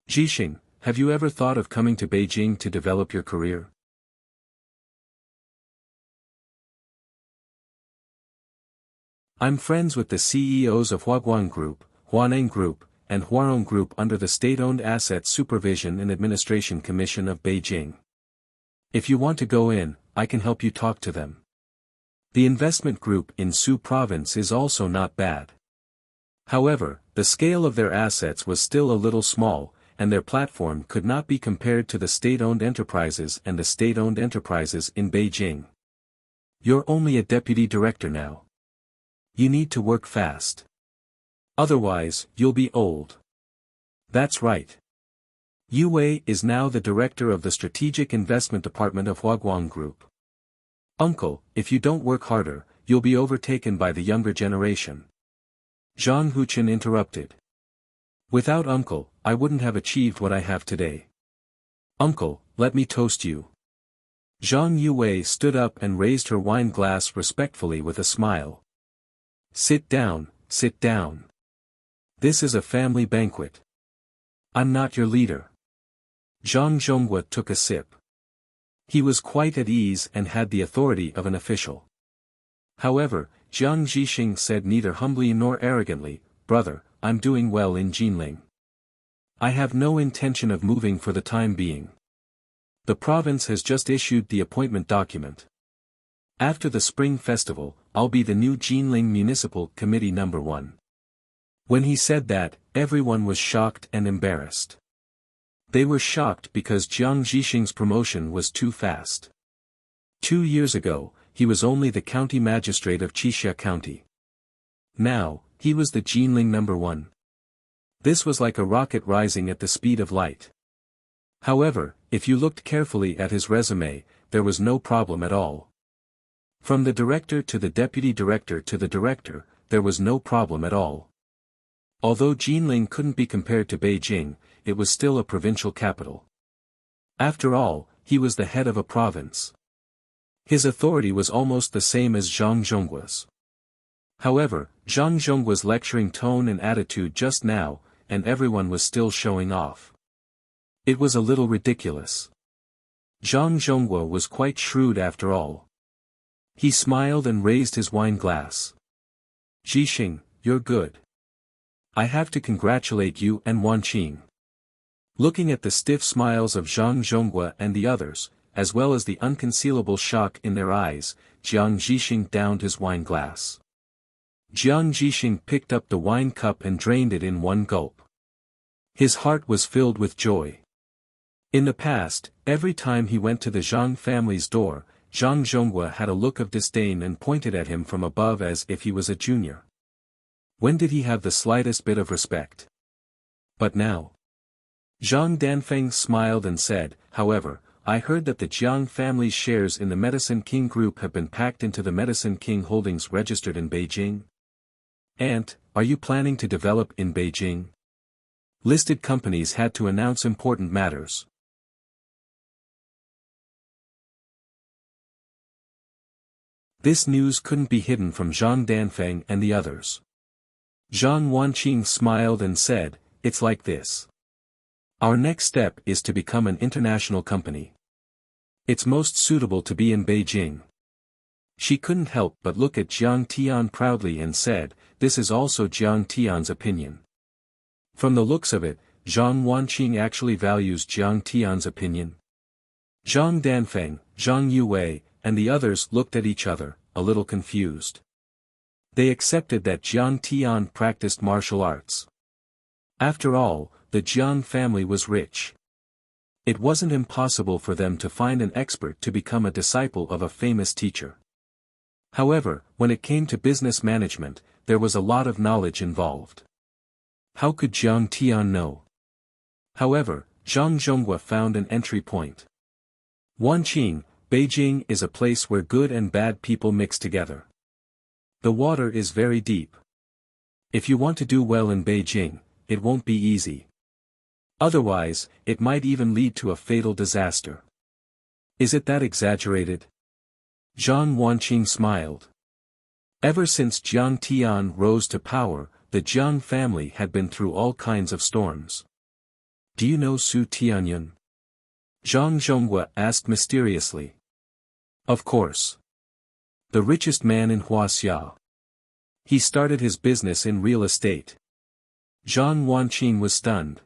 Zhixing, have you ever thought of coming to Beijing to develop your career? I'm friends with the CEOs of Huaguang Group, Huaneng Group, and Huarong Group under the State-Owned Assets Supervision and Administration Commission of Beijing. If you want to go in, I can help you talk to them. The investment group in Su Province is also not bad. However, the scale of their assets was still a little small, and their platform could not be compared to the state-owned enterprises and the state-owned enterprises in Beijing. You're only a deputy director now. You need to work fast. Otherwise, you'll be old. That's right. Yu Wei is now the director of the Strategic Investment Department of Huaguang Group. Uncle, if you don't work harder, you'll be overtaken by the younger generation. Zhang Huchen interrupted. Without Uncle, I wouldn't have achieved what I have today. Uncle, let me toast you. Zhang Yuwei stood up and raised her wine glass respectfully with a smile. Sit down, sit down. This is a family banquet. I'm not your leader. Zhang Zhonghua took a sip. He was quite at ease and had the authority of an official. However, Jiang Zhixing said neither humbly nor arrogantly, Brother, I'm doing well in Jinling. I have no intention of moving for the time being. The province has just issued the appointment document. After the Spring Festival, I'll be the new Jinling Municipal Committee No. 1. When he said that, everyone was shocked and embarrassed. They were shocked because Jiang Zhixing's promotion was too fast. 2 years ago, he was only the county magistrate of Qixia County. Now, he was the Jinling No. 1. This was like a rocket rising at the speed of light. However, if you looked carefully at his resume, there was no problem at all. From the director to the deputy director to the director, there was no problem at all. Although Jinling couldn't be compared to Beijing, it was still a provincial capital. After all, he was the head of a province. His authority was almost the same as Zhang Zhonghua's. However, Zhang Zhonghua's lecturing tone and attitude just now, and everyone was still showing off. It was a little ridiculous. Zhang Zhonghua was quite shrewd after all. He smiled and raised his wine glass. Zhixing, you're good. I have to congratulate you and Wanqing. Looking at the stiff smiles of Zhang Zhonghua and the others, as well as the unconcealable shock in their eyes, Jiang Zhixing downed his wine glass. Jiang Zhixing picked up the wine cup and drained it in one gulp. His heart was filled with joy. In the past, every time he went to the Zhang family's door, Zhang Zhonghua had a look of disdain and pointed at him from above as if he was a junior. When did he have the slightest bit of respect? But now. Zhang Danfeng smiled and said, however, I heard that the Jiang family's shares in the Medicine King Group have been packed into the Medicine King Holdings registered in Beijing. Aunt, are you planning to develop in Beijing? Listed companies had to announce important matters. This news couldn't be hidden from Zhang Danfeng and the others. Zhang Wanqing smiled and said, it's like this. Our next step is to become an international company. It's most suitable to be in Beijing. She couldn't help but look at Jiang Tian proudly and said, this is also Jiang Tian's opinion. From the looks of it, Zhang Wanqing actually values Jiang Tian's opinion? Zhang Danfeng, Zhang Yue, and the others looked at each other, a little confused. They accepted that Jiang Tian practiced martial arts. After all, the Jiang family was rich. It wasn't impossible for them to find an expert to become a disciple of a famous teacher. However, when it came to business management, there was a lot of knowledge involved. How could Jiang Tian know? However, Zhang Zhonghua found an entry point. Wanqing, Beijing is a place where good and bad people mix together. The water is very deep. If you want to do well in Beijing, it won't be easy. Otherwise, it might even lead to a fatal disaster. Is it that exaggerated? Zhang Wanqing smiled. Ever since Jiang Tian rose to power, the Jiang family had been through all kinds of storms. Do you know Su Tianyun? Zhang Zhonghua asked mysteriously. Of course. The richest man in Huaxia. He started his business in real estate. Zhang Wanqing was stunned.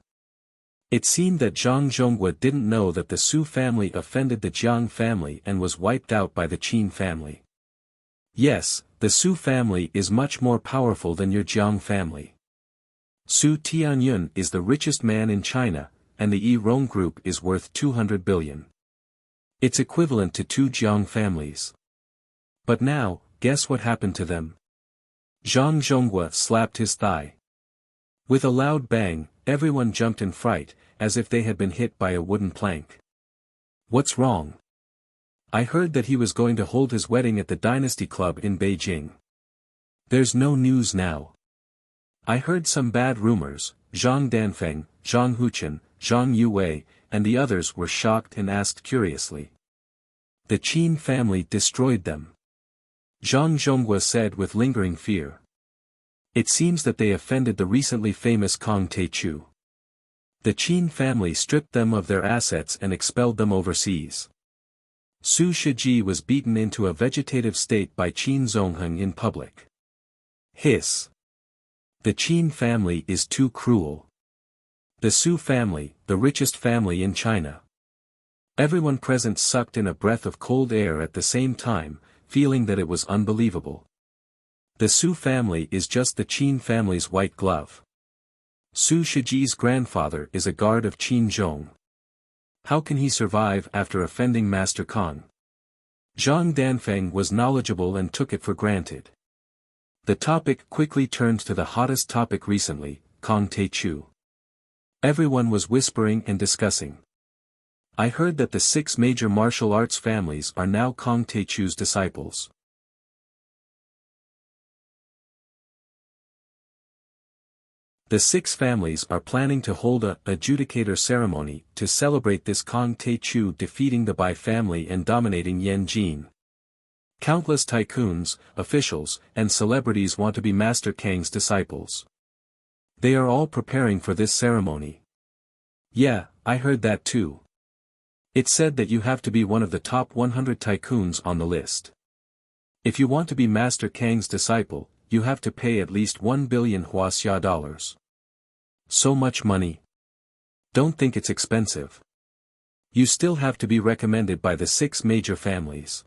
It seemed that Zhang Zhonghua didn't know that the Su family offended the Jiang family and was wiped out by the Qin family. Yes, the Su family is much more powerful than your Jiang family. Su Tianyun is the richest man in China, and the Yi Rong group is worth 200 billion. It's equivalent to 2 Jiang families. But now, guess what happened to them? Zhang Zhonghua slapped his thigh. With a loud bang, everyone jumped in fright, as if they had been hit by a wooden plank. What's wrong? I heard that he was going to hold his wedding at the Dynasty Club in Beijing. There's no news now. I heard some bad rumors. Zhang Danfeng, Zhang Huchen, Zhang Yue, and the others were shocked and asked curiously. The Qin family destroyed them. Zhang Zhonghua said with lingering fear. It seems that they offended the recently famous Kong Teichu. The Qin family stripped them of their assets and expelled them overseas. Su Shiji was beaten into a vegetative state by Qin Zongheng in public. Hiss. The Qin family is too cruel. The Su family, the richest family in China. Everyone present sucked in a breath of cold air at the same time, feeling that it was unbelievable. The Su family is just the Qin family's white glove. Su Shiji's grandfather is a guard of Qin Zhong. How can he survive after offending Master Kong? Zhang Danfeng was knowledgeable and took it for granted. The topic quickly turned to the hottest topic recently, Kong Teichu. Everyone was whispering and discussing. I heard that the 6 major martial arts families are now Kong Teichu's disciples. The 6 families are planning to hold a adjudicator ceremony to celebrate this Kong Teichu defeating the Bai family and dominating Yanjin. Countless tycoons, officials, and celebrities want to be Master Kang's disciples. They are all preparing for this ceremony. Yeah, I heard that too. It said that you have to be one of the top 100 tycoons on the list. If you want to be Master Kang's disciple, you have to pay at least 1 billion Huaxia dollars. So much money. Don't think it's expensive. You still have to be recommended by the 6 major families.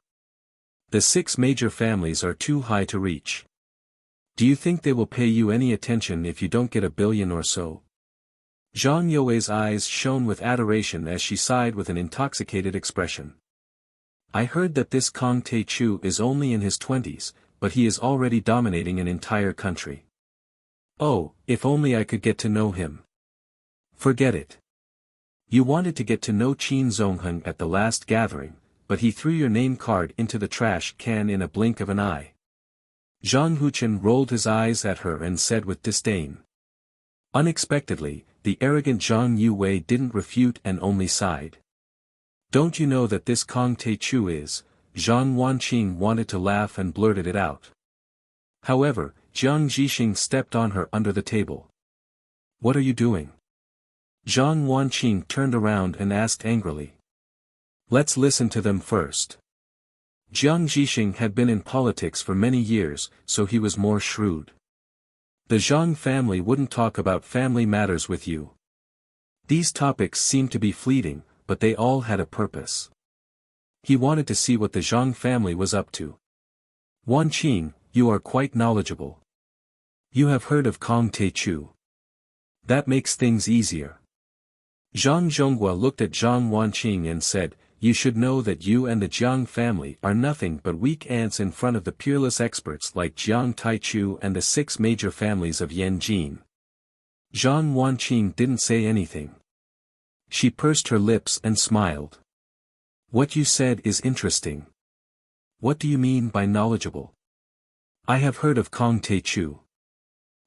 The 6 major families are too high to reach. Do you think they will pay you any attention if you don't get a billion or so? Zhang Yue's eyes shone with adoration as she sighed with an intoxicated expression. I heard that this Kong Teichu is only in his 20s, but he is already dominating an entire country. Oh, if only I could get to know him. Forget it. You wanted to get to know Qin Zongheng at the last gathering, but he threw your name card into the trash can in a blink of an eye. Zhang Huchen rolled his eyes at her and said with disdain. Unexpectedly, the arrogant Zhang Yue didn't refute and only sighed. Don't you know that this Kong Teichu is? Zhang Wanqing wanted to laugh and blurted it out. However, Jiang Zhixing stepped on her under the table. What are you doing? Zhang Wanqing turned around and asked angrily. Let's listen to them first. Jiang Zhixing had been in politics for many years, so he was more shrewd. The Zhang family wouldn't talk about family matters with you. These topics seemed to be fleeting, but they all had a purpose. He wanted to see what the Zhang family was up to. Wan Qing, you are quite knowledgeable. You have heard of Kong Te Chu. That makes things easier. Zhang Zhonghua looked at Zhang Wanqing and said, you should know that you and the Jiang family are nothing but weak ants in front of the peerless experts like Jiang Taichu and the 6 major families of Yanjin. Zhang Wanqing didn't say anything. She pursed her lips and smiled. What you said is interesting. What do you mean by knowledgeable? I have heard of Kong Te Chu.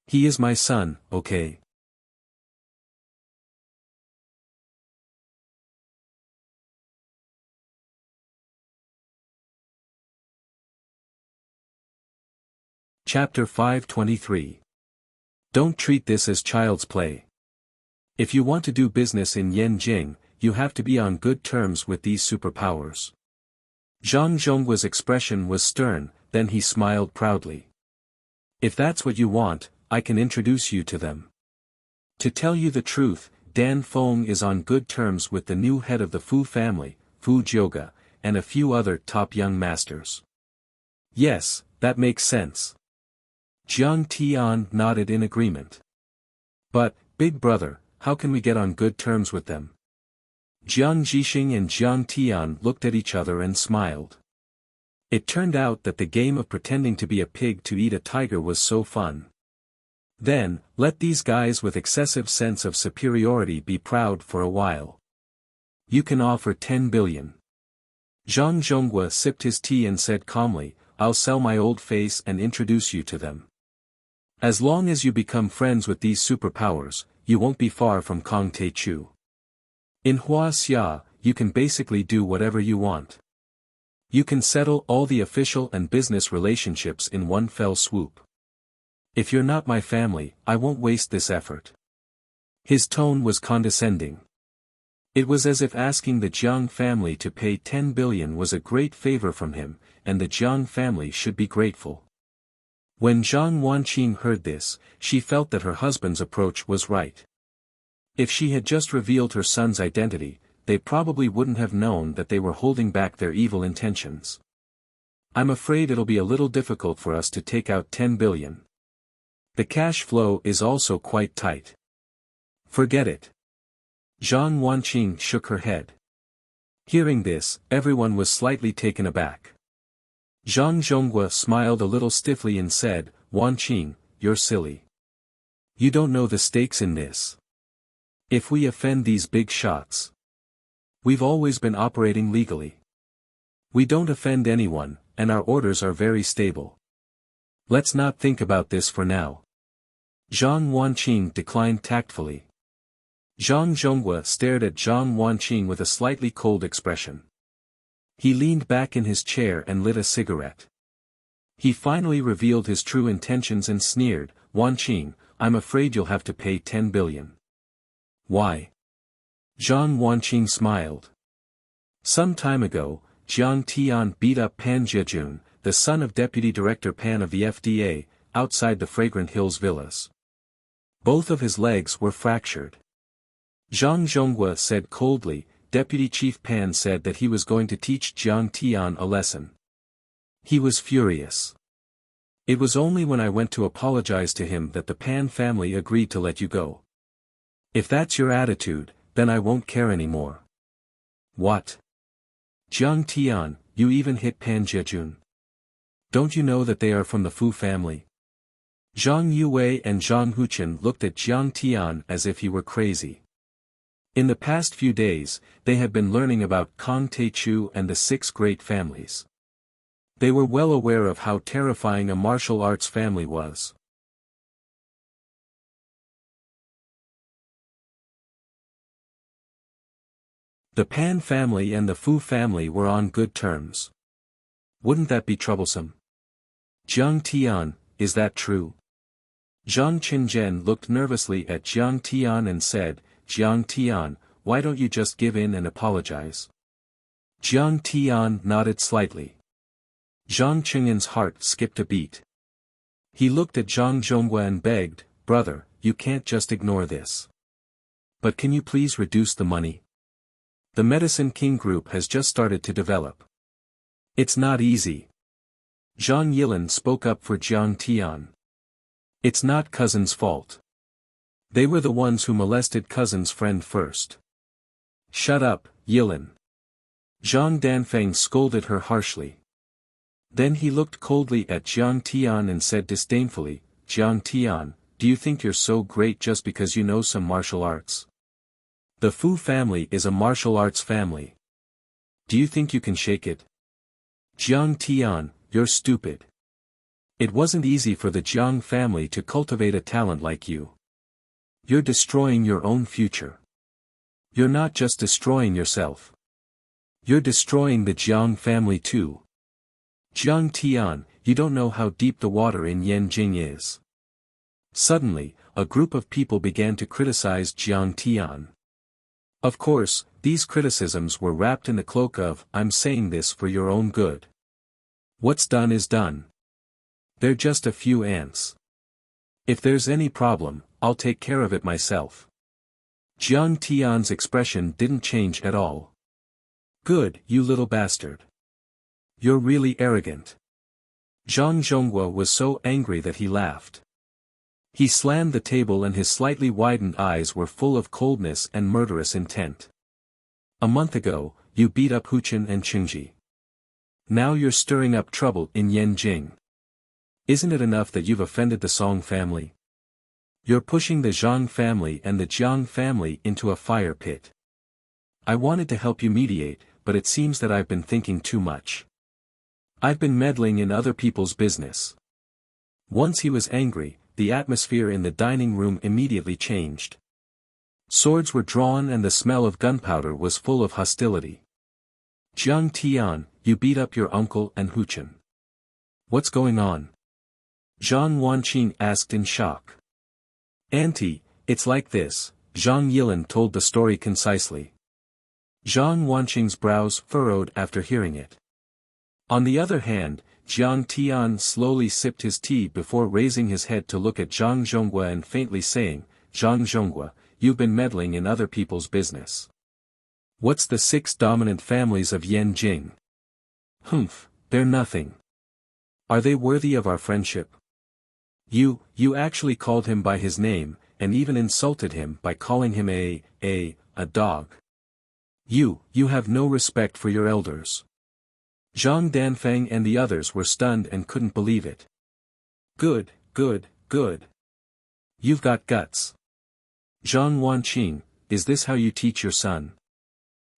He is my son, okay? Chapter 523. Don't treat this as child's play. If you want to do business in Yanjing, you have to be on good terms with these superpowers. Zhang Zhonghua's expression was stern, then he smiled proudly. If that's what you want, I can introduce you to them. To tell you the truth, Dan Feng is on good terms with the new head of the Fu family, Fu Jiuge, and a few other top young masters. Yes, that makes sense. Jiang Tian nodded in agreement. But, big brother, how can we get on good terms with them? Jiang Jixing and Jiang Tian looked at each other and smiled. It turned out that the game of pretending to be a pig to eat a tiger was so fun. Then, let these guys with excessive sense of superiority be proud for a while. You can offer 10 billion. Zhang Zhonghua sipped his tea and said calmly, I'll sell my old face and introduce you to them. As long as you become friends with these superpowers, you won't be far from Kong Te Chu. In Huaxia, you can basically do whatever you want. You can settle all the official and business relationships in one fell swoop. If you're not my family, I won't waste this effort. His tone was condescending. It was as if asking the Jiang family to pay 10 billion was a great favor from him, and the Jiang family should be grateful. When Zhang Wanqing heard this, she felt that her husband's approach was right. If she had just revealed her son's identity, they probably wouldn't have known that they were holding back their evil intentions. I'm afraid it'll be a little difficult for us to take out 10 billion. The cash flow is also quite tight. Forget it. Zhang Wanqing shook her head. Hearing this, everyone was slightly taken aback. Zhang Zhonghua smiled a little stiffly and said, Wanqing, you're silly. You don't know the stakes in this. If we offend these big shots. We've always been operating legally. We don't offend anyone, and our orders are very stable. Let's not think about this for now. Zhang Wanqing declined tactfully. Zhang Zhonghua stared at Zhang Wanqing with a slightly cold expression. He leaned back in his chair and lit a cigarette. He finally revealed his true intentions and sneered, Wanqing, I'm afraid you'll have to pay 10 billion. Why? Zhang Wanqing smiled. Some time ago, Jiang Tian beat up Pan Jiejun, the son of Deputy Director Pan of the FDA, outside the Fragrant Hills villas. Both of his legs were fractured. Zhang Zhonghua said coldly, Deputy Chief Pan said that he was going to teach Jiang Tian a lesson. He was furious. It was only when I went to apologize to him that the Pan family agreed to let you go. If that's your attitude, then I won't care anymore. What? Jiang Tian, you even hit Pan Jiejun. Don't you know that they are from the Fu family? Zhang Yue and Zhang Huchen looked at Jiang Tian as if he were crazy. In the past few days, they had been learning about Kong Te Chu and the 6 great families. They were well aware of how terrifying a martial arts family was. The Pan family and the Fu family were on good terms. Wouldn't that be troublesome? Jiang Tian, is that true? Zhang Qinzhen looked nervously at Jiang Tian and said, Jiang Tian, why don't you just give in and apologize? Jiang Tian nodded slightly. Zhang Qingen's heart skipped a beat. He looked at Zhang Zhonghua and begged, brother, you can't just ignore this. But can you please reduce the money? The Medicine King group has just started to develop. It's not easy. Zhang Yilin spoke up for Jiang Tian. It's not cousin's fault. They were the ones who molested cousin's friend first. Shut up, Yilin. Zhang Danfeng scolded her harshly. Then he looked coldly at Jiang Tian and said disdainfully, Jiang Tian, do you think you're so great just because you know some martial arts? The Fu family is a martial arts family. Do you think you can shake it? Jiang Tian, you're stupid. It wasn't easy for the Jiang family to cultivate a talent like you. You're destroying your own future. You're not just destroying yourself. You're destroying the Jiang family too. Jiang Tian, you don't know how deep the water in Yanjing is. Suddenly, a group of people began to criticize Jiang Tian. Of course, these criticisms were wrapped in the cloak of, I'm saying this for your own good. What's done is done. They're just a few ants. If there's any problem, I'll take care of it myself. Jiang Tian's expression didn't change at all. Good, you little bastard. You're really arrogant. Zhang Zhonghua was so angry that he laughed. He slammed the table and his slightly widened eyes were full of coldness and murderous intent. A month ago, you beat up Huchen and Chengji. Now you're stirring up trouble in Yanjing. Isn't it enough that you've offended the Song family? You're pushing the Zhang family and the Jiang family into a fire pit. I wanted to help you mediate, but it seems that I've been thinking too much. I've been meddling in other people's business. Once he was angry, the atmosphere in the dining room immediately changed. Swords were drawn and the smell of gunpowder was full of hostility. Jiang Tian, you beat up your uncle and Huchen. What's going on? Zhang Wanqing asked in shock. Auntie, it's like this, Zhang Yilin told the story concisely. Zhang Wanqing's brows furrowed after hearing it. On the other hand, Jiang Tian slowly sipped his tea before raising his head to look at Zhang Zhonghua and faintly saying, Zhang Zhonghua, you've been meddling in other people's business. What's the 6 dominant families of Yanjing? Humph, they're nothing. Are they worthy of our friendship? You actually called him by his name, and even insulted him by calling him a dog. You have no respect for your elders. Zhang Danfeng and the others were stunned and couldn't believe it. Good. You've got guts. Zhang Wanqing, is this how you teach your son?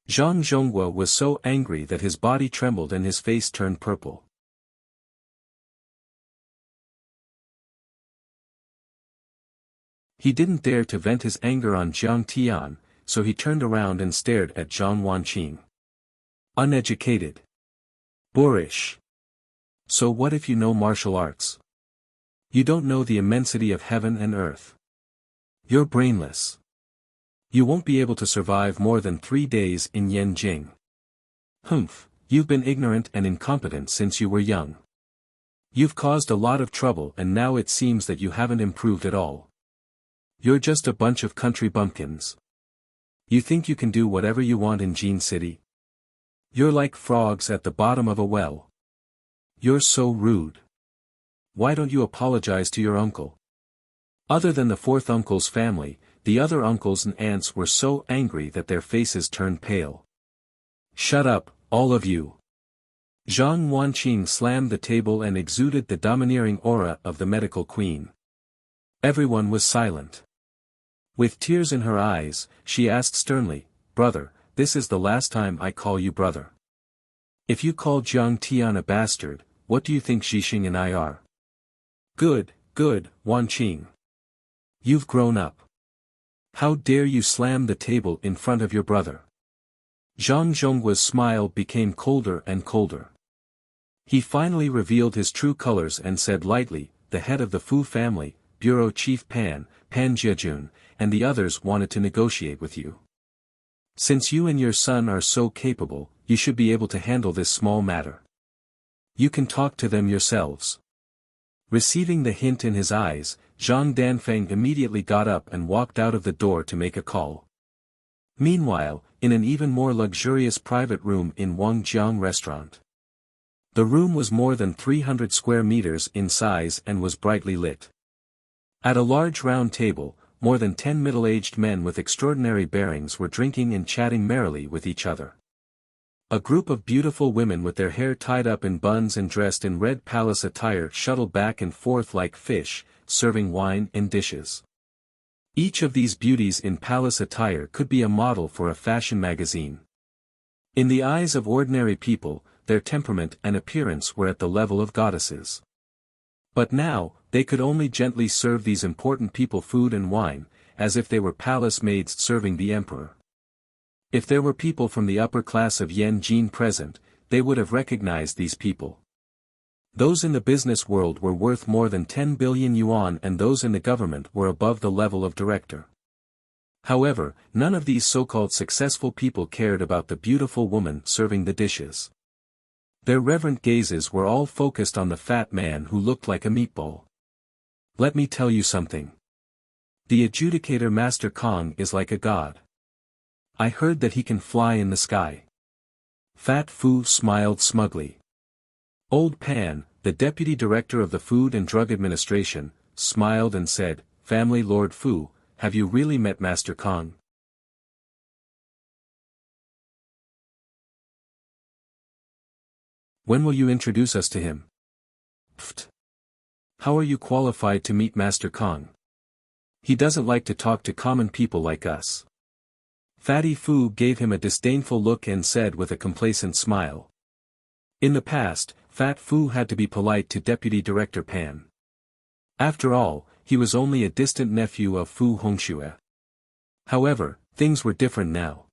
Zhang Zhonghua was so angry that his body trembled and his face turned purple. He didn't dare to vent his anger on Jiang Tian, so he turned around and stared at Zhang Wanqing. Uneducated. Boorish. So what if you know martial arts? You don't know the immensity of heaven and earth. You're brainless. You won't be able to survive more than 3 days in Yanjing. Humph, you've been ignorant and incompetent since you were young. You've caused a lot of trouble and now it seems that you haven't improved at all. You're just a bunch of country bumpkins. You think you can do whatever you want in Jin City? You're like frogs at the bottom of a well. You're so rude. Why don't you apologize to your uncle? Other than the 4th uncle's family, the other uncles and aunts were so angry that their faces turned pale. Shut up, all of you. Zhang Wanqing slammed the table and exuded the domineering aura of the medical queen. Everyone was silent. With tears in her eyes, she asked sternly, Brother, this is the last time I call you brother. If you call Jiang Tian a bastard, what do you think Xixing and I are? Good, Wanqing. You've grown up. How dare you slam the table in front of your brother? Zhang Zhonghua's smile became colder and colder. He finally revealed his true colors and said lightly, the head of the Fu family, Bureau Chief Pan Jiajun, and the others wanted to negotiate with you. Since you and your son are so capable, you should be able to handle this small matter. You can talk to them yourselves. Receiving the hint in his eyes, Zhang Danfeng immediately got up and walked out of the door to make a call. Meanwhile, in an even more luxurious private room in Wangjiang restaurant. The room was more than 300 square meters in size and was brightly lit. At a large round table, more than 10 middle-aged men with extraordinary bearings were drinking and chatting merrily with each other. A group of beautiful women with their hair tied up in buns and dressed in red palace attire shuttled back and forth like fish, serving wine and dishes. Each of these beauties in palace attire could be a model for a fashion magazine. In the eyes of ordinary people, their temperament and appearance were at the level of goddesses. But now, they could only gently serve these important people food and wine, as if they were palace maids serving the emperor. If there were people from the upper class of Yanjin present, they would have recognized these people. Those in the business world were worth more than 10 billion yuan and those in the government were above the level of director. However, none of these so-called successful people cared about the beautiful woman serving the dishes. Their reverent gazes were all focused on the fat man who looked like a meatball. Let me tell you something. The adjudicator Master Kong is like a god. I heard that he can fly in the sky. Fat Fu smiled smugly. Old Pan, the deputy director of the Food and Drug Administration, smiled and said, "Family Lord Fu, have you really met Master Kong? When will you introduce us to him?" "Pfft. How are you qualified to meet Master Kong? He doesn't like to talk to common people like us." Fatty Fu gave him a disdainful look and said with a complacent smile. In the past, Fat Fu had to be polite to Deputy Director Pan. After all, he was only a distant nephew of Fu Hongxue. However, things were different now.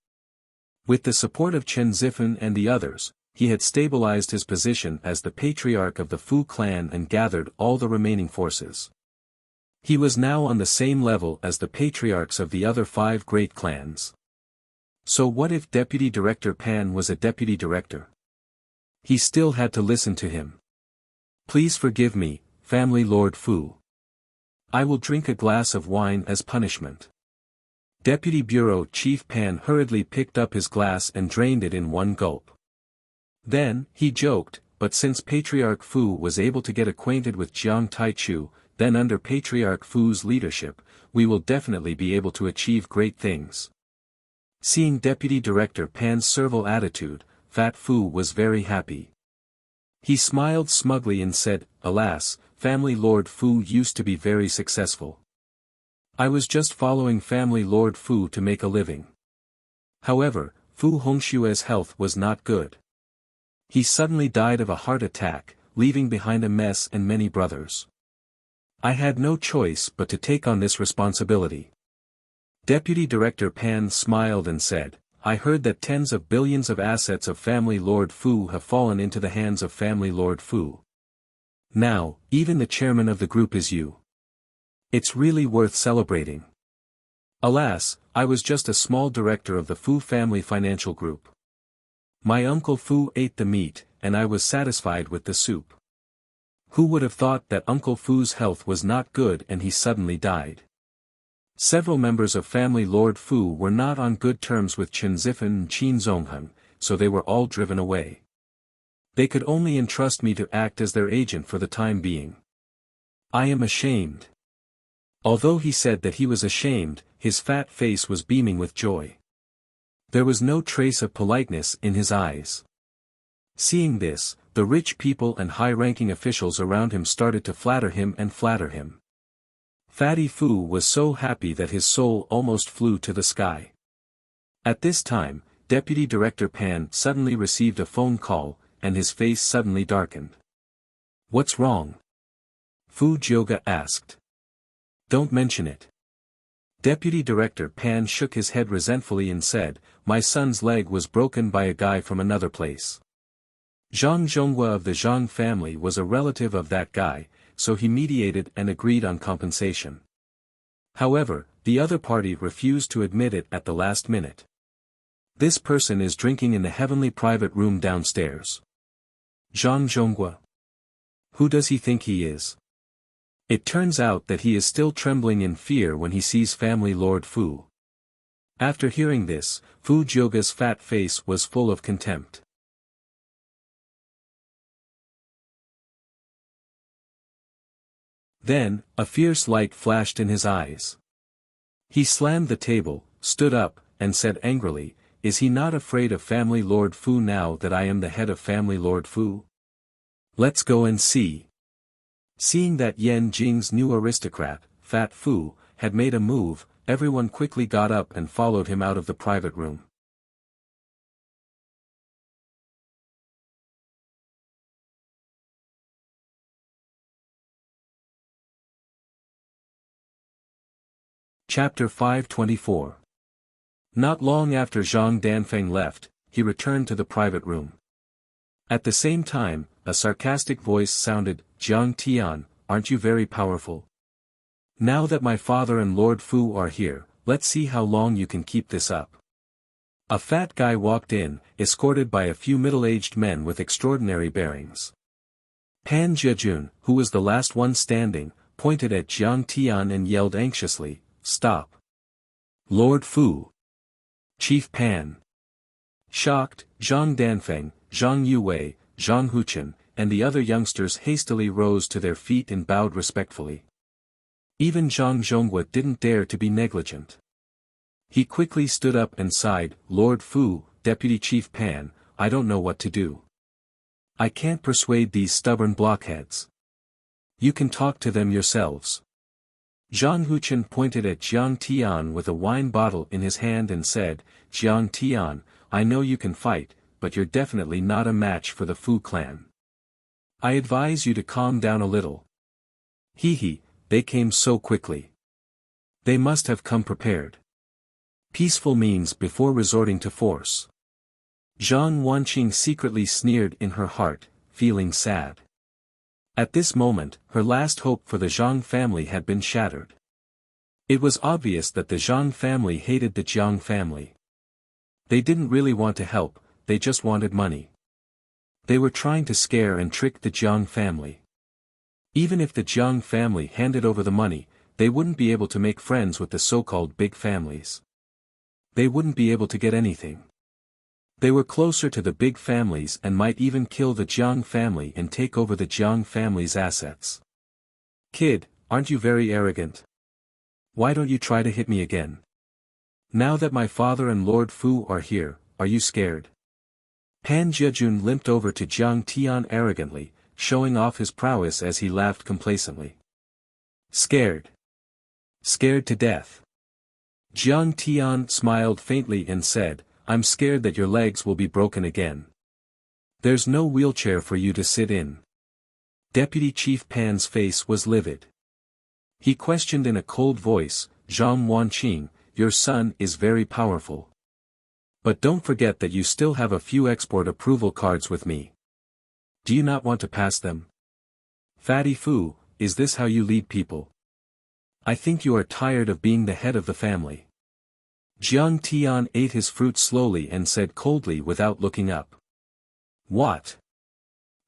With the support of Chen Zifen and the others, he had stabilized his position as the patriarch of the Fu clan and gathered all the remaining forces. He was now on the same level as the patriarchs of the other 5 great clans. So what if Deputy Director Pan was a deputy director? He still had to listen to him. "Please forgive me, Family Lord Fu. I will drink a glass of wine as punishment." Deputy Bureau Chief Pan hurriedly picked up his glass and drained it in one gulp. Then, he joked, "But since Patriarch Fu was able to get acquainted with Jiang Taichu, then under Patriarch Fu's leadership, we will definitely be able to achieve great things." Seeing Deputy Director Pan's servile attitude, Fat Fu was very happy. He smiled smugly and said, "Alas, Family Lord Fu used to be very successful. I was just following Family Lord Fu to make a living." However, Fu Hongxue's health was not good. He suddenly died of a heart attack, leaving behind a mess and many brothers. I had no choice but to take on this responsibility. Deputy Director Pan smiled and said, "I heard that tens of billions of assets of Family Lord Fu have fallen into the hands of Family Lord Fu. Now, even the chairman of the group is you. It's really worth celebrating." "Alas, I was just a small director of the Fu family financial group. My uncle Fu ate the meat, and I was satisfied with the soup. Who would have thought that Uncle Fu's health was not good and he suddenly died?" Several members of Family Lord Fu were not on good terms with Chen Zifen and Qin Zongheng, so they were all driven away. They could only entrust me to act as their agent for the time being. I am ashamed. Although he said that he was ashamed, his fat face was beaming with joy. There was no trace of politeness in his eyes. Seeing this, the rich people and high-ranking officials around him started to flatter him and flatter him. Fatty Fu was so happy that his soul almost flew to the sky. At this time, Deputy Director Pan suddenly received a phone call, and his face suddenly darkened. "What's wrong?" Fu Jioga asked. "Don't mention it." Deputy Director Pan shook his head resentfully and said, "My son's leg was broken by a guy from another place. Zhang Zhonghua of the Zhang family was a relative of that guy, so he mediated and agreed on compensation. However, the other party refused to admit it at the last minute. This person is drinking in the heavenly private room downstairs. Zhang Zhonghua. Who does he think he is? It turns out that he is still trembling in fear when he sees Family Lord Fu. After hearing this, Fu Zhouge's fat face was full of contempt. Then, a fierce light flashed in his eyes. He slammed the table, stood up, and said angrily, "Is he not afraid of Family Lord Fu now that I am the head of Family Lord Fu? Let's go and see." Seeing that Yan Jing's new aristocrat, Fat Fu, had made a move, everyone quickly got up and followed him out of the private room. Chapter 524. Not long after Zhang Danfeng left, he returned to the private room. At the same time, a sarcastic voice sounded, "Jiang Tian, aren't you very powerful? Now that my father and Lord Fu are here, let's see how long you can keep this up." A fat guy walked in, escorted by a few middle-aged men with extraordinary bearings. Pan Zhejun, who was the last one standing, pointed at Jiang Tian and yelled anxiously, "Stop! Lord Fu! Chief Pan!" Shocked, Zhang Danfeng, Zhang Yuwei, Zhang Huchen, and the other youngsters hastily rose to their feet and bowed respectfully. Even Zhang Zhonghua didn't dare to be negligent. He quickly stood up and sighed, "Lord Fu, Deputy Chief Pan, I don't know what to do. I can't persuade these stubborn blockheads. You can talk to them yourselves." Zhang Huchen pointed at Jiang Tian with a wine bottle in his hand and said, "Jiang Tian, I know you can fight, but you're definitely not a match for the Fu clan. I advise you to calm down a little." He, they came so quickly. They must have come prepared. Peaceful means before resorting to force. Zhang Wanqing secretly sneered in her heart, feeling sad. At this moment, her last hope for the Zhang family had been shattered. It was obvious that the Zhang family hated the Jiang family. They didn't really want to help, they just wanted money. They were trying to scare and trick the Jiang family. Even if the Jiang family handed over the money, they wouldn't be able to make friends with the so-called big families. They wouldn't be able to get anything. They were closer to the big families and might even kill the Jiang family and take over the Jiang family's assets. "Kid, aren't you very arrogant? Why don't you try to hit me again? Now that my father and Lord Fu are here, are you scared?" Pan Zhejun limped over to Jiang Tian arrogantly, showing off his prowess as he laughed complacently. "Scared? Scared to death." Jiang Tian smiled faintly and said, "I'm scared that your legs will be broken again. There's no wheelchair for you to sit in." Deputy Chief Pan's face was livid. He questioned in a cold voice, "Zhang Wanqing, your son is very powerful. But don't forget that you still have a few export approval cards with me. Do you not want to pass them? Fatty Fu, is this how you lead people? I think you are tired of being the head of the family." Jiang Tian ate his fruit slowly and said coldly without looking up, "What?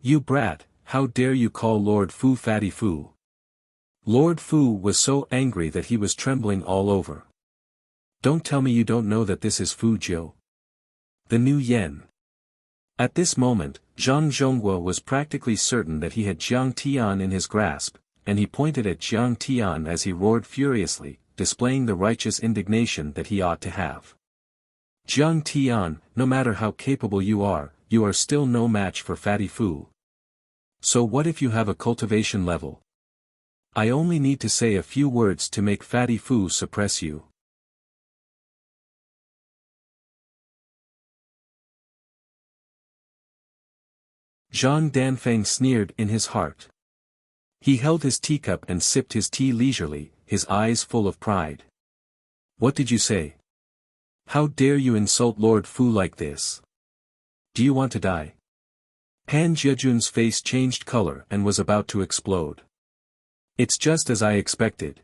You brat, how dare you call Lord Fu Fatty Fu?" Lord Fu was so angry that he was trembling all over. "Don't tell me you don't know that this is Fu Jiu, the new Yen." At this moment, Zhang Zhonghua was practically certain that he had Jiang Tian in his grasp, and he pointed at Jiang Tian as he roared furiously, displaying the righteous indignation that he ought to have. "Jiang Tian, no matter how capable you are still no match for Fatty Fu. So what if you have a cultivation level? I only need to say a few words to make Fatty Fu suppress you." Zhang Danfeng sneered in his heart. He held his teacup and sipped his tea leisurely, his eyes full of pride. "What did you say? How dare you insult Lord Fu like this? Do you want to die?" Pan Zhejun's face changed color and was about to explode. "It's just as I expected.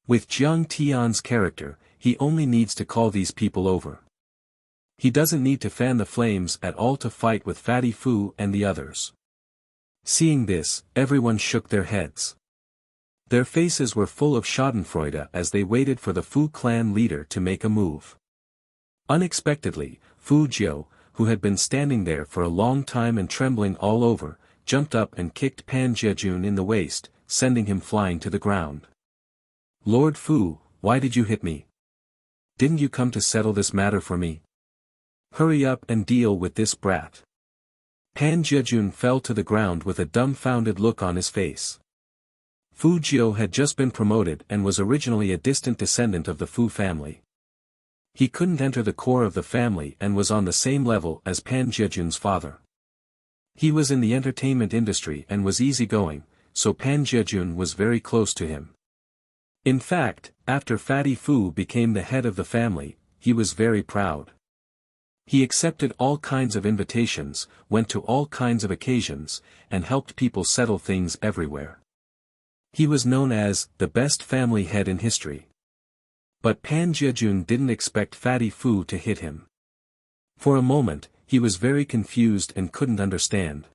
With Jiang Tian's character, he only needs to call these people over. He doesn't need to fan the flames at all to fight with Fatty Fu and the others." Seeing this, everyone shook their heads. Their faces were full of schadenfreude as they waited for the Fu clan leader to make a move. Unexpectedly, Fu Jiu, who had been standing there for a long time and trembling all over, jumped up and kicked Pan Jejun in the waist, sending him flying to the ground. "Lord Fu, why did you hit me? Didn't you come to settle this matter for me? Hurry up and deal with this brat." Pan Jejun fell to the ground with a dumbfounded look on his face. Fu Jiu had just been promoted and was originally a distant descendant of the Fu family. He couldn't enter the core of the family and was on the same level as Pan Jejun's father. He was in the entertainment industry and was easygoing, so Pan Jejun was very close to him. In fact, after Fatty Fu became the head of the family, he was very proud. He accepted all kinds of invitations, went to all kinds of occasions, and helped people settle things everywhere. He was known as the best family head in history. But Pan Jejun didn't expect Fatty Fu to hit him. For a moment, he was very confused and couldn't understand.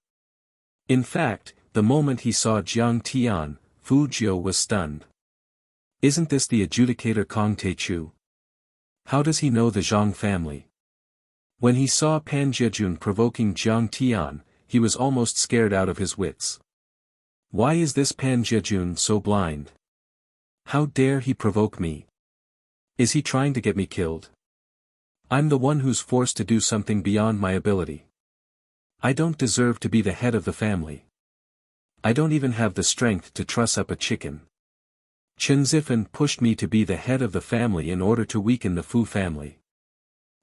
In fact, the moment he saw Jiang Tian, Fu Jiu was stunned. Isn't this the adjudicator Kong Teichu? How does he know the Zhang family? When he saw Pan Jejun provoking Jiang Tian, he was almost scared out of his wits. Why is this Pan Jejun so blind? How dare he provoke me? Is he trying to get me killed? I'm the one who's forced to do something beyond my ability. I don't deserve to be the head of the family. I don't even have the strength to truss up a chicken. Chen Zifen pushed me to be the head of the family in order to weaken the Fu family.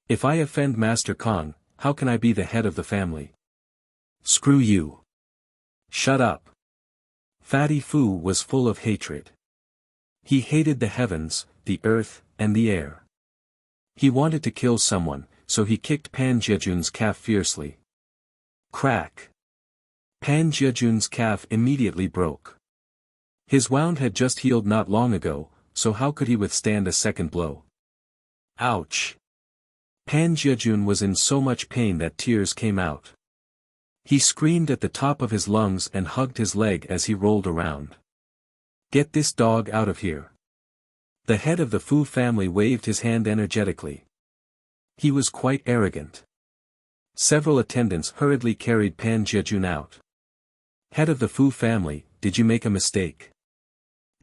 If I offend Master Kong, how can I be the head of the family? Screw you. Shut up. Fatty Fu was full of hatred. He hated the heavens, the earth, and the air. He wanted to kill someone, so he kicked Pan Jejun's calf fiercely. Crack! Pan Jejun's calf immediately broke. His wound had just healed not long ago, so how could he withstand a second blow? Ouch! Pan Jejun was in so much pain that tears came out. He screamed at the top of his lungs and hugged his leg as he rolled around. Get this dog out of here. The head of the Fu family waved his hand energetically. He was quite arrogant. Several attendants hurriedly carried Pan Jejun out. Head of the Fu family, did you make a mistake?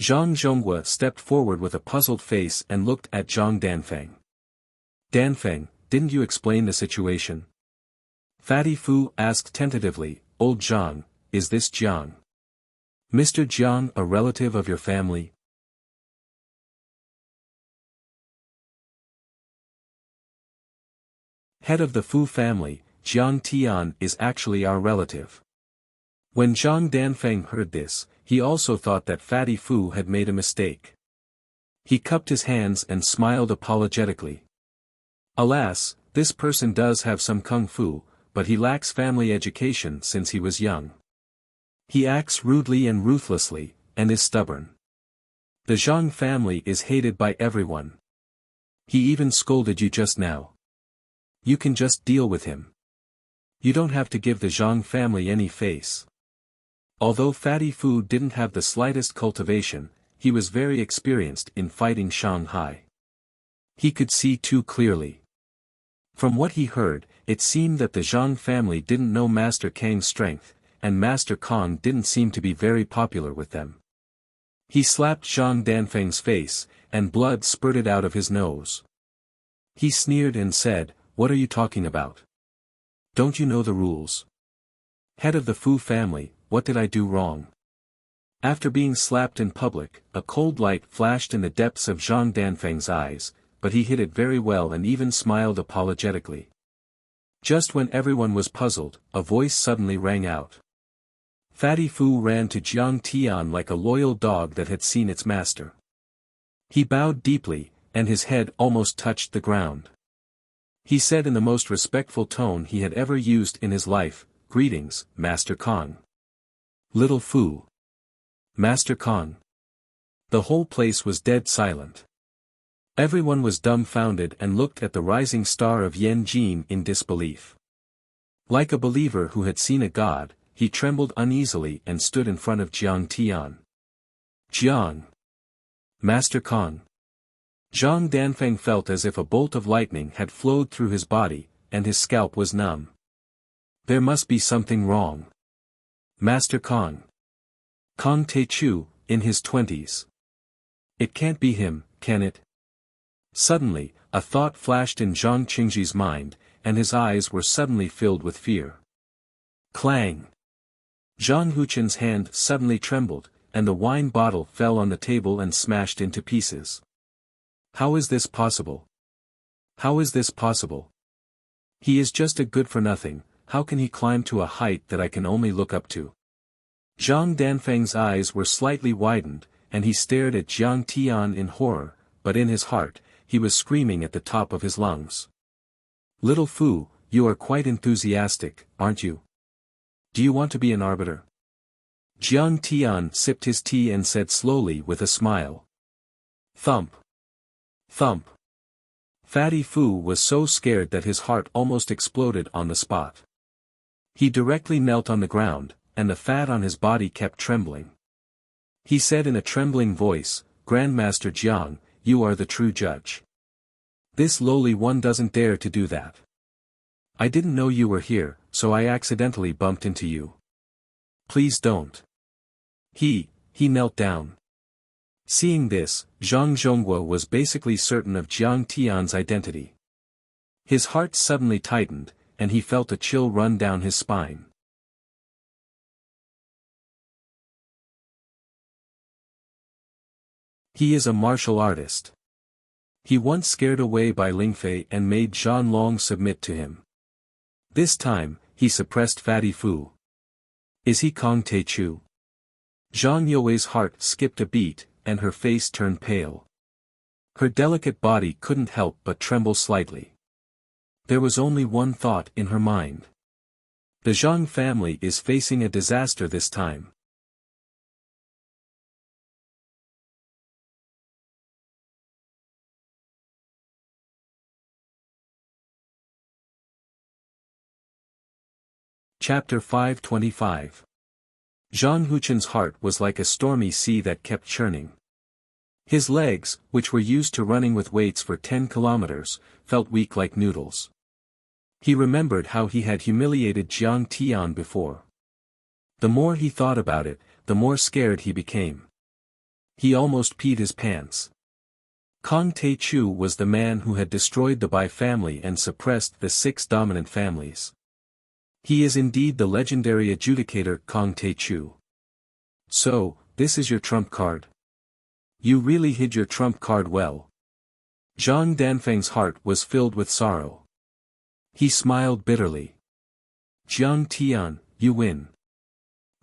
Zhang Zhonghua stepped forward with a puzzled face and looked at Zhang Danfeng. Danfeng, didn't you explain the situation? Fatty Fu asked tentatively, Old Zhang, is this Jiang? Mr. Jiang a relative of your family? Head of the Fu family, Jiang Tian is actually our relative. When Zhang Danfeng heard this, he also thought that Fatty Fu had made a mistake. He cupped his hands and smiled apologetically. Alas, this person does have some kung fu, but he lacks family education since he was young. He acts rudely and ruthlessly, and is stubborn. The Zhang family is hated by everyone. He even scolded you just now. You can just deal with him. You don't have to give the Zhang family any face. Although Fatty Fu didn't have the slightest cultivation, he was very experienced in fighting Shanghai. He could see too clearly. From what he heard, it seemed that the Zhang family didn't know Master Kang's strength, and Master Kong didn't seem to be very popular with them. He slapped Zhang Danfeng's face, and blood spurted out of his nose. He sneered and said, What are you talking about? Don't you know the rules? Head of the Fu family, what did I do wrong? After being slapped in public, a cold light flashed in the depths of Zhang Danfeng's eyes, but he hid it very well and even smiled apologetically. Just when everyone was puzzled, a voice suddenly rang out. Fatty Fu ran to Jiang Tian like a loyal dog that had seen its master. He bowed deeply, and his head almost touched the ground. He said in the most respectful tone he had ever used in his life, Greetings, Master Kong. Little Fu. Master Kong. The whole place was dead silent. Everyone was dumbfounded and looked at the rising star of Yan Jin in disbelief. Like a believer who had seen a god, he trembled uneasily and stood in front of Jiang Tian. Jiang. Master Kong. Zhang Danfeng felt as if a bolt of lightning had flowed through his body, and his scalp was numb. There must be something wrong. Master Kong. Kong Taichu, in his 20s. It can't be him, can it? Suddenly, a thought flashed in Zhang Qingji's mind, and his eyes were suddenly filled with fear. Clang! Zhang Huchen's hand suddenly trembled, and the wine bottle fell on the table and smashed into pieces. How is this possible? How is this possible? He is just a good-for-nothing, how can he climb to a height that I can only look up to? Zhang Danfeng's eyes were slightly widened, and he stared at Jiang Tian in horror, but in his heart, he was screaming at the top of his lungs. Little Fu, you are quite enthusiastic, aren't you? Do you want to be an arbiter? Jiang Tian sipped his tea and said slowly with a smile. Thump. Thump. Fatty Fu was so scared that his heart almost exploded on the spot. He directly knelt on the ground, and the fat on his body kept trembling. He said in a trembling voice, Grandmaster Jiang, you are the true judge. This lowly one doesn't dare to do that. I didn't know you were here, so I accidentally bumped into you. Please don't. He knelt down. Seeing this, Zhang Zhonghua was basically certain of Jiang Tian's identity. His heart suddenly tightened, and he felt a chill run down his spine. He is a martial artist. He once scared away by Lingfei and made Zhan Long submit to him. This time, he suppressed Fatty Fu. Is he Kong Taichu? Zhang You's heart skipped a beat, and her face turned pale. Her delicate body couldn't help but tremble slightly. There was only one thought in her mind. The Zhang family is facing a disaster this time. Chapter 525. Zhang Huchen's heart was like a stormy sea that kept churning. His legs, which were used to running with weights for 10 kilometers, felt weak like noodles. He remembered how he had humiliated Jiang Tian before. The more he thought about it, the more scared he became. He almost peed his pants. Kong Taichu was the man who had destroyed the Bai family and suppressed the 6 dominant families. He is indeed the legendary adjudicator Kong Taichu. So, this is your trump card? You really hid your trump card well. Zhang Danfeng's heart was filled with sorrow. He smiled bitterly. Jiang Tian, you win.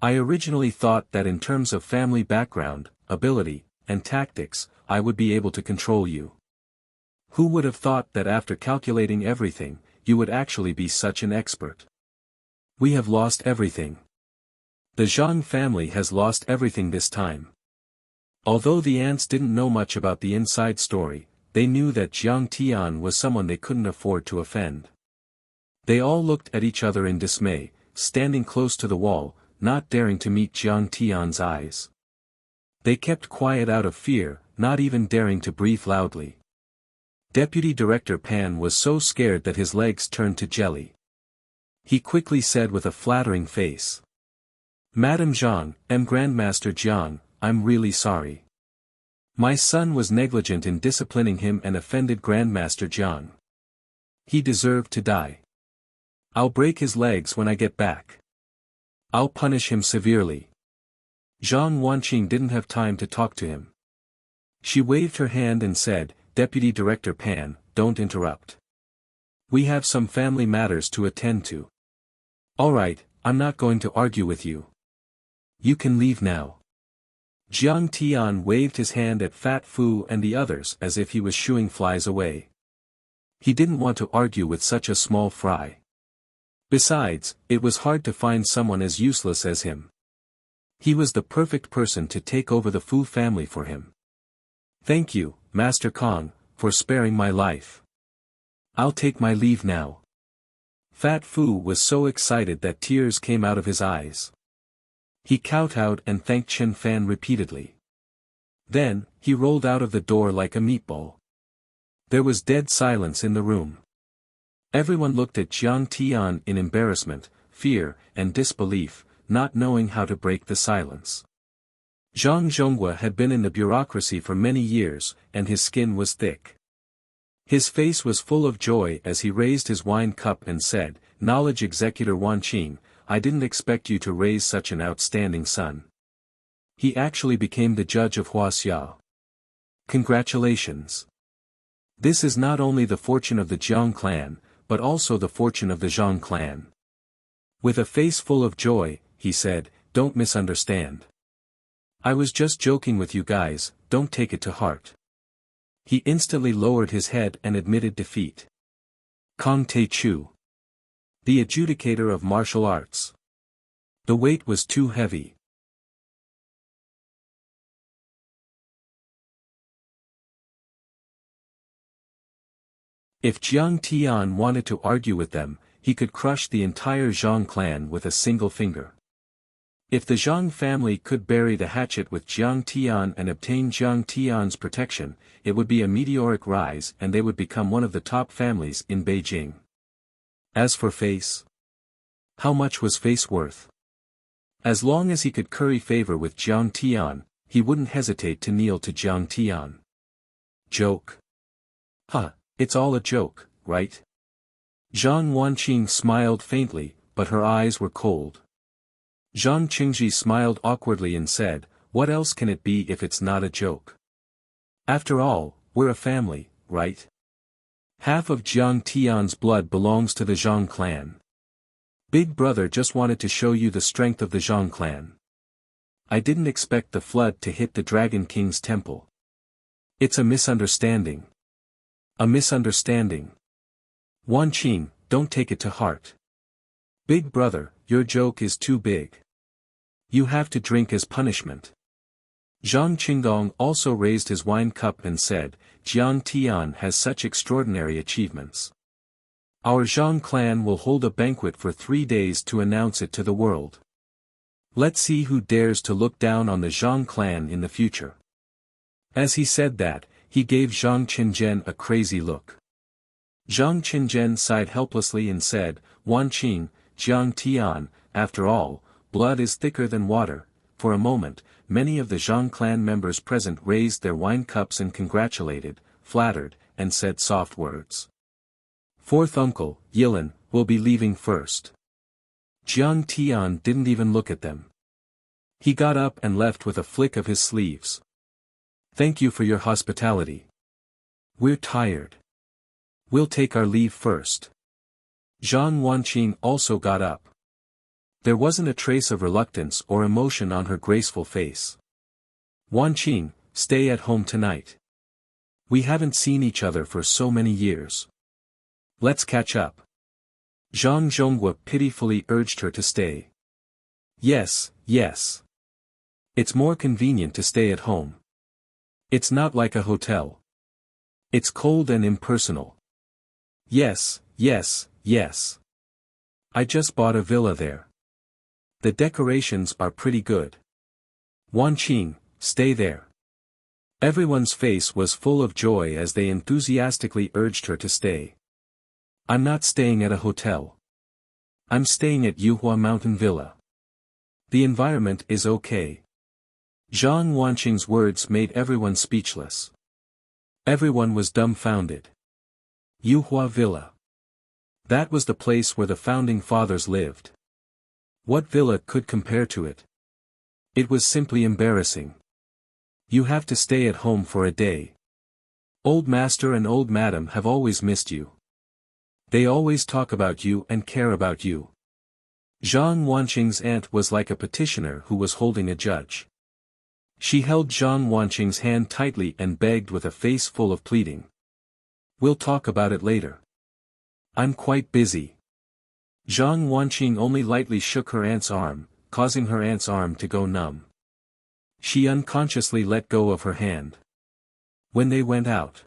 I originally thought that in terms of family background, ability, and tactics, I would be able to control you. Who would have thought that after calculating everything, you would actually be such an expert? We have lost everything. The Zhang family has lost everything this time. Although the ants didn't know much about the inside story, they knew that Jiang Tian was someone they couldn't afford to offend. They all looked at each other in dismay, standing close to the wall, not daring to meet Jiang Tian's eyes. They kept quiet out of fear, not even daring to breathe loudly. Deputy Director Pan was so scared that his legs turned to jelly. He quickly said with a flattering face. Madam Zhang, Grandmaster Jiang, I'm really sorry. My son was negligent in disciplining him and offended Grandmaster Jiang. He deserved to die. I'll break his legs when I get back. I'll punish him severely. Zhang Wanqing didn't have time to talk to him. She waved her hand and said, Deputy Director Pan, don't interrupt. We have some family matters to attend to. All right, I'm not going to argue with you. You can leave now. Jiang Tian waved his hand at Fat Fu and the others as if he was shooing flies away. He didn't want to argue with such a small fry. Besides, it was hard to find someone as useless as him. He was the perfect person to take over the Fu family for him. Thank you, Master Kong, for sparing my life. I'll take my leave now. Fat Fu was so excited that tears came out of his eyes. He kowtowed and thanked Chen Fan repeatedly. Then, he rolled out of the door like a meatball. There was dead silence in the room. Everyone looked at Jiang Tian in embarrassment, fear, and disbelief, not knowing how to break the silence. Zhang Zhonghua had been in the bureaucracy for many years, and his skin was thick. His face was full of joy as he raised his wine cup and said, "Knowledge Executor Wan Qing, I didn't expect you to raise such an outstanding son. He actually became the judge of Huaxia. Congratulations. This is not only the fortune of the Jiang clan, but also the fortune of the Zhang clan." With a face full of joy, he said, "Don't misunderstand. I was just joking with you guys, don't take it to heart." He instantly lowered his head and admitted defeat. Kong Te Chu, the adjudicator of martial arts. The weight was too heavy. If Jiang Tian wanted to argue with them, he could crush the entire Zhang clan with a single finger. If the Zhang family could bury the hatchet with Jiang Tian and obtain Jiang Tian's protection, it would be a meteoric rise and they would become one of the top families in Beijing. As for Face, how much was Face worth? As long as he could curry favor with Jiang Tian, he wouldn't hesitate to kneel to Jiang Tian. Joke? Huh, it's all a joke, right? Zhang Wanqing smiled faintly, but her eyes were cold. Zhang Qingji smiled awkwardly and said, "What else can it be if it's not a joke? After all, we're a family, right? Half of Jiang Tian's blood belongs to the Zhang clan. Big brother just wanted to show you the strength of the Zhang clan. I didn't expect the flood to hit the Dragon King's temple. It's a misunderstanding. A misunderstanding. Wan Qing, don't take it to heart. Big brother, your joke is too big. You have to drink as punishment." Zhang Qingdong also raised his wine cup and said, "Jiang Tian has such extraordinary achievements. Our Zhang clan will hold a banquet for 3 days to announce it to the world. Let's see who dares to look down on the Zhang clan in the future." As he said that, he gave Zhang Qinzhen a crazy look. Zhang Qinzhen sighed helplessly and said, "Wan Qing, Jiang Tian, after all, blood is thicker than water." For a moment, many of the Zhang clan members present raised their wine cups and congratulated, flattered, and said soft words. Fourth uncle, Yilin, will be leaving first. Jiang Tian didn't even look at them. He got up and left with a flick of his sleeves. "Thank you for your hospitality. We're tired. We'll take our leave first." Zhang Wanqing also got up. There wasn't a trace of reluctance or emotion on her graceful face. "Wan Qing, stay at home tonight. We haven't seen each other for so many years. Let's catch up." Zhang Zhonghua pitifully urged her to stay. Yes. It's more convenient to stay at home. It's not like a hotel. It's cold and impersonal. Yes. I just bought a villa there. The decorations are pretty good. Wan Qing, stay there." Everyone's face was full of joy as they enthusiastically urged her to stay. "I'm not staying at a hotel. I'm staying at Yuhua Mountain Villa. The environment is okay." Zhang Wanqing's words made everyone speechless. Everyone was dumbfounded. Yuhua Villa. That was the place where the founding fathers lived. What villa could compare to it? It was simply embarrassing. You have to stay at home for a day. Old master and old madam have always missed you. They always talk about you and care about you. Zhang Wanqing's aunt was like a petitioner who was holding a judge. She held Zhang Wanqing's hand tightly and begged with a face full of pleading. "We'll talk about it later. I'm quite busy." Zhang Wanqing only lightly shook her aunt's arm, causing her aunt's arm to go numb. She unconsciously let go of her hand. When they went out,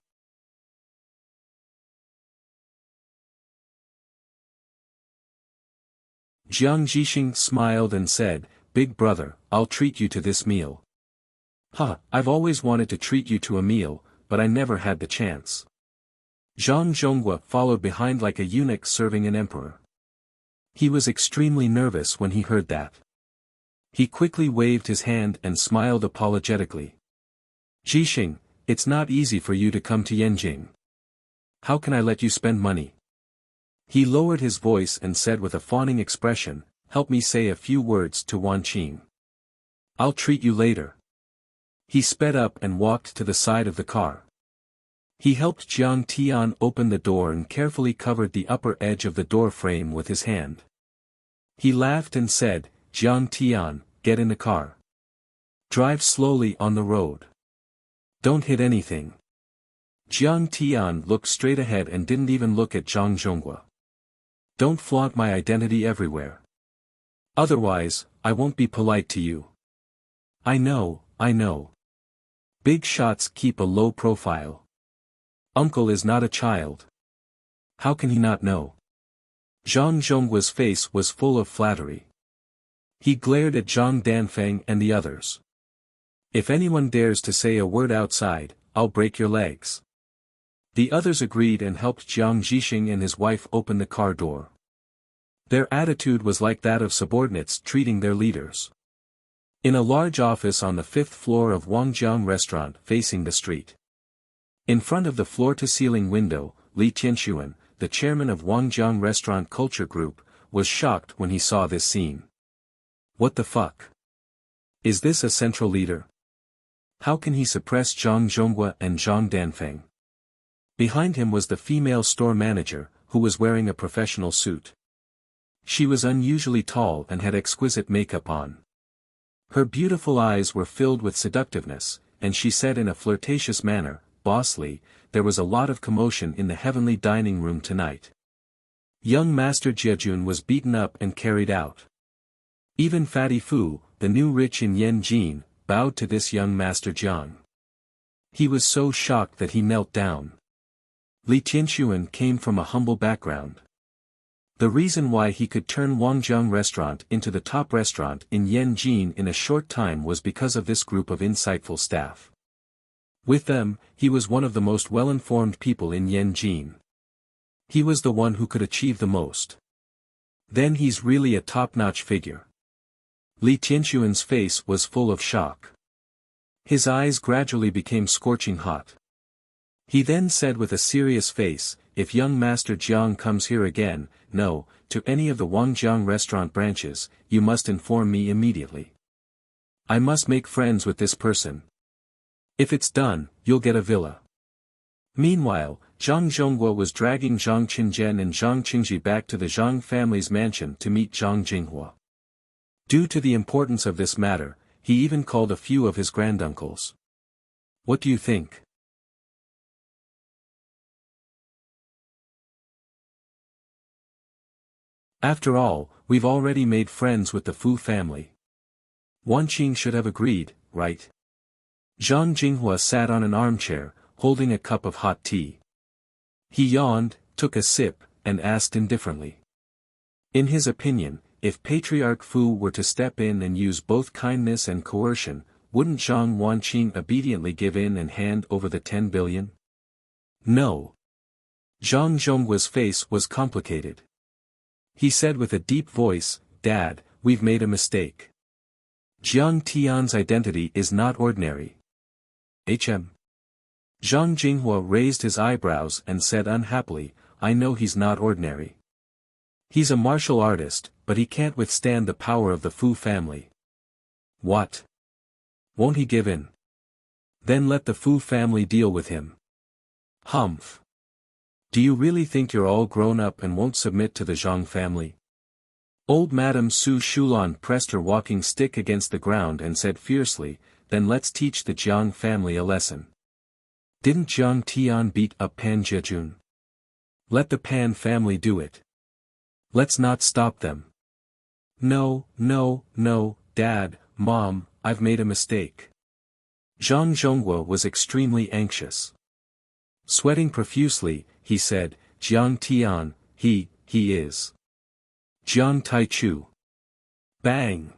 Jiang Jixing smiled and said, "Big brother, I'll treat you to this meal." I've always wanted to treat you to a meal, but I never had the chance. Zhang Zhonghua followed behind like a eunuch serving an emperor. He was extremely nervous when he heard that. He quickly waved his hand and smiled apologetically. Jixing, it's not easy for you to come to Yanjing. How can I let you spend money? He lowered his voice and said with a fawning expression, help me say a few words to Wan Qing. I'll treat you later. He sped up and walked to the side of the car. He helped Jiang Tian open the door and carefully covered the upper edge of the door frame with his hand. He laughed and said, Jiang Tian, get in the car. Drive slowly on the road. Don't hit anything. Jiang Tian looked straight ahead and didn't even look at Zhang Zhonghua. Don't flaunt my identity everywhere. Otherwise, I won't be polite to you. I know. Big shots keep a low profile. Uncle is not a child. How can he not know? Zhang Zhonghua's face was full of flattery. He glared at Zhang Danfeng and the others. If anyone dares to say a word outside, I'll break your legs. The others agreed and helped Jiang Jixing and his wife open the car door. Their attitude was like that of subordinates treating their leaders. In a large office on the 5th floor of Wangjiang restaurant facing the street. In front of the floor-to-ceiling window, Li Tianxuan, the chairman of Wangjiang Restaurant Culture Group, was shocked when he saw this scene. What the fuck? Is this a central leader? How can he suppress Zhang Zhonghua and Zhang Danfeng? Behind him was the female store manager, who was wearing a professional suit. She was unusually tall and had exquisite makeup on. Her beautiful eyes were filled with seductiveness, and she said in a flirtatious manner, Boss Li, there was a lot of commotion in the heavenly dining room tonight. Young Master Jiajun was beaten up and carried out. Even Fatty Fu, the new rich in Yanjin, bowed to this young Master Jiang. He was so shocked that he knelt down. Li Tianxuan came from a humble background. The reason why he could turn Wangjiang Restaurant into the top restaurant in Yanjin in a short time was because of this group of insightful staff. With them, he was one of the most well-informed people in Yanjin. He was the one who could achieve the most. Then he's really a top-notch figure. Li Tianxuan's face was full of shock. His eyes gradually became scorching hot. He then said with a serious face, if young Master Jiang comes here again, no, to any of the Wangjiang restaurant branches, you must inform me immediately. I must make friends with this person. If it's done, you'll get a villa. Meanwhile, Zhang Zhonghua was dragging Zhang Qinzhen and Zhang Qingji back to the Zhang family's mansion to meet Zhang Jinghua. Due to the importance of this matter, he even called a few of his granduncles. What do you think? After all, we've already made friends with the Fu family. Wan Qing should have agreed, right? Zhang Jinghua sat on an armchair, holding a cup of hot tea. He yawned, took a sip, and asked indifferently. In his opinion, if Patriarch Fu were to step in and use both kindness and coercion, wouldn't Zhang Wanqing obediently give in and hand over the 10 billion? No. Zhang Zhonghua's face was complicated. He said with a deep voice, Dad, we've made a mistake. Jiang Tian's identity is not ordinary. Zhang Jinghua raised his eyebrows and said unhappily, I know he's not ordinary. He's a martial artist, but he can't withstand the power of the Fu family. What? Won't he give in? Then let the Fu family deal with him. Humph. Do you really think you're all grown up and won't submit to the Zhang family? Old Madame Su Shulan pressed her walking stick against the ground and said fiercely, then let's teach the Jiang family a lesson. Didn't Jiang Tian beat up Pan Jiajun? Let the Pan family do it. Let's not stop them. No, Dad, Mom, I've made a mistake. Zhang Zhonghua was extremely anxious. Sweating profusely, he said, Jiang Tian, he is. Jiang Taichu. Bang!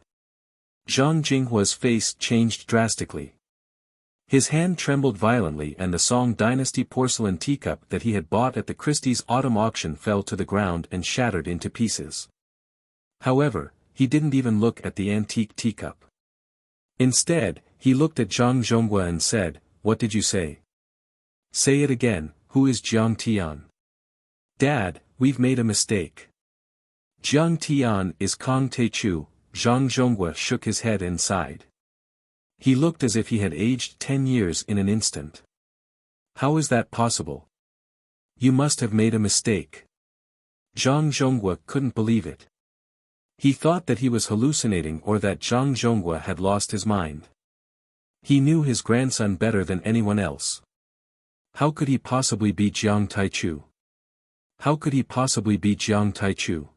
Zhang Jinghua's face changed drastically. His hand trembled violently and the Song Dynasty porcelain teacup that he had bought at the Christie's autumn auction fell to the ground and shattered into pieces. However, he didn't even look at the antique teacup. Instead, he looked at Zhang Zhonghua and said, "What did you say?" "Say it again, who is Jiang Tian?" "Dad, we've made a mistake. Jiang Tian is Kong Teichu." Zhang Zhonghua shook his head and sighed. He looked as if he had aged 10 years in an instant. "How is that possible? You must have made a mistake." Zhang Zhonghua couldn't believe it. He thought that he was hallucinating or that Zhang Zhonghua had lost his mind. He knew his grandson better than anyone else. How could he possibly be Jiang Taichu? How could he possibly be Jiang Taichu?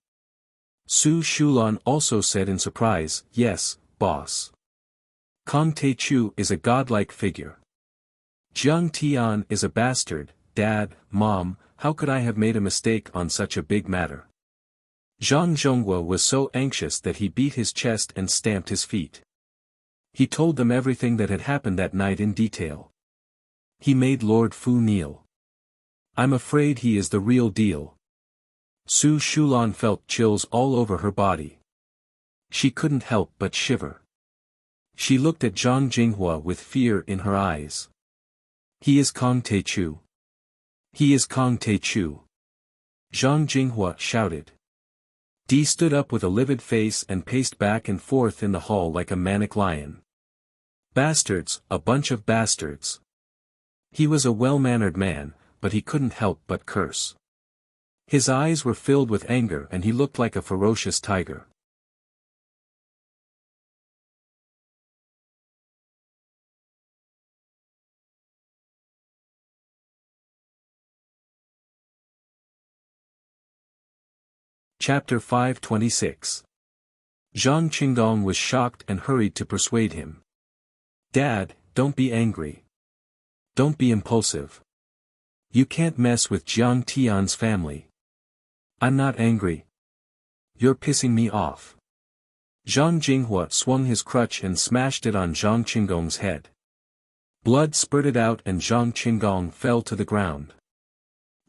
Su Shulan also said in surprise, "Yes, boss. Kong Teichu is a godlike figure. Jiang Tian is a bastard. Dad, Mom, how could I have made a mistake on such a big matter?" Zhang Zhonghua was so anxious that he beat his chest and stamped his feet. He told them everything that had happened that night in detail. He made Lord Fu kneel. "I'm afraid he is the real deal." Su Shulan felt chills all over her body. She couldn't help but shiver. She looked at Zhang Jinghua with fear in her eyes. "He is Kong Teichu. He is Kong Teichu." Zhang Jinghua shouted. Dee stood up with a livid face and paced back and forth in the hall like a manic lion. "Bastards, a bunch of bastards." He was a well-mannered man, but he couldn't help but curse. His eyes were filled with anger and he looked like a ferocious tiger. Chapter 526. Zhang Qingdong was shocked and hurried to persuade him. "Dad, don't be angry. Don't be impulsive. You can't mess with Jiang Tian's family." "I'm not angry. You're pissing me off." Zhang Jinghua swung his crutch and smashed it on Zhang Qingdong's head. Blood spurted out and Zhang Qingdong fell to the ground.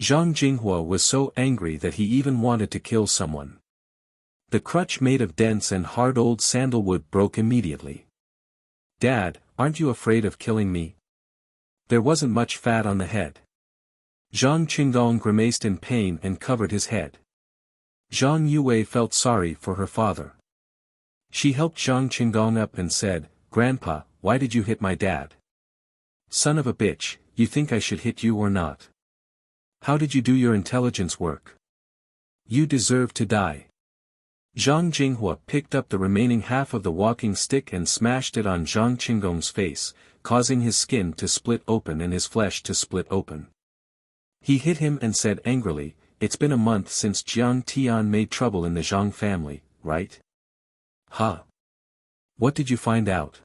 Zhang Jinghua was so angry that he even wanted to kill someone. The crutch made of dense and hard old sandalwood broke immediately. "Dad, aren't you afraid of killing me? There wasn't much fat on the head." Zhang Qingdong grimaced in pain and covered his head. Zhang Yue felt sorry for her father. She helped Zhang Qingdong up and said, "Grandpa, why did you hit my dad? Son of a bitch, you think I should hit you or not? How did you do your intelligence work? You deserve to die." Zhang Jinghua picked up the remaining half of the walking stick and smashed it on Zhang Qingdong's face, causing his skin to split open and his flesh to split open. He hit him and said angrily, "It's been a month since Jiang Tian made trouble in the Zhang family, right? Huh? What did you find out?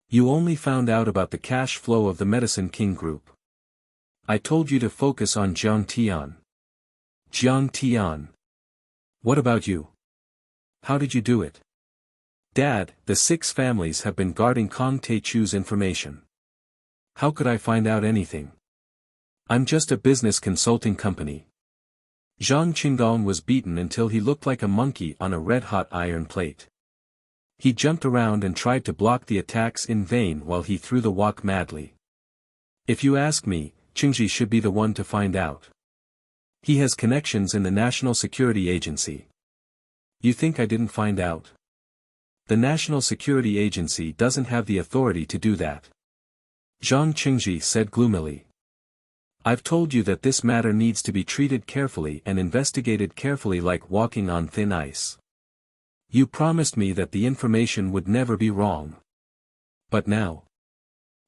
You only found out about the cash flow of the Medicine King Group. I told you to focus on Jiang Tian." "Jiang Tian. What about you? How did you do it?" "Dad, the 6 families have been guarding Kong Teichu's information. How could I find out anything? I'm just a business consulting company." Zhang Qingdong was beaten until he looked like a monkey on a red-hot iron plate. He jumped around and tried to block the attacks in vain while he threw the wok madly. "If you ask me, Qingji should be the one to find out. He has connections in the National Security Agency. You think I didn't find out? The National Security Agency doesn't have the authority to do that." Zhang Qingji said gloomily. "I've told you that this matter needs to be treated carefully and investigated carefully like walking on thin ice. You promised me that the information would never be wrong. But now?"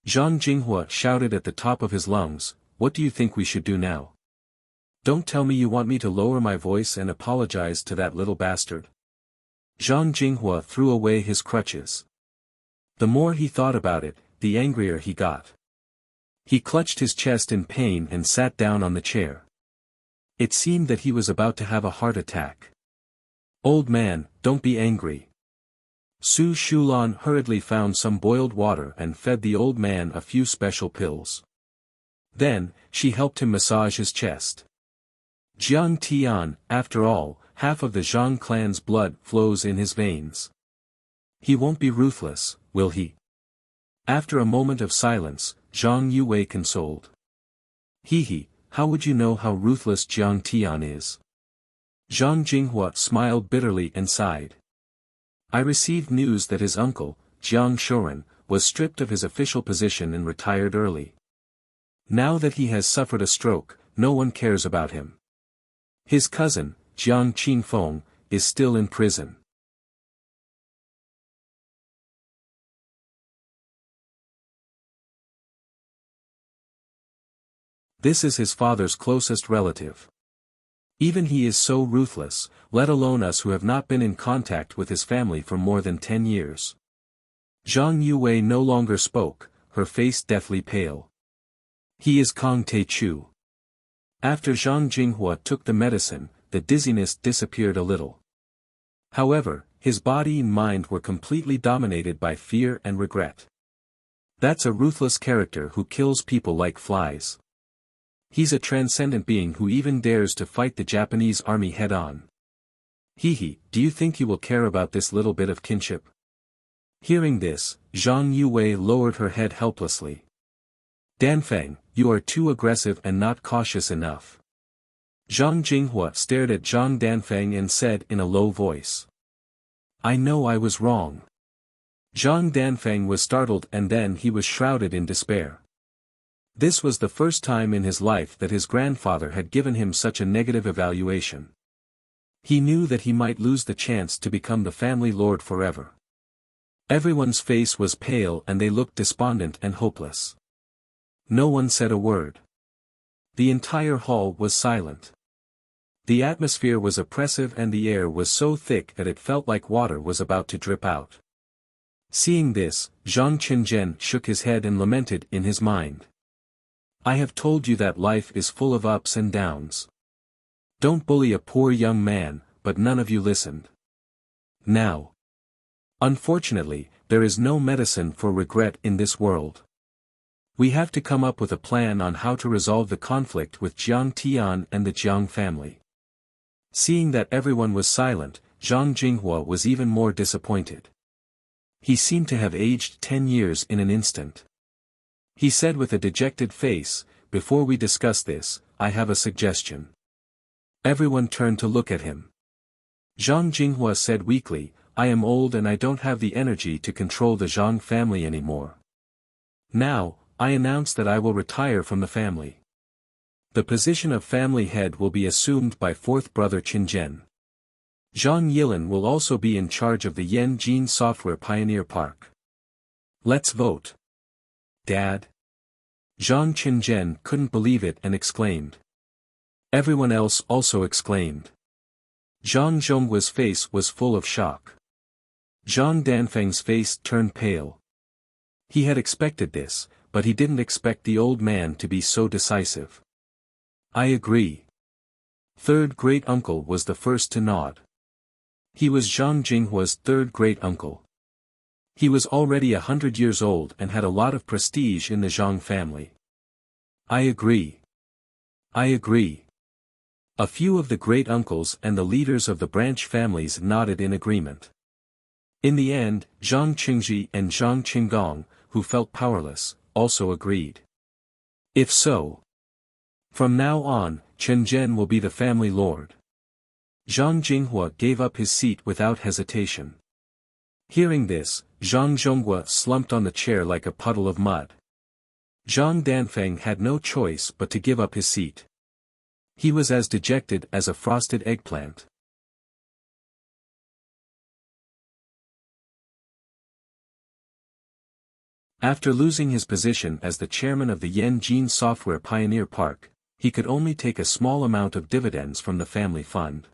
Zhang Jinghua shouted at the top of his lungs, "What do you think we should do now? Don't tell me you want me to lower my voice and apologize to that little bastard." Zhang Jinghua threw away his crutches. The more he thought about it, the angrier he got. He clutched his chest in pain and sat down on the chair. It seemed that he was about to have a heart attack. "Old man, don't be angry. Su Shulan hurriedly found some boiled water and fed the old man a few special pills. Then, she helped him massage his chest. Jiang Tian, after all, half of the Zhang clan's blood flows in his veins. He won't be ruthless, will he? After a moment of silence, Zhang Yue consoled. He, how would you know how ruthless Jiang Tian is? Zhang Jinghua smiled bitterly and sighed. I received news that his uncle, Jiang Shoren, was stripped of his official position and retired early. Now that he has suffered a stroke, no one cares about him. His cousin, Jiang Qingfeng, is still in prison. This is his father's closest relative. Even he is so ruthless, let alone us who have not been in contact with his family for more than 10 years. Zhang Yue no longer spoke, her face deathly pale. He is Kong Te-chu. After Zhang Jinghua took the medicine, the dizziness disappeared a little. However, his body and mind were completely dominated by fear and regret. That's a ruthless character who kills people like flies. He's a transcendent being who even dares to fight the Japanese army head-on. Do you think you will care about this little bit of kinship? Hearing this, Zhang Yue lowered her head helplessly. Danfeng, you are too aggressive and not cautious enough. Zhang Jinghua stared at Zhang Danfeng and said in a low voice. I know I was wrong. Zhang Danfeng was startled and then he was shrouded in despair. This was the first time in his life that his grandfather had given him such a negative evaluation. He knew that he might lose the chance to become the family lord forever. Everyone's face was pale and they looked despondent and hopeless. No one said a word. The entire hall was silent. The atmosphere was oppressive and the air was so thick that it felt like water was about to drip out. Seeing this, Zhang Qinzhen shook his head and lamented in his mind. I have told you that life is full of ups and downs. Don't bully a poor young man, but none of you listened. Now. Unfortunately, there is no medicine for regret in this world. We have to come up with a plan on how to resolve the conflict with Jiang Tian and the Jiang family. Seeing that everyone was silent, Zhang Jinghua was even more disappointed. He seemed to have aged 10 years in an instant. He said with a dejected face, before we discuss this, I have a suggestion. Everyone turned to look at him. Zhang Jinghua said weakly, I am old and I don't have the energy to control the Zhang family anymore. Now, I announce that I will retire from the family. The position of family head will be assumed by fourth brother Qinzhen. Zhang Yilin will also be in charge of the Yan Gene Software Pioneer Park. Let's vote. Dad? Zhang Qinzhen couldn't believe it and exclaimed. Everyone else also exclaimed. Zhang Zhonggua's face was full of shock. Zhang Danfeng's face turned pale. He had expected this, but he didn't expect the old man to be so decisive. I agree. Third great-uncle was the first to nod. He was Zhang Jinghua's third great-uncle. He was already 100 years old and had a lot of prestige in the Zhang family. I agree. I agree. A few of the great-uncles and the leaders of the branch families nodded in agreement. In the end, Zhang Qingji and Zhang Qinggong, who felt powerless, also agreed. If so, from now on, Qinzhen will be the family lord. Zhang Jinghua gave up his seat without hesitation. Hearing this, Zhang Zhonghua slumped on the chair like a puddle of mud. Zhang Danfeng had no choice but to give up his seat. He was as dejected as a frosted eggplant. After losing his position as the chairman of the Yan Gene Software Pioneer Park, he could only take a small amount of dividends from the family fund.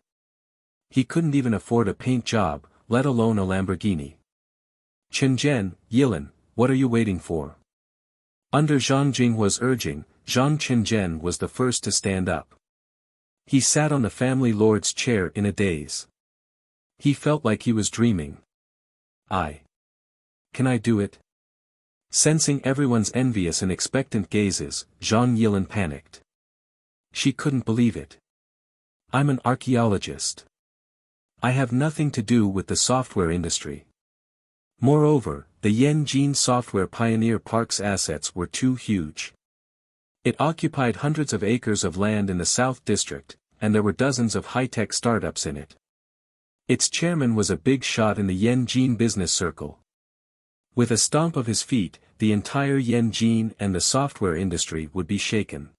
He couldn't even afford a paint job, let alone a Lamborghini. Qinzhen, Yilin, what are you waiting for? Under Zhang Jinghua's urging, Zhang Qinzhen was the first to stand up. He sat on the family lord's chair in a daze. He felt like he was dreaming. Can I do it? Sensing everyone's envious and expectant gazes, Zhang Yilin panicked. She couldn't believe it. I'm an archaeologist. I have nothing to do with the software industry. Moreover, the Yanjin Software Pioneer Park's assets were too huge. It occupied hundreds of acres of land in the South District, and there were dozens of high-tech startups in it. Its chairman was a big shot in the Yanjin business circle. With a stomp of his feet, the entire Yanjin and the software industry would be shaken.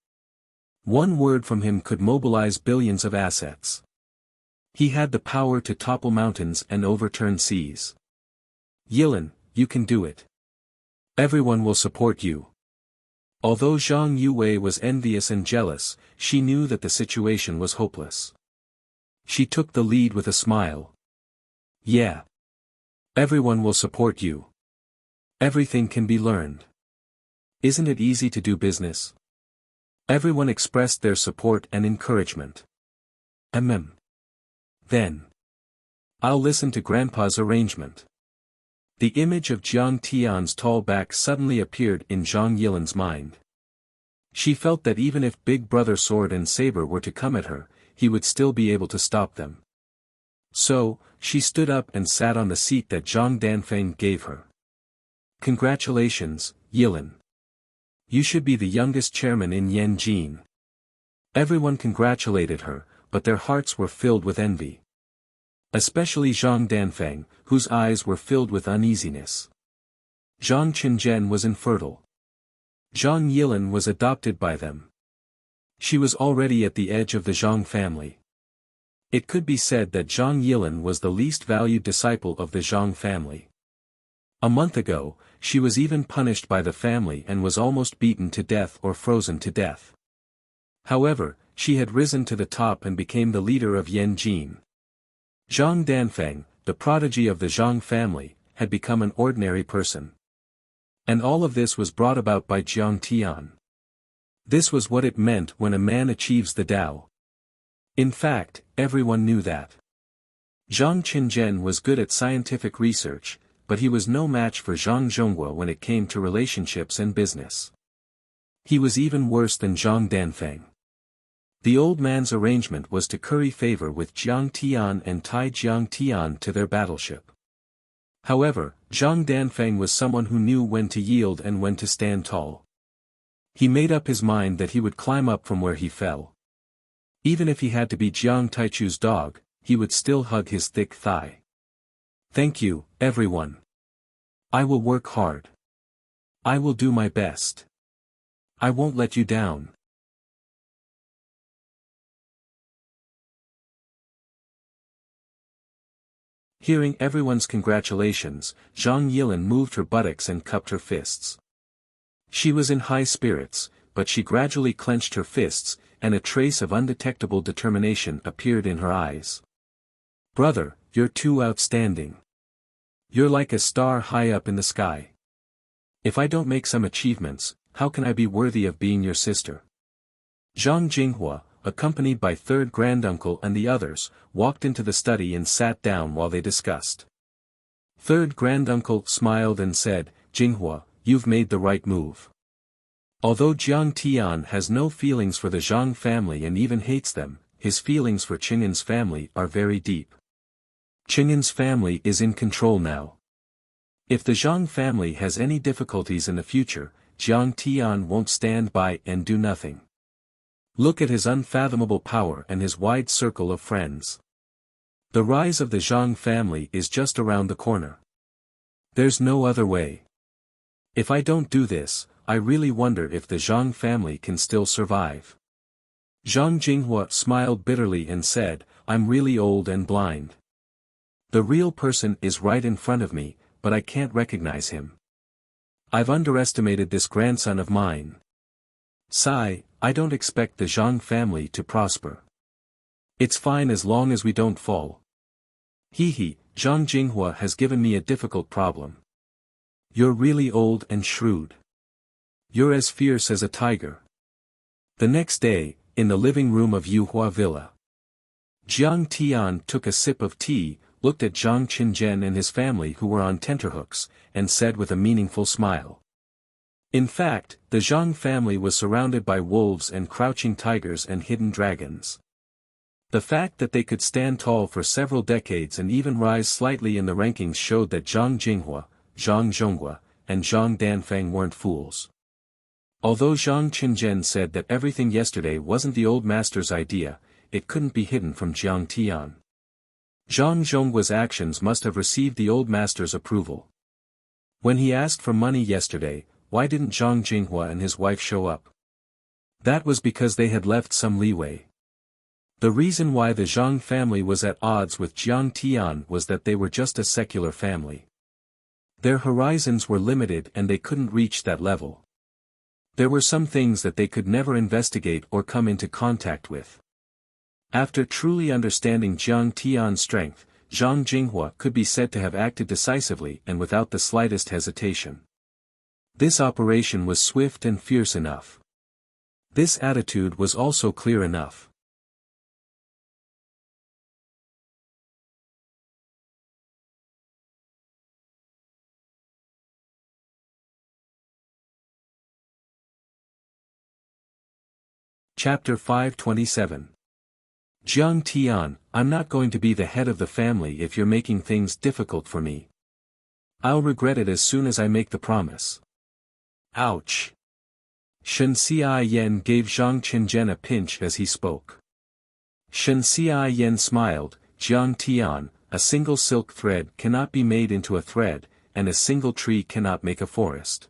One word from him could mobilize billions of assets. He had the power to topple mountains and overturn seas. Yilin, you can do it. Everyone will support you. Although Zhang Yue was envious and jealous, she knew that the situation was hopeless. She took the lead with a smile. Yeah. Everyone will support you. Everything can be learned. Isn't it easy to do business? Everyone expressed their support and encouragement. Then. I'll listen to Grandpa's arrangement. The image of Jiang Tian's tall back suddenly appeared in Zhang Yilin's mind. She felt that even if Big Brother Sword and Saber were to come at her, he would still be able to stop them. So, she stood up and sat on the seat that Zhang Danfeng gave her. Congratulations, Yilin. You should be the youngest chairman in Yanjin. Everyone congratulated her, but their hearts were filled with envy. Especially Zhang Danfeng, whose eyes were filled with uneasiness. Zhang Qinzhen was infertile. Zhang Yilin was adopted by them. She was already at the edge of the Zhang family. It could be said that Zhang Yilin was the least valued disciple of the Zhang family. A month ago, she was even punished by the family and was almost beaten to death or frozen to death. However, she had risen to the top and became the leader of Yanjin. Zhang Danfeng, the prodigy of the Zhang family, had become an ordinary person. And all of this was brought about by Jiang Tian. This was what it meant when a man achieves the Tao. In fact, everyone knew that. Zhang Qinzhen was good at scientific research, but he was no match for Zhang Zhonghua when it came to relationships and business. He was even worse than Zhang Danfeng. The old man's arrangement was to curry favor with Jiang Tian and tie Jiang Tian to their battleship. However, Zhang Danfeng was someone who knew when to yield and when to stand tall. He made up his mind that he would climb up from where he fell. Even if he had to be Jiang Taichu's dog, he would still hug his thick thigh. Thank you, everyone. I will work hard. I will do my best. I won't let you down. Hearing everyone's congratulations, Zhang Yilin moved her buttocks and cupped her fists. She was in high spirits, but she gradually clenched her fists, and a trace of undetectable determination appeared in her eyes. Brother, you're too outstanding. You're like a star high up in the sky. If I don't make some achievements, how can I be worthy of being your sister? Zhang Jinghua, accompanied by third granduncle and the others, walked into the study and sat down while they discussed. Third granduncle smiled and said, Jinghua, you've made the right move. Although Jiang Tian has no feelings for the Zhang family and even hates them, his feelings for Qing'an's family are very deep. Qing'an's family is in control now. If the Zhang family has any difficulties in the future, Jiang Tian won't stand by and do nothing. Look at his unfathomable power and his wide circle of friends. The rise of the Zhang family is just around the corner. There's no other way. If I don't do this, I really wonder if the Zhang family can still survive. Zhang Jinghua smiled bitterly and said, I'm really old and blind. The real person is right in front of me, but I can't recognize him. I've underestimated this grandson of mine. Sigh, I don't expect the Zhang family to prosper. It's fine as long as we don't fall. Zhang Jinghua has given me a difficult problem. You're really old and shrewd. You're as fierce as a tiger. The next day, in the living room of Yuhua Villa, Jiang Tian took a sip of tea, looked at Zhang Qinzhen and his family who were on tenterhooks, and said with a meaningful smile. In fact, the Zhang family was surrounded by wolves and crouching tigers and hidden dragons. The fact that they could stand tall for several decades and even rise slightly in the rankings showed that Zhang Jinghua, Zhang Zhonghua, and Zhang Danfeng weren't fools. Although Zhang Qinzhen said that everything yesterday wasn't the old master's idea, it couldn't be hidden from Jiang Tian. Zhang Zhonghua's actions must have received the old master's approval. When he asked for money yesterday, why didn't Zhang Jinghua and his wife show up? That was because they had left some leeway. The reason why the Zhang family was at odds with Jiang Tian was that they were just a secular family. Their horizons were limited and they couldn't reach that level. There were some things that they could never investigate or come into contact with. After truly understanding Jiang Tian's strength, Zhang Jinghua could be said to have acted decisively and without the slightest hesitation. This operation was swift and fierce enough. This attitude was also clear enough. Chapter 527. Jiang Tian, I'm not going to be the head of the family if you're making things difficult for me. I'll regret it as soon as I make the promise. Ouch. Xianxia Yan gave Zhang Qinzhen a pinch as he spoke. Xianxia Yan smiled, Jiang Tian, a single silk thread cannot be made into a thread, and a single tree cannot make a forest.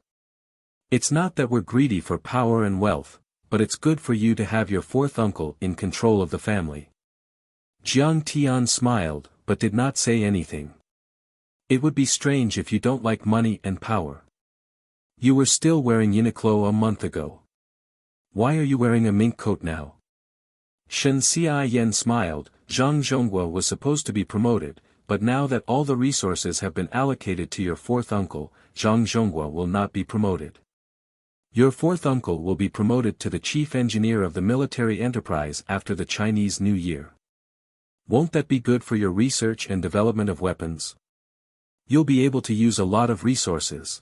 It's not that we're greedy for power and wealth, but it's good for you to have your fourth uncle in control of the family. Jiang Tian smiled, but did not say anything. It would be strange if you don't like money and power. You were still wearing Uniqlo a month ago. Why are you wearing a mink coat now? Xianxia Yan smiled, Zhang Zhonghua was supposed to be promoted, but now that all the resources have been allocated to your fourth uncle, Zhang Zhonghua will not be promoted. Your fourth uncle will be promoted to the chief engineer of the military enterprise after the Chinese New Year. Won't that be good for your research and development of weapons? You'll be able to use a lot of resources.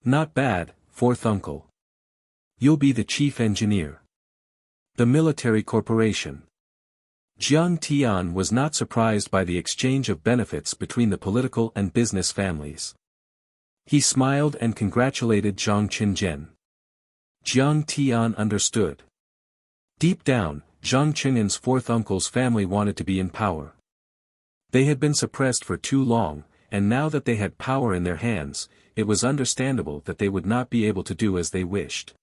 Not bad, fourth uncle. You'll be the chief engineer. The military corporation. Jiang Tian was not surprised by the exchange of benefits between the political and business families. He smiled and congratulated Zhang Qinzhen. Jiang Tian understood. Deep down, Zhang Qinzhen's fourth uncle's family wanted to be in power. They had been suppressed for too long, and now that they had power in their hands, it was understandable that they would not be able to do as they wished.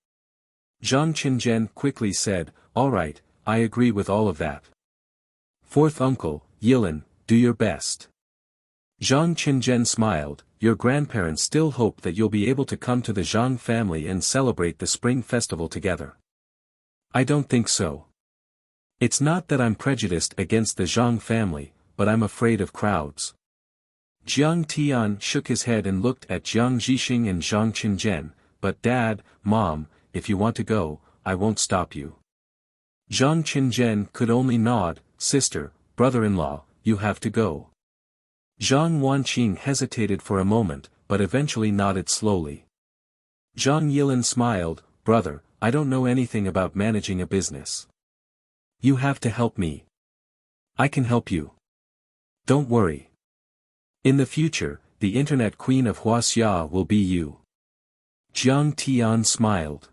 Zhang Qinzhen quickly said, "All right, I agree with all of that. Fourth uncle, Yilin, do your best." Zhang Qinzhen smiled, "Your grandparents still hope that you'll be able to come to the Zhang family and celebrate the spring festival together. I don't think so. It's not that I'm prejudiced against the Zhang family, but I'm afraid of crowds." Jiang Tian shook his head and looked at Jiang Zhixing and Zhang Qinzhen, "But Dad, Mom, if you want to go, I won't stop you." Zhang Qinzhen could only nod, "Sister, brother-in-law, you have to go." Zhang Wanqing hesitated for a moment, but eventually nodded slowly. Zhang Yilin smiled, "Brother, I don't know anything about managing a business. You have to help me. I can help you. Don't worry. In the future, the internet queen of Wuxia will be you." Jiang Tian smiled.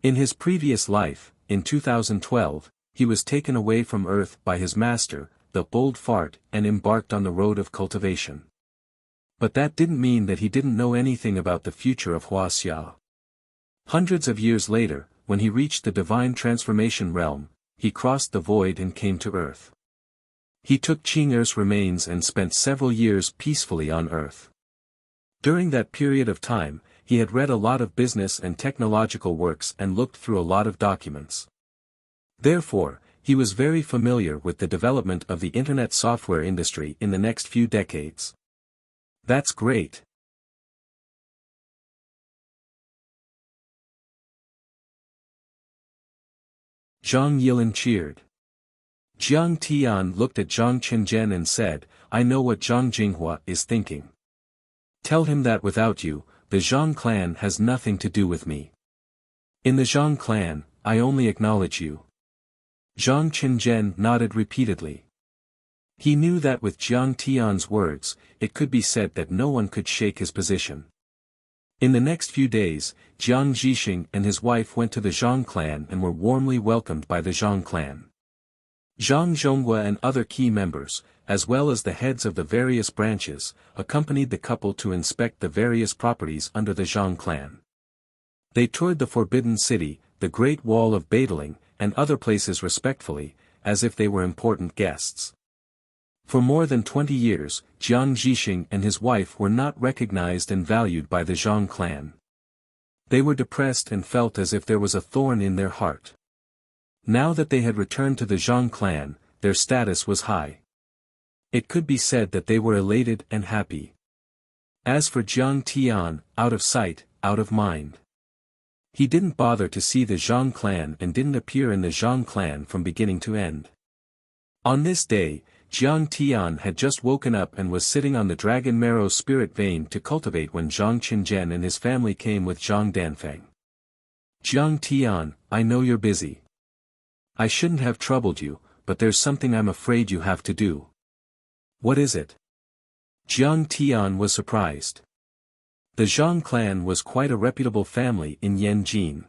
In his previous life, in 2012, he was taken away from Earth by his master, the bold fart, and embarked on the road of cultivation. But that didn't mean that he didn't know anything about the future of Wuxia. Hundreds of years later, when he reached the divine transformation realm, he crossed the void and came to Earth. He took Qing'er's remains and spent several years peacefully on Earth. During that period of time, he had read a lot of business and technological works and looked through a lot of documents. Therefore, he was very familiar with the development of the internet software industry in the next few decades. That's great. Zhang Yilin cheered. Jiang Tian looked at Zhang Qinzhen and said, I know what Zhang Jinghua is thinking. Tell him that without you, the Zhang clan has nothing to do with me. In the Zhang clan, I only acknowledge you. Zhang Qinzhen nodded repeatedly. He knew that with Jiang Tian's words, it could be said that no one could shake his position. In the next few days, Jiang Zhixing and his wife went to the Zhang clan and were warmly welcomed by the Zhang clan. Zhang Zhonghua and other key members, as well as the heads of the various branches, accompanied the couple to inspect the various properties under the Zhang clan. They toured the Forbidden City, the Great Wall of Badaling, and other places respectfully, as if they were important guests. For more than 20 years, Jiang Zhixing and his wife were not recognized and valued by the Zhang clan. They were depressed and felt as if there was a thorn in their heart. Now that they had returned to the Zhang clan, their status was high. It could be said that they were elated and happy. As for Jiang Tian, out of sight, out of mind. He didn't bother to see the Zhang clan and didn't appear in the Zhang clan from beginning to end. On this day, Jiang Tian had just woken up and was sitting on the dragon marrow spirit vein to cultivate when Zhang Qinzhen and his family came with Zhang Danfeng. Jiang Tian, I know you're busy. I shouldn't have troubled you, but there's something I'm afraid you have to do. What is it? Jiang Tian was surprised. The Zhang clan was quite a reputable family in Yanjin.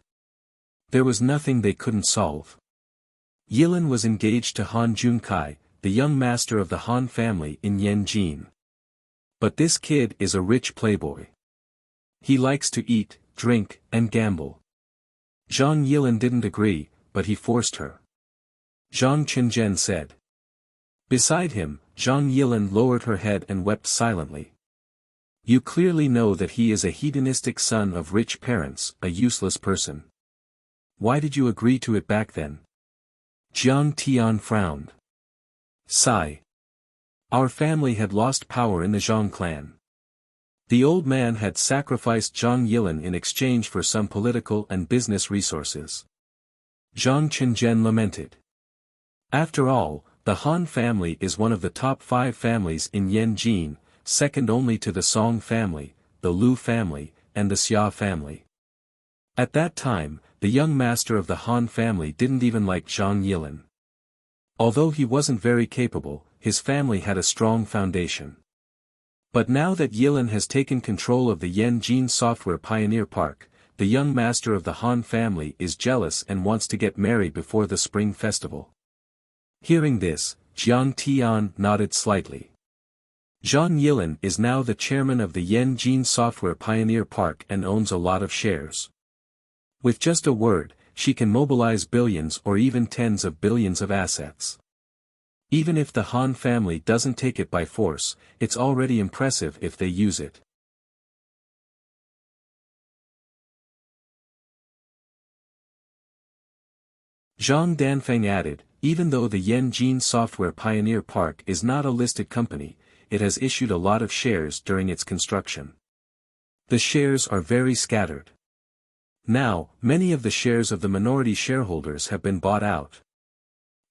There was nothing they couldn't solve. Yilin was engaged to Han Junkai, the young master of the Han family in Yanjin. But this kid is a rich playboy. He likes to eat, drink, and gamble. Zhang Yilin didn't agree, but he forced her. Zhang Qinzhen said. Beside him, Zhang Yilin lowered her head and wept silently. You clearly know that he is a hedonistic son of rich parents, a useless person. Why did you agree to it back then? Jiang Tian frowned. Sigh. Our family had lost power in the Zhang clan. The old man had sacrificed Zhang Yilin in exchange for some political and business resources. Zhang Qinzhen lamented. After all, the Han family is one of the top 5 families in Yanjin, second only to the Song family, the Lu family, and the Xia family. At that time, the young master of the Han family didn't even like Zhang Yilin. Although he wasn't very capable, his family had a strong foundation. But now that Yilin has taken control of the Yanjin Software Pioneer Park, the young master of the Han family is jealous and wants to get married before the Spring Festival. Hearing this, Jiang Tian nodded slightly. Zhang Yilin is now the chairman of the Yanjin Software Pioneer Park and owns a lot of shares. With just a word, she can mobilize billions or even tens of billions of assets. Even if the Han family doesn't take it by force, it's already impressive if they use it. Zhang Danfeng added, even though the Yanjin Software Pioneer Park is not a listed company, it has issued a lot of shares during its construction. The shares are very scattered. Now, many of the shares of the minority shareholders have been bought out.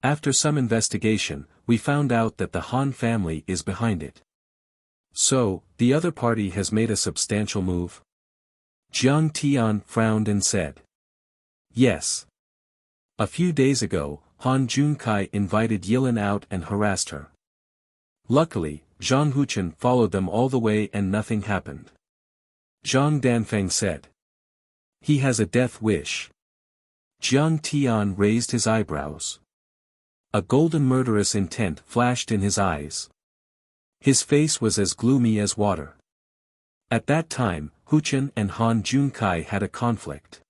After some investigation, we found out that the Han family is behind it. So, the other party has made a substantial move? Jiang Tian frowned and said. Yes. A few days ago, Han Junkai invited Yilin out and harassed her. Luckily, Zhang Huchen followed them all the way and nothing happened. Zhang Danfeng said. He has a death wish. Jiang Tian raised his eyebrows. A golden murderous intent flashed in his eyes. His face was as gloomy as water. At that time, Huchen and Han Junkai had a conflict.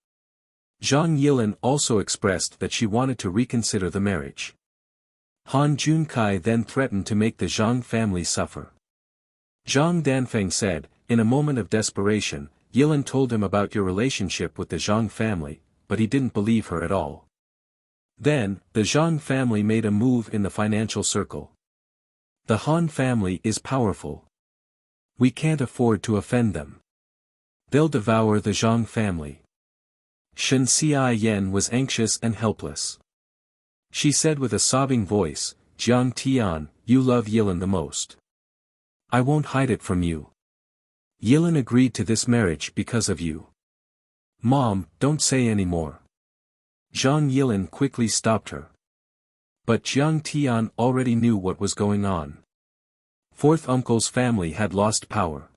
Zhang Yilin also expressed that she wanted to reconsider the marriage. Han Junkai then threatened to make the Zhang family suffer. Zhang Danfeng said, in a moment of desperation, Yilin told him about your relationship with the Zhang family, but he didn't believe her at all. Then, the Zhang family made a move in the financial circle. The Han family is powerful. We can't afford to offend them. They'll devour the Zhang family. Shen Xiaoyan was anxious and helpless. She said with a sobbing voice, Jiang Tian, you love Yilin the most. I won't hide it from you. Yilin agreed to this marriage because of you. Mom, don't say any more. Zhang Yilin quickly stopped her. But Jiang Tian already knew what was going on. Fourth uncle's family had lost power.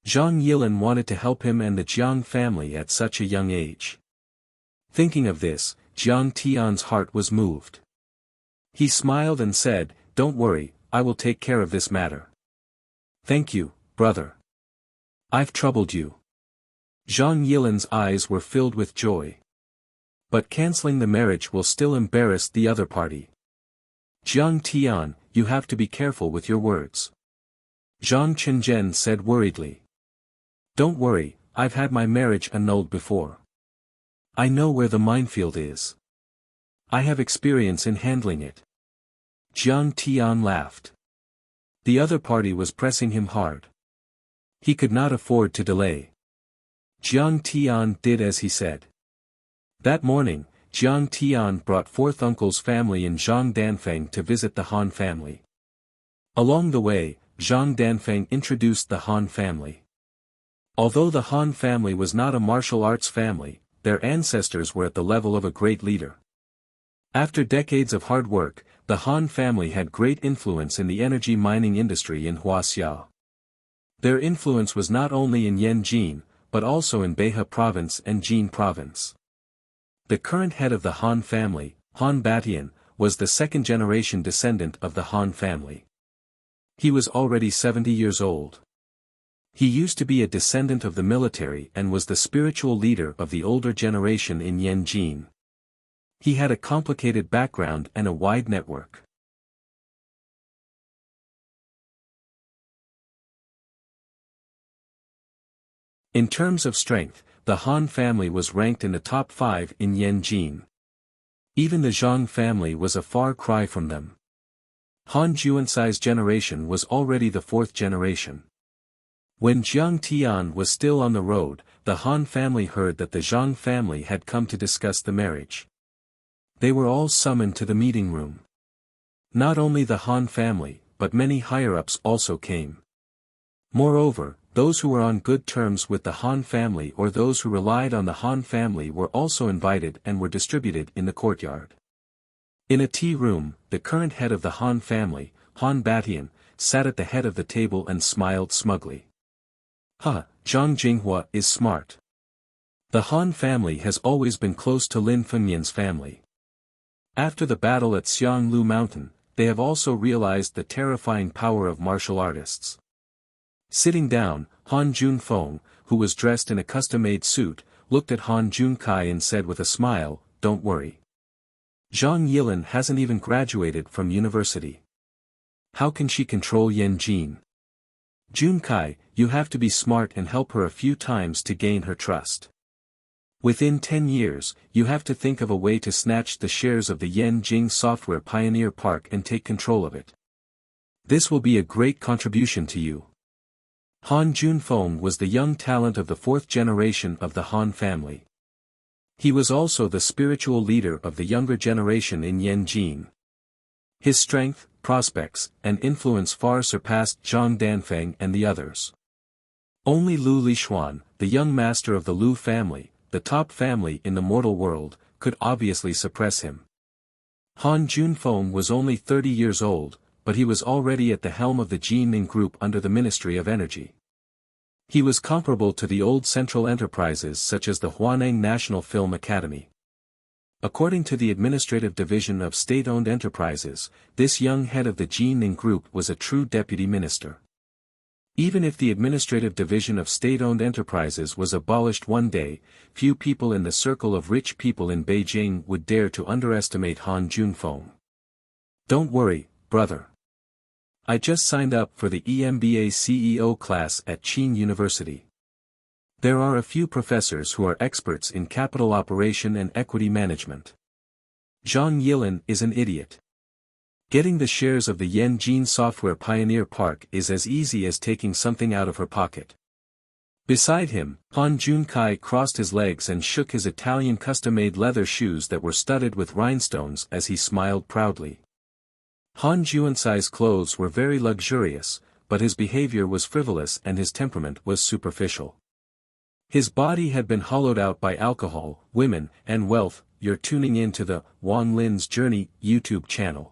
Zhang Yilin wanted to help him and the Jiang family at such a young age. Thinking of this, Jiang Tian's heart was moved. He smiled and said, "Don't worry, I will take care of this matter." "Thank you, brother. I've troubled you." Zhang Yilin's eyes were filled with joy. But canceling the marriage will still embarrass the other party. "Jiang Tian, you have to be careful with your words." Zhang Chenzhen said worriedly. "Don't worry, I've had my marriage annulled before. I know where the minefield is. I have experience in handling it." Jiang Tian laughed. The other party was pressing him hard. He could not afford to delay. Jiang Tian did as he said. That morning, Jiang Tian brought fourth uncle's family in Zhang Danfeng to visit the Han family. Along the way, Zhang Danfeng introduced the Han family. Although the Han family was not a martial arts family, their ancestors were at the level of a great leader. After decades of hard work, the Han family had great influence in the energy mining industry in Huaxia. Their influence was not only in Yanjin, but also in Behe province and Jin province. The current head of the Han family, Han Batian, was the second-generation descendant of the Han family. He was already 70 years old. He used to be a descendant of the military and was the spiritual leader of the older generation in Yanjin. He had a complicated background and a wide network. In terms of strength, the Han family was ranked in the top 5 in Yanjin. Even the Zhang family was a far cry from them. Han Juanxi's generation was already the 4th generation. When Jiang Tian was still on the road, the Han family heard that the Zhang family had come to discuss the marriage. They were all summoned to the meeting room. Not only the Han family, but many higher-ups also came. Moreover, those who were on good terms with the Han family or those who relied on the Han family were also invited and were distributed in the courtyard. In a tea room, the current head of the Han family, Han Batian, sat at the head of the table and smiled smugly. Zhang Jinghua is smart. The Han family has always been close to Lin Fengyan's family. After the battle at Xianglu Mountain, they have also realized the terrifying power of martial artists. Sitting down, Han Junfeng, who was dressed in a custom-made suit, looked at Han Junkai and said with a smile, "Don't worry. Zhang Yilin hasn't even graduated from university. How can she control Yanjin? Junkai, you have to be smart and help her a few times to gain her trust. Within 10 years, you have to think of a way to snatch the shares of the Yanjing Software Pioneer Park and take control of it. This will be a great contribution to you." Han Junfeng was the young talent of the 4th generation of the Han family. He was also the spiritual leader of the younger generation in Yanjin. His strength, prospects, and influence far surpassed Zhang Danfeng and the others. Only Lu Lishuan, the young master of the Lu family, the top family in the mortal world, could obviously suppress him. Han Junfeng was only 30 years old, but he was already at the helm of the Jining Group under the Ministry of Energy. He was comparable to the old central enterprises such as the Huaneng National Film Academy. According to the Administrative Division of State-Owned Enterprises, this young head of the Jining Group was a true deputy minister. Even if the Administrative Division of State-Owned Enterprises was abolished one day, few people in the circle of rich people in Beijing would dare to underestimate Han Junfeng. "Don't worry, brother. I just signed up for the EMBA CEO class at Qin University. There are a few professors who are experts in capital operation and equity management. Zhang Yilin is an idiot. Getting the shares of the Yanjin Software Pioneer Park is as easy as taking something out of her pocket." Beside him, Han Junkai crossed his legs and shook his Italian custom-made leather shoes that were studded with rhinestones as he smiled proudly. Han Juanxi's clothes were very luxurious, but his behavior was frivolous and his temperament was superficial. His body had been hollowed out by alcohol, women, and wealth. You're tuning in to the Wang Lin's Journey YouTube channel.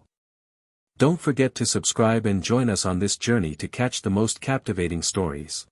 Don't forget to subscribe and join us on this journey to catch the most captivating stories.